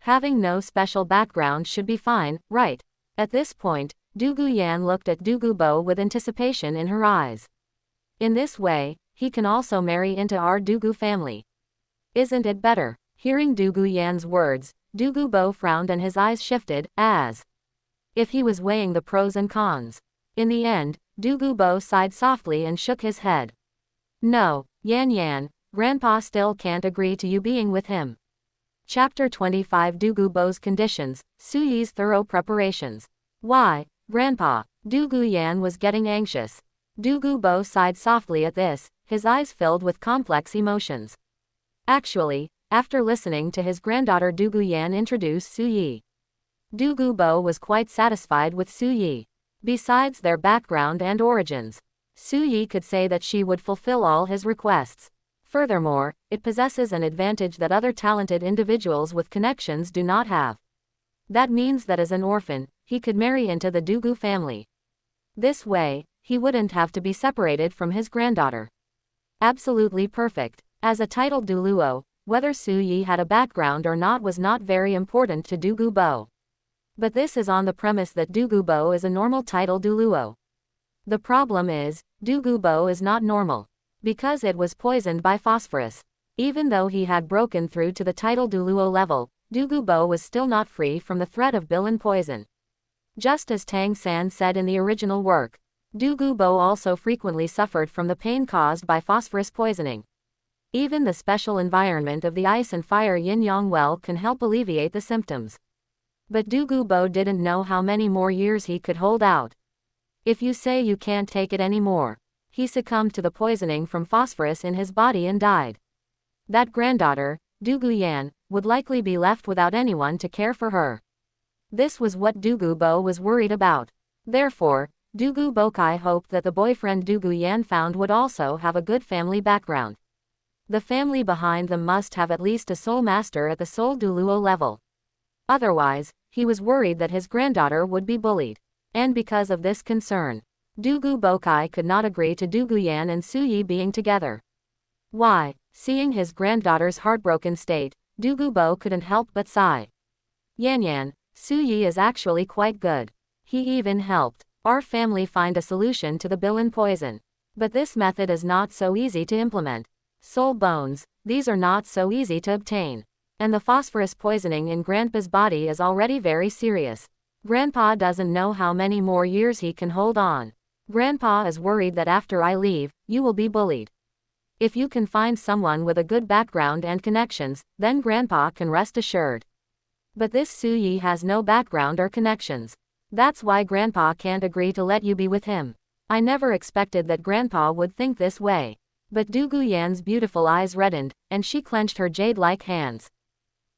Having no special background should be fine, right? At this point, Du Guyan looked at Du Gubo with anticipation in her eyes. In this way, he can also marry into our Du Gu family. Isn't it better? Hearing Du Guyan's words, Du Gubo frowned and his eyes shifted, as if he was weighing the pros and cons. In the end, Du Gubo sighed softly and shook his head. No, Yan Yan, Grandpa still can't agree to you being with him. Chapter 25 Dugu Bo's Conditions, Su Yi's Thorough Preparations. Why, Grandpa? Dugu Yan was getting anxious. Dugu Bo sighed softly at this, his eyes filled with complex emotions. Actually, after listening to his granddaughter Dugu Yan introduce Su Yi, Dugu Bo was quite satisfied with Su Yi. Besides their background and origins, Su Yi could say that she would fulfill all his requests. Furthermore, it possesses an advantage that other talented individuals with connections do not have. That means that as an orphan, he could marry into the Dugu family. This way, he wouldn't have to be separated from his granddaughter. Absolutely perfect. As a titled douluo, whether Su Yi had a background or not was not very important to Dugu Bo. But this is on the premise that Dugu Bo is a normal title douluo. The problem is, Dugu Bo is not normal. Because it was poisoned by phosphorus. Even though he had broken through to the title douluo level, Dugu Bo was still not free from the threat of bilin poison. Just as Tang San said in the original work, Dugu Bo also frequently suffered from the pain caused by phosphorus poisoning. Even the special environment of the ice and fire yin-yang well can help alleviate the symptoms. But Dugu Bo didn't know how many more years he could hold out. If you say you can't take it anymore, he succumbed to the poisoning from phosphorus in his body and died. That granddaughter, Dugu Yan, would likely be left without anyone to care for her. This was what Dugu Bo was worried about. Therefore, Dugu Bokai hoped that the boyfriend Dugu Yan found would also have a good family background. The family behind them must have at least a soul master at the soul douluo level. Otherwise, he was worried that his granddaughter would be bullied. And because of this concern, Dugu Bokai could not agree to Dugu Yan and Su Yi being together. Why? Seeing his granddaughter's heartbroken state, Dugu Bo couldn't help but sigh. Yan Yan, Su Yi is actually quite good. He even helped our family find a solution to the bilin poison. But this method is not so easy to implement. Soul bones, these are not so easy to obtain. And the phosphorus poisoning in Grandpa's body is already very serious. Grandpa doesn't know how many more years he can hold on. Grandpa is worried that after I leave, you will be bullied. If you can find someone with a good background and connections, then Grandpa can rest assured. But this Su Yi has no background or connections. That's why Grandpa can't agree to let you be with him. I never expected that Grandpa would think this way. But Dugu Yan's beautiful eyes reddened, and she clenched her jade-like hands.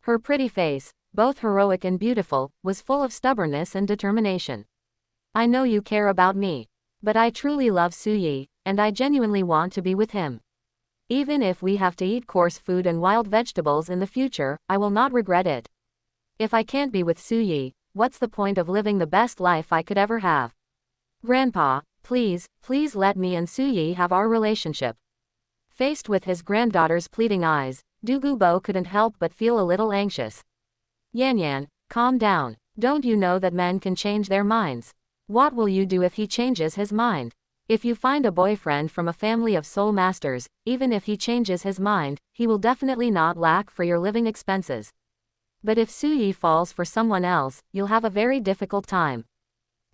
Her pretty face, both heroic and beautiful, was full of stubbornness and determination. I know you care about me. But I truly love Su Yi, and I genuinely want to be with him. Even if we have to eat coarse food and wild vegetables in the future, I will not regret it. If I can't be with Su Yi, what's the point of living the best life I could ever have? Grandpa, please let me and Su Yi have our relationship. Faced with his granddaughter's pleading eyes, Dugu Bo couldn't help but feel a little anxious. Yan Yan, calm down. Don't you know that men can change their minds? What will you do if he changes his mind? If you find a boyfriend from a family of soul masters, even if he changes his mind, he will definitely not lack for your living expenses. But if Su Yi falls for someone else, you'll have a very difficult time.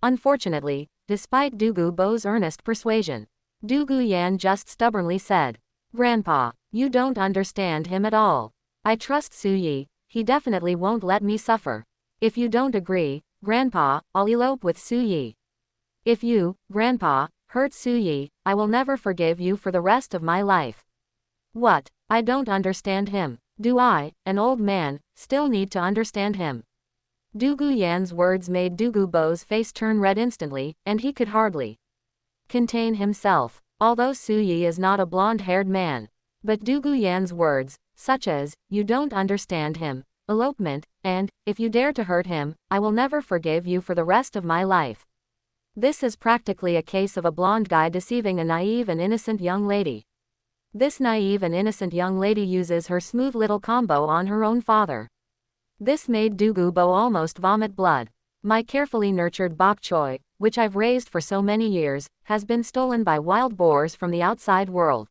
Unfortunately, despite Dugu Bo's earnest persuasion, Dugu Yan just stubbornly said, Grandpa, you don't understand him at all. I trust Su Yi, he definitely won't let me suffer. If you don't agree, Grandpa, I'll elope with Su Yi. If you, Grandpa, hurt Su Yi, I will never forgive you for the rest of my life. What? I don't understand him. Do I, an old man, still need to understand him? Dugu Yan's words made Dugu Bo's face turn red instantly, and he could hardly contain himself. Although Su Yi is not a blonde-haired man, but Dugu Yan's words, such as, you don't understand him, elopement, and, if you dare to hurt him, I will never forgive you for the rest of my life. This is practically a case of a blonde guy deceiving a naive and innocent young lady. This naive and innocent young lady uses her smooth little combo on her own father. This made Dugu Bo almost vomit blood. My carefully nurtured bok choy, which I've raised for so many years, has been stolen by wild boars from the outside world.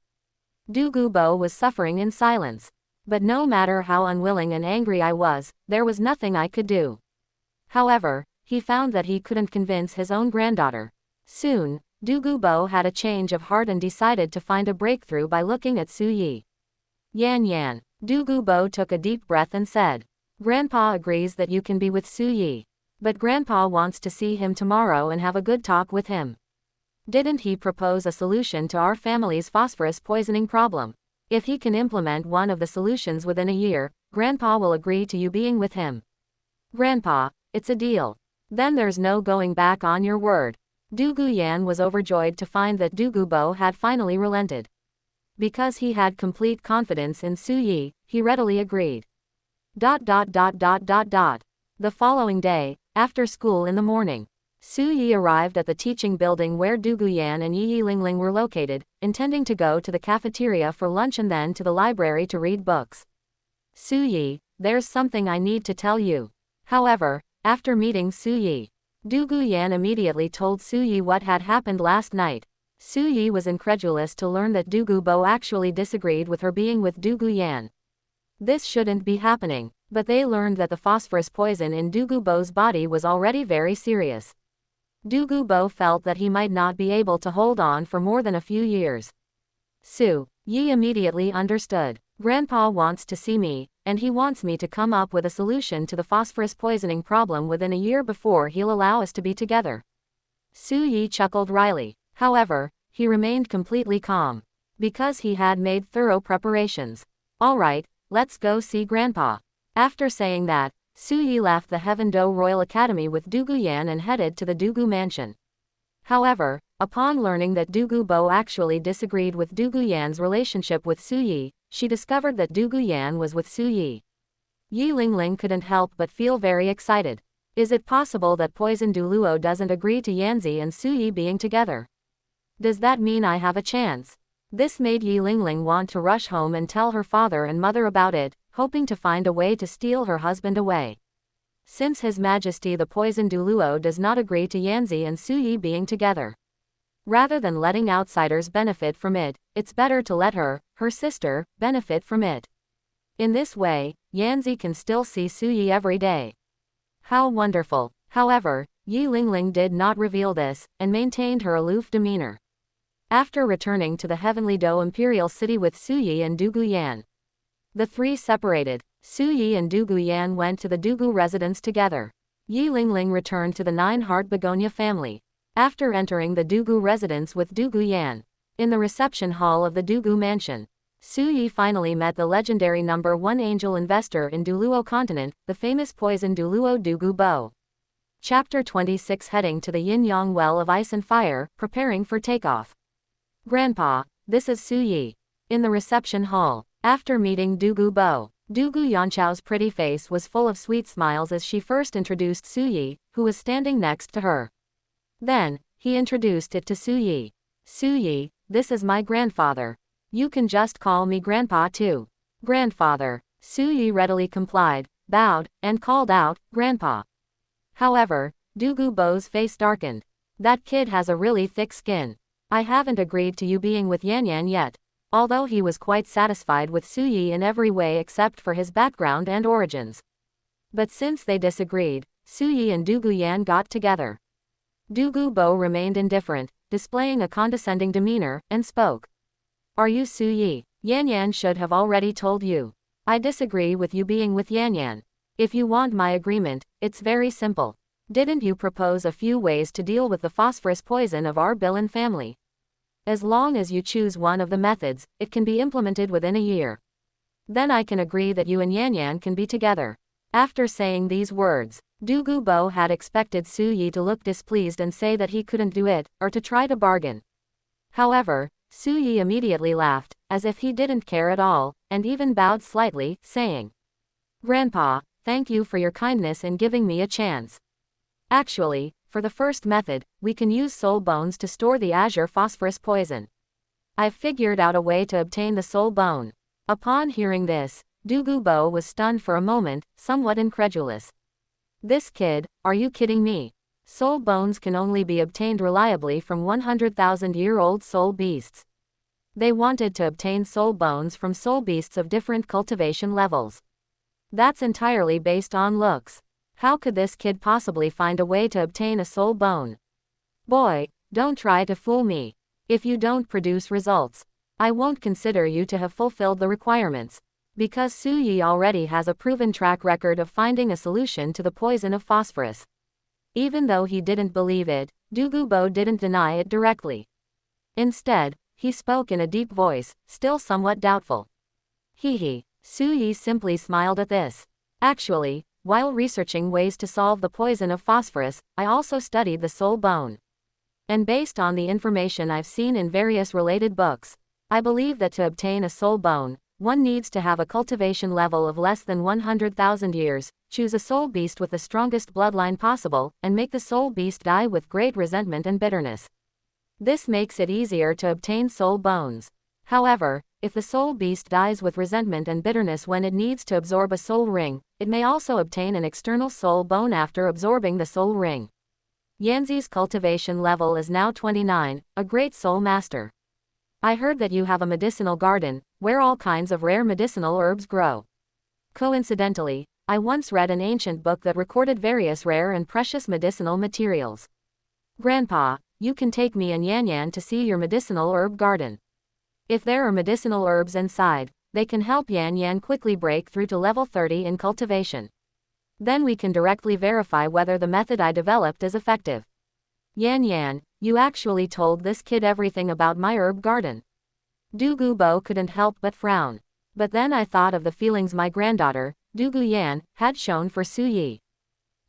Dugu Bo was suffering in silence. But no matter how unwilling and angry I was, there was nothing I could do. However, he found that he couldn't convince his own granddaughter. Soon, Bo had a change of heart and decided to find a breakthrough by looking at Su Yi. Yan. Bo took a deep breath and said, Grandpa agrees that you can be with Su Yi. But Grandpa wants to see him tomorrow and have a good talk with him. Didn't he propose a solution to our family's phosphorus poisoning problem? If he can implement one of the solutions within a year, Grandpa will agree to you being with him. Grandpa, it's a deal. Then there's no going back on your word. Yan was overjoyed to find that Bo had finally relented. Because he had complete confidence in Su Yi, he readily agreed. The following day, after school in the morning, Su Yi arrived at the teaching building where Yan and Yi Lingling were located, intending to go to the cafeteria for lunch and then to the library to read books. Su Yi, there's something I need to tell you. However, after meeting Su Yi, Yan immediately told Su Yi what had happened last night. Su Yi was incredulous to learn that Bo actually disagreed with her being with Yan. This shouldn't be happening, but they learned that the phosphorus poison in Bo's body was already very serious. Bo felt that he might not be able to hold on for more than a few years. Su Yi immediately understood. Grandpa wants to see me, and he wants me to come up with a solution to the phosphorus poisoning problem within a year before he'll allow us to be together. Su Yi chuckled wryly. However, he remained completely calm. Because he had made thorough preparations. Alright, let's go see Grandpa. After saying that, Su Yi left the Heaven Do Royal Academy with Yan and headed to the Dugu mansion. However, upon learning that Bo actually disagreed with Yan's relationship with Su Yi, she discovered that Yan was with Su Yi. Yi Lingling couldn't help but feel very excited. Is it possible that Poison Douluo doesn't agree to Yanzi and Su Yi being together? Does that mean I have a chance? This made Yi Lingling want to rush home and tell her father and mother about it, hoping to find a way to steal her husband away. Since His Majesty the Poison Douluo does not agree to Yanzi and Su Yi being together. Rather than letting outsiders benefit from it, it's better to let her sister, benefit from it. In this way, Yanzi can still see Su Yi every day. How wonderful. However, Yi Lingling did not reveal this, and maintained her aloof demeanor. After returning to the Heavenly Do Imperial City with Su Yi and Yan, the three separated. Su Yi and Yan went to the Dugu residence together. Yi Lingling returned to the Nine-Heart Begonia family. After entering the Dugu residence with Yan, in the reception hall of the Dugu mansion, Su Yi finally met the legendary number 1 angel investor in Douluo continent, the famous Poison Douluo Bo. Chapter 26 Heading to the Yin-Yang Well of Ice and Fire, preparing for takeoff. Grandpa, this is Su Yi. In the reception hall, after meeting Bo, Yanchao's pretty face was full of sweet smiles as she first introduced Su Yi, who was standing next to her. Then, he introduced it to Su Yi. Su Yi, this is my grandfather. You can just call me Grandpa too. Grandfather. Su Yi readily complied, bowed, and called out, Grandpa. However, Bo's face darkened. That kid has a really thick skin. I haven't agreed to you being with Yan yet. Although he was quite satisfied with Su Yi in every way except for his background and origins. But since they disagreed, Su Yi and Yan got together. Bo remained indifferent, displaying a condescending demeanor, and spoke. Are you Su Yi? Yan should have already told you. I disagree with you being with Yan. If you want my agreement, it's very simple. Didn't you propose a few ways to deal with the phosphorus poison of our Bilin family? As long as you choose one of the methods, it can be implemented within a year. Then I can agree that you and Yan can be together. After saying these words, Bo had expected Su Yi to look displeased and say that he couldn't do it, or to try to bargain. However, Su Yi immediately laughed, as if he didn't care at all, and even bowed slightly, saying, Grandpa, thank you for your kindness in giving me a chance. Actually, for the first method, we can use soul bones to store the azure phosphorus poison. I've figured out a way to obtain the soul bone. Upon hearing this, Bo was stunned for a moment, somewhat incredulous. This kid, are you kidding me? Soul bones can only be obtained reliably from 100,000-year-old soul beasts. They wanted to obtain soul bones from soul beasts of different cultivation levels. That's entirely based on looks. How could this kid possibly find a way to obtain a soul bone? Boy, don't try to fool me. If you don't produce results, I won't consider you to have fulfilled the requirements. Because Su Yi already has a proven track record of finding a solution to the poison of phosphorus. Even though he didn't believe it, Douluo didn't deny it directly. Instead, he spoke in a deep voice, still somewhat doubtful. Hee. Su Yi simply smiled at this. Actually, while researching ways to solve the poison of phosphorus, I also studied the soul bone. And based on the information I've seen in various related books, I believe that to obtain a soul bone, one needs to have a cultivation level of less than 100,000 years, choose a soul beast with the strongest bloodline possible, and make the soul beast die with great resentment and bitterness. This makes it easier to obtain soul bones. However, if the soul beast dies with resentment and bitterness when it needs to absorb a soul ring, it may also obtain an external soul bone after absorbing the soul ring. Yanzi's cultivation level is now 29, a great soul master. I heard that you have a medicinal garden, where all kinds of rare medicinal herbs grow. Coincidentally, I once read an ancient book that recorded various rare and precious medicinal materials. Grandpa, you can take me and Yan Yan to see your medicinal herb garden. If there are medicinal herbs inside, they can help Yan Yan quickly break through to level 30 in cultivation. Then we can directly verify whether the method I developed is effective. Yan Yan, you actually told this kid everything about my herb garden. Douluo couldn't help but frown. But then I thought of the feelings my granddaughter, Douluo Yan, had shown for Su Yi.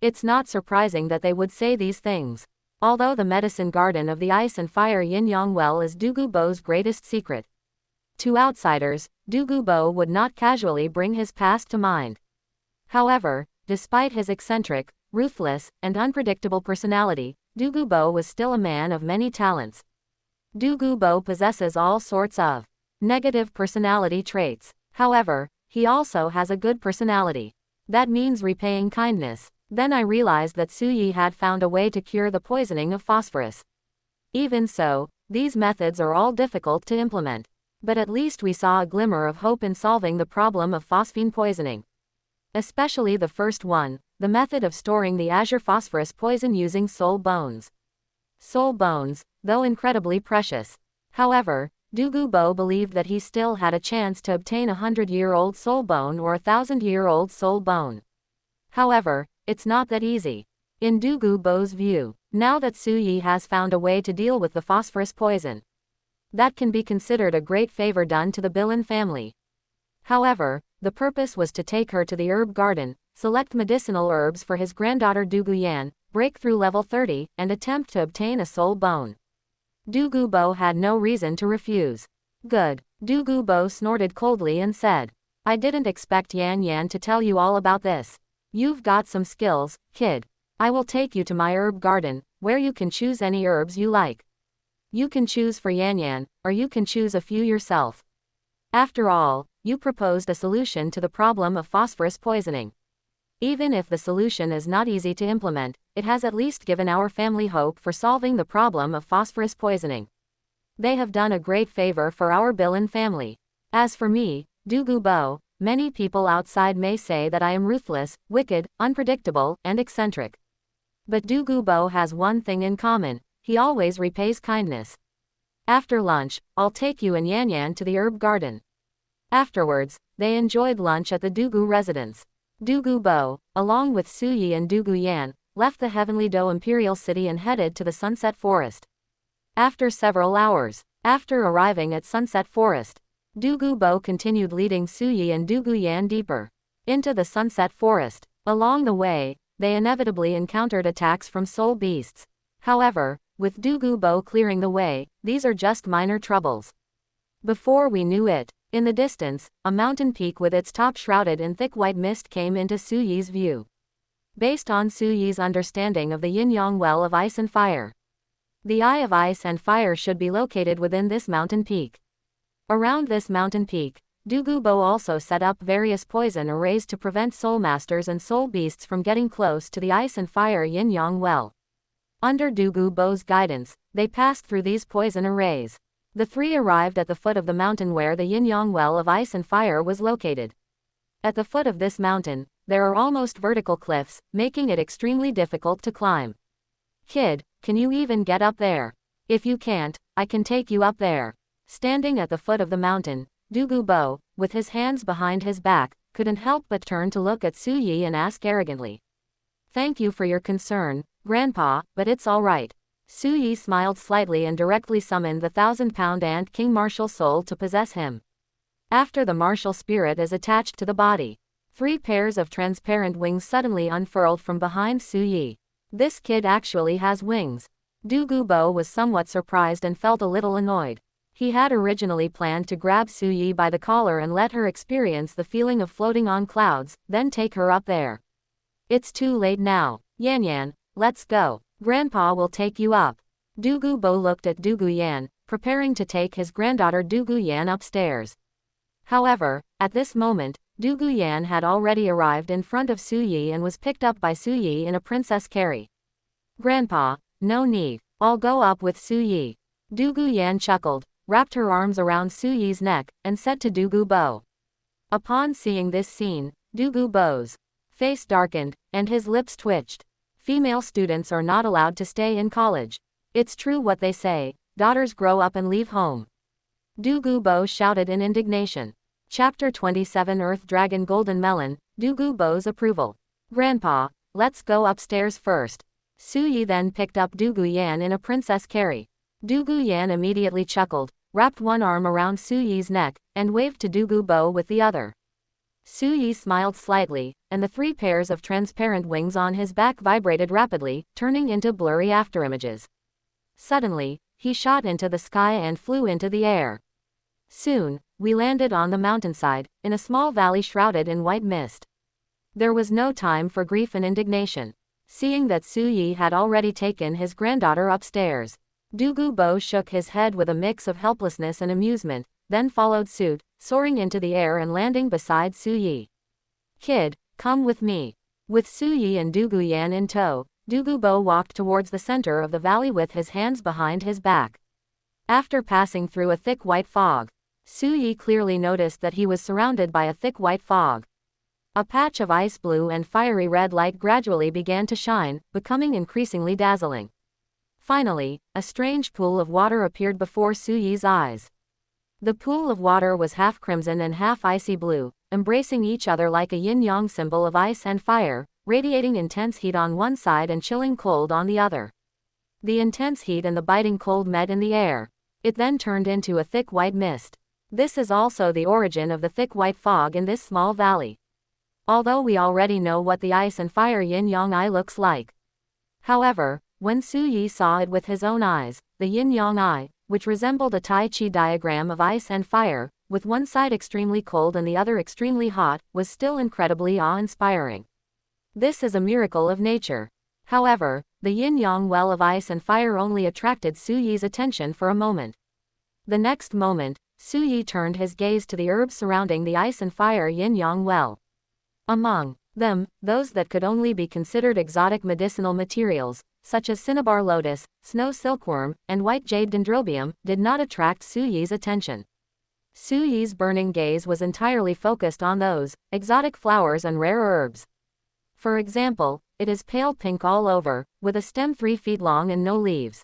It's not surprising that they would say these things. Although the medicine garden of the ice and fire yin-yang well is Douluo's greatest secret. To outsiders, Douluo would not casually bring his past to mind. However, despite his eccentric, ruthless, and unpredictable personality, Douluo was still a man of many talents. Douluo possesses all sorts of negative personality traits. However, he also has a good personality. That means repaying kindness. Then I realized that Su Yi had found a way to cure the poisoning of phosphorus. Even so, these methods are all difficult to implement. But at least we saw a glimmer of hope in solving the problem of phosphine poisoning. Especially the first one, the method of storing the azure phosphorus poison using soul bones. Soul bones, though incredibly precious. However, Douluo believed that he still had a chance to obtain a 100-year-old soul bone or a 1,000-year-old soul bone. However, it's not that easy. In Douluo's view, now that Su Yi has found a way to deal with the phosphorus poison, that can be considered a great favor done to the Bilin family. However, the purpose was to take her to the herb garden, select medicinal herbs for his granddaughter Douluo Yan, break through level 30, and attempt to obtain a soul bone. Douluo had no reason to refuse. Good. Douluo snorted coldly and said, I didn't expect Yan Yan to tell you all about this. You've got some skills, kid. I will take you to my herb garden, where you can choose any herbs you like. You can choose for Yan Yan, or you can choose a few yourself. After all, you proposed a solution to the problem of phosphorus poisoning. Even if the solution is not easy to implement, it has at least given our family hope for solving the problem of phosphorus poisoning. They have done a great favor for our Bilin family. As for me, Douluo, many people outside may say that I am ruthless, wicked, unpredictable, and eccentric. But Douluo has one thing in common: he always repays kindness. After lunch, I'll take you and Yan Yan to the herb garden. Afterwards, they enjoyed lunch at the Douluo residence. Douluo, along with Su Yi and Douluo Yan, left the Heavenly Do Imperial City and headed to the Sunset Forest. After several hours, after arriving at Sunset Forest, Douluo continued leading Su Yi and Douluo Yan deeper into the Sunset Forest. Along the way, they inevitably encountered attacks from soul beasts. However, with Douluo clearing the way, these are just minor troubles. Before we knew it, in the distance, a mountain peak with its top shrouded in thick white mist came into Su Yi's view. Based on Su Yi's understanding of the yin-yang well of ice and fire, the eye of ice and fire should be located within this mountain peak. Around this mountain peak, Douluo also set up various poison arrays to prevent soul masters and soul beasts from getting close to the ice and fire yin-yang well. Under Douluo's guidance, they passed through these poison arrays. The three arrived at the foot of the mountain where the yin-yang well of ice and fire was located. At the foot of this mountain, there are almost vertical cliffs, making it extremely difficult to climb. Kid, can you even get up there? If you can't, I can take you up there. Standing at the foot of the mountain, Douluo, with his hands behind his back, couldn't help but turn to look at Su Yi and ask arrogantly. Thank you for your concern, Grandpa, but it's all right. Su Yi smiled slightly and directly summoned the 1,000-pound ant king martial soul to possess him. After the martial spirit is attached to the body, 3 pairs of transparent wings suddenly unfurled from behind Su Yi. This kid actually has wings. Douluo was somewhat surprised and felt a little annoyed. He had originally planned to grab Su Yi by the collar and let her experience the feeling of floating on clouds, then take her up there. It's too late now. Yan, let's go. Grandpa will take you up. Douluo looked at Yan, preparing to take his granddaughter Yan upstairs. However, at this moment, Yan had already arrived in front of Su Yi and was picked up by Su Yi in a princess carry. Grandpa, no need. I'll go up with Su Yi. Yan chuckled, wrapped her arms around Su Yi's neck, and said to Douluo. Upon seeing this scene, Douluo's face darkened, and his lips twitched. Female students are not allowed to stay in college. It's true what they say, daughters grow up and leave home. Douluo shouted in indignation. Chapter 27 Earth Dragon Golden Melon, Douluo's approval. Grandpa, let's go upstairs first. Su Yi then picked up Yan in a princess carry. Yan immediately chuckled, wrapped one arm around Su Yi's neck, and waved to Douluo with the other. Su Yi smiled slightly, and the 3 pairs of transparent wings on his back vibrated rapidly, turning into blurry afterimages. Suddenly, he shot into the sky and flew into the air. Soon, we landed on the mountainside, in a small valley shrouded in white mist. There was no time for grief and indignation. Seeing that Su Yi had already taken his granddaughter upstairs, Douluo shook his head with a mix of helplessness and amusement, then followed suit, soaring into the air and landing beside Su Yi. Kid, come with me. With Su Yi and Yan in tow, Douluo walked towards the center of the valley with his hands behind his back. After passing through a thick white fog, Su Yi clearly noticed that he was surrounded by a thick white fog. A patch of ice blue and fiery red light gradually began to shine, becoming increasingly dazzling. Finally, a strange pool of water appeared before Su Yi's eyes. The pool of water was half crimson and half icy blue, embracing each other like a yin-yang symbol of ice and fire, radiating intense heat on one side and chilling cold on the other. The intense heat and the biting cold met in the air. It then turned into a thick white mist. This is also the origin of the thick white fog in this small valley. Although we already know what the ice and fire yin-yang eye looks like. However, when Su Yi saw it with his own eyes, the yin-yang eye, which resembled a Tai Chi diagram of ice and fire, with one side extremely cold and the other extremely hot, was still incredibly awe-inspiring. This is a miracle of nature. However, the yin-yang well of ice and fire only attracted Su Yi's attention for a moment. The next moment, Su Yi turned his gaze to the herbs surrounding the ice and fire yin-yang well. Among them, those that could only be considered exotic medicinal materials, such as cinnabar lotus, snow silkworm, and white jade dendrobium, did not attract Su Yi's attention. Su Yi's burning gaze was entirely focused on those exotic flowers and rare herbs. For example, it is pale pink all over, with a stem 3 feet long and no leaves.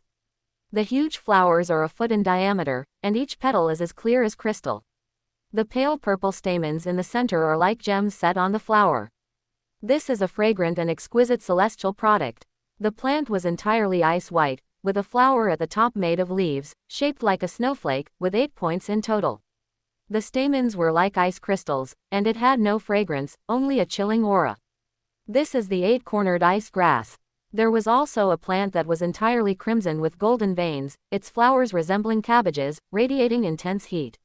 The huge flowers are a foot in diameter, and each petal is as clear as crystal. The pale purple stamens in the center are like gems set on the flower. This is a fragrant and exquisite celestial product. The plant was entirely ice white, with a flower at the top made of leaves, shaped like a snowflake, with 8 points in total. The stamens were like ice crystals, and it had no fragrance, only a chilling aura. This is the 8-cornered ice grass. There was also a plant that was entirely crimson with golden veins, its flowers resembling cabbages, radiating intense heat.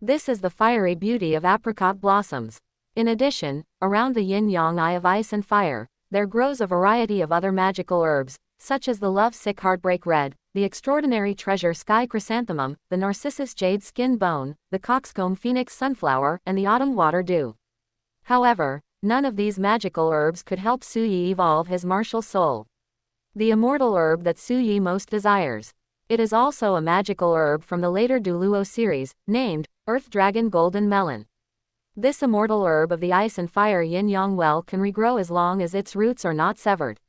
This is the fiery beauty of apricot blossoms. In addition, around the yin-yang eye of ice and fire, there grows a variety of other magical herbs, such as the love-sick heartbreak red, the extraordinary treasure sky chrysanthemum, the narcissus jade skin bone, the coxcomb phoenix sunflower, and the autumn water dew. However, none of these magical herbs could help Su Yi evolve his martial soul. The immortal herb that Su Yi most desires. It is also a magical herb from the later douluo series, named Earth Dragon Golden Melon. This immortal herb of the ice and fire yin-yang well can regrow as long as its roots are not severed.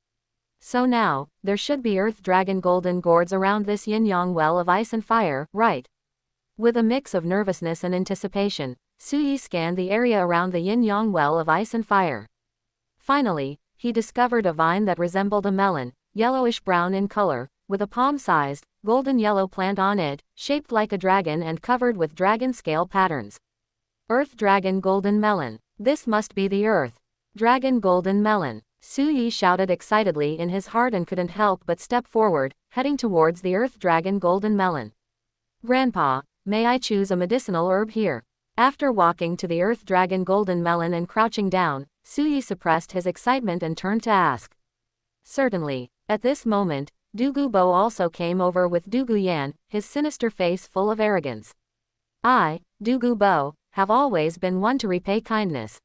So now, there should be earth dragon golden gourds around this yin-yang well of ice and fire, right? With a mix of nervousness and anticipation, Suyi scanned the area around the yin-yang well of ice and fire. Finally, he discovered a vine that resembled a melon, yellowish-brown in color, with a palm-sized, golden yellow plant on it, shaped like a dragon and covered with dragon scale patterns. Earth Dragon Golden Melon. This must be the Earth Dragon Golden Melon. Suyi shouted excitedly in his heart and couldn't help but step forward, heading towards the Earth Dragon Golden Melon. Grandpa, may I choose a medicinal herb here? After walking to the Earth Dragon Golden Melon and crouching down, Suyi suppressed his excitement and turned to ask. Certainly. At this moment, Dugu Bo also came over with Dugu Yan, his sinister face full of arrogance. I, Dugu Bo, have always been one to repay kindness.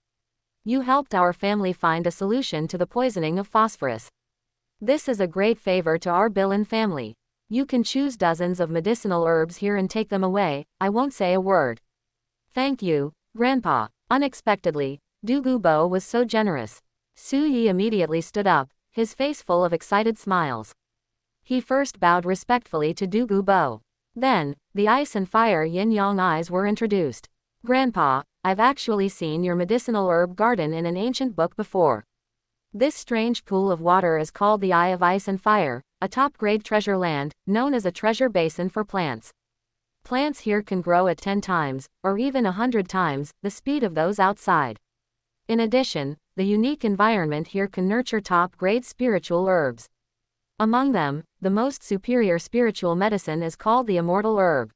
You helped our family find a solution to the poisoning of phosphorus. This is a great favor to our Bilin family. You can choose dozens of medicinal herbs here and take them away, I won't say a word. Thank you, Grandpa. Unexpectedly, Dugu Bo was so generous. Suyi immediately stood up, his face full of excited smiles. He first bowed respectfully to Dugu Bo. Then, the ice and fire yin-yang eyes were introduced. Grandpa, I've actually seen your medicinal herb garden in an ancient book before. This strange pool of water is called the Eye of Ice and Fire, a top-grade treasure land, known as a treasure basin for plants. Plants here can grow at 10 times, or even 100 times, the speed of those outside. In addition, the unique environment here can nurture top-grade spiritual herbs. Among them, the most superior spiritual medicine is called the immortal herb.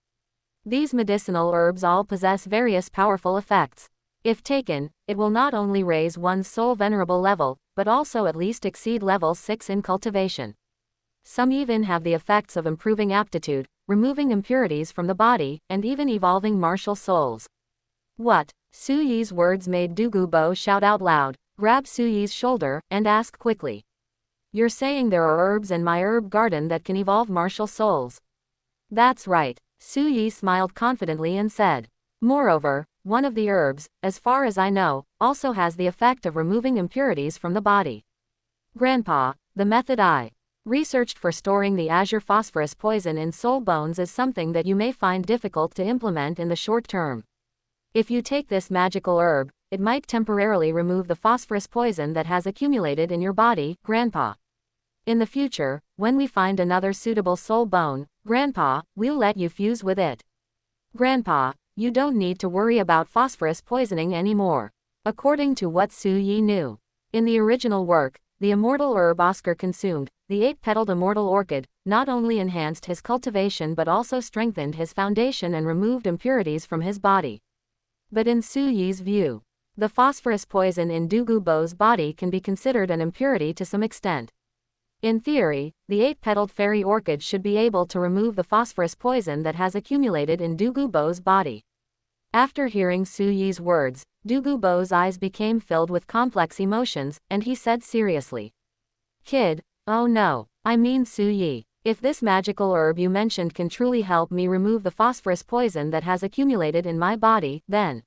These medicinal herbs all possess various powerful effects. If taken, it will not only raise one's soul venerable level, but also at least exceed level 6 in cultivation. Some even have the effects of improving aptitude, removing impurities from the body, and even evolving martial souls. What? Suyi's words made Dugu Bo shout out loud, grab Suyi's shoulder, and ask quickly. You're saying there are herbs in my herb garden that can evolve martial souls? That's right. Suyi smiled confidently and said. Moreover, one of the herbs, as far as I know, also has the effect of removing impurities from the body. Grandpa, the method I researched for storing the azure phosphorus poison in soul bones is something that you may find difficult to implement in the short term. If you take this magical herb, it might temporarily remove the phosphorus poison that has accumulated in your body, Grandpa. In the future, when we find another suitable soul bone, Grandpa, we'll let you fuse with it. Grandpa, you don't need to worry about phosphorus poisoning anymore. According to what Suyi knew. In the original work, the immortal herb Oscar consumed, the 8-petaled immortal orchid, not only enhanced his cultivation but also strengthened his foundation and removed impurities from his body. But in Suyi's view, the phosphorus poison in Dugu Bo's body can be considered an impurity to some extent. In theory, the 8-petaled fairy orchid should be able to remove the phosphorus poison that has accumulated in Dugu Bo's body. After hearing Suyi's words, Dugu Bo's eyes became filled with complex emotions, and he said seriously. Kid, oh no, I mean Suyi, if this magical herb you mentioned can truly help me remove the phosphorus poison that has accumulated in my body, then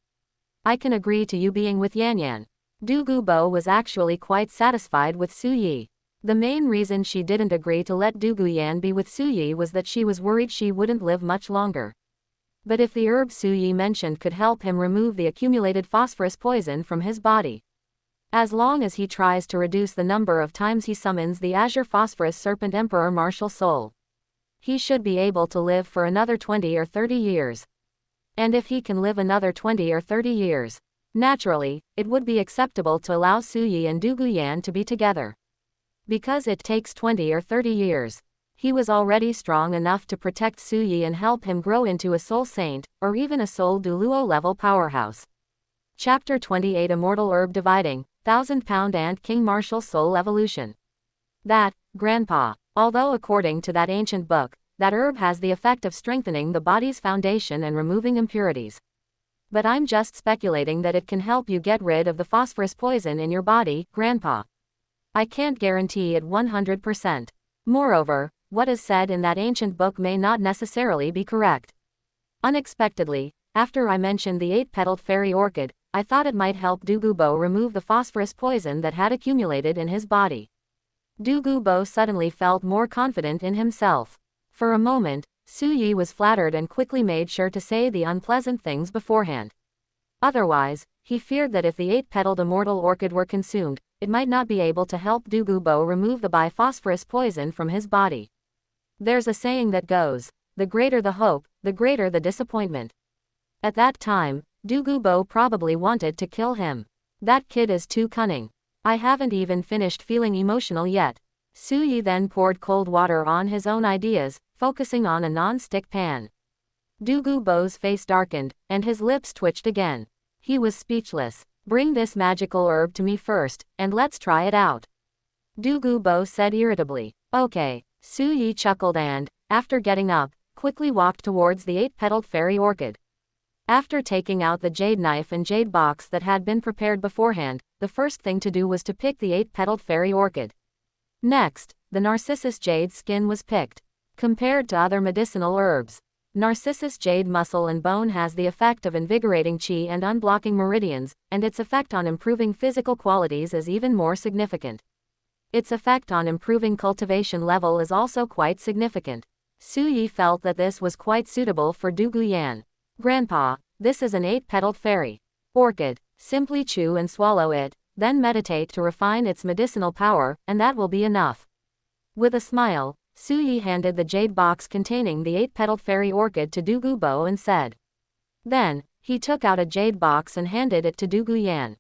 I can agree to you being with Yan Yan. Dugu Bo was actually quite satisfied with Suyi. The main reason she didn't agree to let Dugu Yan be with Suyi was that she was worried she wouldn't live much longer. But if the herb Suyi mentioned could help him remove the accumulated phosphorus poison from his body, as long as he tries to reduce the number of times he summons the Azure Phosphorus Serpent Emperor martial soul, he should be able to live for another 20 or 30 years. And if he can live another 20 or 30 years, naturally, it would be acceptable to allow Suyi and Dugu Yan to be together. Because it takes 20 or 30 years, he was already strong enough to protect Suyi and help him grow into a soul saint, or even a soul douluo level powerhouse. Chapter 28 Immortal Herb Dividing, 1000-pound Ant King Martial Soul Evolution. That, Grandpa, although according to that ancient book, that herb has the effect of strengthening the body's foundation and removing impurities. But I'm just speculating that it can help you get rid of the phosphorus poison in your body, Grandpa. I can't guarantee it 100%. Moreover, what is said in that ancient book may not necessarily be correct. Unexpectedly, after I mentioned the 8-petaled fairy orchid, I thought it might help Dugu Bo remove the phosphorus poison that had accumulated in his body. Bo suddenly felt more confident in himself. For a moment, Su Yi was flattered and quickly made sure to say the unpleasant things beforehand. Otherwise, he feared that if the 8-petaled immortal orchid were consumed, it might not be able to help Bo remove the biphosphorus poison from his body. There's a saying that goes, the greater the hope, the greater the disappointment. At that time, Bo probably wanted to kill him. That kid is too cunning. I haven't even finished feeling emotional yet. Su Yi then poured cold water on his own ideas, focusing on a non-stick pan. Bo's face darkened, and his lips twitched again. He was speechless. Bring this magical herb to me first, and let's try it out. Bo said irritably. Okay. Su Yi chuckled and, after getting up, quickly walked towards the 8-petaled fairy orchid. After taking out the jade knife and jade box that had been prepared beforehand, the first thing to do was to pick the 8-petaled fairy orchid. Next, the Narcissus jade skin was picked. Compared to other medicinal herbs, Narcissus jade muscle and bone has the effect of invigorating qi and unblocking meridians, and its effect on improving physical qualities is even more significant. Its effect on improving cultivation level is also quite significant. Su Yi felt that this was quite suitable for Yan. Grandpa, this is an 8-petaled fairy orchid. Simply chew and swallow it, then meditate to refine its medicinal power, and that will be enough. With a smile, Su Yi handed the jade box containing the 8-petaled fairy orchid to Bo and said. Then, he took out a jade box and handed it to Yan.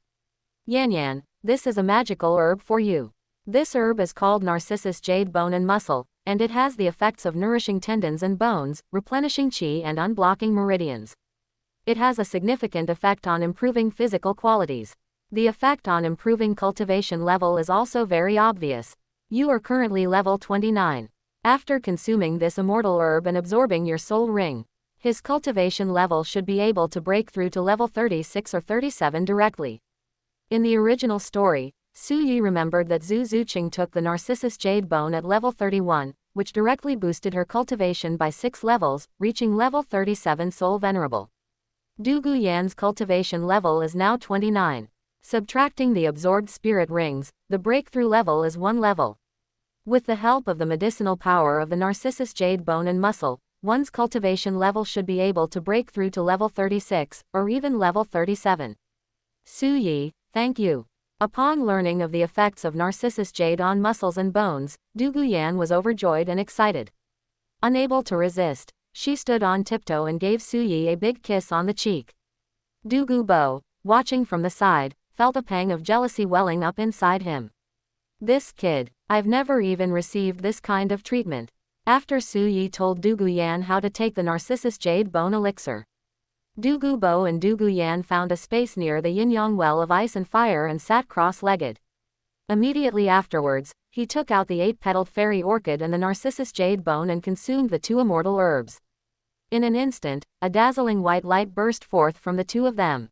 Yan, this is a magical herb for you. This herb is called Narcissus jade bone and muscle, and it has the effects of nourishing tendons and bones, replenishing qi and unblocking meridians. It has a significant effect on improving physical qualities. The effect on improving cultivation level is also very obvious. You are currently level 29. After consuming this immortal herb and absorbing your soul ring, his cultivation level should be able to break through to level 36 or 37 directly. In the original story, Su Yi remembered that Zhu Zuqing took the Narcissus jade bone at level 31, which directly boosted her cultivation by 6 levels, reaching level 37 soul venerable. Yan's cultivation level is now 29. Subtracting the absorbed spirit rings, the breakthrough level is 1 level. With the help of the medicinal power of the Narcissus jade bone and muscle, one's cultivation level should be able to break through to level 36, or even level 37. Su Yi, thank you. Upon learning of the effects of Narcissus jade on muscles and bones, Yan was overjoyed and excited. Unable to resist, she stood on tiptoe and gave Su Yi a big kiss on the cheek. Bo, watching from the side, felt a pang of jealousy welling up inside him. This kid, I've never even received this kind of treatment. After Su Yi told Yan how to take the Narcissus jade bone elixir, Bo and Yan found a space near the yin-yang well of ice and fire and sat cross-legged. Immediately afterwards, he took out the 8-petaled fairy orchid and the Narcissus jade bone and consumed the 2 immortal herbs. In an instant, a dazzling white light burst forth from the 2 of them.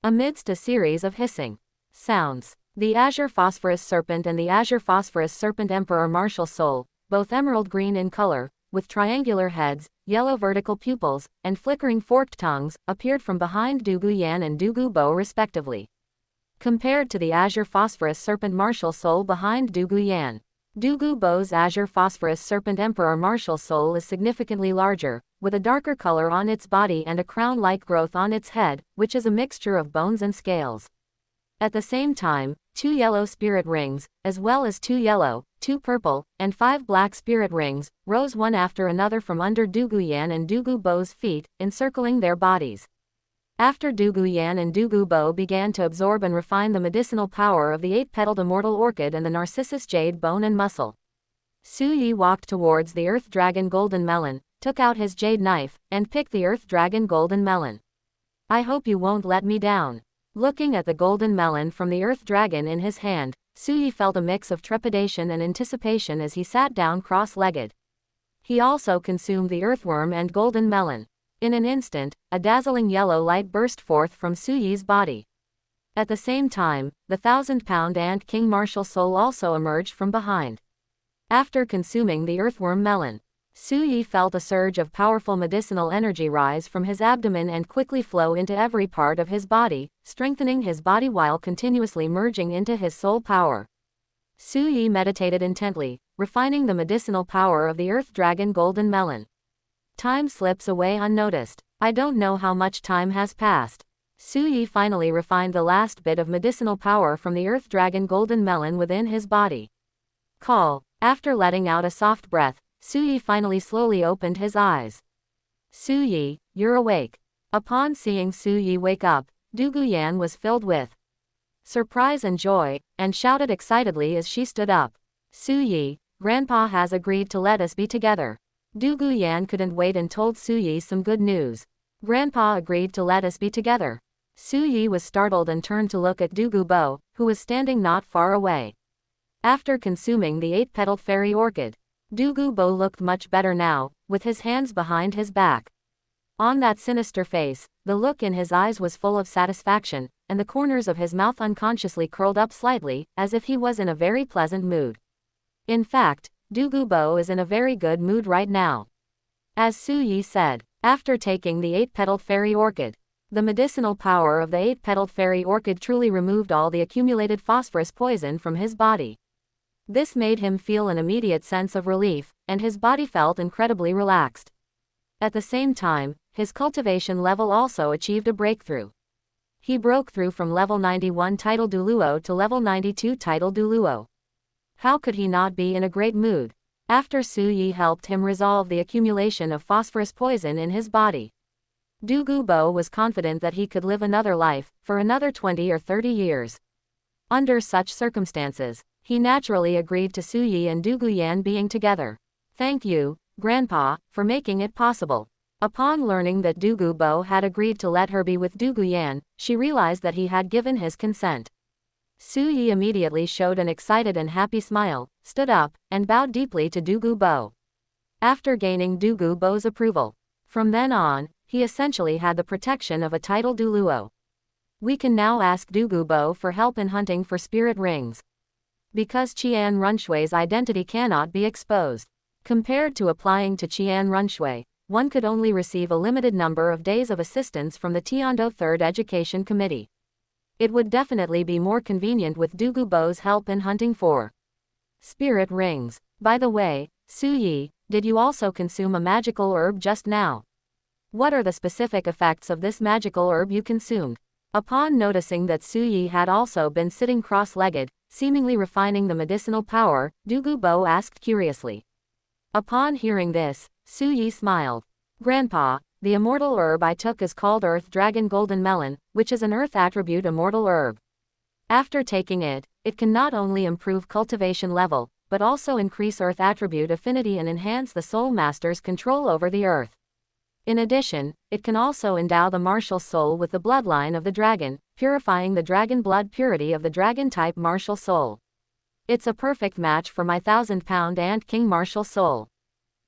Amidst a series of hissing sounds, the azure phosphorus serpent and the azure phosphorus serpent emperor martial soul, both emerald green in color, with triangular heads, yellow vertical pupils, and flickering forked tongues, appeared from behind Yan and Bo respectively. Compared to the azure phosphorus serpent martial soul behind Yan, Bo's azure phosphorus serpent emperor martial soul is significantly larger, with a darker color on its body and a crown-like growth on its head, which is a mixture of bones and scales. At the same time, 2 yellow spirit rings, as well as 2 yellow, 2 purple, and 5 black spirit rings, rose one after another from under Yan and Bo's feet, encircling their bodies. After Yan and Bo began to absorb and refine the medicinal power of the 8-petaled immortal orchid and the Narcissus jade bone and muscle, Su Yi walked towards the earth dragon golden melon, took out his jade knife, and picked the earth dragon golden melon. I hope you won't let me down. Looking at the golden melon from the earth dragon in his hand, Su Yi felt a mix of trepidation and anticipation as he sat down cross-legged. He also consumed the earthworm and golden melon. In an instant, a dazzling yellow light burst forth from Su Yi's body. At the same time, the 1,000-pound ant king martial soul also emerged from behind. After consuming the earthworm melon, Su Yi felt a surge of powerful medicinal energy rise from his abdomen and quickly flow into every part of his body, strengthening his body while continuously merging into his soul power. Su Yi meditated intently, refining the medicinal power of the earth dragon golden melon. Time slips away unnoticed. I don't know how much time has passed. Su Yi finally refined the last bit of medicinal power from the earth dragon golden melon within his body. Call. After letting out a soft breath, Su Yi finally slowly opened his eyes. Su Yi, you're awake. Upon seeing Su Yi wake up, Du Guyan was filled with surprise and joy, and shouted excitedly as she stood up. Su Yi, Grandpa has agreed to let us be together. Du Guyan couldn't wait and told Su Yi some good news. Grandpa agreed to let us be together. Su Yi was startled and turned to look at Du Gubo, who was standing not far away. After consuming the 8-petaled fairy orchid, Du Gubo looked much better now, with his hands behind his back. On that sinister face, the look in his eyes was full of satisfaction, and the corners of his mouth unconsciously curled up slightly, as if he was in a very pleasant mood. In fact, Du Gubo is in a very good mood right now. As Su Yi said, after taking the 8-petaled fairy orchid, the medicinal power of the 8-petaled fairy orchid truly removed all the accumulated phosphorus poison from his body. This made him feel an immediate sense of relief, and his body felt incredibly relaxed. At the same time, his cultivation level also achieved a breakthrough. He broke through from level 91 title douluo to level 92 title douluo. How could he not be in a great mood? After Su Yi helped him resolve the accumulation of phosphorus poison in his body, Du Gubo was confident that he could live another life, for another 20 or 30 years. Under such circumstances, he naturally agreed to Su Yi and Du Guyan being together. Thank you, Grandpa, for making it possible. Upon learning that Du Gubo had agreed to let her be with Du Guyan, she realized that he had given his consent. Su Yi immediately showed an excited and happy smile, stood up, and bowed deeply to Du Gubo. After gaining Du Gubo's approval, from then on, he essentially had the protection of a title douluo. We can now ask Du Gubo for help in hunting for spirit rings. Because Qian Runshui's identity cannot be exposed. Compared to applying to Qian Runshui, one could only receive a limited number of days of assistance from the Tiando Third Education Committee. It would definitely be more convenient with Du Gubo's help in hunting for spirit rings. By the way, Su Yi, did you also consume a magical herb just now? What are the specific effects of this magical herb you consumed? Upon noticing that Su Yi had also been sitting cross-legged, seemingly refining the medicinal power, Du Gubo asked curiously. Upon hearing this, Su Yi smiled. Grandpa, the immortal herb I took is called Earth Dragon Golden Melon, which is an earth attribute immortal herb. After taking it, it can not only improve cultivation level, but also increase earth attribute affinity and enhance the soul master's control over the earth. In addition, it can also endow the martial soul with the bloodline of the dragon, purifying the dragon blood purity of the dragon-type martial soul. It's a perfect match for my 1,000-pound Ant King martial soul.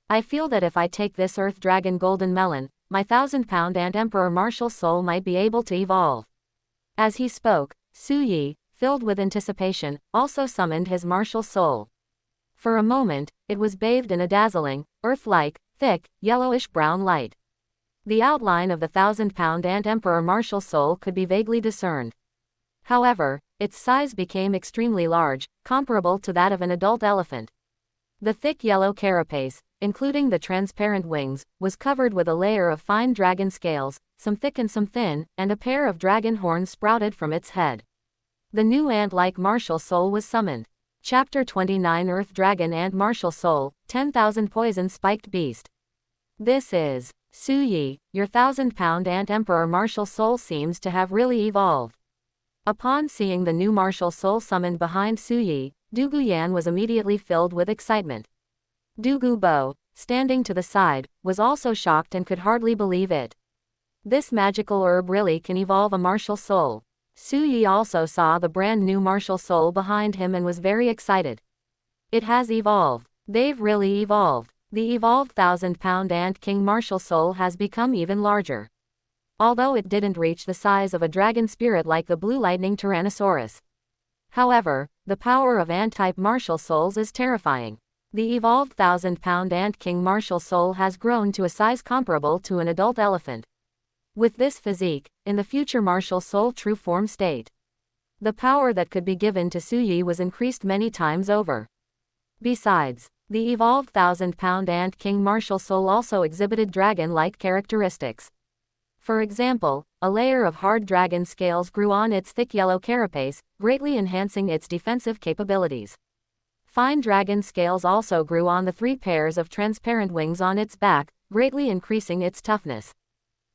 I feel that if I take this Earth Dragon Golden Melon, my 1,000-pound Ant Emperor martial soul might be able to evolve. As he spoke, Su Yi, filled with anticipation, also summoned his martial soul. For a moment, it was bathed in a dazzling, earth-like, thick, yellowish-brown light. The outline of the 1,000-pound Ant Emperor martial soul could be vaguely discerned. However, its size became extremely large, comparable to that of an adult elephant. The thick yellow carapace, including the transparent wings, was covered with a layer of fine dragon scales, some thick and some thin, and a pair of dragon horns sprouted from its head. The new ant-like martial soul was summoned. Chapter 29 Earth Dragon and Martial Soul, 10,000 Poison Spiked Beast. This is Su Yi, your 1,000-pound Ant Emperor martial soul seems to have really evolved. Upon seeing the new martial soul summoned behind Su Yi, Du Guyan was immediately filled with excitement. Du Gubo, standing to the side, was also shocked and could hardly believe it. This magical herb really can evolve a martial soul. Su Yi also saw the brand new martial soul behind him and was very excited. It has evolved. They've really evolved. The evolved 1,000-pound Ant King martial soul has become even larger. Although it didn't reach the size of a dragon spirit like the Blue Lightning Tyrannosaurus. However, the power of ant-type martial souls is terrifying. The evolved 1,000-pound Ant King martial soul has grown to a size comparable to an adult elephant. With this physique, in the future martial soul true form state, The power that could be given to Su Yi was increased many times over. Besides, the evolved 1,000-pound Ant King martial soul also exhibited dragon-like characteristics. For example, a layer of hard dragon scales grew on its thick yellow carapace, greatly enhancing its defensive capabilities. Fine dragon scales also grew on the 3 pairs of transparent wings on its back, greatly increasing its toughness.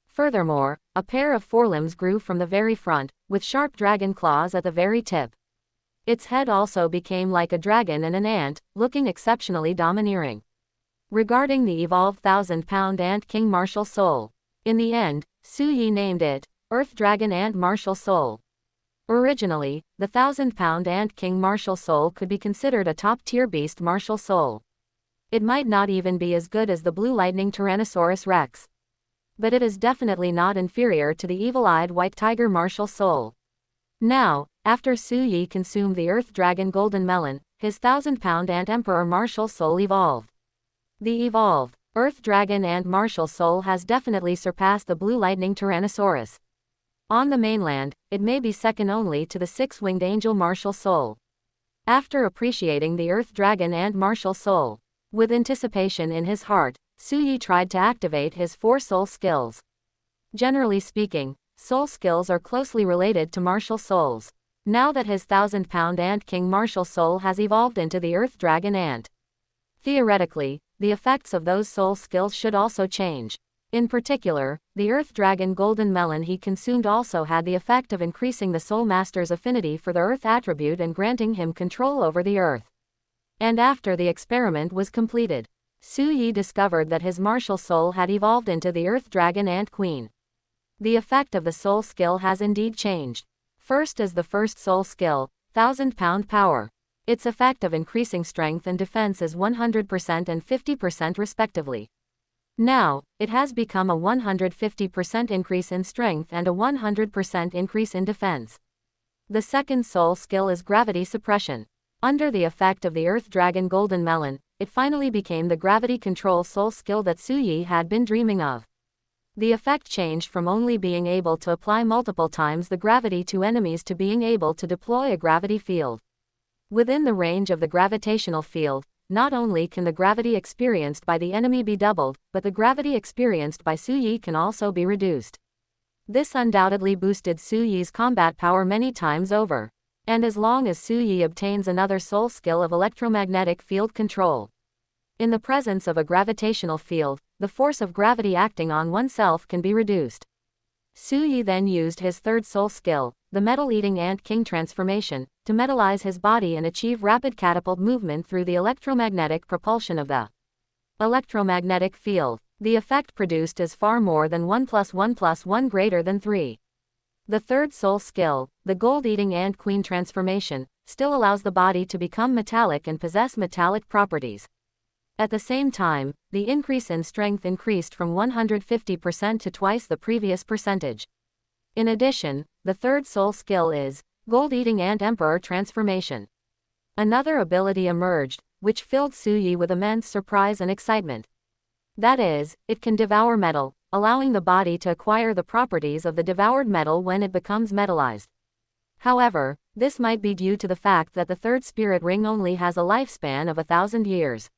Furthermore, a pair of forelimbs grew from the very front, with sharp dragon claws at the very tip. Its head also became like a dragon and an ant, looking exceptionally domineering. Regarding the evolved 1,000-pound Ant King martial soul, in the end, Su Yi named it Earth Dragon Ant Martial Soul. Originally, the 1,000-pound Ant King martial soul could be considered a top-tier beast martial soul. It might not even be as good as the Blue Lightning Tyrannosaurus Rex. But it is definitely not inferior to the evil-eyed White Tiger martial soul. Now, after Su Yi consumed the Earth Dragon Golden Melon, his 1,000-pound Ant Emperor martial soul evolved. The evolved Earth Dragon Ant martial soul has definitely surpassed the Blue Lightning Tyrannosaurus. On the mainland, it may be second only to the 6-winged Angel martial soul. After appreciating the Earth Dragon Ant martial soul, with anticipation in his heart, Su Yi tried to activate his 4 soul skills. Generally speaking, soul skills are closely related to martial souls. Now that his 1,000-pound Ant King martial soul has evolved into the Earth Dragon Ant, theoretically, the effects of those soul skills should also change. In particular, the Earth Dragon Golden Melon he consumed also had the effect of increasing the Soul Master's affinity for the Earth attribute and granting him control over the Earth. And after the experiment was completed, Su Yi discovered that his martial soul had evolved into the Earth Dragon Ant Queen. The effect of the soul skill has indeed changed. First is the first soul skill, 1,000-pound power. Its effect of increasing strength and defense is 100% and 50% respectively. Now, it has become a 150% increase in strength and a 100% increase in defense. The second soul skill is gravity suppression. Under the effect of the Earth Dragon Golden Melon, it finally became the gravity control soul skill that Su Yi had been dreaming of. The effect changed from only being able to apply multiple times the gravity to enemies to being able to deploy a gravity field. Within the range of the gravitational field, not only can the gravity experienced by the enemy be doubled, but the gravity experienced by Su Yi can also be reduced. This undoubtedly boosted Su Yi's combat power many times over. And as long as Su Yi obtains another soul skill of electromagnetic field control, in the presence of a gravitational field, the force of gravity acting on oneself can be reduced. Su Yi then used his third soul skill, the Metal-Eating Ant King transformation, to metalize his body and achieve rapid catapult movement through the electromagnetic propulsion of the electromagnetic field. The effect produced is far more than 1 + 1 + 1 greater than 3. The third soul skill, the Gold-Eating Ant Queen transformation, still allows the body to become metallic and possess metallic properties. At the same time, the increase in strength increased from 150% to twice the previous percentage. In addition, the third soul skill is Gold-Eating Ant Emperor transformation. Another ability emerged, which filled Su Yi with immense surprise and excitement. That is, it can devour metal, allowing the body to acquire the properties of the devoured metal when it becomes metallized. However, this might be due to the fact that the third spirit ring only has a lifespan of 1,000 years.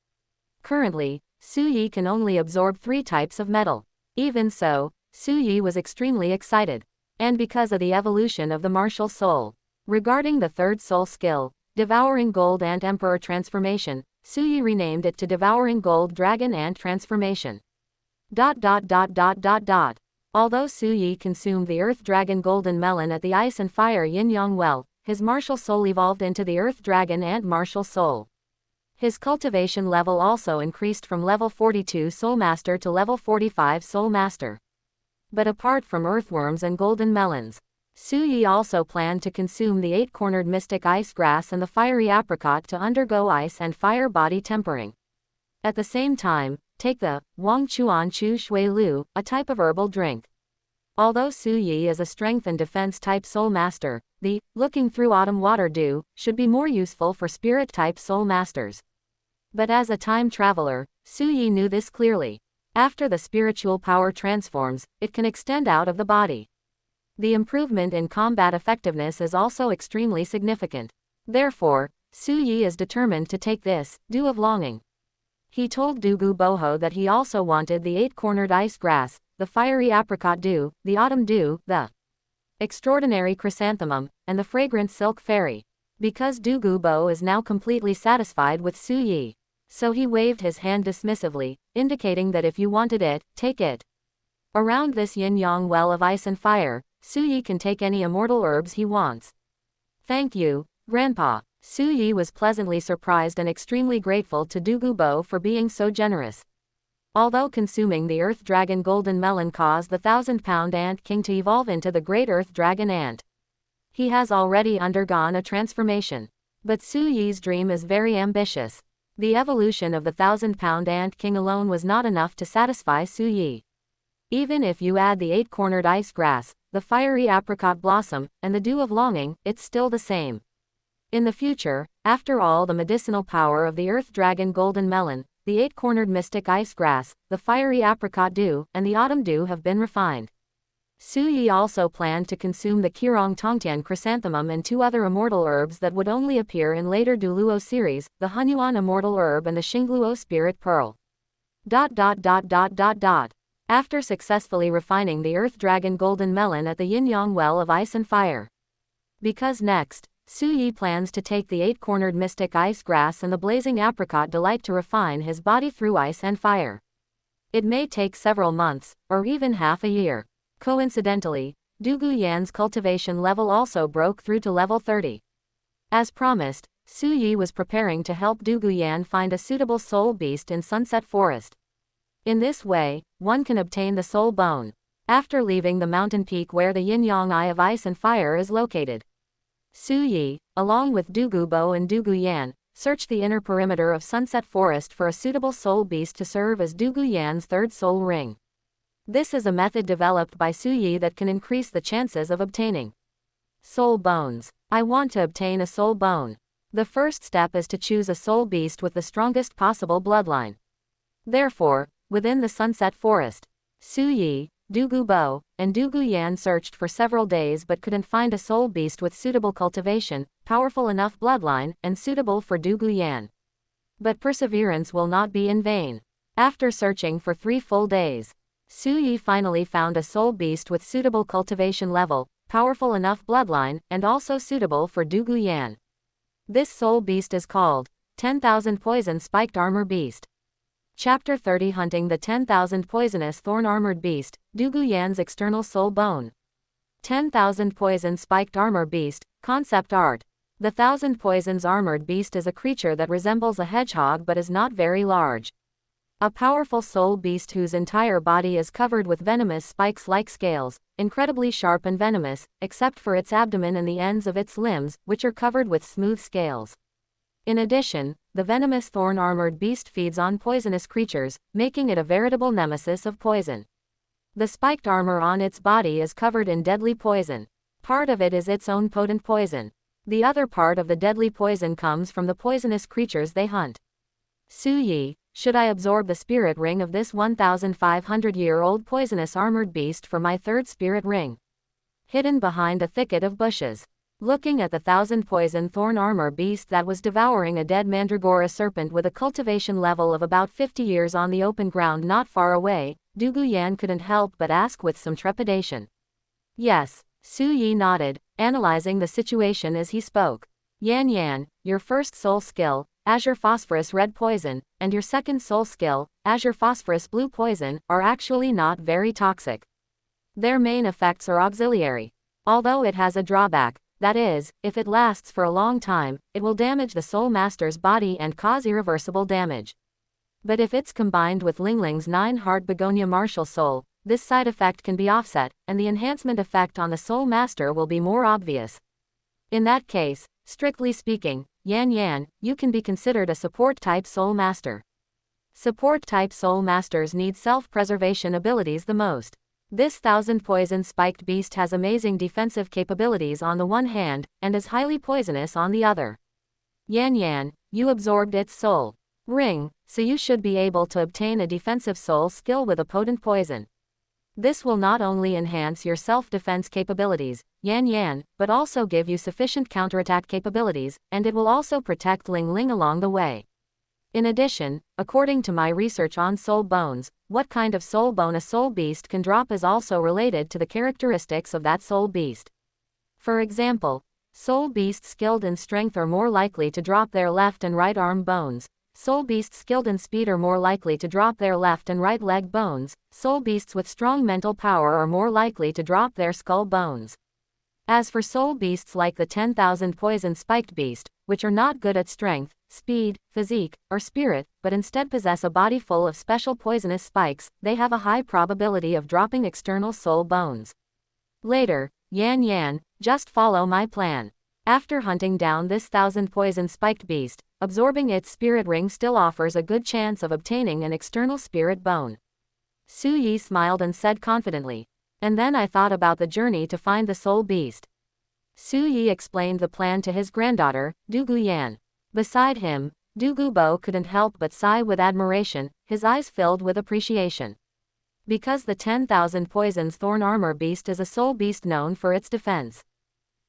Currently, Su Yi can only absorb 3 types of metal. Even so, Su Yi was extremely excited. And because of the evolution of the martial soul. Regarding the third soul skill, Devouring Gold Ant Emperor transformation, Su Yi renamed it to Devouring Gold Dragon Ant transformation. Although Su Yi consumed the Earth Dragon Golden Melon at the Ice and Fire Yin-Yang Well, his martial soul evolved into the Earth Dragon Ant martial soul. His cultivation level also increased from level 42 Soul Master to level 45 Soul Master. But apart from earthworms and golden melons, Su Yi also planned to consume the 8-cornered mystic ice grass and the fiery apricot to undergo ice and fire body tempering. At the same time, take the Wang Chuan Chu Shui Lu, a type of herbal drink. Although Su Yi is a strength and defense type soul master, the Looking Through Autumn Water Dew should be more useful for spirit type soul masters. But as a time traveler, Su Yi knew this clearly. After the spiritual power transforms, it can extend out of the body. The improvement in combat effectiveness is also extremely significant. Therefore, Su Yi is determined to take this dew of longing. He told Dugu Boho that he also wanted the 8-cornered ice grass, the fiery apricot dew, the autumn dew, the extraordinary chrysanthemum, and the fragrant silk fairy. Because Dugu Bo is now completely satisfied with Su Yi. So he waved his hand dismissively, indicating that if you wanted it, take it. Around this yin-yang well of ice and fire, Su Yi can take any immortal herbs he wants. Thank you, Grandpa. Su Yi was pleasantly surprised and extremely grateful to Dugu Bo for being so generous. Although consuming the Earth Dragon Golden Melon caused the 1,000-pound Ant King to evolve into the Great Earth Dragon Ant, he has already undergone a transformation. But Su Yi's dream is very ambitious. The evolution of the 1,000-pound Ant King alone was not enough to satisfy Su Yi. Even if you add the 8-cornered ice grass, the fiery apricot blossom, and the dew of longing, it's still the same. In the future, after all the medicinal power of the Earth Dragon Golden Melon, the 8-cornered mystic ice grass, the fiery apricot dew, and the autumn dew have been refined. Su Yi also planned to consume the Qirong Tongtian chrysanthemum and 2 other immortal herbs that would only appear in later douluo series, the Hunyuan immortal herb and the Xingluo spirit pearl. After successfully refining the Earth Dragon Golden Melon at the Yin-Yang Well of Ice and Fire. Because next, Su Yi plans to take the 8-cornered mystic ice grass and the blazing apricot delight to refine his body through ice and fire. It may take several months, or even half a year. Coincidentally, Dugu Yan's cultivation level also broke through to level 30. As promised, Su Yi was preparing to help Dugu Yan find a suitable soul beast in Sunset Forest. In this way, one can obtain the soul bone. After leaving the mountain peak where the Yin-Yang Eye of Ice and Fire is located, Su Yi, along with Dugu Bo and Dugu Yan, searched the inner perimeter of Sunset Forest for a suitable soul beast to serve as Dugu Yan's 3rd soul ring. This is a method developed by Su Yi that can increase the chances of obtaining soul bones. I want to obtain a soul bone. The first step is to choose a soul beast with the strongest possible bloodline. Therefore, within the Sunset Forest, Su Yi, Dugu Bo, and Dugu Yan searched for several days but couldn't find a soul beast with suitable cultivation, powerful enough bloodline, and suitable for Dugu Yan. But perseverance will not be in vain. After searching for 3 full days, Su Yi finally found a soul beast with suitable cultivation level, powerful enough bloodline, and also suitable for Dugu Yan. This soul beast is called 10,000 Poison Spiked Armor Beast. Chapter 30 Hunting the 10,000 Poisonous Thorn Armored Beast, Dugu Yan's External Soul Bone. 10,000 Poison Spiked Armor Beast, Concept Art. The 1,000 Poisons Armored Beast is a creature that resembles a hedgehog but is not very large. A powerful soul beast whose entire body is covered with venomous spikes-like scales, incredibly sharp and venomous, except for its abdomen and the ends of its limbs, which are covered with smooth scales. In addition, the venomous thorn-armored beast feeds on poisonous creatures, making it a veritable nemesis of poison. The spiked armor on its body is covered in deadly poison. Part of it is its own potent poison. The other part of the deadly poison comes from the poisonous creatures they hunt. Su Yi, should I absorb the spirit ring of this 1,500-year-old poisonous armored beast for my 3rd spirit ring? Hidden behind a thicket of bushes. Looking at the 1,000 poison thorn armor beast that was devouring a dead mandragora serpent with a cultivation level of about 50 years on the open ground not far away, Dugu Yan couldn't help but ask with some trepidation. Yes, Su Yi nodded, analyzing the situation as he spoke. Yan, your first soul skill, Azure Phosphorus Red Poison, and your second soul skill, Azure Phosphorus Blue Poison, are actually not very toxic. Their main effects are auxiliary. Although it has a drawback. That is, if it lasts for a long time, it will damage the Soul Master's body and cause irreversible damage. But if it's combined with Lingling's 9-heart Begonia Martial Soul, this side effect can be offset, and the enhancement effect on the Soul Master will be more obvious. In that case, strictly speaking, Yan, you can be considered a support-type Soul Master. Support-type Soul Masters need self-preservation abilities the most. This 1,000 poison spiked beast has amazing defensive capabilities on the one hand, and is highly poisonous on the other. Yan, you absorbed its soul ring, so you should be able to obtain a defensive soul skill with a potent poison. This will not only enhance your self-defense capabilities, Yan, but also give you sufficient counterattack capabilities, and it will also protect Ling Ling along the way. In addition, according to my research on soul bones, what kind of soul bone a soul beast can drop is also related to the characteristics of that soul beast. For example, soul beasts skilled in strength are more likely to drop their left and right arm bones. Soul beasts skilled in speed are more likely to drop their left and right leg bones. Soul beasts with strong mental power are more likely to drop their skull bones. As for soul beasts like the 10,000 poison spiked beast, which are not good at strength, speed, physique, or spirit, but instead possess a body full of special poisonous spikes, they have a high probability of dropping external soul bones. Later, Yan, just follow my plan. After hunting down this 1,000 poison spiked beast, absorbing its spirit ring still offers a good chance of obtaining an external spirit bone. Su Yi smiled and said confidently. And then I thought about the journey to find the soul beast. Su Yi explained the plan to his granddaughter, Dugu Yan. Beside him, Dugu Bo couldn't help but sigh with admiration, his eyes filled with appreciation. Because the 10,000 poisons thorn armor beast is a soul beast known for its defense.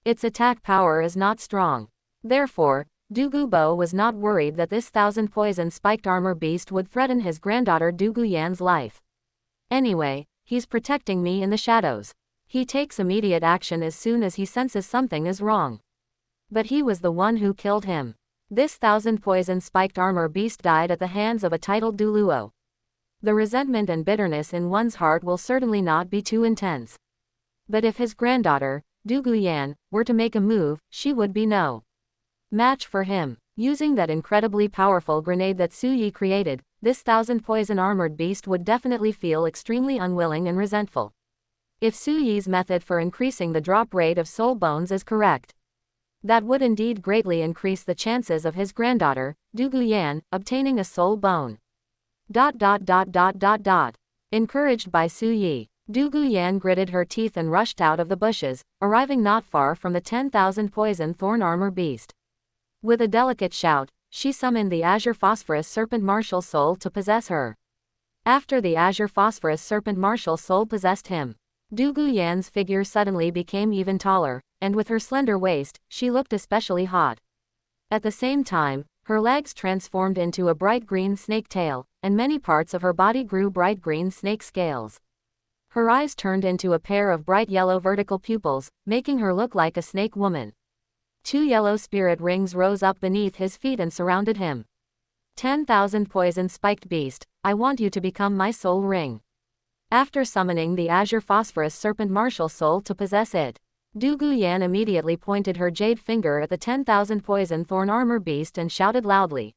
Its attack power is not strong. Therefore, Dugu Bo was not worried that this 1,000 poison spiked armor beast would threaten his granddaughter Dugu Yan's life. Anyway, he's protecting me in the shadows. He takes immediate action as soon as he senses something is wrong. But he was the one who killed him. This 1,000 poison spiked armor beast died at the hands of a titled douluo. The resentment and bitterness in one's heart will certainly not be too intense. But if his granddaughter, Dugu Yan, were to make a move, she would be no match for him. Using that incredibly powerful grenade that Su Yi created, this 1,000 poison armored beast would definitely feel extremely unwilling and resentful. If Su Yi's method for increasing the drop rate of soul bones is correct, that would indeed greatly increase the chances of his granddaughter, Dugu Yan, obtaining a soul bone. Encouraged by Su Yi, Dugu Yan gritted her teeth and rushed out of the bushes, arriving not far from the 10,000 poison thorn armor beast. With a delicate shout, she summoned the Azure Phosphorus Serpent Martial Soul to possess her. After the Azure Phosphorus Serpent Martial Soul possessed him, Dugu Yan's figure suddenly became even taller, and with her slender waist, she looked especially hot. At the same time, her legs transformed into a bright green snake tail, and many parts of her body grew bright green snake scales. Her eyes turned into a pair of bright yellow vertical pupils, making her look like a snake woman. 2 yellow spirit rings rose up beneath his feet and surrounded him. 10,000 poison spiked beast, I want you to become my soul ring. After summoning the Azure Phosphorus Serpent Martial Soul to possess it, Dugu Yan immediately pointed her jade finger at the 10,000 poison thorn armor beast and shouted loudly.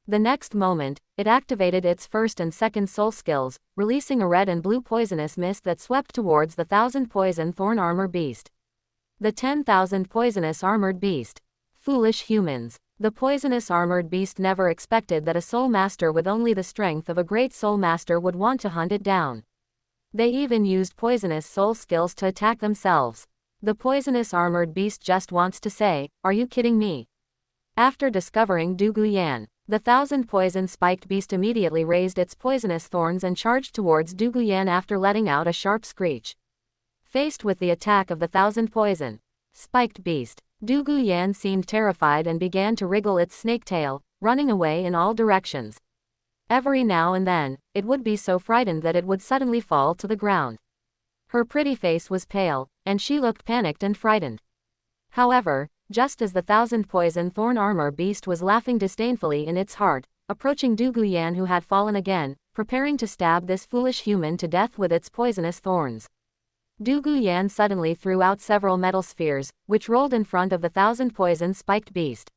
The next moment, it activated its first and second soul skills, releasing a red and blue poisonous mist that swept towards the 1,000 poison thorn armor beast. The 10,000 poisonous armored beast. Foolish humans. The poisonous armored beast never expected that a soul master with only the strength of a great soul master would want to hunt it down. They even used poisonous soul skills to attack themselves. The poisonous armored beast just wants to say, "Are you kidding me?" After discovering Dugu Yan, the 1,000 poison spiked beast immediately raised its poisonous thorns and charged towards Dugu Yan after letting out a sharp screech. Faced with the attack of the 1,000 poison spiked beast, Dugu Yan seemed terrified and began to wriggle its snake tail, running away in all directions. Every now and then, it would be so frightened that it would suddenly fall to the ground. Her pretty face was pale, and she looked panicked and frightened. However, just as the 1,000 poison thorn armor beast was laughing disdainfully in its heart, approaching Dugu Yan who had fallen again, preparing to stab this foolish human to death with its poisonous thorns. Dugu Yan suddenly threw out several metal spheres, which rolled in front of the 1,000 poison spiked beast.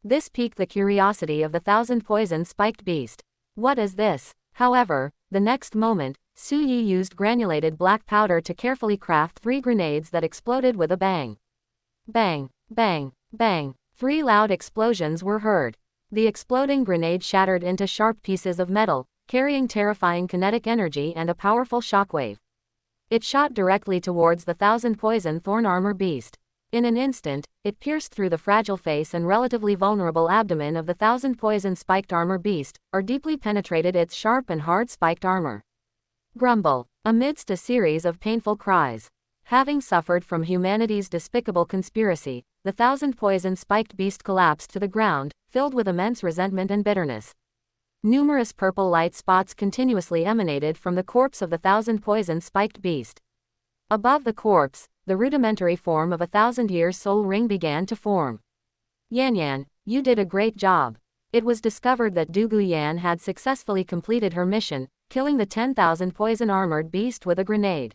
This piqued the curiosity of the 1,000 poison spiked beast. What is this? However, the next moment, Su Yi used granulated black powder to carefully craft 3 grenades that exploded with a bang. Bang, bang, bang. 3 loud explosions were heard. The exploding grenade shattered into sharp pieces of metal, carrying terrifying kinetic energy and a powerful shockwave. It shot directly towards the 1,000 poison thorn armor beast. In an instant, it pierced through the fragile face and relatively vulnerable abdomen of the 1,000 poison spiked armor beast, or deeply penetrated its sharp and hard spiked armor. Grumble. Amidst a series of painful cries. Having suffered from humanity's despicable conspiracy, the thousand-poison-spiked beast collapsed to the ground, filled with immense resentment and bitterness. Numerous purple light spots continuously emanated from the corpse of the thousand-poison-spiked beast. Above the corpse, the rudimentary form of a thousand-year soul ring began to form. Yan Yan, you did a great job. It was discovered that Dugu Yan had successfully completed her mission, killing the 10,000 poison-armored beast with a grenade.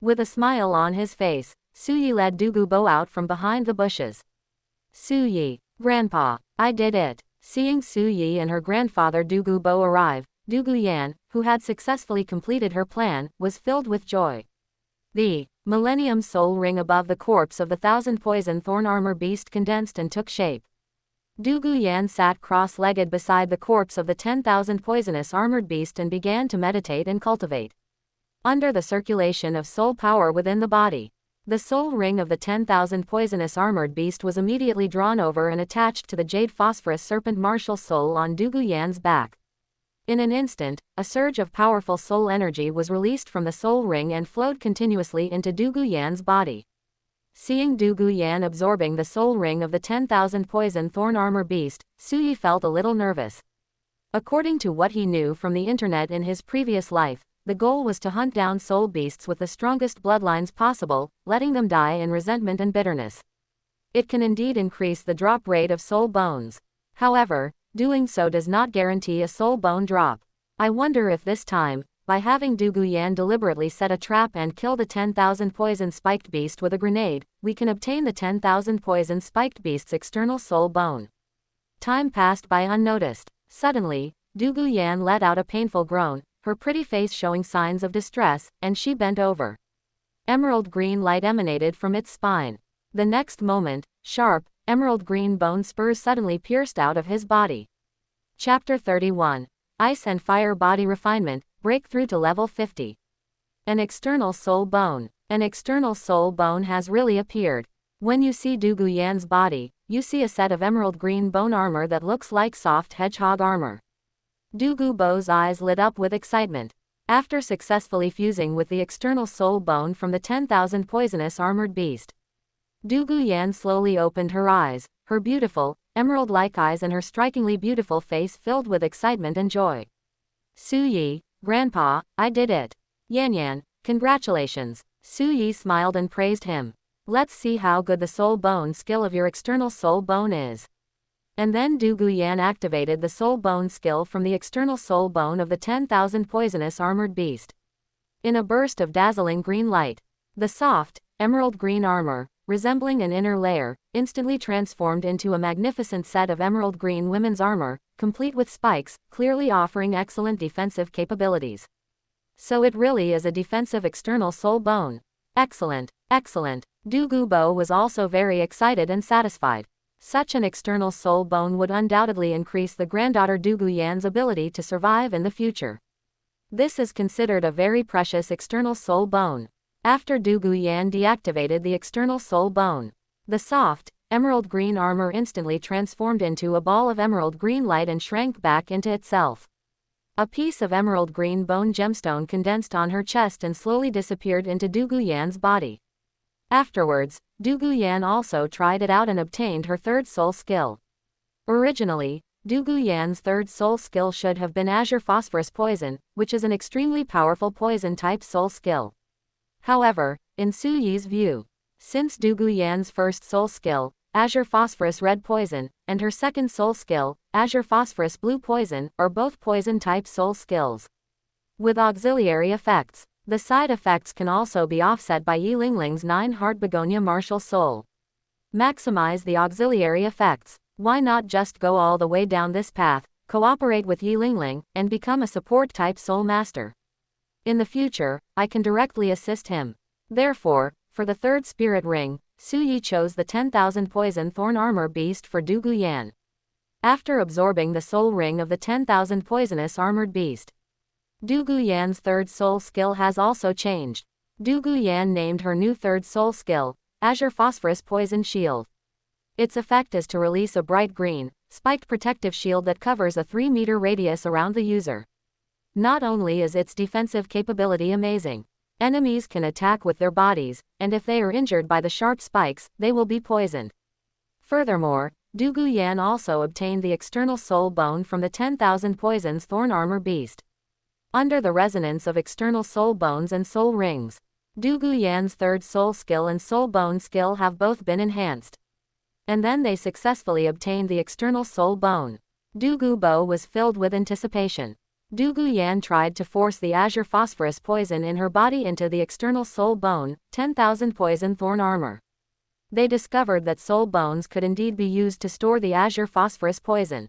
With a smile on his face, Suyi led Dugu Bo out from behind the bushes. Suyi, Grandpa, I did it. Seeing Suyi and her grandfather Dugu Bo arrive, Dugu Yan, who had successfully completed her plan, was filled with joy. The Millennium Soul Ring above the corpse of the thousand poison thorn armor beast condensed and took shape. Dugu Yan sat cross-legged beside the corpse of the 10,000 poisonous armored beast and began to meditate and cultivate. Under the circulation of soul power within the body, the soul ring of the 10,000 poisonous armored beast was immediately drawn over and attached to the jade phosphorus serpent martial soul on Dugu Yan's back. In an instant, a surge of powerful soul energy was released from the soul ring and flowed continuously into Dugu Yan's body. Seeing Dugu Yan absorbing the soul ring of the 10,000 poison thorn armor beast, Suyi felt a little nervous. According to what he knew from the internet in his previous life, the goal was to hunt down soul beasts with the strongest bloodlines possible, letting them die in resentment and bitterness. It can indeed increase the drop rate of soul bones. However, doing so does not guarantee a soul bone drop. I wonder if this time, by having Dugu Yan deliberately set a trap and kill the 10,000 poison spiked beast with a grenade, we can obtain the 10,000 poison spiked beast's external soul bone. Time passed by unnoticed. Suddenly, Dugu Yan let out a painful groan, her pretty face showing signs of distress, and she bent over. Emerald green light emanated from its spine. The next moment, sharp, emerald green bone spurs suddenly pierced out of his body. Chapter 31. Ice and Fire Body Refinement, Breakthrough to Level 50. An external soul bone. An external soul bone has really appeared. When you see Dugu Yan's body, you see a set of emerald green bone armor that looks like soft hedgehog armor. Dugu Bo's eyes lit up with excitement. After successfully fusing with the external soul bone from the 10,000 poisonous armored beast, Dugu Yan slowly opened her eyes, her beautiful, emerald-like eyes and her strikingly beautiful face filled with excitement and joy. Suyi, Grandpa, I did it. Yan Yan, congratulations. Suyi smiled and praised him. Let's see how good the soul bone skill of your external soul bone is. And then Dugu Yan activated the soul bone skill from the external soul bone of the 10,000 poisonous armored beast. In a burst of dazzling green light, the soft, emerald green armor, resembling an inner layer, instantly transformed into a magnificent set of emerald green women's armor, complete with spikes, clearly offering excellent defensive capabilities. So it really is a defensive external soul bone. Excellent, excellent. Dugu Bo was also very excited and satisfied. Such an external soul bone would undoubtedly increase the granddaughter Dugu Yan's ability to survive in the future. This is considered a very precious external soul bone. After Dugu Yan deactivated the external soul bone, the soft, emerald green armor instantly transformed into a ball of emerald green light and shrank back into itself. A piece of emerald green bone gemstone condensed on her chest and slowly disappeared into Dugu Yan's body. Afterwards, Dugu Yan also tried it out and obtained her third soul skill. Originally, Dugu Yan's third soul skill should have been Azure Phosphorus Poison, which is an extremely powerful poison-type soul skill. However, in Suyi's view, since Dugu Yan's first soul skill, Azure Phosphorus Red Poison, and her second soul skill, Azure Phosphorus Blue Poison, are both poison-type soul skills with auxiliary effects. The side effects can also be offset by Yi Lingling's 9-Heart Begonia Martial Soul. Maximize the auxiliary effects. Why not just go all the way down this path, cooperate with Yi Lingling, and become a support-type soul master? In the future, I can directly assist him. Therefore, for the third spirit ring, Suyi chose the 10,000 poison thorn armor beast for Dugu Yan. After absorbing the soul ring of the 10,000 poisonous armored beast, Dugu Yan's third soul skill has also changed. Dugu Yan named her new third soul skill, Azure Phosphorus Poison Shield. Its effect is to release a bright green, spiked protective shield that covers a 3-meter radius around the user. Not only is its defensive capability amazing, enemies can attack with their bodies, and if they are injured by the sharp spikes, they will be poisoned. Furthermore, Du Guyan also obtained the external soul bone from the 10,000 poisons thorn armor beast. Under the resonance of external soul bones and soul rings, Du Guyan's third soul skill and soul bone skill have both been enhanced. And then they successfully obtained the external soul bone. Du Gubo was filled with anticipation. Du Guyan tried to force the azure phosphorus poison in her body into the external soul bone, 10,000 poison thorn armor. They discovered that soul bones could indeed be used to store the azure phosphorus poison.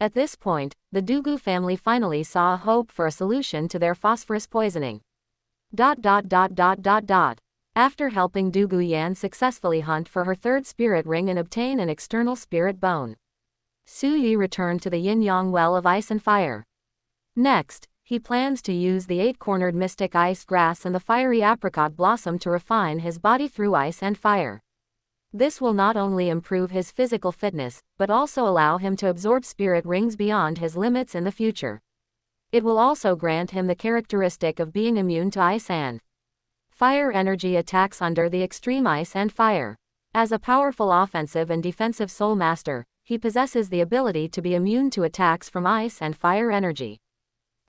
At this point, the Dugu family finally saw a hope for a solution to their phosphorus poisoning. After helping Du Guyan successfully hunt for her third spirit ring and obtain an external spirit bone, Su Yi returned to the yin-yang well of ice and fire. Next, he plans to use the 8-cornered mystic ice grass and the fiery apricot blossom to refine his body through ice and fire. This will not only improve his physical fitness, but also allow him to absorb spirit rings beyond his limits in the future. It will also grant him the characteristic of being immune to ice and fire energy attacks under the extreme ice and fire. As a powerful offensive and defensive soul master, he possesses the ability to be immune to attacks from ice and fire energy.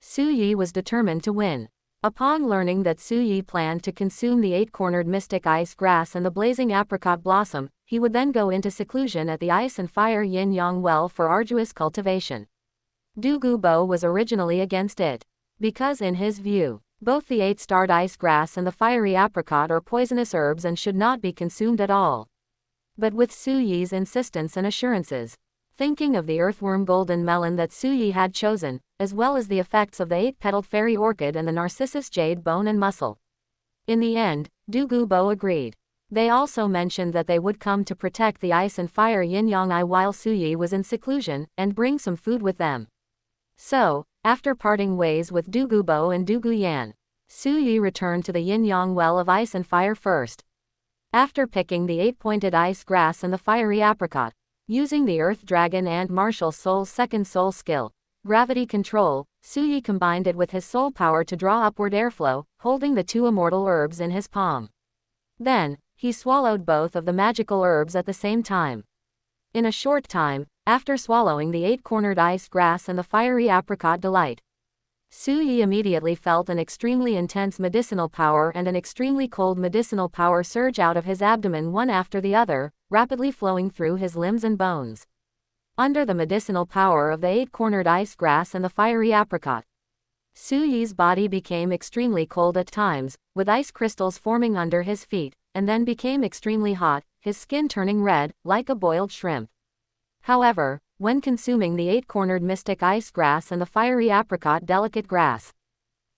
Su Yi was determined to win. Upon learning that Su Yi planned to consume the 8-cornered mystic ice grass and the blazing apricot blossom, he would then go into seclusion at the ice and fire yin-yang well for arduous cultivation. Du Gubo was originally against it, because in his view, both the 8-starred ice grass and the fiery apricot are poisonous herbs and should not be consumed at all. But with Su Yi's insistence and assurances, thinking of the earthworm golden melon that Su Yi had chosen, as well as the effects of the 8-petaled fairy orchid and the narcissus jade bone and muscle. In the end, Du Gubo agreed. They also mentioned that they would come to protect the ice and fire yin-yang eye while Su Yi was in seclusion, and bring some food with them. So, after parting ways with Du Gubo and Du Guyan, Su Yi returned to the yin-yang well of ice and fire first. After picking the 8-pointed ice grass and the fiery apricot, using the earth dragon and martial soul's second soul skill, gravity control, Su Yi combined it with his soul power to draw upward airflow, holding the 2 immortal herbs in his palm. Then, he swallowed both of the magical herbs at the same time. In a short time, after swallowing the 8-cornered ice grass and the fiery apricot delight, Su Yi immediately felt an extremely intense medicinal power and an extremely cold medicinal power surge out of his abdomen one after the other, rapidly flowing through his limbs and bones. Under the medicinal power of the 8-cornered ice grass and the fiery apricot, Su Yi's body became extremely cold at times, with ice crystals forming under his feet, and then became extremely hot, his skin turning red, like a boiled shrimp. However, when consuming the 8-cornered mystic ice grass and the fiery apricot delicate grass,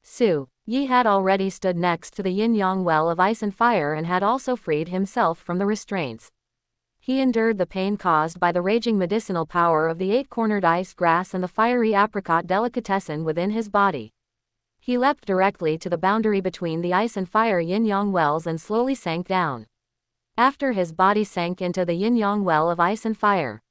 Su Yi had already stood next to the yin-yang well of ice and fire and had also freed himself from the restraints. He endured the pain caused by the raging medicinal power of the 8-cornered ice grass and the fiery apricot delicatessen within his body. He leapt directly to the boundary between the ice and fire yin-yang wells and slowly sank down. After his body sank into the yin-yang well of ice and fire,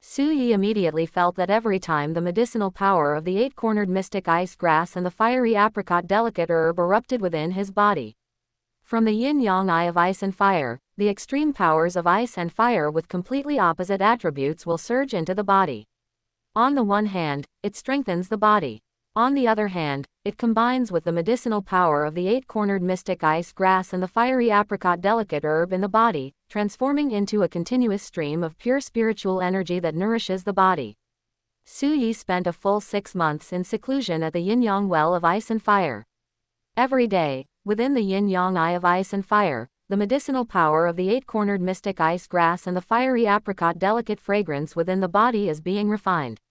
Su Yi immediately felt that every time the medicinal power of the 8-cornered mystic ice grass and the fiery apricot delicate herb erupted within his body. From the yin-yang eye of ice and fire, the extreme powers of ice and fire with completely opposite attributes will surge into the body. On the one hand, it strengthens the body. On the other hand, it combines with the medicinal power of the 8-cornered mystic ice grass and the fiery apricot delicate herb in the body, transforming into a continuous stream of pure spiritual energy that nourishes the body. Su Yi spent a full 6 months in seclusion at the yin-yang well of ice and fire. Every day, within the yin-yang eye of ice and fire, the medicinal power of the 8-cornered mystic ice grass and the fiery apricot delicate fragrance within the body is being refined.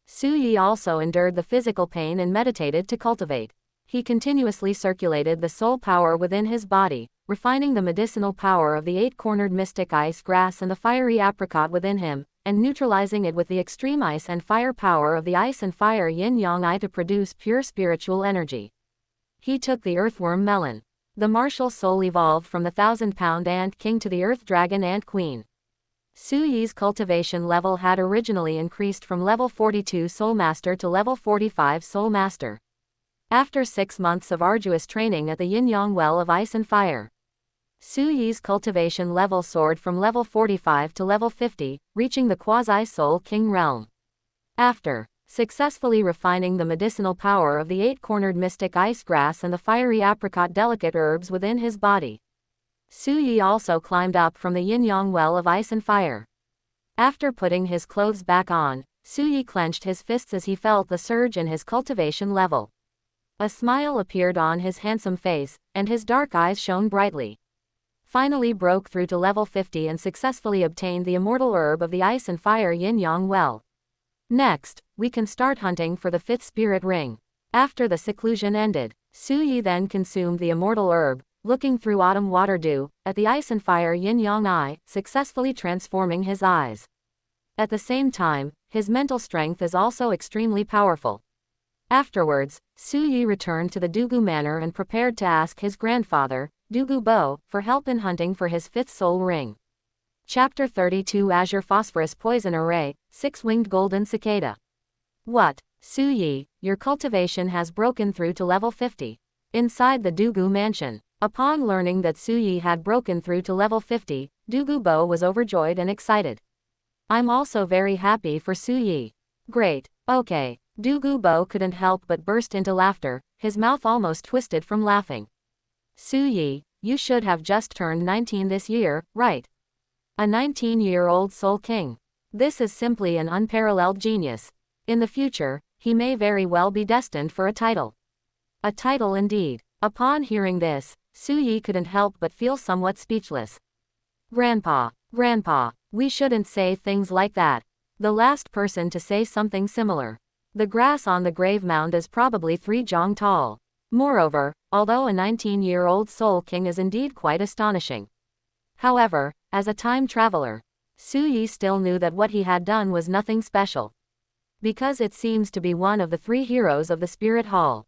Su Yi also endured the physical pain and meditated to cultivate. He continuously circulated the soul power within his body, refining the medicinal power of the 8-cornered mystic ice grass and the fiery apricot within him, and neutralizing it with the extreme ice and fire power of the ice and fire yin-yang eye to produce pure spiritual energy. He took the earthworm melon. The martial soul evolved from the 1,000-pound ant king to the earth dragon ant queen. Su Yi's cultivation level had originally increased from level 42 Soul Master to level 45 Soul Master. After 6 months of arduous training at the yin-yang well of ice and fire, Su Yi's cultivation level soared from level 45 to level 50, reaching the quasi-soul king realm. After successfully refining the medicinal power of the 8-cornered mystic ice grass and the fiery apricot delicate herbs within his body, Su Yi also climbed up from the yin-yang well of ice and fire. After putting his clothes back on, Su Yi clenched his fists as he felt the surge in his cultivation level. A smile appeared on his handsome face, and his dark eyes shone brightly. Finally broke through to level 50 and successfully obtained the immortal herb of the ice and fire yin-yang well. Next, we can start hunting for the 5th spirit ring. After the seclusion ended, Su Yi then consumed the immortal herb, looking through autumn water dew, at the ice and fire yin-yang eye, successfully transforming his eyes. At the same time, his mental strength is also extremely powerful. Afterwards, Su Yi returned to the Dugu manor and prepared to ask his grandfather, Dugu Bo, for help in hunting for his 5th soul ring. Chapter 32 Azure Phosphorus Poison Array, 6-Winged Golden Cicada. What, Su Yi, your cultivation has broken through to level 50. Inside the Dugu mansion. Upon learning that Su Yi had broken through to level 50, Dugu Bo was overjoyed and excited. I'm also very happy for Su Yi. Great, okay. Dugu Bo couldn't help but burst into laughter, his mouth almost twisted from laughing. Su Yi, you should have just turned 19 this year, right? A 19-year-old soul king. This is simply an unparalleled genius. In the future, he may very well be destined for a title. A title indeed. Upon hearing this, Su Yi couldn't help but feel somewhat speechless. Grandpa, we shouldn't say things like that. The last person to say something similar. The grass on the grave mound is probably 3 jong tall. Moreover, although a 19-year-old soul king is indeed quite astonishing. However, as a time traveler, Su Yi still knew that what he had done was nothing special. Because it seems to be one of the 3 heroes of the Spirit Hall.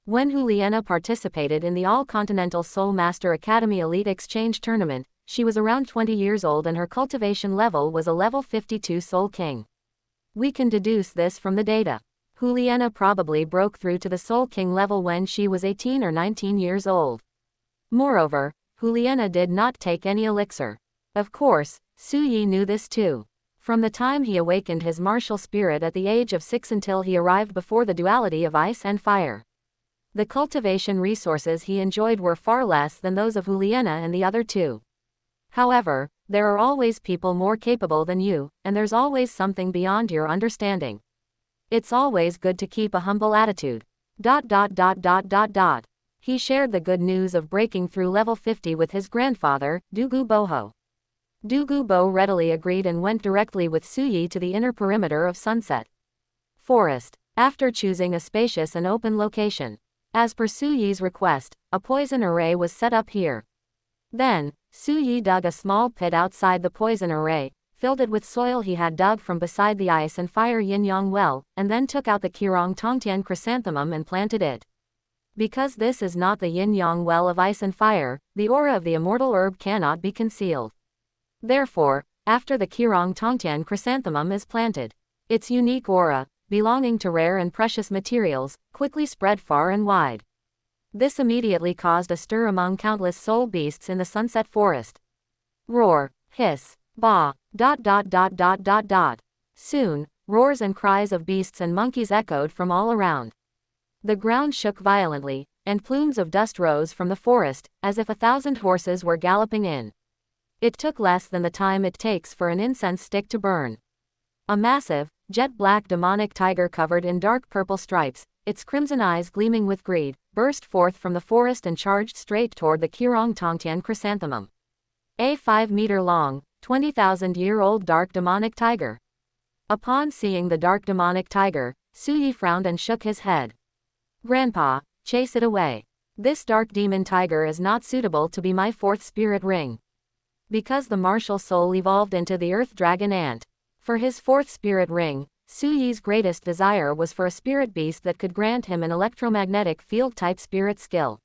When Juliana participated in the All-Continental Soul Master Academy Elite Exchange Tournament, she was around 20 years old and her cultivation level was a level 52 Soul King. We can deduce this from the data. Juliana probably broke through to the Soul King level when she was 18 or 19 years old. Moreover, Juliana did not take any elixir. Of course, Su Yi knew this too. From the time he awakened his martial spirit at the age of 6 until he arrived before the duality of ice and fire, the cultivation resources he enjoyed were far less than those of Juliana and the other 2. However, there are always people more capable than you, and there's always something beyond your understanding. It's always good to keep a humble attitude. He shared the good news of breaking through level 50 with his grandfather, Dugu Boho. Dugu Bo readily agreed and went directly with Su Yi to the inner perimeter of Sunset Forest. After choosing a spacious and open location, as per Su Yi's request, a poison array was set up here. Then, Su Yi dug a small pit outside the poison array, filled it with soil he had dug from beside the ice and fire yin-yang well, and then took out the Qirong Tongtian chrysanthemum and planted it. Because this is not the yin-yang well of ice and fire, the aura of the immortal herb cannot be concealed. Therefore, after the Qirong Tongtian chrysanthemum is planted, its unique aura, belonging to rare and precious materials, quickly spread far and wide. This immediately caused a stir among countless soul beasts in the Sunset Forest. Roar, hiss, bah, ... Soon, roars and cries of beasts and monkeys echoed from all around. The ground shook violently, and plumes of dust rose from the forest, as if 1,000 horses were galloping in. It took less than the time it takes for an incense stick to burn. A massive, jet-black demonic tiger covered in dark purple stripes, its crimson eyes gleaming with greed, burst forth from the forest and charged straight toward the Qirong Tongtian chrysanthemum. A 5-meter-long, 20,000-year-old dark demonic tiger. Upon seeing the dark demonic tiger, Su Yi frowned and shook his head. Grandpa, chase it away. This dark demon tiger is not suitable to be my 4th spirit ring. Because the martial soul evolved into the earth dragon ant. For his 4th spirit ring, Su Yi's greatest desire was for a spirit beast that could grant him an electromagnetic field-type spirit skill.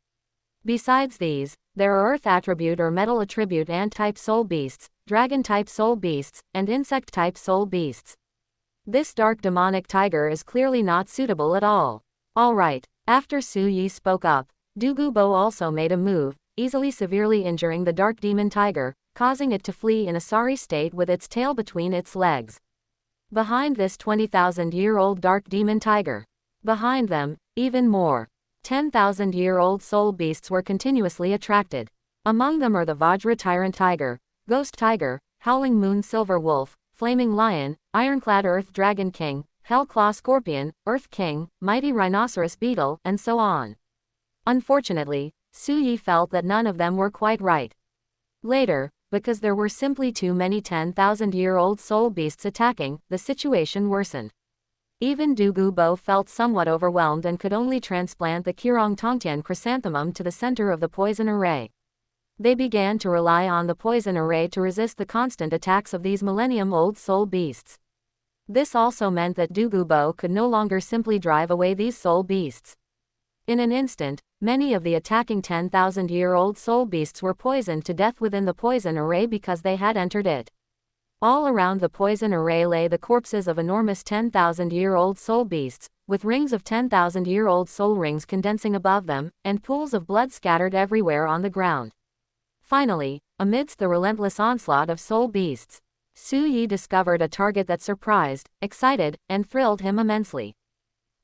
Besides these, there are earth attribute or metal attribute ant-type soul beasts, dragon-type soul beasts, and insect-type soul beasts. This dark demonic tiger is clearly not suitable at all. Alright, After Su Yi spoke up, Dugubo also made a move, easily severely injuring the dark demon tiger, causing it to flee in a sorry state with its tail between its legs. Behind this 20,000-year-old dark demon tiger, behind them, even more 10,000-year-old soul beasts were continuously attracted. Among them are the Vajra tyrant tiger, ghost tiger, howling moon silver wolf, flaming lion, ironclad earth dragon king, hell-claw scorpion, earth king, mighty rhinoceros beetle, and so on. Unfortunately, Su Yi felt that none of them were quite right. Later, because there were simply too many 10,000-year-old soul beasts attacking, the situation worsened. Even Dugubo felt somewhat overwhelmed and could only transplant the Qirong Tongtian chrysanthemum to the center of the poison array. They began to rely on the poison array to resist the constant attacks of these millennium-old soul beasts. This also meant that Dugubo could no longer simply drive away these soul beasts. In an instant, many of the attacking 10,000-year-old soul beasts were poisoned to death within the poison array because they had entered it. All around the poison array lay the corpses of enormous 10,000-year-old soul beasts, with rings of 10,000-year-old soul rings condensing above them, and pools of blood scattered everywhere on the ground. Finally, amidst the relentless onslaught of soul beasts, Su Yi discovered a target that surprised, excited, and thrilled him immensely.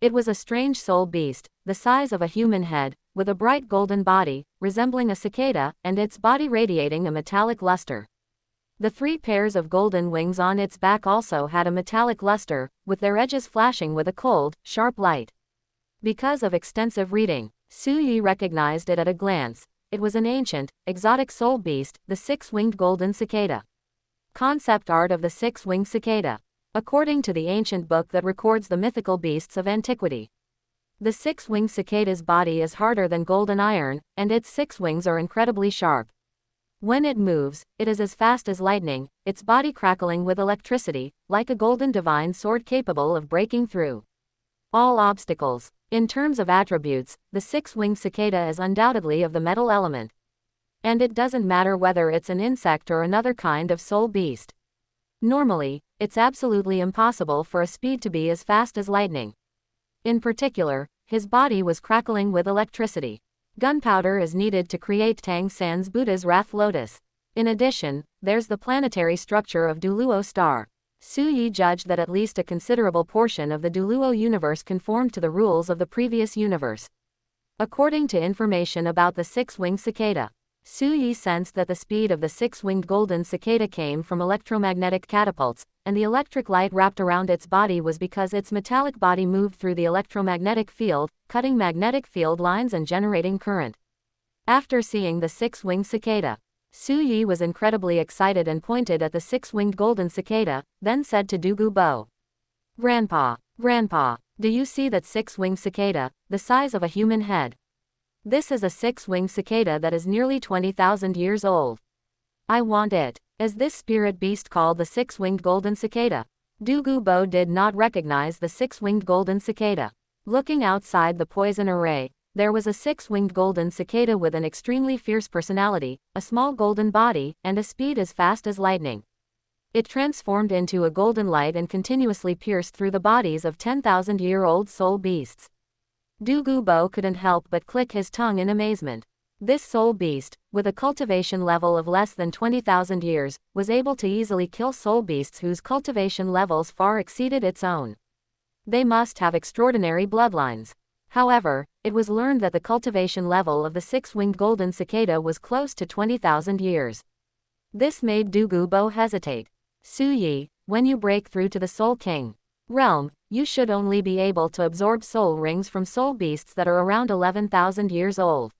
It was a strange soul beast, the size of a human head, with a bright golden body, resembling a cicada, and its body radiating a metallic luster. The 3 pairs of golden wings on its back also had a metallic luster, with their edges flashing with a cold, sharp light. Because of extensive reading, Su Yi recognized it at a glance. It was an ancient, exotic soul beast, the 6-winged golden cicada. Concept art of the 6-winged cicada. According to the ancient book that records the mythical beasts of antiquity, the 6-winged cicada's body is harder than golden iron, and its 6 wings are incredibly sharp. When it moves, it is as fast as lightning, its body crackling with electricity, like a golden divine sword capable of breaking through all obstacles. In terms of attributes, the 6-winged cicada is undoubtedly of the metal element. And it doesn't matter whether it's an insect or another kind of soul beast. Normally, it's absolutely impossible for a speed to be as fast as lightning. In particular, his body was crackling with electricity. Gunpowder is needed to create Tang San's Buddha's Wrath Lotus. In addition, there's the planetary structure of douluo star. Su Yi judged that at least a considerable portion of the douluo universe conformed to the rules of the previous universe. According to information about the 6-winged cicada, Su Yi sensed that the speed of the 6-winged golden cicada came from electromagnetic catapults, and the electric light wrapped around its body was because its metallic body moved through the electromagnetic field, cutting magnetic field lines and generating current. After seeing the 6-winged cicada, Su Yi was incredibly excited and pointed at the 6-winged golden cicada, then said to Dugubo, Grandpa, do you see that 6-winged cicada, the size of a human head? This is a 6-winged cicada that is nearly 20,000 years old. I want it. Is this spirit beast called the 6-winged golden cicada? Dugubo did not recognize the 6-winged golden cicada. Looking outside the poison array, there was a 6-winged golden cicada with an extremely fierce personality, a small golden body, and a speed as fast as lightning. It transformed into a golden light and continuously pierced through the bodies of 10,000-year-old soul beasts. Dugubo couldn't help but click his tongue in amazement. This soul beast, with a cultivation level of less than 20,000 years, was able to easily kill soul beasts whose cultivation levels far exceeded its own. They must have extraordinary bloodlines. However, it was learned that the cultivation level of the 6-winged golden cicada was close to 20,000 years. This made Dugubo hesitate. Su Yi, when you break through to the Soul King realm, you should only be able to absorb soul rings from soul beasts that are around 11,000 years old.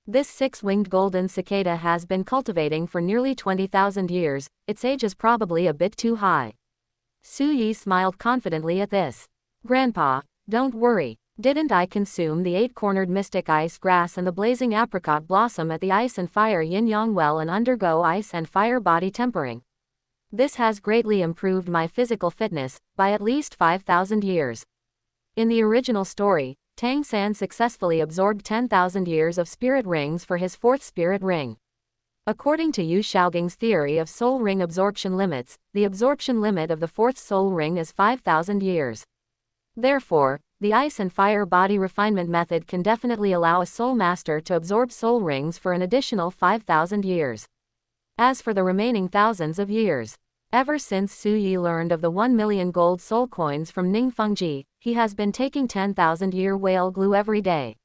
This 6-winged golden cicada has been cultivating for nearly 20,000 years, its age is probably a bit too high. Su Yi smiled confidently at this. Grandpa, don't worry. Didn't I consume the 8-cornered mystic ice grass and the blazing apricot blossom at the ice and fire yin-yang well and undergo ice and fire body tempering? This has greatly improved my physical fitness, by at least 5,000 years. In the original story, Tang San successfully absorbed 10,000 years of spirit rings for his 4th spirit ring. According to Yu Xiaoging's theory of soul ring absorption limits, the absorption limit of the 4th soul ring is 5,000 years. Therefore, the ice and fire body refinement method can definitely allow a soul master to absorb soul rings for an additional 5,000 years. As for the remaining thousands of years, ever since Su Yi learned of the 1 million gold soul coins from Ning Fengji, he has been taking 10,000-year whale glue every day.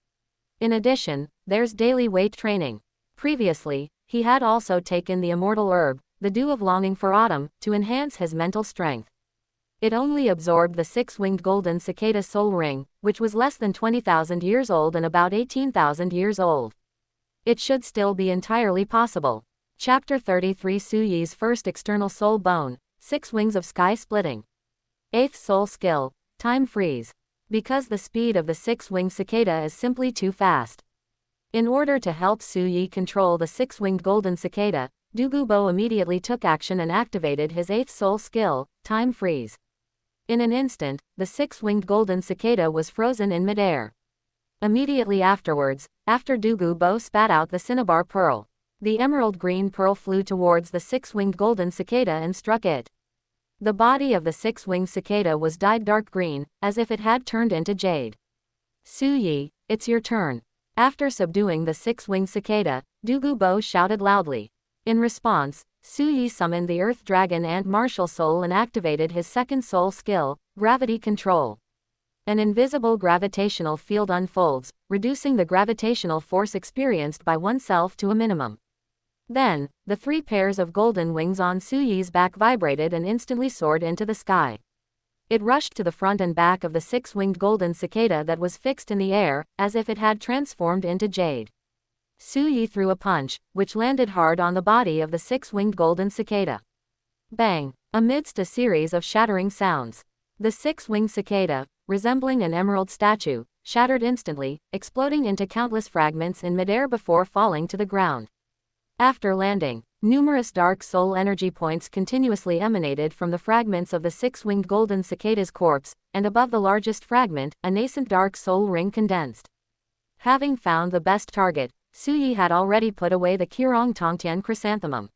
In addition, there's daily weight training. Previously, he had also taken the immortal herb, the dew of longing for autumn, to enhance his mental strength. It only absorbed the 6-winged golden cicada soul ring, which was less than 20,000 years old and about 18,000 years old. It should still be entirely possible. Chapter 33 Su Yi's first external soul bone, 6 wings of sky splitting. 8th soul skill, time freeze. Because the speed of the 6-winged cicada is simply too fast. In order to help Su Yi control the 6-winged golden cicada, Dugubo immediately took action and activated his 8th soul skill, time freeze. In an instant, the 6-winged golden cicada was frozen in midair. Immediately afterwards, after Dugubo spat out the cinnabar pearl, the emerald green pearl flew towards the 6-winged golden cicada and struck it. The body of the 6-winged cicada was dyed dark green, as if it had turned into jade. Su Yi, it's your turn. After subduing the 6-winged cicada, Dugubo shouted loudly. In response, Su Yi summoned the Earth Dragon and Martial Soul and activated his 2nd soul skill, Gravity Control. An invisible gravitational field unfolds, reducing the gravitational force experienced by oneself to a minimum. Then, the 3 pairs of golden wings on Su Yi's back vibrated and instantly soared into the sky. It rushed to the front and back of the 6-winged golden cicada that was fixed in the air, as if it had transformed into jade. Su Yi threw a punch, which landed hard on the body of the 6-winged golden cicada. Bang! Amidst a series of shattering sounds, the 6-winged cicada, resembling an emerald statue, shattered instantly, exploding into countless fragments in midair before falling to the ground. After landing, numerous dark soul energy points continuously emanated from the fragments of the 6-winged golden cicada's corpse, and above the largest fragment, a nascent dark soul ring condensed. Having found the best target, Su Yi had already put away the Qirong Tongtian chrysanthemum.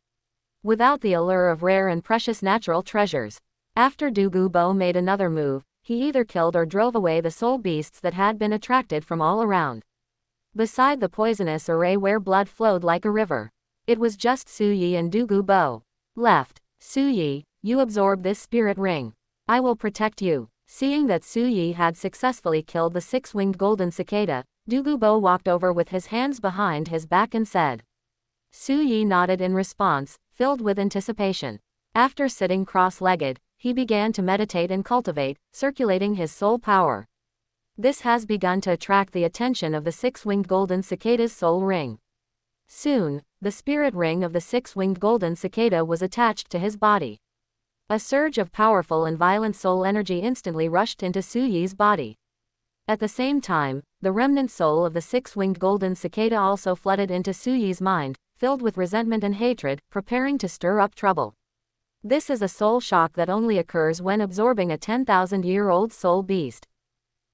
Without the allure of rare and precious natural treasures, after Dugubo made another move, he either killed or drove away the soul beasts that had been attracted from all around. Beside the poisonous array where blood flowed like a river, it was just Su Yi and Dugubo left. Su Yi, you absorb this spirit ring. I will protect you. Seeing that Su Yi had successfully killed the 6-winged golden cicada, Dugubo walked over with his hands behind his back and said. Su Yi nodded in response, filled with anticipation. After sitting cross-legged, he began to meditate and cultivate, circulating his soul power. This has begun to attract the attention of the 6-winged golden cicada's soul ring. Soon, the spirit ring of the 6-winged golden cicada was attached to his body. A surge of powerful and violent soul energy instantly rushed into Su Yi's body. At the same time, the remnant soul of the 6-winged golden cicada also flooded into Su Yi's mind, filled with resentment and hatred, preparing to stir up trouble. This is a soul shock that only occurs when absorbing a 10,000-year-old soul beast.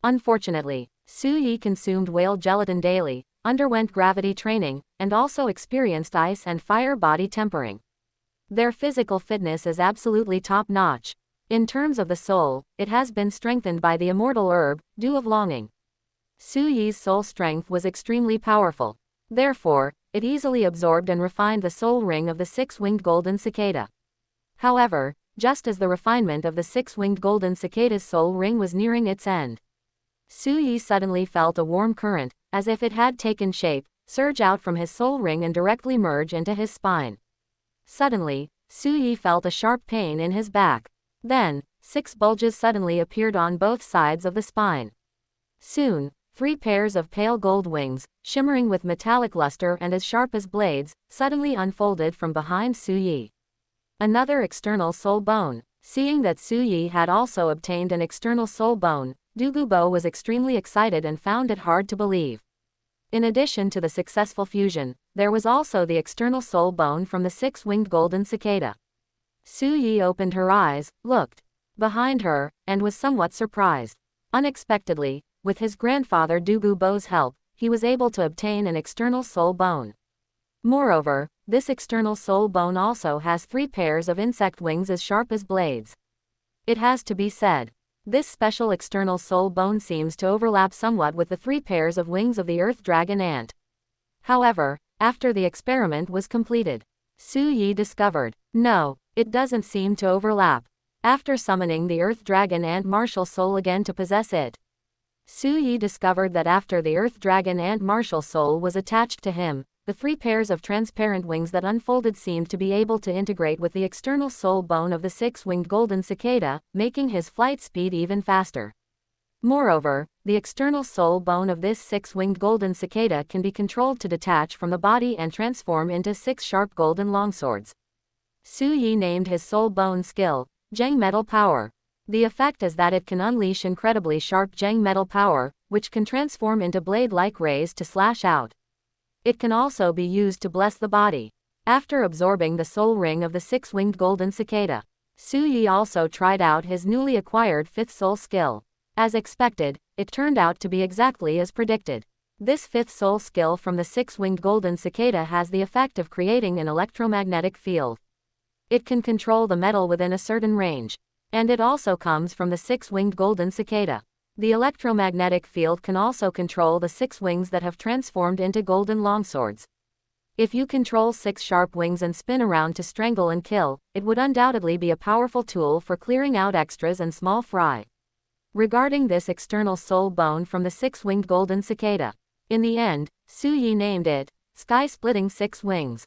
Unfortunately, Su Yi consumed whale gelatin daily, underwent gravity training, and also experienced ice and fire body tempering. Their physical fitness is absolutely top-notch. In terms of the soul, it has been strengthened by the immortal herb, dew of longing. Su Yi's soul strength was extremely powerful. Therefore, it easily absorbed and refined the soul ring of the 6-winged golden cicada. However, just as the refinement of the 6-winged golden cicada's soul ring was nearing its end, Su Yi suddenly felt a warm current, as if it had taken shape, surge out from his soul ring and directly merge into his spine. Suddenly, Su Yi felt a sharp pain in his back. Then, 6 bulges suddenly appeared on both sides of the spine. Soon, 3 pairs of pale gold wings, shimmering with metallic luster and as sharp as blades, suddenly unfolded from behind Su Yi. Another external soul bone. Seeing that Su Yi had also obtained an external soul bone, Dugubo was extremely excited and found it hard to believe. In addition to the successful fusion, there was also the external soul bone from the 6-winged golden cicada. Su Yi opened her eyes, looked behind her, and was somewhat surprised. Unexpectedly, with his grandfather Dugubo's help, he was able to obtain an external soul bone. Moreover, this external soul bone also has 3 pairs of insect wings as sharp as blades. It has to be said, This special external soul bone seems to overlap somewhat with the 3 pairs of wings of the earth dragon ant. However, after the experiment was completed, Su Yi discovered, no, it doesn't seem to overlap. After summoning the earth dragon ant martial soul again to possess it, Su Yi discovered that after the earth dragon ant martial soul was attached to him, the 3 pairs of transparent wings that unfolded seemed to be able to integrate with the external soul bone of the 6-winged golden cicada, making his flight speed even faster. Moreover, the external soul bone of this 6-winged golden cicada can be controlled to detach from the body and transform into 6 sharp golden longswords. Su Yi named his soul bone skill, Zheng Metal Power. The effect is that it can unleash incredibly sharp Zheng Metal Power, which can transform into blade-like rays to slash out. It can also be used to bless the body. After absorbing the soul ring of the 6-winged golden cicada, Su Yi also tried out his newly acquired 5th soul skill. As expected, it turned out to be exactly as predicted. This 5th soul skill from the 6-winged golden cicada has the effect of creating an electromagnetic field. It can control the metal within a certain range. And it also comes from the 6-winged golden cicada. The electromagnetic field can also control the 6 wings that have transformed into golden longswords. If you control 6 sharp wings and spin around to strangle and kill, it would undoubtedly be a powerful tool for clearing out extras and small fry. Regarding this external soul bone from the 6-winged golden cicada, in the end, Su Yi named it, Sky-Splitting 6 Wings.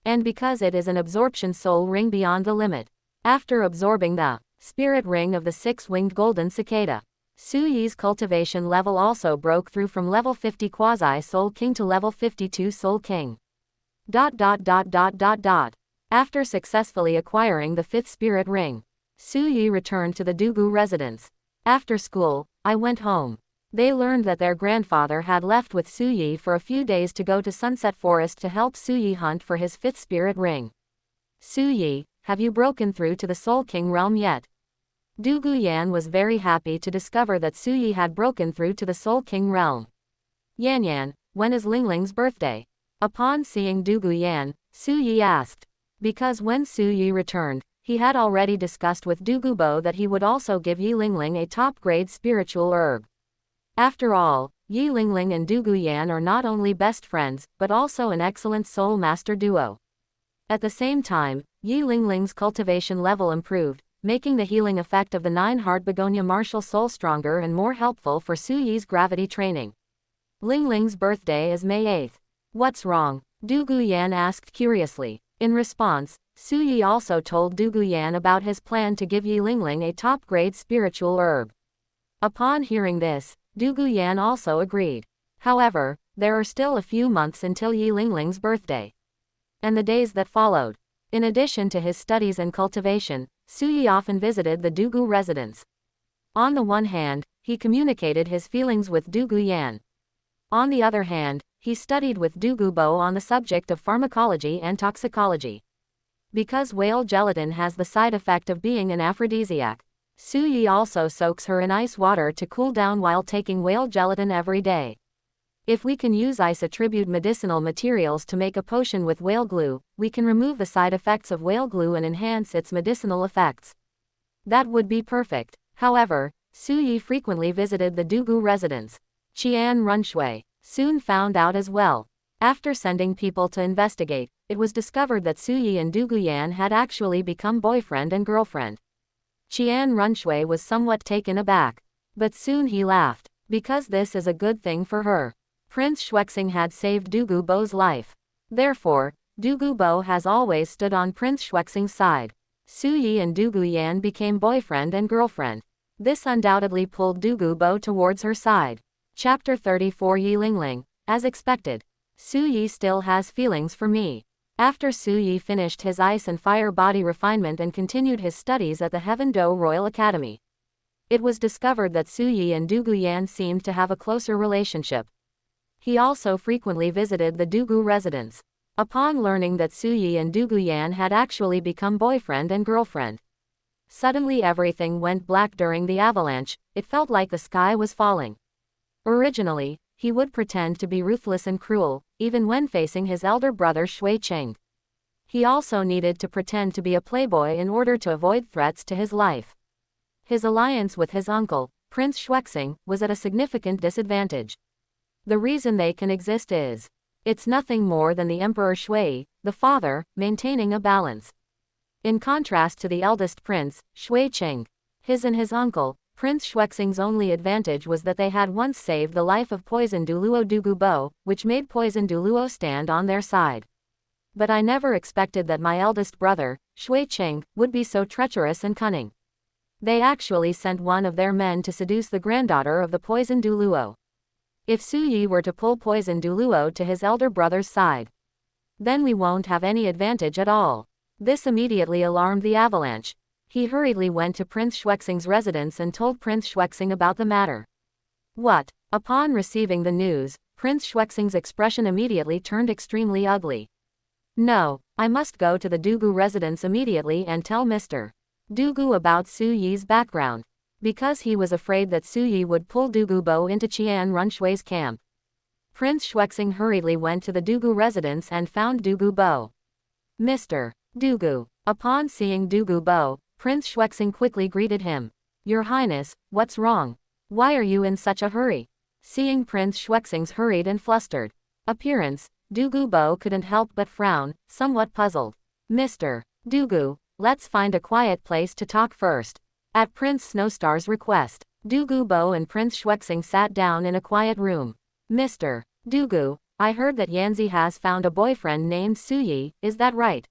And because it is an absorption soul ring beyond the limit, after absorbing the spirit ring of the 6-winged golden cicada, Su Yi's cultivation level also broke through from level 50 Quasi-Soul King to level 52 Soul King. After successfully acquiring the 5th spirit ring, Su Yi returned to the Dugu residence. After school, I went home. They learned that their grandfather had left with Su Yi for a few days to go to Sunset Forest to help Su Yi hunt for his 5th spirit ring. Su Yi, have you broken through to the Soul King realm yet? Dugu Yan was very happy to discover that Su Yi had broken through to the Soul King realm. Yan Yan, when is Ling Ling's birthday? Upon seeing Dugu Yan, Su Yi asked. Because when Su Yi returned, he had already discussed with Dugu Bo that he would also give Yi Lingling a top-grade spiritual herb. After all, Yi Lingling and Dugu Yan are not only best friends, but also an excellent soul master duo. At the same time, Yi Lingling's cultivation level improved, making the healing effect of the 9-heart begonia martial soul stronger and more helpful for Su Yi's gravity training. Lingling's birthday is May 8th. What's wrong? Dugu Yan asked curiously. In response, Su Yi also told Dugu Yan about his plan to give Yi Lingling a top-grade spiritual herb. Upon hearing this, Dugu Yan also agreed. However, there are still a few months until Yi Lingling's birthday. And the days that followed. In addition to his studies and cultivation, Su Yi often visited the Dugu residence. On the one hand, he communicated his feelings with Dugu Yan. On the other hand, he studied with Dugu Bo on the subject of pharmacology and toxicology. Because whale gelatin has the side effect of being an aphrodisiac, Su Yi also soaks her in ice water to cool down while taking whale gelatin every day. If we can use ice attribute medicinal materials to make a potion with whale glue, we can remove the side effects of whale glue and enhance its medicinal effects. That would be perfect. However, Su Yi frequently visited the Dugu residence. Qian Runshui soon found out as well. After sending people to investigate, it was discovered that Su Yi and Dugu Yan had actually become boyfriend and girlfriend. Qian Runshui was somewhat taken aback. But soon he laughed, because this is a good thing for her. Prince Shuexing had saved Dugu Bo's life. Therefore, Dugu Bo has always stood on Prince Shuexing's side. Su Yi and Dugu Yan became boyfriend and girlfriend. This undoubtedly pulled Dugu Bo towards her side. Chapter 34 Yi Lingling. As expected, Su Yi still has feelings for me. After Su Yi finished his ice and fire body refinement and continued his studies at the Heaven Do Royal Academy, it was discovered that Su Yi and Dugu Yan seemed to have a closer relationship. He also frequently visited the Dugu residence. Upon learning that Su Yi and Dugu Yan had actually become boyfriend and girlfriend, suddenly everything went black during the avalanche. It felt like the sky was falling. Originally, he would pretend to be ruthless and cruel, even when facing his elder brother Shui Cheng. He also needed to pretend to be a playboy in order to avoid threats to his life. His alliance with his uncle, Prince Shuexing, was at a significant disadvantage. The reason they can exist is, it's nothing more than the Emperor Shui, the father, maintaining a balance. In contrast to the eldest prince, Shui Qing, his and his uncle, Prince Shuexing's only advantage was that they had once saved the life of poison douluo Dugubo, which made poison douluo stand on their side. But I never expected that my eldest brother, Shui Qing, would be so treacherous and cunning. They actually sent one of their men to seduce the granddaughter of the poison douluo. If Su Yi were to pull poison douluo to his elder brother's side, then we won't have any advantage at all. This immediately alarmed the Avalanche. He hurriedly went to Prince Shuexing's residence and told Prince Shuexing about the matter. What? Upon receiving the news, Prince Shuexing's expression immediately turned extremely ugly. No, I must go to the Dugu residence immediately and tell Mr. Dugu about Su Yi's background, because he was afraid that Su Yi would pull Dugubo into Qian Runshui's camp. Prince Shuexing hurriedly went to the Dugu residence and found Dugubo. Mr. Dugu. Upon seeing Dugubo, Prince Shuexing quickly greeted him. Your Highness, what's wrong? Why are you in such a hurry? Seeing Prince Shuexing's hurried and flustered appearance, Dugubo couldn't help but frown, somewhat puzzled. Mr. Dugu, let's find a quiet place to talk first. At Prince Snowstar's request, Dugubo and Prince Shuexing sat down in a quiet room. Mr. Dugu, I heard that Yanzi has found a boyfriend named Su Yi, is that right?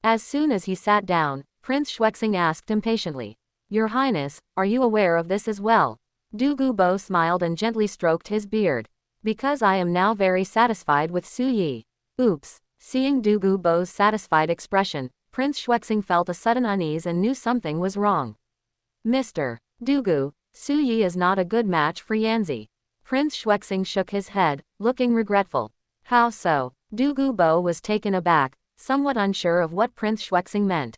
As soon as he sat down, Prince Shuexing asked impatiently. Your Highness, are you aware of this as well? Dugubo smiled and gently stroked his beard. Because I am now very satisfied with Su Yi. Oops. Seeing Dugubo's satisfied expression, Prince Shuexing felt a sudden unease and knew something was wrong. Mr. Dugu, Su Yi is not a good match for Yanzi. Prince Shuexing shook his head, looking regretful. How so? Dugubo was taken aback, somewhat unsure of what Prince Shuexing meant.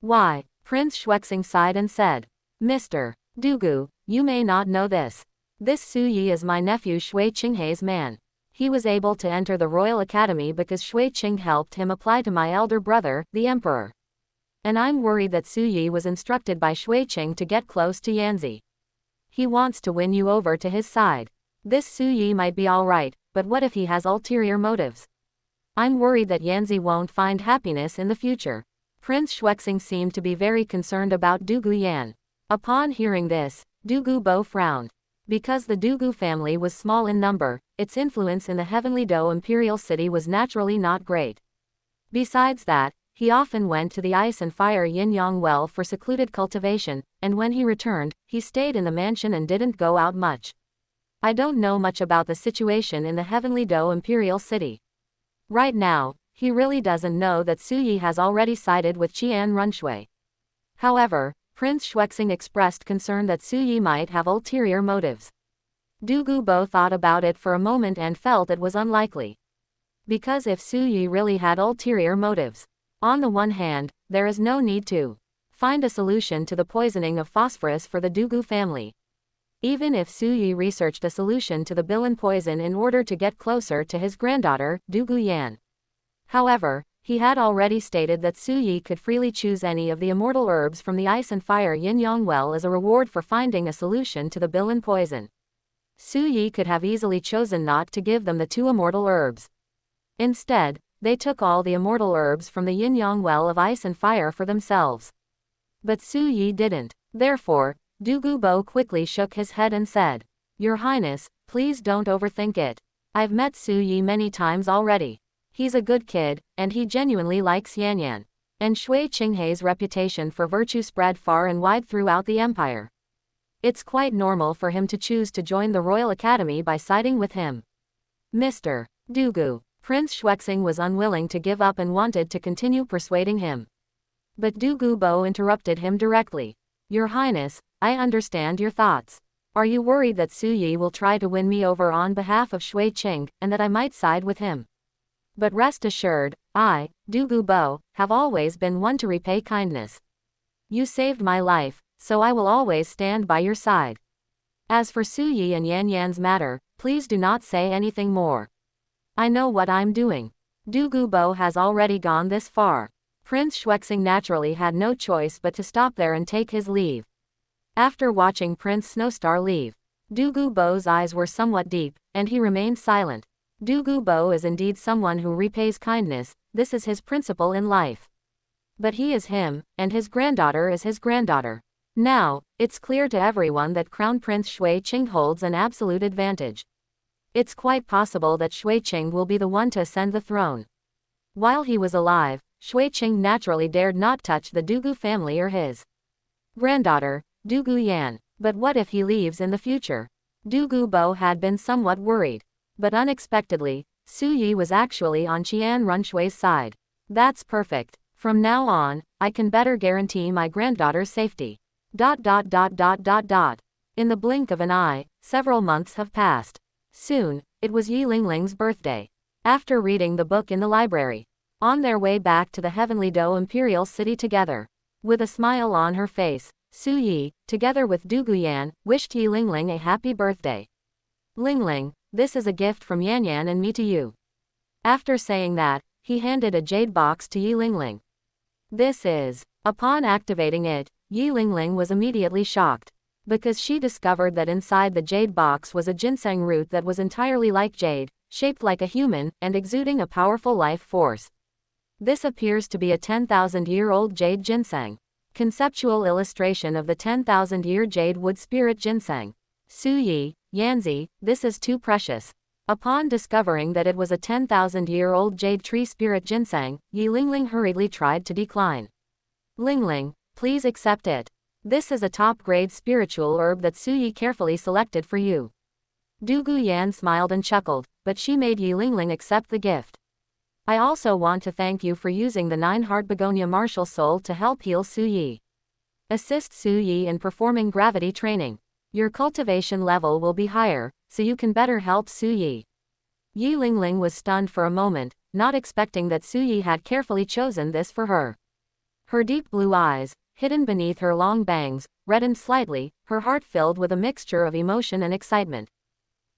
Why? Prince Shuexing sighed and said. Mr. Dugu, you may not know this. This Su Yi is my nephew Shui Qinghei's man. He was able to enter the Royal Academy because Shui Qing helped him apply to my elder brother, the Emperor. And I'm worried that Su Yi was instructed by Shui Qing to get close to Yanzi. He wants to win you over to his side. This Su Yi might be alright, but what if he has ulterior motives? I'm worried that Yanzi won't find happiness in the future. Prince Shuexing seemed to be very concerned about Dugu Yan. Upon hearing this, Dugubo frowned. Because the Dugu family was small in number, its influence in the Heavenly Do imperial city was naturally not great. Besides that, he often went to the Ice and Fire Yin-Yang well for secluded cultivation, and when he returned, he stayed in the mansion and didn't go out much. I don't know much about the situation in the Heavenly Do imperial city. Right now, he really doesn't know that Su Yi has already sided with Qian Runshui. However, Prince Shuexing expressed concern that Su Yi might have ulterior motives. Dugubo thought about it for a moment and felt it was unlikely. Because if Su Yi really had ulterior motives, on the one hand, there is no need to find a solution to the poisoning of phosphorus for the Dugu family. Even if Su Yi researched a solution to the Bilan poison in order to get closer to his granddaughter, Dugu Yan. However, he had already stated that Su Yi could freely choose any of the immortal herbs from the Ice and Fire Yin-Yang well as a reward for finding a solution to the Bilan poison. Su Yi could have easily chosen not to give them the two immortal herbs. Instead, they took all the immortal herbs from the Yin-Yang well of Ice and Fire for themselves. But Su Yi didn't. Therefore, Dugubo quickly shook his head and said, Your Highness, please don't overthink it. I've met Su Yi many times already. He's a good kid, and he genuinely likes Yan Yan. And Shui Qinghei's reputation for virtue spread far and wide throughout the empire. It's quite normal for him to choose to join the Royal Academy by siding with him. Mr. Dugu. Prince Shuexing was unwilling to give up and wanted to continue persuading him. But Dugubo interrupted him directly. Your Highness, I understand your thoughts. Are you worried that Su Yi will try to win me over on behalf of Shui Qing, and that I might side with him? But rest assured, I, Dugubo, have always been one to repay kindness. You saved my life, so I will always stand by your side. As for Su Yi and Yan Yan's matter, please do not say anything more. I know what I'm doing. Dugubo has already gone this far. Prince Shuexing naturally had no choice but to stop there and take his leave. After watching Prince Snowstar leave, Douluo's eyes were somewhat deep, and he remained silent. Douluo is indeed someone who repays kindness, this is his principle in life. But he is him, and his granddaughter is his granddaughter. Now, it's clear to everyone that Crown Prince Xueqing holds an absolute advantage. It's quite possible that Xueqing will be the one to ascend the throne. While he was alive, Xueqing naturally dared not touch the Douluo family or his granddaughter, Douluo. But what if he leaves in the future? Douluo had been somewhat worried. But unexpectedly, Su Yi was actually on Qian Runshui's side. That's perfect. From now on, I can better guarantee my granddaughter's safety. In the blink of an eye, several months have passed. Soon, it was Yi Lingling's birthday. After reading the book in the library, on their way back to the Heavenly Do Imperial City together, with a smile on her face, Su Yi, together with Douluo, wished Yi Lingling a happy birthday. Lingling, this is a gift from Yan Yan and me to you. After saying that, he handed a jade box to Yi Lingling. This is. Upon activating it, Yi Lingling was immediately shocked, because she discovered that inside the jade box was a ginseng root that was entirely like jade, shaped like a human, and exuding a powerful life force. This appears to be a 10,000-year-old jade ginseng. Conceptual illustration of the 10,000-year jade wood spirit ginseng. Su Yi, Yanzi, this is too precious. Upon discovering that it was a 10,000-year-old jade tree spirit ginseng, Yi Lingling hurriedly tried to decline. Lingling, please accept it. This is a top-grade spiritual herb that Su Yi carefully selected for you. Douluo smiled and chuckled, but she made Yi Lingling accept the gift. I also want to thank you for using the 9-heart begonia martial soul to help heal Su Yi. Assist Su Yi in performing gravity training. Your cultivation level will be higher, so you can better help Su Yi. Yi Lingling was stunned for a moment, not expecting that Su Yi had carefully chosen this for her. Her deep blue eyes, hidden beneath her long bangs, reddened slightly, her heart filled with a mixture of emotion and excitement.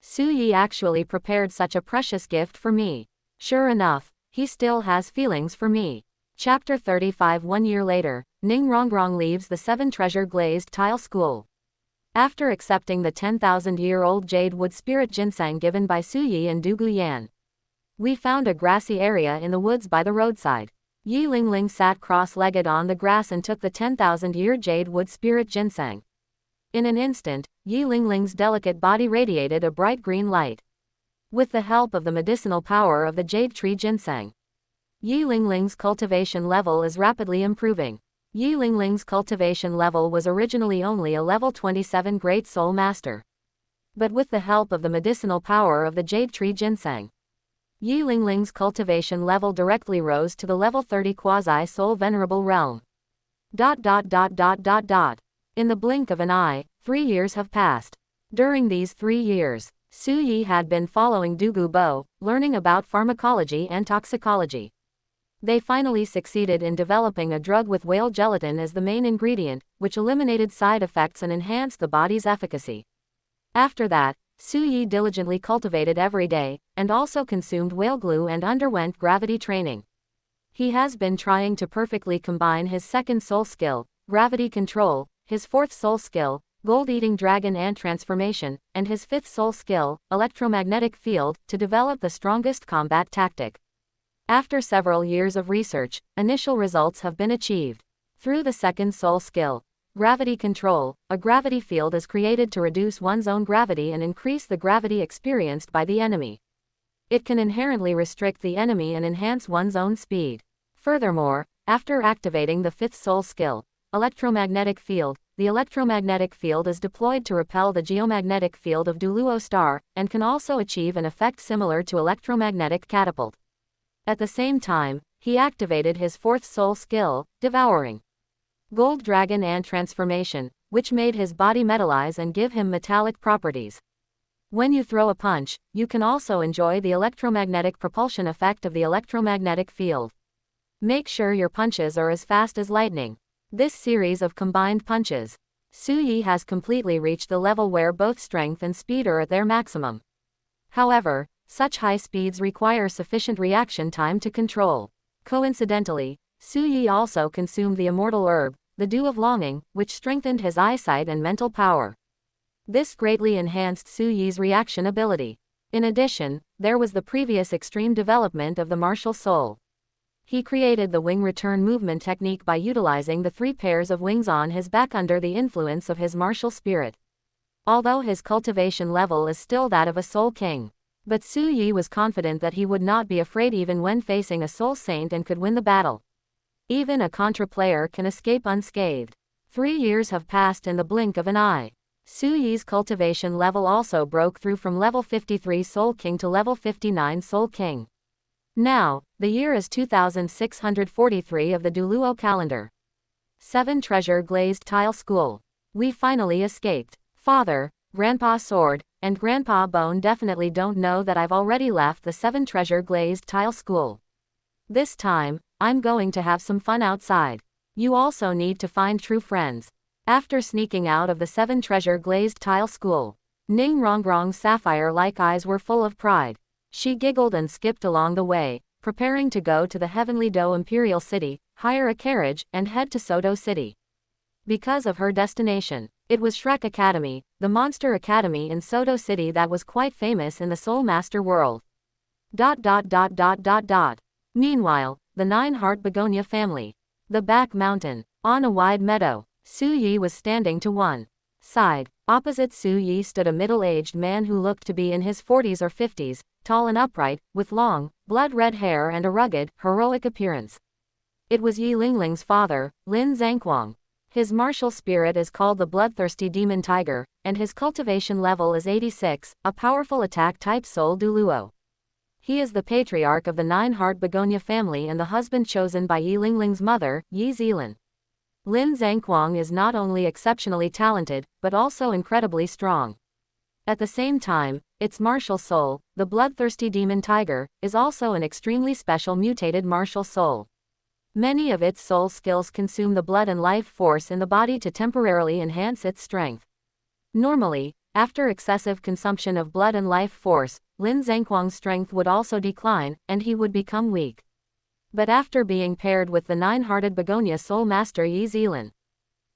Su Yi actually prepared such a precious gift for me. Sure enough, he still has feelings for me. Chapter 35. 1 year later, Ning Rongrong leaves the 7-treasure glazed tile school. After accepting the 10,000-year-old jade wood spirit ginseng given by Su Yi and Douluo, we found a grassy area in the woods by the roadside. Yi Lingling sat cross-legged on the grass and took the 10,000-year jade wood spirit ginseng. In an instant, Yi Lingling's delicate body radiated a bright green light. With the help of the medicinal power of the jade tree ginseng, Yi Lingling's cultivation level is rapidly improving. Yi Lingling's cultivation level was originally only a level 27 Great Soul Master. But with the help of the medicinal power of the jade tree ginseng, Yi Lingling's cultivation level directly rose to the level 30 Quasi-Soul Venerable Realm. In the blink of an eye, 3 years have passed. During these 3 years, Su Yi had been following Douluo, learning about pharmacology and toxicology. They finally succeeded in developing a drug with whale gelatin as the main ingredient, which eliminated side effects and enhanced the body's efficacy. After that, Su Yi diligently cultivated every day, and also consumed whale glue and underwent gravity training. He has been trying to perfectly combine his second soul skill, gravity control, his fourth soul skill, gold-eating dragon ant transformation, and his fifth soul skill, electromagnetic field, to develop the strongest combat tactic. After several years of research, initial results have been achieved. Through the second soul skill, gravity control, a gravity field is created to reduce one's own gravity and increase the gravity experienced by the enemy. It can inherently restrict the enemy and enhance one's own speed. Furthermore, after activating the fifth soul skill, electromagnetic field, the electromagnetic field is deployed to repel the geomagnetic field of Douluo star, and can also achieve an effect similar to electromagnetic catapult. At the same time, he activated his fourth soul skill, devouring gold dragon ant transformation, which made his body metallize and give him metallic properties. When you throw a punch, you can also enjoy the electromagnetic propulsion effect of the electromagnetic field. Make sure your punches are as fast as lightning. This series of combined punches, Su Yi has completely reached the level where both strength and speed are at their maximum. However, such high speeds require sufficient reaction time to control. Coincidentally, Su Yi also consumed the immortal herb, the dew of longing, which strengthened his eyesight and mental power. This greatly enhanced Su Yi's reaction ability. In addition, there was the previous extreme development of the martial soul. He created the wing return movement technique by utilizing the 3 pairs of wings on his back under the influence of his martial spirit. Although his cultivation level is still that of a soul king. But Su Yi was confident that he would not be afraid even when facing a soul saint and could win the battle. Even a contra player can escape unscathed. 3 years have passed in the blink of an eye. Su Yi's cultivation level also broke through from level 53 Soul King to level 59 Soul King. Now, the year is 2643 of the douluo calendar. 7 Treasure Glazed Tile School. We finally escaped. Father, Grandpa Sword, and Grandpa Bone definitely don't know that I've already left the 7 Treasure Glazed Tile School. This time, I'm going to have some fun outside. You also need to find true friends. After sneaking out of the 7 Treasure Glazed Tile School, Ning Rongrong's sapphire-like eyes were full of pride. She giggled and skipped along the way, preparing to go to the Heavenly Do Imperial City, hire a carriage, and head to Soto City. Because of her destination, it was Shrek Academy, the monster academy in Soto City that was quite famous in the Soul Master world. Meanwhile, the 9-Heart Begonia family. The back mountain. On a wide meadow, Su Yi was standing to one side. Opposite Su Yi stood a middle-aged man who looked to be in his 40s or 50s, tall and upright, with long, blood-red hair and a rugged, heroic appearance. It was Yi Lingling's father, Lin Zhangquang. His martial spirit is called the Bloodthirsty Demon Tiger, and his cultivation level is 86, a powerful attack-type soul douluo. He is the patriarch of the 9-Heart Begonia family and the husband chosen by Yi Lingling's mother, Yi Zilin. Lin Zhangquang is not only exceptionally talented, but also incredibly strong. At the same time, its martial soul, the Bloodthirsty Demon Tiger, is also an extremely special mutated martial soul. Many of its soul skills consume the blood and life force in the body to temporarily enhance its strength. Normally, after excessive consumption of blood and life force, Lin Zhangquang's strength would also decline, and he would become weak. But after being paired with the 9-Hearted Begonia Soul Master Yi Zilin,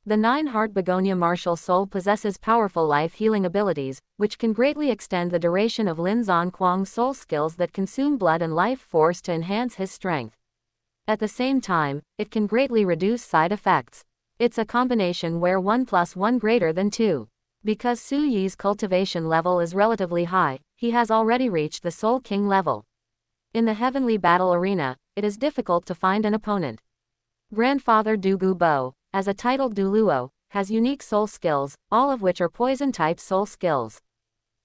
the 9-Heart Begonia martial soul possesses powerful life-healing abilities, which can greatly extend the duration of Lin Zhangquang's soul skills that consume blood and life force to enhance his strength. At the same time, it can greatly reduce side effects. It's a combination where 1 + 1 greater than 2. Because Su Yi's cultivation level is relatively high, he has already reached the Soul King level. In the heavenly battle arena, it is difficult to find an opponent. Grandfather Dugu Bo, as a titled douluo, has unique soul skills, all of which are poison-type soul skills.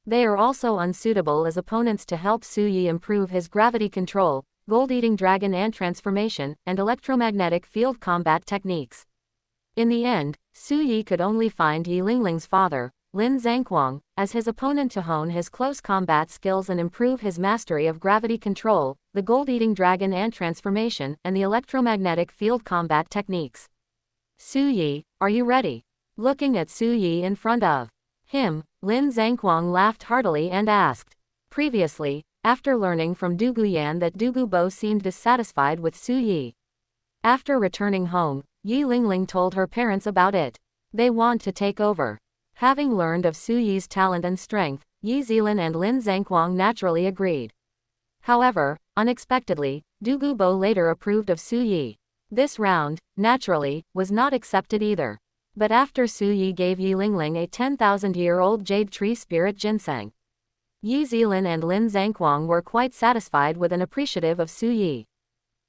They are also unsuitable as opponents to help Su Yi improve his gravity control, gold-eating dragon and transformation, and electromagnetic field combat techniques. In the end, Su Yi could only find Yi Lingling's father, Lin Zhangquang, as his opponent to hone his close combat skills and improve his mastery of gravity control, the gold-eating dragon and transformation, and the electromagnetic field combat techniques. Su Yi, are you ready? Looking at Su Yi in front of him, Lin Zhangquang laughed heartily and asked. Previously, after learning from Dugu Yan that Dugu Bo seemed dissatisfied with Su Yi. After returning home, Yi Lingling told her parents about it. They want to take over. Having learned of Su Yi's talent and strength, Yi Zilin and Lin Zhangquang naturally agreed. However, unexpectedly, Dugu Bo later approved of Su Yi. This round, naturally, was not accepted either. But after Su Yi gave Yi Lingling a 10,000-year-old jade tree spirit ginseng, Yi Zilin and Lin Zhangquang were quite satisfied with and appreciative of Su Yi.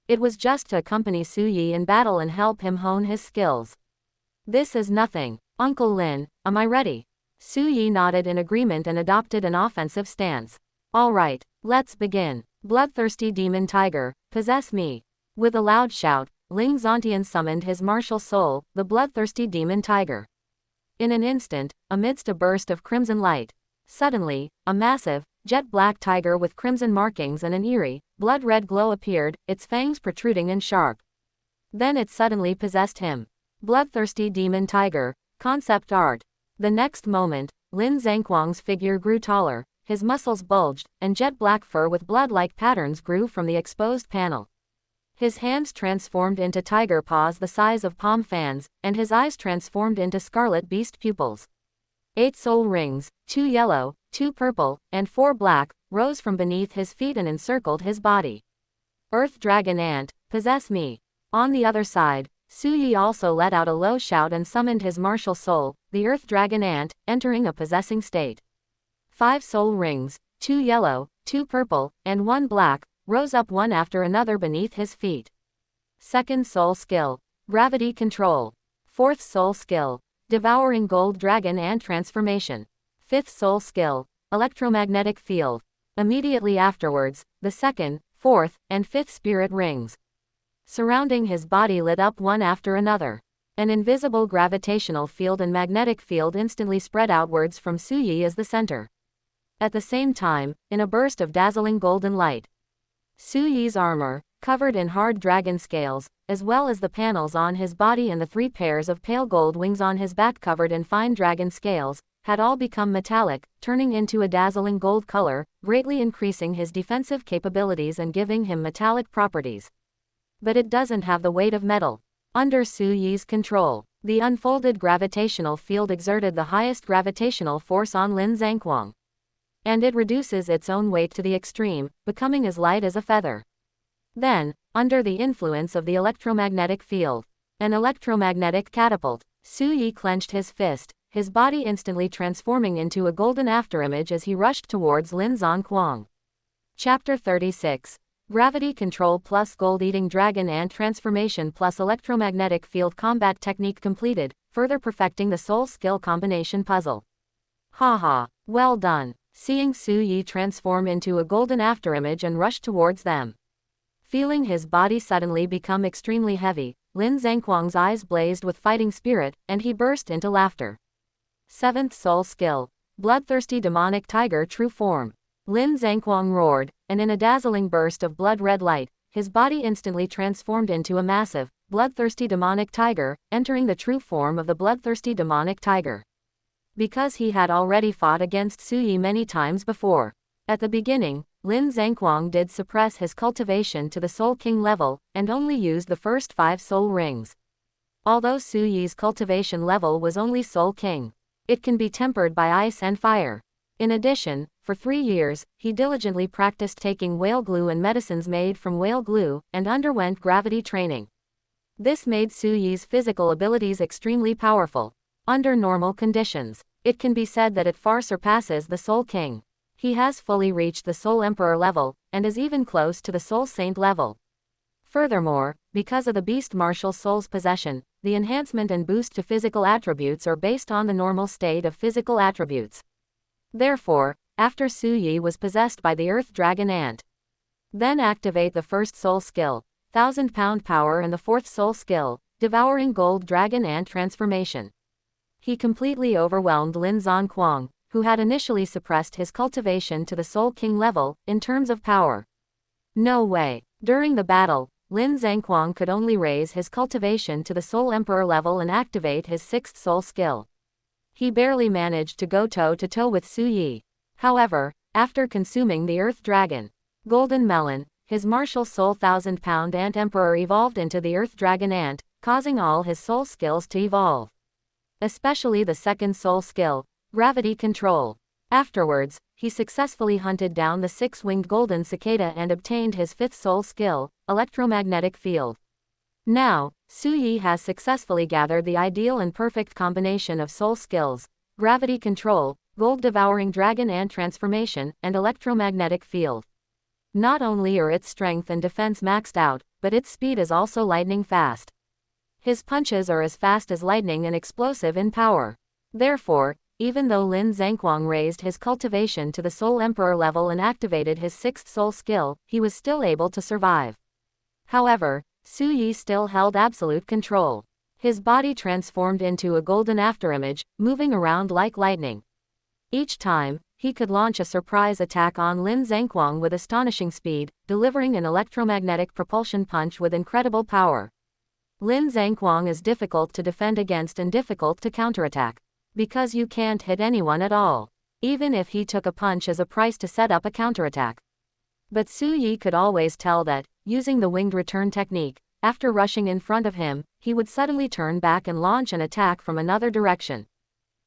It was just to accompany Su Yi in battle and help him hone his skills. This is nothing. Uncle Lin, am I ready? Su Yi nodded in agreement and adopted an offensive stance. All right, let's begin. Bloodthirsty Demon Tiger, possess me. With a loud shout, Ling Zontian summoned his martial soul, the Bloodthirsty Demon Tiger. In an instant, amidst a burst of crimson light, suddenly, a massive, jet-black tiger with crimson markings and an eerie, blood-red glow appeared, its fangs protruding and sharp. Then it suddenly possessed him. Bloodthirsty Demon Tiger, concept art. The next moment, Lin Zhangquang's figure grew taller, his muscles bulged, and jet-black fur with blood-like patterns grew from the exposed panel. His hands transformed into tiger paws the size of palm fans, and his eyes transformed into scarlet beast pupils. 8 soul rings, 2 yellow, 2 purple, and 4 black, rose from beneath his feet and encircled his body. Earth Dragon Ant, possess me. On the other side, Su Yi also let out a low shout and summoned his martial soul, the Earth Dragon Ant, entering a possessing state. 5 soul rings, 2 yellow, 2 purple, and 1 black, rose up one after another beneath his feet. Second soul skill, gravity control. Fourth soul skill, devouring gold dragon and transformation. Fifth soul skill, electromagnetic field. Immediately afterwards, the second, fourth, and fifth spirit rings surrounding his body lit up one after another. An invisible gravitational field and magnetic field instantly spread outwards from Su Yi as the center. At the same time, in a burst of dazzling golden light, Su Yi's armor, covered in hard dragon scales, as well as the panels on his body and the 3 pairs of pale gold wings on his back covered in fine dragon scales, had all become metallic, turning into a dazzling gold color, greatly increasing his defensive capabilities and giving him metallic properties. But it doesn't have the weight of metal. Under Su Yi's control, the unfolded gravitational field exerted the highest gravitational force on Lin Zhangquang. And it reduces its own weight to the extreme, becoming as light as a feather. Then, under the influence of the electromagnetic field, an electromagnetic catapult, Su Yi clenched his fist, his body instantly transforming into a golden afterimage as he rushed towards Lin Zhangquang. Chapter 36. Gravity Control plus Gold-Eating Dragon and Transformation plus Electromagnetic Field Combat Technique completed, further perfecting the soul skill combination puzzle. Haha, well done. Seeing Su Yi transform into a golden afterimage and rush towards them. Feeling his body suddenly become extremely heavy, Lin Zhangquang's eyes blazed with fighting spirit, and he burst into laughter. 7th Soul Skill, Bloodthirsty Demonic Tiger True Form. Lin Zhangquang roared, and in a dazzling burst of blood-red light, his body instantly transformed into a massive, bloodthirsty demonic tiger, entering the true form of the bloodthirsty demonic tiger. Because he had already fought against Su Yi many times before. At the beginning, Lin Zhangquang did suppress his cultivation to the Soul King level, and only used the first 5 soul rings. Although Su Yi's cultivation level was only Soul King, it can be tempered by ice and fire. In addition, for 3 years, he diligently practiced taking whale glue and medicines made from whale glue, and underwent gravity training. This made Su Yi's physical abilities extremely powerful. Under normal conditions, it can be said that it far surpasses the Soul King. He has fully reached the Soul Emperor level, and is even close to the Soul Saint level. Furthermore, because of the Beast Martial Soul's possession, the enhancement and boost to physical attributes are based on the normal state of physical attributes. Therefore, after Su Yi was possessed by the Earth Dragon Ant, then activate the first soul skill, 1000-pound power, and the 4th soul skill, devouring gold dragon and transformation. He completely overwhelmed Lin Zhangquang, who had initially suppressed his cultivation to the Soul King level, in terms of power. No way. During the battle, Lin Zhangquang could only raise his cultivation to the Soul Emperor level and activate his 6th soul skill. He barely managed to go toe-to-toe with Su Yi. However, after consuming the Earth Dragon, Golden Melon, his martial soul 1000-pound Ant Emperor evolved into the Earth Dragon Ant, causing all his soul skills to evolve. Especially the 2nd soul skill, Gravity Control. Afterwards, he successfully hunted down the 6-winged golden cicada and obtained his 5th soul skill, Electromagnetic Field. Now, Su Yi has successfully gathered the ideal and perfect combination of soul skills, Gravity Control, Gold-Devouring Dragon and Transformation, and Electromagnetic Field. Not only are its strength and defense maxed out, but its speed is also lightning fast. His punches are as fast as lightning and explosive in power. Therefore, even though Lin Zhangquang raised his cultivation to the Soul Emperor level and activated his 6th soul skill, he was still able to survive. However, Su Yi still held absolute control. His body transformed into a golden afterimage, moving around like lightning. Each time, he could launch a surprise attack on Lin Zhangquang with astonishing speed, delivering an electromagnetic propulsion punch with incredible power. Lin Zhangquang is difficult to defend against and difficult to counterattack. Because you can't hit anyone at all, even if he took a punch as a price to set up a counterattack. But Su Yi could always tell that, using the winged return technique. After rushing in front of him, he would suddenly turn back and launch an attack from another direction.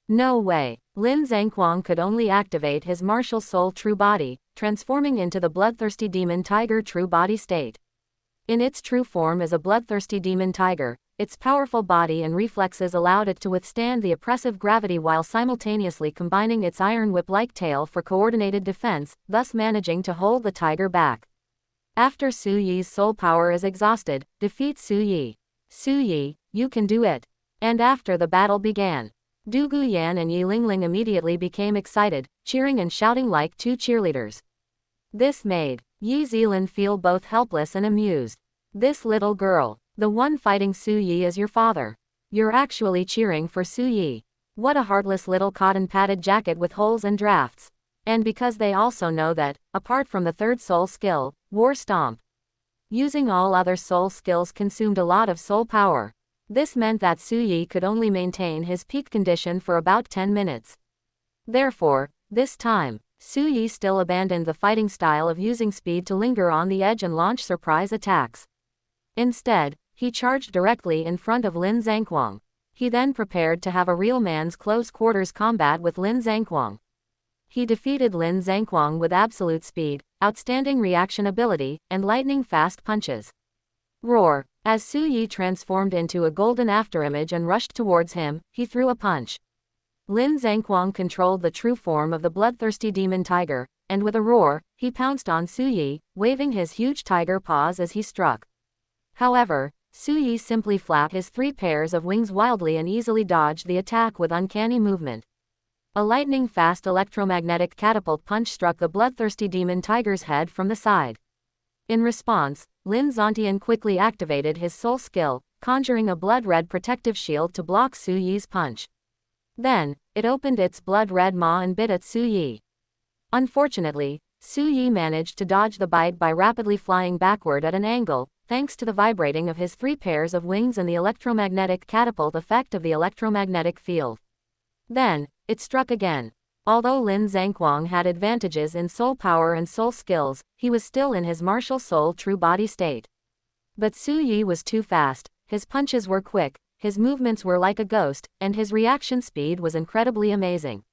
No way. Lin Zhangquang could only activate his martial soul true body, transforming into the bloodthirsty demon tiger true body state. In its true form as a bloodthirsty demon tiger, its powerful body and reflexes allowed it to withstand the oppressive gravity while simultaneously combining its iron whip-like tail for coordinated defense, thus managing to hold the tiger back. After Su Yi's soul power is exhausted, defeat Su Yi. Su Yi, you can do it. And after the battle began, Du Guyan and Yi Lingling immediately became excited, cheering and shouting like two cheerleaders. This made Yi Zilin feel both helpless and amused. This little girl, the one fighting Su Yi, is your father. You're actually cheering for Su Yi. What a heartless little cotton-padded jacket with holes and drafts. And because they also know that, apart from the third soul skill, War Stomp, using all other soul skills consumed a lot of soul power. This meant that Su Yi could only maintain his peak condition for about 10 minutes. Therefore, this time, Su Yi still abandoned the fighting style of using speed to linger on the edge and launch surprise attacks. Instead, he charged directly in front of Lin Zhangquang. He then prepared to have a real man's close quarters combat with Lin Zhangquang. He defeated Lin Zhangquang with absolute speed, outstanding reaction ability, and lightning-fast punches. Roar! As Su Yi transformed into a golden afterimage and rushed towards him, he threw a punch. Lin Zhangquang controlled the true form of the bloodthirsty demon tiger, and with a roar, he pounced on Su Yi, waving his huge tiger paws as he struck. However, Su Yi simply flapped his 3 pairs of wings wildly and easily dodged the attack with uncanny movement. A lightning-fast electromagnetic catapult punch struck the bloodthirsty demon tiger's head from the side. In response, Lin Zontian quickly activated his soul skill, conjuring a blood-red protective shield to block Su Yi's punch. Then, it opened its blood-red maw and bit at Su Yi. Unfortunately, Su Yi managed to dodge the bite by rapidly flying backward at an angle, thanks to the vibrating of his 3 pairs of wings and the electromagnetic catapult effect of the electromagnetic field. Then, it struck again. Although Lin Zhangquang had advantages in soul power and soul skills, he was still in his martial soul true body state. But Su Yi was too fast, his punches were quick, his movements were like a ghost, and his reaction speed was incredibly amazing.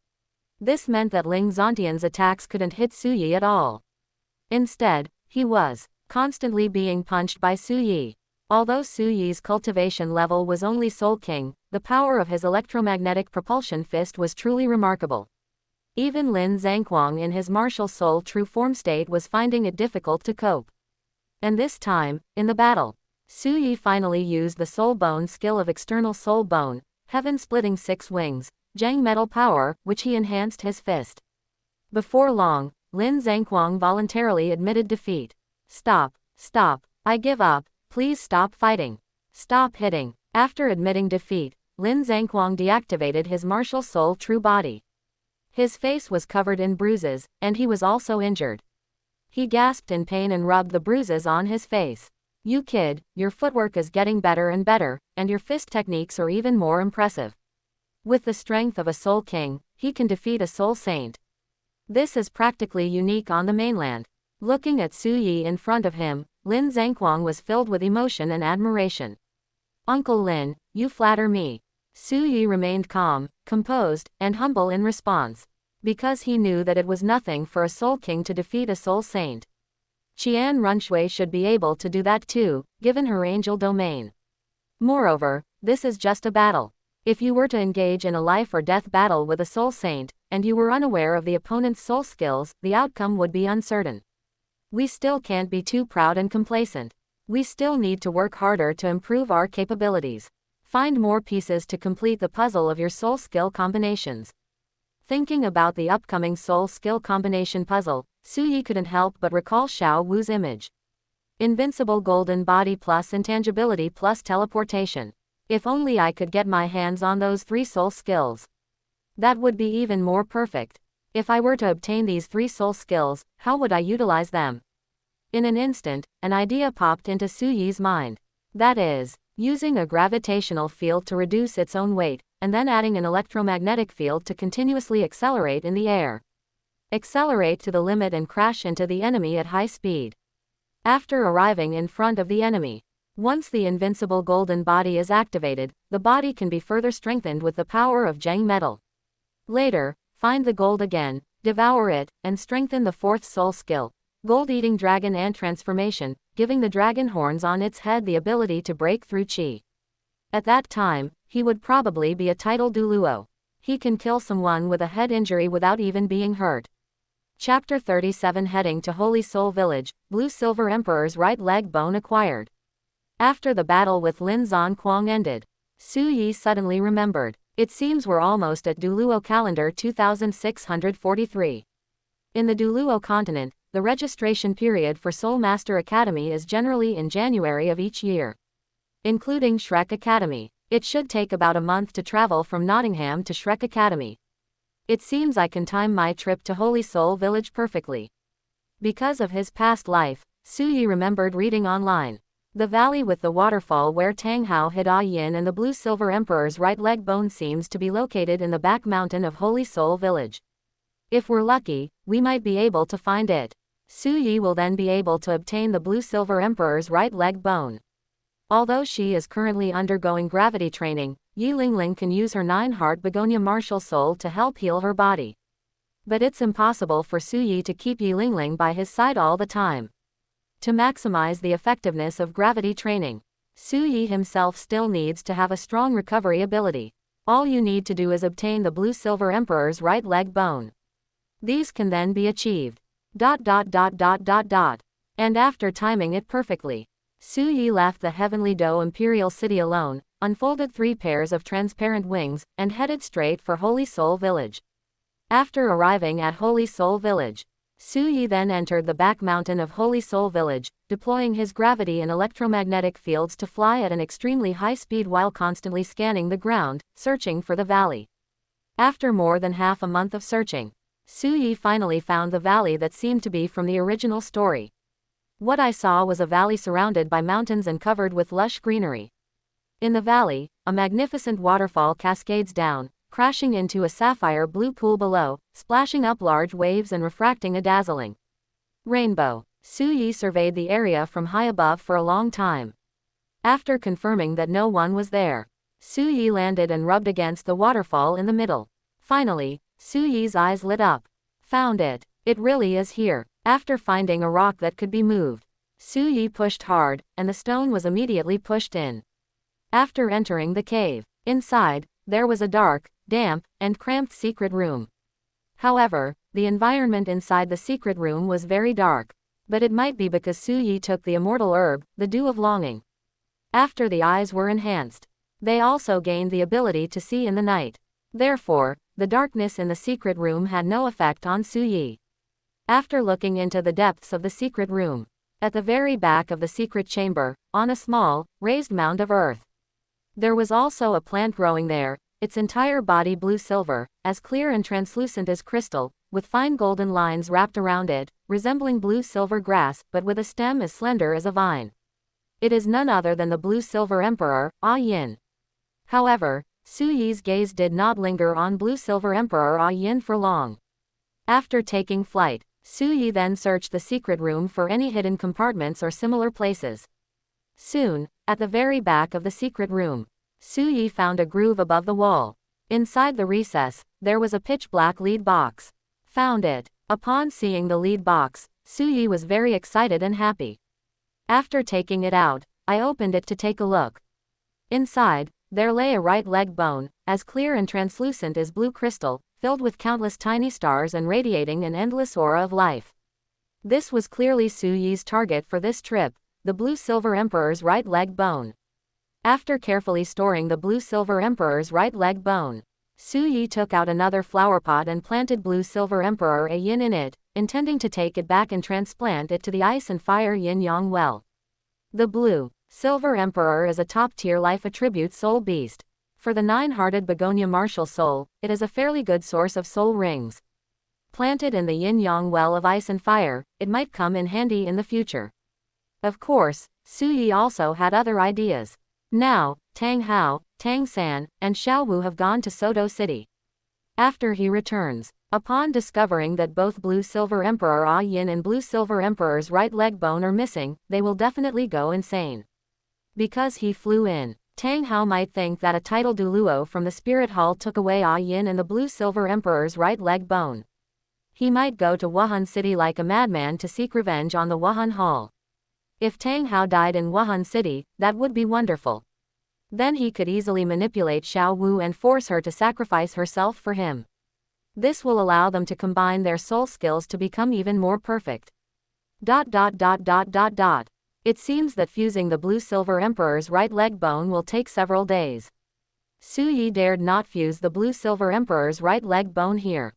This meant that Lin Zontian's attacks couldn't hit Su Yi at all. Instead, he was constantly being punched by Su Yi. Although Su Yi's cultivation level was only Soul King, the power of his electromagnetic propulsion fist was truly remarkable. Even Lin Zhangquang in his martial soul true form state was finding it difficult to cope. And this time, in the battle, Su Yi finally used the soul bone skill of external soul bone, heaven-splitting 6 wings, Zhang metal power, which he enhanced his fist. Before long, Lin Zhangquang voluntarily admitted defeat. Stop, I give up, please stop fighting. Stop hitting. After admitting defeat, Lin Zhangquang deactivated his martial soul true body. His face was covered in bruises, and he was also injured. He gasped in pain and rubbed the bruises on his face. You kid, your footwork is getting better and better, and your fist techniques are even more impressive. With the strength of a Soul King, he can defeat a Soul Saint. This is practically unique on the mainland. Looking at Su Yi in front of him, Lin Zhangquang was filled with emotion and admiration. Uncle Lin, you flatter me. Su Yi remained calm, composed, and humble in response, because he knew that it was nothing for a Soul King to defeat a Soul Saint. Qian Runshui should be able to do that too, given her angel domain. Moreover, this is just a battle. If you were to engage in a life or death battle with a Soul Saint, and you were unaware of the opponent's soul skills, the outcome would be uncertain. We still can't be too proud and complacent. We still need to work harder to improve our capabilities. Find more pieces to complete the puzzle of your soul skill combinations. Thinking about the upcoming soul skill combination puzzle, Su Yi couldn't help but recall Xiao Wu's image. Invincible golden body plus intangibility plus teleportation. If only I could get my hands on those 3 soul skills. That would be even more perfect. If I were to obtain these 3 soul skills, how would I utilize them? In an instant, an idea popped into Su Yi's mind. That is, using a gravitational field to reduce its own weight, and then adding an electromagnetic field to continuously accelerate in the air. Accelerate to the limit and crash into the enemy at high speed. After arriving in front of the enemy, once the invincible golden body is activated, the body can be further strengthened with the power of Zheng metal. Later, find the gold again, devour it, and strengthen the fourth soul skill, Gold-Eating Dragon and Transformation, giving the dragon horns on its head the ability to break through chi. At that time, he would probably be a title douluo. He can kill someone with a head injury without even being hurt. Chapter 37 Heading to Holy Soul Village, Blue Silver Emperor's right leg bone acquired. After the battle with Lin Zhan ended, Su Yi suddenly remembered. It seems we're almost at douluo calendar 2643. In the douluo continent, the registration period for Soul Master Academy is generally in January of each year. Including Shrek Academy, it should take about a month to travel from Nottingham to Shrek Academy. It seems I can time my trip to Holy Soul Village perfectly. Because of his past life, Su Yi remembered reading online. The valley with the waterfall where Tang Hao hid Yin and the Blue Silver Emperor's right leg bone seems to be located in the back mountain of Holy Soul Village. If we're lucky, we might be able to find it. Su Yi will then be able to obtain the Blue Silver Emperor's right leg bone. Although she is currently undergoing gravity training, Yi Lingling can use her 9-heart begonia martial soul to help heal her body. But it's impossible for Su Yi to keep Yi Lingling by his side all the time. To maximize the effectiveness of gravity training, Su Yi himself still needs to have a strong recovery ability. All you need to do is obtain the Blue Silver Emperor's right leg bone. These can then be achieved. And after timing it perfectly, Su Yi left the Heavenly Do Imperial City alone, unfolded 3 pairs of transparent wings, and headed straight for Holy Soul Village. After arriving at Holy Soul Village, Su Yi then entered the back mountain of Holy Soul Village, deploying his gravity and electromagnetic fields to fly at an extremely high speed while constantly scanning the ground, searching for the valley. After more than half a month of searching, Su Yi finally found the valley that seemed to be from the original story. What I saw was a valley surrounded by mountains and covered with lush greenery. In the valley, a magnificent waterfall cascades down, crashing into a sapphire blue pool below, splashing up large waves and refracting a dazzling rainbow. Su Yi surveyed the area from high above for a long time. After confirming that no one was there, Su Yi landed and rubbed against the waterfall in the middle. Finally, Su Yi's eyes lit up. Found it. It really is here. After finding a rock that could be moved, Su Yi pushed hard, and the stone was immediately pushed in. After entering the cave, inside, there was a dark, damp, and cramped secret room. However, the environment inside the secret room was very dark, but it might be because Su Yi took the immortal herb, the Dew of Longing. After the eyes were enhanced, they also gained the ability to see in the night. Therefore, the darkness in the secret room had no effect on Su Yi. After looking into the depths of the secret room, at the very back of the secret chamber, on a small, raised mound of earth, there was also a plant growing there, its entire body blue-silver, as clear and translucent as crystal, with fine golden lines wrapped around it, resembling blue-silver grass, but with a stem as slender as a vine. It is none other than the Blue-Silver Emperor, Yin. However, Su Yi's gaze did not linger on Blue-Silver Emperor Yin for long. After taking flight, Su Yi then searched the secret room for any hidden compartments or similar places. Soon, at the very back of the secret room, Su Yi found a groove above the wall. Inside the recess, there was a pitch-black lead box. Found it. Upon seeing the lead box, Su Yi was very excited and happy. After taking it out, I opened it to take a look. Inside, there lay a right leg bone, as clear and translucent as blue crystal, filled with countless tiny stars and radiating an endless aura of life. This was clearly Su Yi's target for this trip, the Blue-Silver Emperor's right leg bone. After carefully storing the Blue-Silver Emperor's right leg bone, Su Yi took out another flower pot and planted Blue-Silver Emperor Yin in it, intending to take it back and transplant it to the ice and fire yin-yang well. The Blue-Silver Emperor is a top-tier life attribute soul beast. For the 9-hearted begonia martial soul, it is a fairly good source of soul rings. Planted in the yin-yang well of ice and fire, it might come in handy in the future. Of course, Su Yi also had other ideas. Now, Tang Hao, Tang San, and Xiao Wu have gone to Soto City. After he returns, upon discovering that both Blue-Silver Emperor Ah Yin and Blue-Silver Emperor's right leg bone are missing, they will definitely go insane. Because he flew in, Tang Hao might think that a tidal douluo from the spirit hall took away Ah Yin and the Blue-Silver Emperor's right leg bone. He might go to Wuhan City like a madman to seek revenge on the Wuhan Hall. If Tang Hao died in Wuhan City, that would be wonderful. Then he could easily manipulate Xiao Wu and force her to sacrifice herself for him. This will allow them to combine their soul skills to become even more perfect. It seems that fusing the Blue-Silver Emperor's right leg bone will take several days. Su Yi dared not fuse the Blue-Silver Emperor's right leg bone here.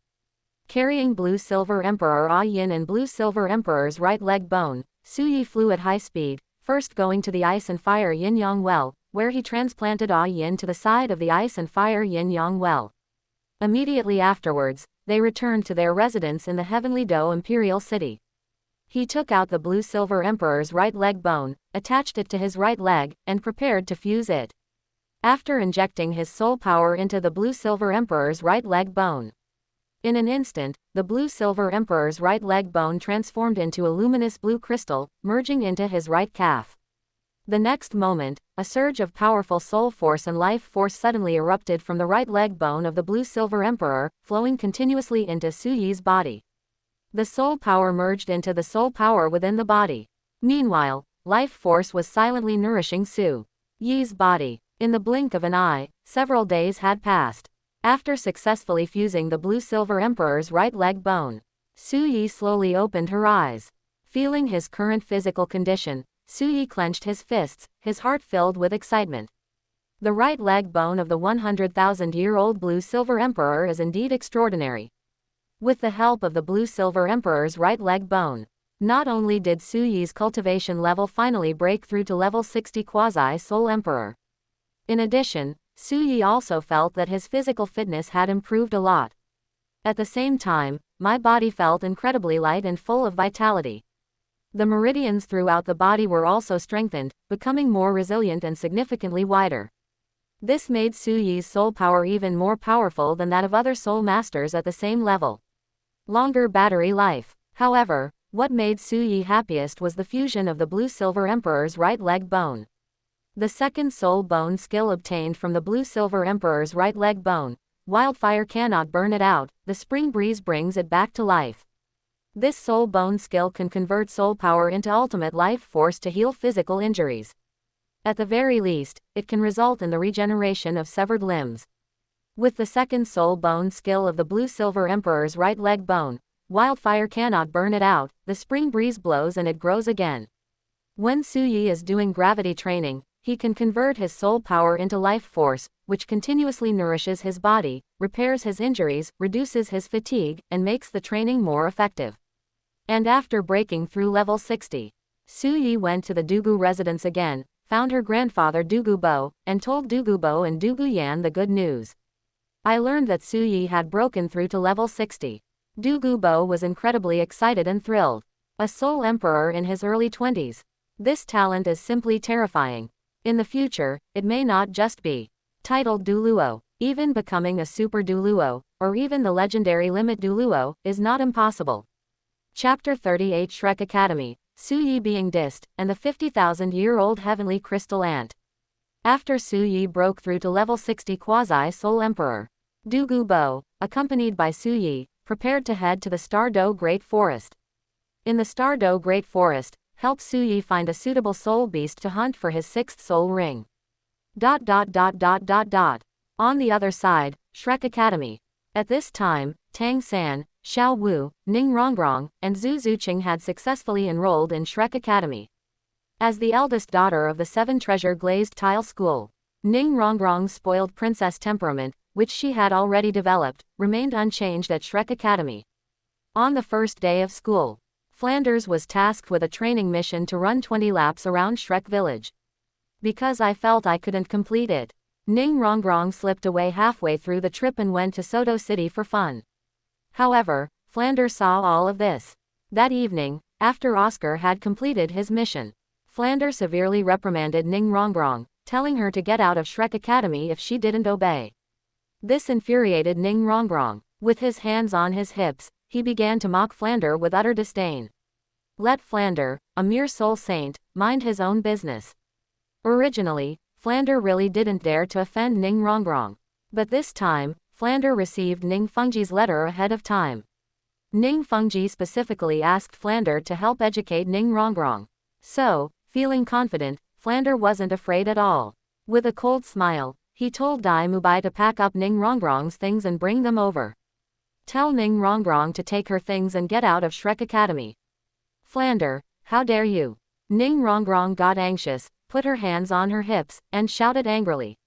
Carrying Blue-Silver Emperor Ah Yin and Blue-Silver Emperor's right leg bone, Su Yi flew at high speed, first going to the Ice and Fire Yin-Yang Well, where he transplanted Ah Yin to the side of the Ice and Fire Yin-Yang Well. Immediately afterwards, they returned to their residence in the Heavenly Do Imperial City. He took out the Blue-Silver Emperor's right leg bone, attached it to his right leg, and prepared to fuse it. After injecting his soul power into the Blue-Silver Emperor's right leg bone, in an instant, the Blue-Silver Emperor's right leg bone transformed into a luminous blue crystal, merging into his right calf. The next moment, a surge of powerful soul force and life force suddenly erupted from the right leg bone of the Blue-Silver Emperor, flowing continuously into Su Yi's body. The soul power merged into the soul power within the body. Meanwhile, life force was silently nourishing Su Yi's body. In the blink of an eye, several days had passed. After successfully fusing the Blue-Silver Emperor's right leg bone, Su Yi slowly opened her eyes. Feeling his current physical condition, Su Yi clenched his fists, his heart filled with excitement. The right leg bone of the 100,000-year-old Blue-Silver Emperor is indeed extraordinary. With the help of the Blue-Silver Emperor's right leg bone, not only did Su Yi's cultivation level finally break through to level 60 Quasi-Soul Emperor. In addition, Su Yi also felt that his physical fitness had improved a lot. At the same time, my body felt incredibly light and full of vitality. The meridians throughout the body were also strengthened, becoming more resilient and significantly wider. This made Su Yi's soul power even more powerful than that of other soul masters at the same level. Longer battery life. However, what made Su Yi happiest was the fusion of the Blue-Silver Emperor's right leg bone. The second soul bone skill obtained from the Blue-Silver Emperor's right leg bone. Wildfire cannot burn it out, the spring breeze brings it back to life. This soul bone skill can convert soul power into ultimate life force to heal physical injuries. At the very least, it can result in the regeneration of severed limbs. With the second soul bone skill of the Blue-Silver Emperor's right leg bone, wildfire cannot burn it out, the spring breeze blows and it grows again. When Su Yi is doing gravity training, he can convert his soul power into life force, which continuously nourishes his body, repairs his injuries, reduces his fatigue, and makes the training more effective. And after breaking through level 60, Su Yi went to the Dugu residence again, found her grandfather Dugu Bo, and told Dugu Bo and Dugu Yan the good news. I learned that Su Yi had broken through to level 60. Dugu Bo was incredibly excited and thrilled. A soul emperor in his early 20s. This talent is simply terrifying. In the future, it may not just be titled douluo. Even becoming a super douluo, or even the legendary limit douluo, is not impossible. Chapter 38 Shrek Academy, Su Yi being dissed, and the 50,000-year-old heavenly crystal ant. After Su Yi broke through to level 60 Quasi-Soul Emperor, Dugu Bo, accompanied by Su Yi, prepared to head to the Stardo Great Forest. In the Stardo Great Forest, help Su Yi find a suitable soul beast to hunt for his 6th soul ring. On the other side, Shrek Academy. At this time, Tang San, Xiao Wu, Ning Rongrong, and Zhu Zuqing had successfully enrolled in Shrek Academy. As the eldest daughter of the 7 treasure glazed tile school, Ning Rongrong's spoiled princess temperament, which she had already developed, remained unchanged at Shrek Academy. On the first day of school, Flanders was tasked with a training mission to run 20 laps around Shrek Village. Because I felt I couldn't complete it, Ning Rongrong slipped away halfway through the trip and went to Soto City for fun. However, Flanders saw all of this. That evening, after Oscar had completed his mission, Flanders severely reprimanded Ning Rongrong, telling her to get out of Shrek Academy if she didn't obey. This infuriated Ning Rongrong. With his hands on his hips, he began to mock Flander with utter disdain. Let Flander, a mere soul saint, mind his own business. Originally, Flander really didn't dare to offend Ning Rongrong. But this time, Flander received Ning Fengji's letter ahead of time. Ning Fengji specifically asked Flander to help educate Ning Rongrong. So, feeling confident, Flander wasn't afraid at all. With a cold smile, he told Dai Mubai to pack up Ning Rongrong's things and bring them over. Tell Ning Rongrong to take her things and get out of Shrek Academy. Flander, how dare you? Ning Rongrong got anxious, put her hands on her hips, and shouted angrily.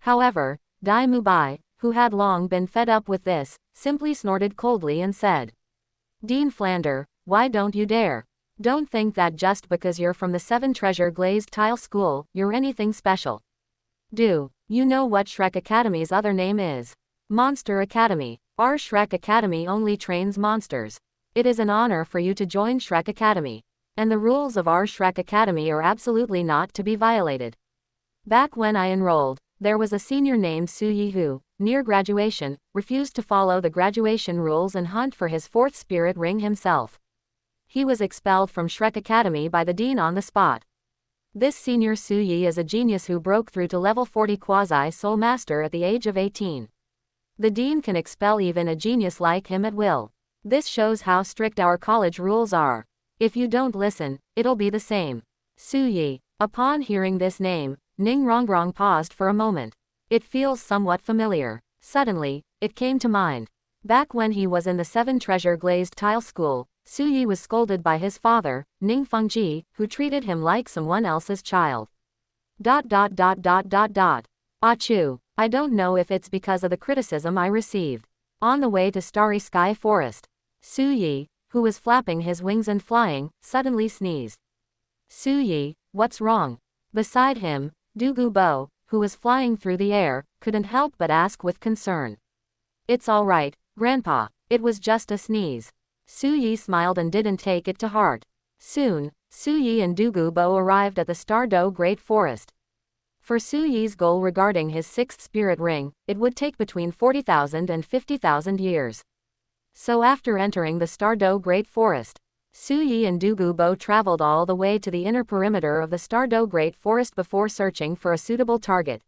However, Dai Mubai, who had long been fed up with this, simply snorted coldly and said, Dean Flander, why don't you dare? Don't think that just because you're from the 7 Treasure Glazed Tile School, you're anything special. Do you know what Shrek Academy's other name is? Monster Academy. Our Shrek Academy only trains monsters. It is an honor for you to join Shrek Academy. And the rules of our Shrek Academy are absolutely not to be violated. Back when I enrolled, there was a senior named Su Yi who, near graduation, refused to follow the graduation rules and hunt for his 4th spirit ring himself. He was expelled from Shrek Academy by the dean on the spot. This senior Su Yi is a genius who broke through to level 40 Quasi-Soul Master at the age of 18. The dean can expel even a genius like him at will. This shows how strict our college rules are. If you don't listen, it'll be the same. Su Yi. Upon hearing this name, Ning Rongrong paused for a moment. It feels somewhat familiar. Suddenly, it came to mind. Back when he was in the 7 Treasure Glazed Tile School, Su Yi was scolded by his father, Ning Fengji, who treated him like someone else's child. Achoo. I don't know if it's because of the criticism I received. On the way to Starry Sky Forest, Su Yi, who was flapping his wings and flying, suddenly sneezed. Su Yi, what's wrong? Beside him, Dugu Bo, who was flying through the air, couldn't help but ask with concern. It's all right, Grandpa. It was just a sneeze. Su Yi smiled and didn't take it to heart. Soon, Su Yi and Dugu Bo arrived at the Stardow Great Forest. For Su Yi's goal regarding his 6th spirit ring, it would take between 40,000 and 50,000 years. So after entering the Stardow Great Forest, Su Yi and Dugu Bo traveled all the way to the inner perimeter of the Stardow Great Forest before searching for a suitable target.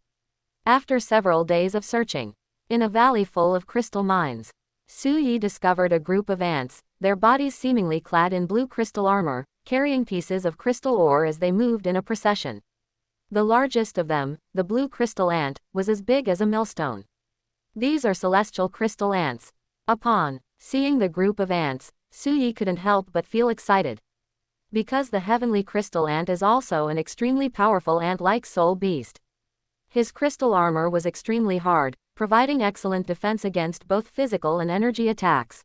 After several days of searching, in a valley full of crystal mines, Su Yi discovered a group of ants, their bodies seemingly clad in blue crystal armor, carrying pieces of crystal ore as they moved in a procession. The largest of them, the blue crystal ant, was as big as a millstone. These are celestial crystal ants. Upon seeing the group of ants, Su Yi couldn't help but feel excited. Because the heavenly crystal ant is also an extremely powerful ant-like soul beast. His crystal armor was extremely hard, providing excellent defense against both physical and energy attacks.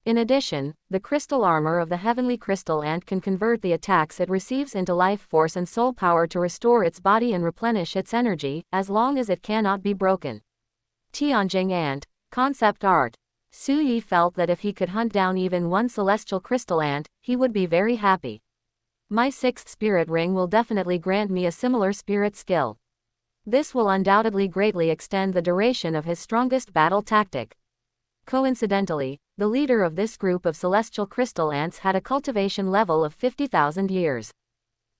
In addition, the crystal armor of the heavenly crystal ant can convert the attacks it receives into life force and soul power to restore its body and replenish its energy, as long as it cannot be broken. Tianjing Ant, Concept Art. Su Yi felt that if he could hunt down even one celestial crystal ant, he would be very happy. My 6th spirit ring will definitely grant me a similar spirit skill. This will undoubtedly greatly extend the duration of his strongest battle tactic. Coincidentally, the leader of this group of celestial crystal ants had a cultivation level of 50,000 years.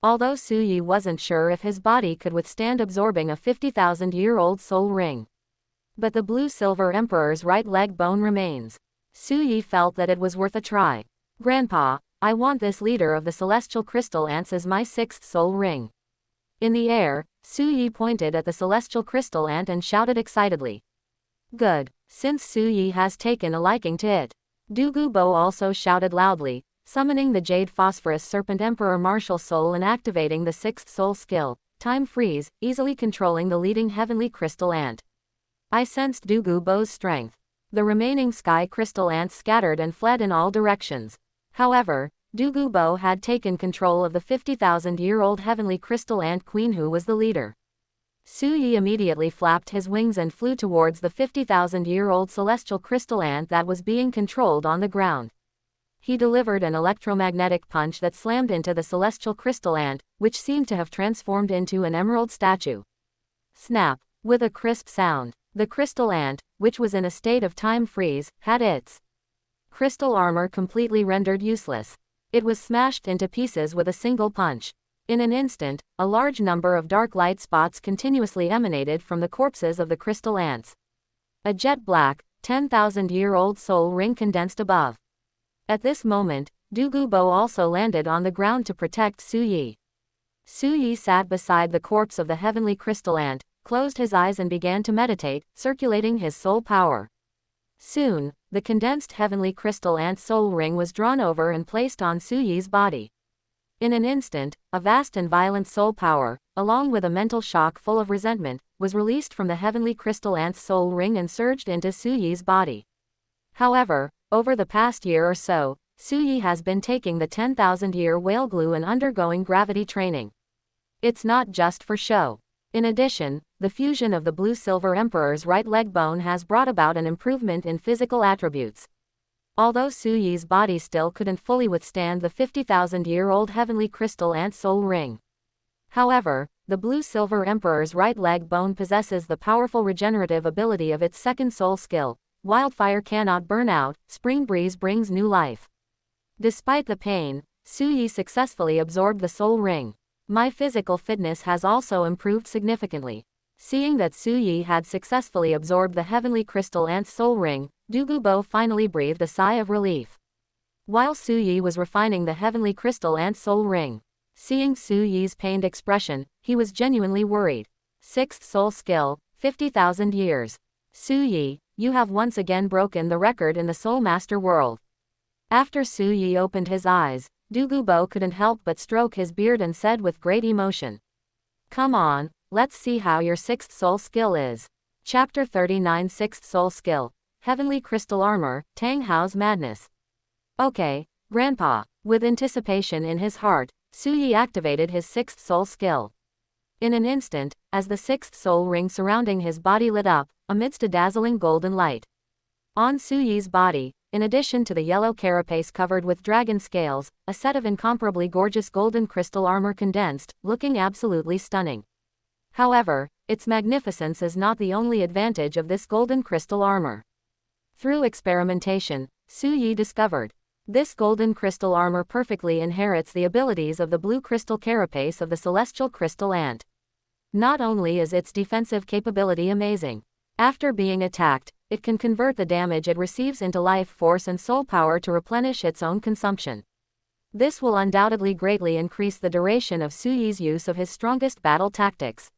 Although Su Yi wasn't sure if his body could withstand absorbing a 50,000-year-old soul ring. But the blue-silver emperor's right leg bone remains. Su Yi felt that it was worth a try. Grandpa, I want this leader of the celestial crystal ants as my 6th soul ring. In the air, Su Yi pointed at the celestial crystal ant and shouted excitedly. Good. Since Su Yi has taken a liking to it. Dugu Bo also shouted loudly, summoning the Jade Phosphorus Serpent Emperor Martial Soul and activating the 6th soul skill, Time Freeze, easily controlling the leading heavenly crystal ant. I sensed Dugu Bo's strength. The remaining sky crystal ants scattered and fled in all directions. However, Dugu Bo had taken control of the 50,000-year-old heavenly crystal ant queen who was the leader. Su Yi immediately flapped his wings and flew towards the 50,000-year-old celestial crystal ant that was being controlled on the ground. He delivered an electromagnetic punch that slammed into the celestial crystal ant, which seemed to have transformed into an emerald statue. Snap! With a crisp sound, The crystal ant, which was in a state of time freeze, had its crystal armor completely rendered useless. It was smashed into pieces with a single punch. In an instant, a large number of dark light spots continuously emanated from the corpses of the crystal ants. A jet black, 10,000-year-old soul ring condensed above. At this moment, Douluo also landed on the ground to protect Su Yi. Su Yi sat beside the corpse of the heavenly crystal ant, closed his eyes and began to meditate, circulating his soul power. Soon, the condensed heavenly crystal ant soul ring was drawn over and placed on Su Yi's body. In an instant, a vast and violent soul power, along with a mental shock full of resentment, was released from the heavenly crystal ant's soul ring and surged into Su Yi's body. However, over the past year or so, Su Yi has been taking the 10,000-year whale glue and undergoing gravity training. It's not just for show. In addition, the fusion of the blue-silver emperor's right leg bone has brought about an improvement in physical attributes. Although Su Yi's body still couldn't fully withstand the 50,000-year-old heavenly crystal ant soul ring. However, the blue-silver emperor's right leg bone possesses the powerful regenerative ability of its second soul skill. Wildfire cannot burn out, spring breeze brings new life. Despite the pain, Su Yi successfully absorbed the soul ring. My physical fitness has also improved significantly. Seeing that Su Yi had successfully absorbed the heavenly crystal ant's soul ring, Douluo finally breathed a sigh of relief. While Su Yi was refining the heavenly crystal ant's soul ring, seeing Su Yi's pained expression, he was genuinely worried. Sixth soul skill, 50,000 years. Su Yi, you have once again broken the record in the Soul Master world. After Su Yi opened his eyes, Douluo couldn't help but stroke his beard and said with great emotion. Come on, let's see how your sixth soul skill is. Chapter 39 Sixth Soul Skill, Heavenly Crystal Armor, Tang Hao's Madness. Okay, Grandpa. With anticipation in his heart, Su Yi activated his sixth soul skill. In an instant, as the sixth soul ring surrounding his body lit up, amidst a dazzling golden light. On Su Yi's body, in addition to the yellow carapace covered with dragon scales, a set of incomparably gorgeous golden crystal armor condensed, looking absolutely stunning. However, its magnificence is not the only advantage of this golden crystal armor. Through experimentation, Su Yi discovered, this golden crystal armor perfectly inherits the abilities of the blue crystal carapace of the celestial crystal ant. Not only is its defensive capability amazing, after being attacked, it can convert the damage it receives into life force and soul power to replenish its own consumption. This will undoubtedly greatly increase the duration of Su Yi's use of his strongest battle tactics.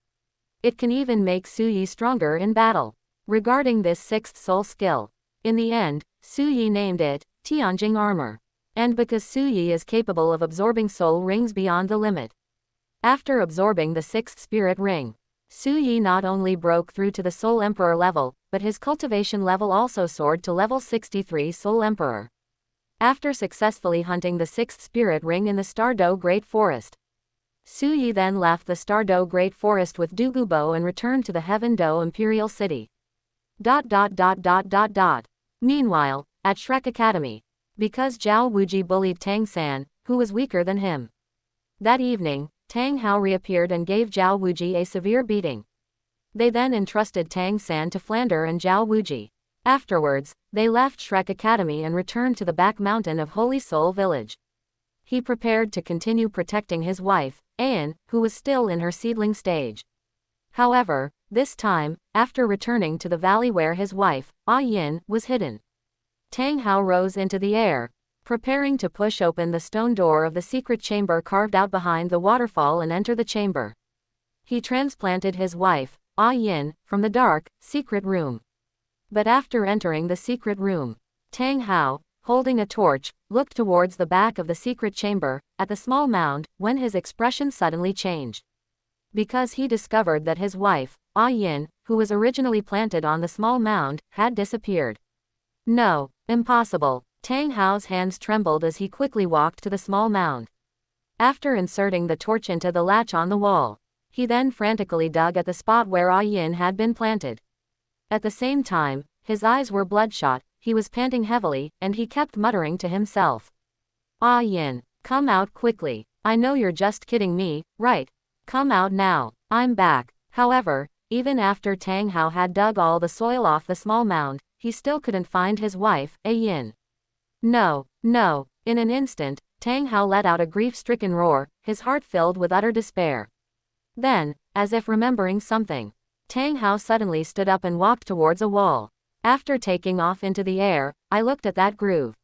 It can even make Su Yi stronger in battle. Regarding this sixth soul skill, in the end, Su Yi named it Tianjing Armor. And because Su Yi is capable of absorbing soul rings beyond the limit. After absorbing the sixth spirit ring, Su Yi not only broke through to the Soul Emperor level, but his cultivation level also soared to level 63 Soul Emperor. After successfully hunting the sixth spirit ring in the Stardo Great Forest, Su Yi then left the Stardo Great Forest with Douluo and returned to the Heaven Do Imperial City. Meanwhile, at Shrek Academy, because Zhao Wuji bullied Tang San, who was weaker than him. That evening, Tang Hao reappeared and gave Zhao Wuji a severe beating. They then entrusted Tang San to Flander and Zhao Wuji. Afterwards, they left Shrek Academy and returned to the back mountain of Holy Soul Village. He prepared to continue protecting his wife, Anne, who was still in her seedling stage. However, this time, after returning to the valley where his wife, Yin, was hidden, Tang Hao rose into the air, preparing to push open the stone door of the secret chamber carved out behind the waterfall and enter the chamber. He transplanted his wife, Yin, from the dark, secret room. But after entering the secret room, Tang Hao, holding a torch, looked towards the back of the secret chamber, at the small mound, when his expression suddenly changed. Because he discovered that his wife, Yin, who was originally planted on the small mound, had disappeared. No, impossible. Tang Hao's hands trembled as he quickly walked to the small mound. After inserting the torch into the latch on the wall, he then frantically dug at the spot where Yin had been planted. At the same time, his eyes were bloodshot, he was panting heavily, and he kept muttering to himself. Yin, come out quickly. I know you're just kidding me, right? Come out now. I'm back. However, Even after Tang Hao had dug all the soil off the small mound, he still couldn't find his wife, A Yin. No, no. In an instant, Tang Hao let out a grief-stricken roar, his heart filled with utter despair. Then, as if remembering something, Tang Hao suddenly stood up and walked towards a wall. After taking off into the air, I looked at that groove.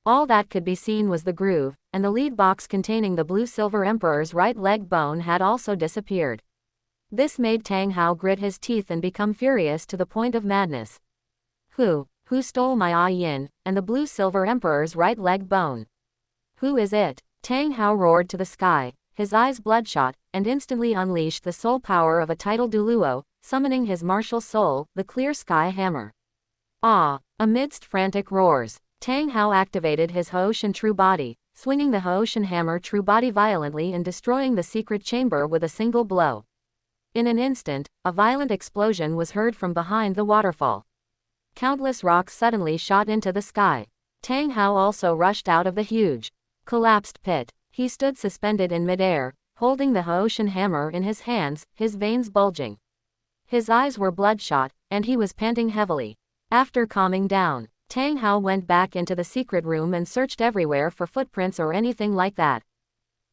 All that could be seen was the groove, and the lead box containing the blue-silver emperor's right leg bone had also disappeared. This made Tang Hao grit his teeth and become furious to the point of madness. Who stole my Ah Yin, and the blue-silver emperor's right leg bone? Who is it? Tang Hao roared to the sky, his eyes bloodshot, and instantly unleashed the soul power of a tidal douluo, summoning his martial soul, the clear sky hammer. Ah! Amidst frantic roars, Tang Hao activated his Haoshan true body, swinging the Haoshan hammer true body violently and destroying the secret chamber with a single blow. In an instant, a violent explosion was heard from behind the waterfall. Countless rocks suddenly shot into the sky. Tang Hao also rushed out of the huge, collapsed pit. He stood suspended in midair, holding the Haoshan hammer in his hands, his veins bulging. His eyes were bloodshot, and he was panting heavily. After calming down, Tang Hao went back into the secret room and searched everywhere for footprints or anything like that.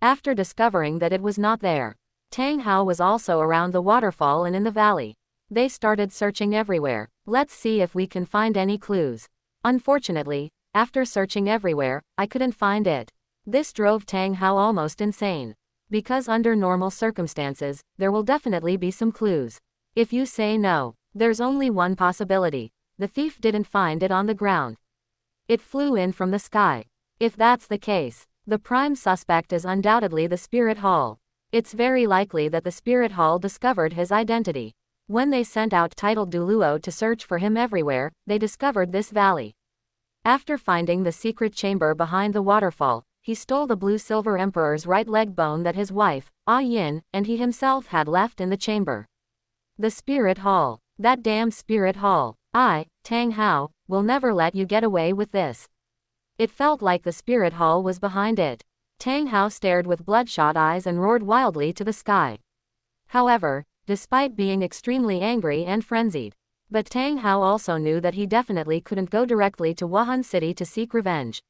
After discovering that it was not there, Tang Hao was also around the waterfall and in the valley. They started searching everywhere. Let's see if we can find any clues. Unfortunately, after searching everywhere, I couldn't find it. This drove Tang Hao almost insane. Because under normal circumstances, there will definitely be some clues. If you say no, there's only one possibility. The thief didn't find it on the ground. It flew in from the sky. If that's the case, the prime suspect is undoubtedly the Spirit Hall. It's very likely that the Spirit Hall discovered his identity. When they sent out titled douluo to search for him everywhere, they discovered this valley. After finding the secret chamber behind the waterfall, he stole the blue-silver emperor's right leg bone that his wife, Ah Yin, and he himself had left in the chamber. The Spirit Hall. That damn Spirit Hall. I, Tang Hao, will never let you get away with this. It felt like the Spirit Hall was behind it. Tang Hao stared with bloodshot eyes and roared wildly to the sky. However, despite being extremely angry and frenzied, but Tang Hao also knew that he definitely couldn't go directly to Wuhan City to seek revenge.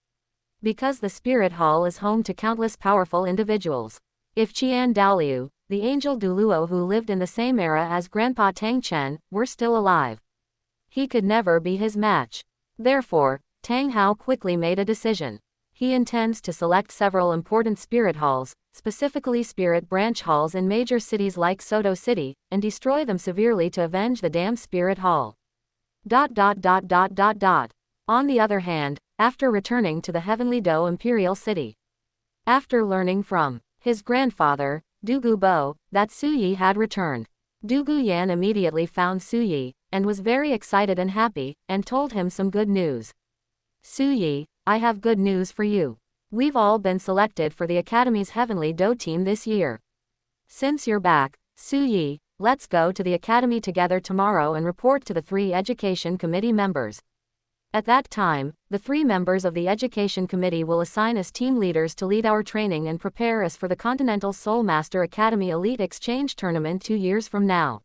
Because the Spirit Hall is home to countless powerful individuals. If Qian Daoliu, the angel douluo who lived in the same era as Grandpa Tang Chen, were still alive, he could never be his match. Therefore, Tang Hao quickly made a decision. He intends to select several important spirit halls, specifically spirit branch halls in major cities like Soto City, and destroy them severely to avenge the damn Spirit Hall. On the other hand, after returning to the Heavenly Do Imperial City, after learning from his grandfather, Dugu Bo, that Su Yi had returned, Dugu Yan immediately found Su Yi, and was very excited and happy, and told him some good news. Su Yi, I have good news for you. We've all been selected for the Academy's Heavenly Do team this year. Since you're back, Su Yi, let's go to the Academy together tomorrow and report to the 3 Education Committee members. At that time, the 3 members of the Education Committee will assign us team leaders to lead our training and prepare us for the Continental Soul Master Academy Elite Exchange Tournament 2 years from now.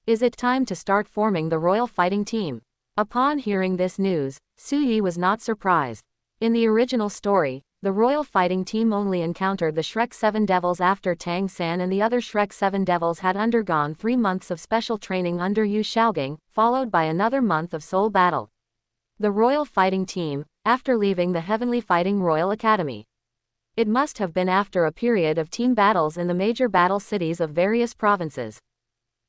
Is it time to start forming the Royal Fighting Team? Upon hearing this news, Su Yi was not surprised. In the original story, the Royal Fighting Team only encountered the Shrek 7 Devils after Tang San and the other Shrek 7 Devils had undergone 3 months of special training under Yu Shaogang, followed by another month of soul battle. The Royal Fighting Team, after leaving the Heavenly Fighting Royal Academy. It must have been after a period of team battles in the major battle cities of various provinces.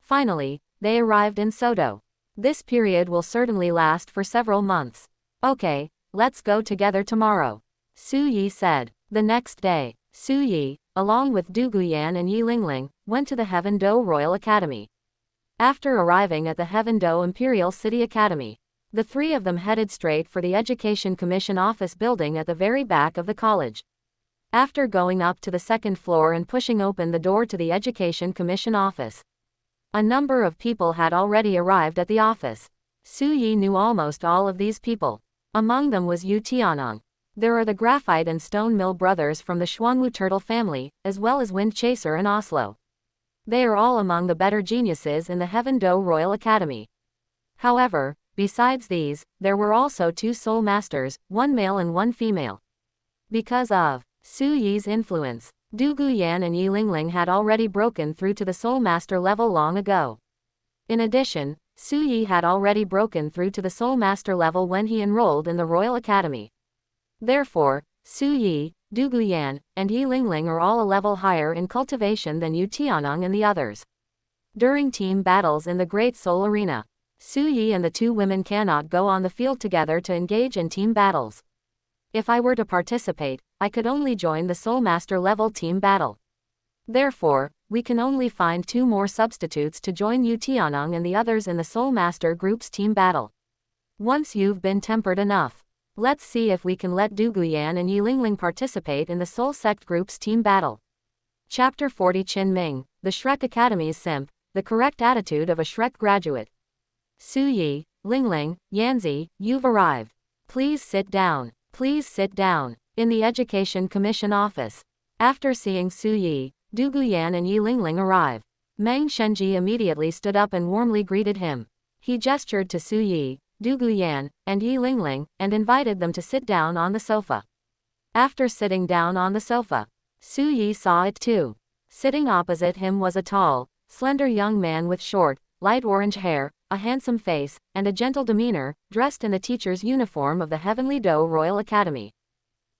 Finally, they arrived in Soto. This period will certainly last for several months. Okay, let's go together tomorrow, Su Yi said. The next day, Su Yi, along with Du Guyan and Yi Lingling, went to the Heaven Do Royal Academy. After arriving at the Heaven Do Imperial City Academy, the 3 of them headed straight for the Education Commission office building at the very back of the college. After going up to the 2nd floor and pushing open the door to the Education Commission office, a number of people had already arrived at the office. Su Yi knew almost all of these people. Among them was Yu Tianong. There are the Graphite and Stone Mill brothers from the Xuanwu Turtle family, as well as Wind Chaser and Oslo. They are all among the better geniuses in the Heaven Do Royal Academy. However, besides these, there were also 2 soul masters, 1 male and 1 female. Because of Su Yi's influence, Du Guyan and Yi Lingling had already broken through to the soul master level long ago. In addition, Su Yi had already broken through to the soul master level when he enrolled in the Royal Academy. Therefore, Su Yi, Du Guyan, and Yi Lingling are all a level higher in cultivation than Yu Tianeng and the others. During team battles in the Great Soul Arena, Su Yi and the 2 women cannot go on the field together to engage in team battles. If I were to participate, I could only join the Soul Master level team battle. Therefore, we can only find 2 more substitutes to join Yu Tianeng and the others in the Soul Master group's team battle. Once you've been tempered enough, let's see if we can let Du Guyan and Yi Lingling participate in the Soul Sect group's team battle. Chapter 40 Qin Ming, the Shrek Academy's simp, the correct attitude of a Shrek graduate. Su Yi, Lingling, Yanzi, you've arrived. Please sit down. Please sit down. In the Education Commission office. After seeing Su Yi, Du Guyan and Yi Lingling arrive, Meng Shenji immediately stood up and warmly greeted him. He gestured to Su Yi, Du Guyan, and Yi Lingling, and invited them to sit down on the sofa. After sitting down on the sofa, Su Yi saw it too. Sitting opposite him was a tall, slender young man with short, light orange hair, a handsome face, and a gentle demeanor, dressed in the teacher's uniform of the Heavenly Do Royal Academy.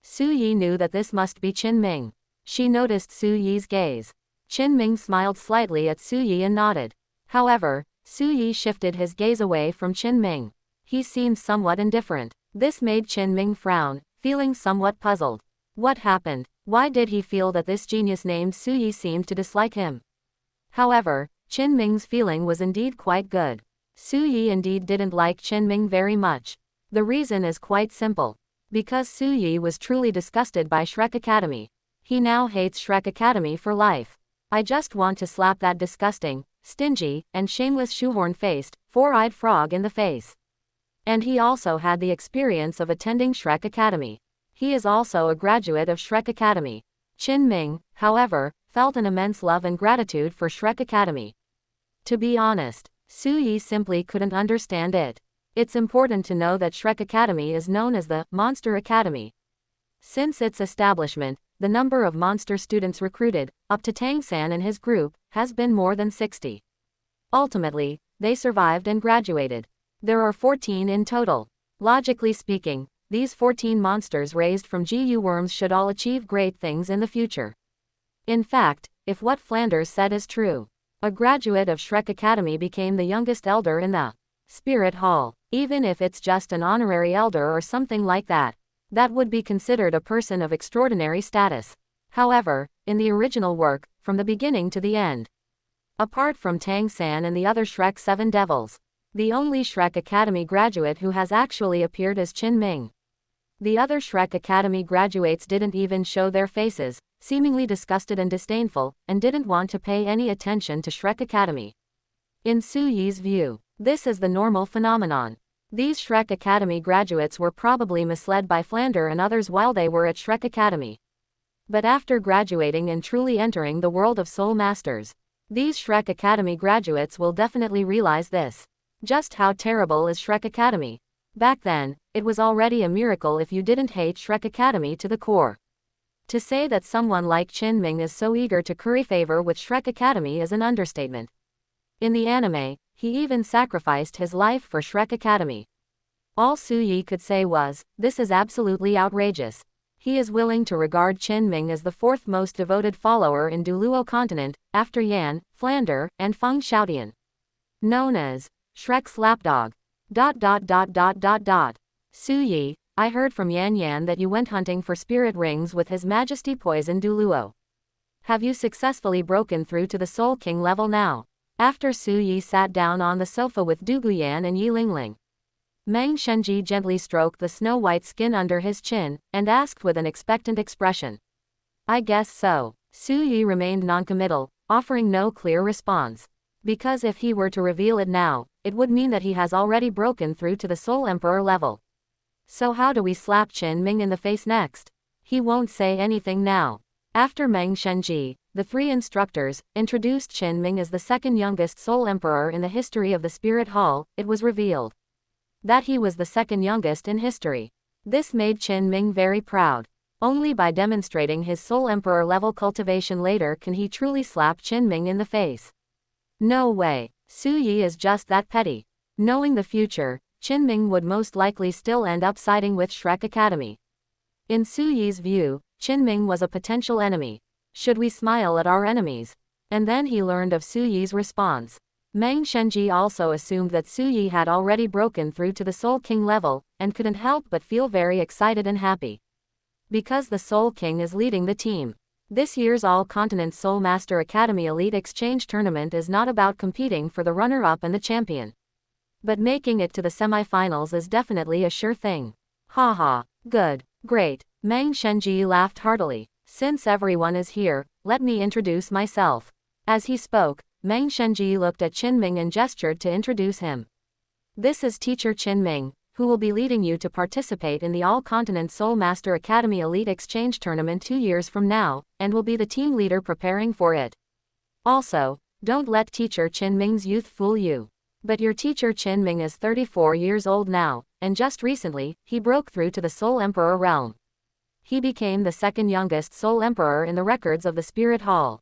Su Yi knew that this must be Qin Ming. She noticed Su Yi's gaze. Qin Ming smiled slightly at Su Yi and nodded. However, Su Yi shifted his gaze away from Qin Ming. He seemed somewhat indifferent. This made Qin Ming frown, feeling somewhat puzzled. What happened? Why did he feel that this genius named Su Yi seemed to dislike him? However, Qin Ming's feeling was indeed quite good. Su Yi indeed didn't like Qin Ming very much. The reason is quite simple. Because Su Yi was truly disgusted by Shrek Academy. He now hates Shrek Academy for life. I just want to slap that disgusting, stingy, and shameless shoehorn-faced, 4-eyed frog in the face. And he also had the experience of attending Shrek Academy. He is also a graduate of Shrek Academy. Qin Ming, however, felt an immense love and gratitude for Shrek Academy. To be honest, Su Yi simply couldn't understand it. It's important to know that Shrek Academy is known as the Monster Academy. Since its establishment, the number of monster students recruited, up to Tang San and his group, has been more than 60. Ultimately, they survived and graduated. There are 14 in total. Logically speaking, these 14 monsters raised from GU worms should all achieve great things in the future. In fact, if what Flanders said is true, a graduate of Shrek Academy became the youngest elder in the Spirit Hall. Even if it's just an honorary elder or something like that, that would be considered a person of extraordinary status. However, in the original work, from the beginning to the end, apart from Tang San and the other Shrek 7 Devils, the only Shrek Academy graduate who has actually appeared is Qin Ming. The other Shrek Academy graduates didn't even show their faces, seemingly disgusted and disdainful, and didn't want to pay any attention to Shrek Academy. In Su Yi's view, this is the normal phenomenon. These Shrek Academy graduates were probably misled by Flander and others while they were at Shrek Academy. But after graduating and truly entering the world of Soul Masters, these Shrek Academy graduates will definitely realize this. Just how terrible is Shrek Academy? Back then, it was already a miracle if you didn't hate Shrek Academy to the core. To say that someone like Qin Ming is so eager to curry favor with Shrek Academy is an understatement. In the anime, he even sacrificed his life for Shrek Academy. All Su Yi could say was, "This is absolutely outrageous." He is willing to regard Qin Ming as the 4th most devoted follower in Douluo continent, after Yan, Flander, and Feng Xiaotian. Known as Shrek's lapdog. Su Yi, I heard from Yan Yan that you went hunting for spirit rings with His Majesty Poison Douluo. Have you successfully broken through to the Soul King level now? After Su Yi sat down on the sofa with Du Guyan and Yi Lingling, Meng Shenji gently stroked the snow-white skin under his chin, and asked with an expectant expression. I guess so. Su Yi remained noncommittal, offering no clear response. Because if he were to reveal it now, it would mean that he has already broken through to the Soul Emperor level. So how do we slap Qin Ming in the face next? He won't say anything now. After Meng Shenji, the three instructors, introduced Qin Ming as the second youngest Soul Emperor in the history of the Spirit Hall, it was revealed that he was the second youngest in history. This made Qin Ming very proud. Only by demonstrating his Soul Emperor level cultivation later can he truly slap Qin Ming in the face. No way, Su Yi is just that petty. Knowing the future, Qin Ming would most likely still end up siding with Shrek Academy. In Su Yi's view, Qin Ming was a potential enemy. Should we smile at our enemies? And then he learned of Su Yi's response. Meng Shenji also assumed that Su Yi had already broken through to the Soul King level, and couldn't help but feel very excited and happy. Because the Soul King is leading the team. This year's All-Continent Soul Master Academy Elite Exchange Tournament is not about competing for the runner-up and the champion. But making it to the semi-finals is definitely a sure thing. Haha, good, great, Meng Shenji laughed heartily. Since everyone is here, let me introduce myself. As he spoke, Meng Shenji looked at Qin Ming and gestured to introduce him. This is Teacher Qin Ming, who will be leading you to participate in the All-Continent Soul Master Academy Elite Exchange Tournament 2 years from now, and will be the team leader preparing for it. Also, don't let Teacher Qin Ming's youth fool you. But your teacher Qin Ming is 34 years old now, and just recently, he broke through to the Soul Emperor realm. He became the second youngest Soul Emperor in the records of the Spirit Hall.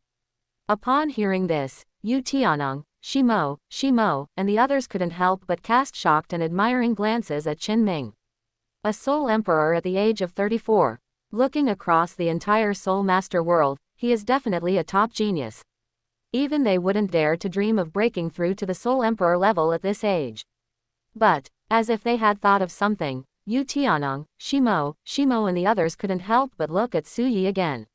Upon hearing this, Yu Tianeng, Shimo, and the others couldn't help but cast shocked and admiring glances at Qin Ming. A Soul Emperor at the age of 34. Looking across the entire Soul Master world, he is definitely a top genius. Even they wouldn't dare to dream of breaking through to the Soul Emperor level at this age. But, as if they had thought of something, Yu Tianeng, Shimo and the others couldn't help but look at Su Yi again.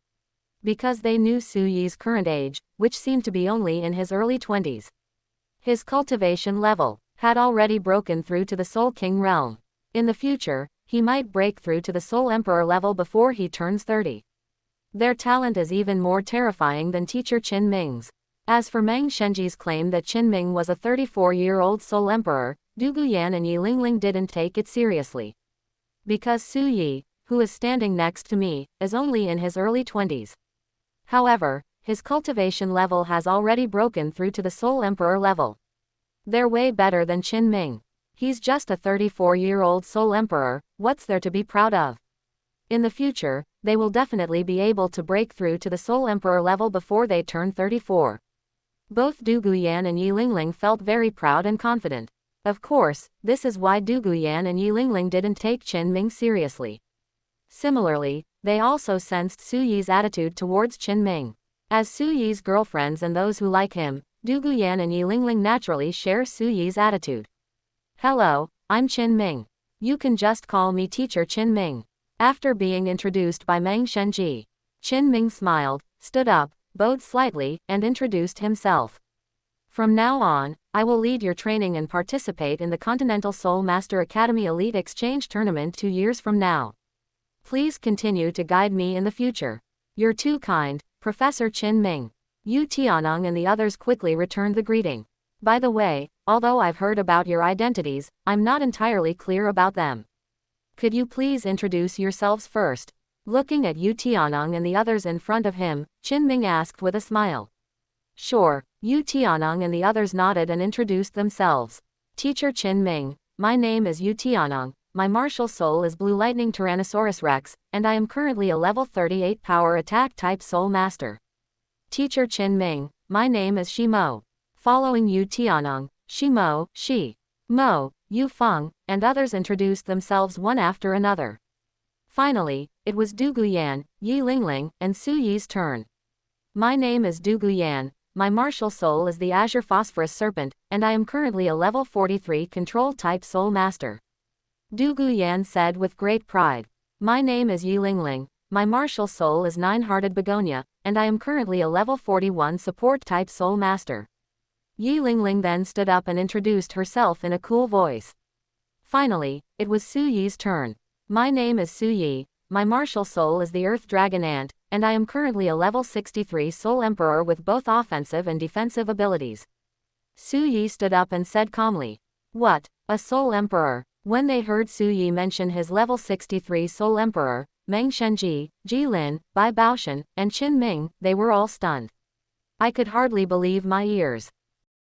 Because they knew Su Yi's current age, which seemed to be only in his early 20s. His cultivation level had already broken through to the Soul King realm. In the future, he might break through to the Soul Emperor level before he turns 30. Their talent is even more terrifying than Teacher Qin Ming's. As for Meng Shenji's claim that Qin Ming was a 34-year-old Soul Emperor, Du Guyan and Yi Lingling didn't take it seriously. Because Su Yi, who is standing next to me, is only in his early 20s. However, his cultivation level has already broken through to the Soul Emperor level. They're way better than Qin Ming. He's just a 34-year-old Soul Emperor, what's there to be proud of? In the future, they will definitely be able to break through to the Soul Emperor level before they turn 34. Both Du Guyan and Yi Lingling felt very proud and confident. Of course, this is why Du Guyan and Yi Lingling didn't take Qin Ming seriously. Similarly, they also sensed Su Yi's attitude towards Qin Ming. As Su Yi's girlfriends and those who like him, Du Guyan and Yi Lingling naturally share Su Yi's attitude. Hello, I'm Qin Ming. You can just call me Teacher Qin Ming. After being introduced by Meng Shenji, Qin Ming smiled, stood up, bowed slightly, and introduced himself. From now on, I will lead your training and participate in the Continental Soul Master Academy Elite Exchange Tournament 2 years from now. Please continue to guide me in the future. You're too kind, Professor Qin Ming. Yu Tianeng and the others quickly returned the greeting. By the way, although I've heard about your identities, I'm not entirely clear about them. Could you please introduce yourselves first? Looking at Yu Tianeng and the others in front of him, Qin Ming asked with a smile. Sure, Yu Tianeng and the others nodded and introduced themselves. Teacher Qin Ming, my name is Yu Tianeng. My martial soul is Blue Lightning Tyrannosaurus Rex, and I am currently a level 38 power attack type soul master. Teacher Qin Ming, my name is Shimo. Following Yu Tianeng, Mo, Yu Feng, and others introduced themselves one after another. Finally, it was Du Guyan, Yi Lingling, and Su Yi's turn. My name is Du Guyan. My martial soul is the Azure Phosphorus Serpent, and I am currently a level 43 control type soul master. Du Guyan said with great pride. My name is Yi Lingling. My martial soul is Nine-Hearted Begonia, and I am currently a level 41 support type soul master. Yi Lingling then stood up and introduced herself in a cool voice. Finally, it was Su Yi's turn. My name is Su Yi. My martial soul is the Earth Dragon Ant, and I am currently a level 63 Soul Emperor with both offensive and defensive abilities. Su Yi stood up and said calmly. What? A Soul Emperor? When they heard Su Yi mention his level 63 Soul Emperor, Meng Shenji, Ji Lin, Bai Baoshan, and Qin Ming, they were all stunned. I could hardly believe my ears.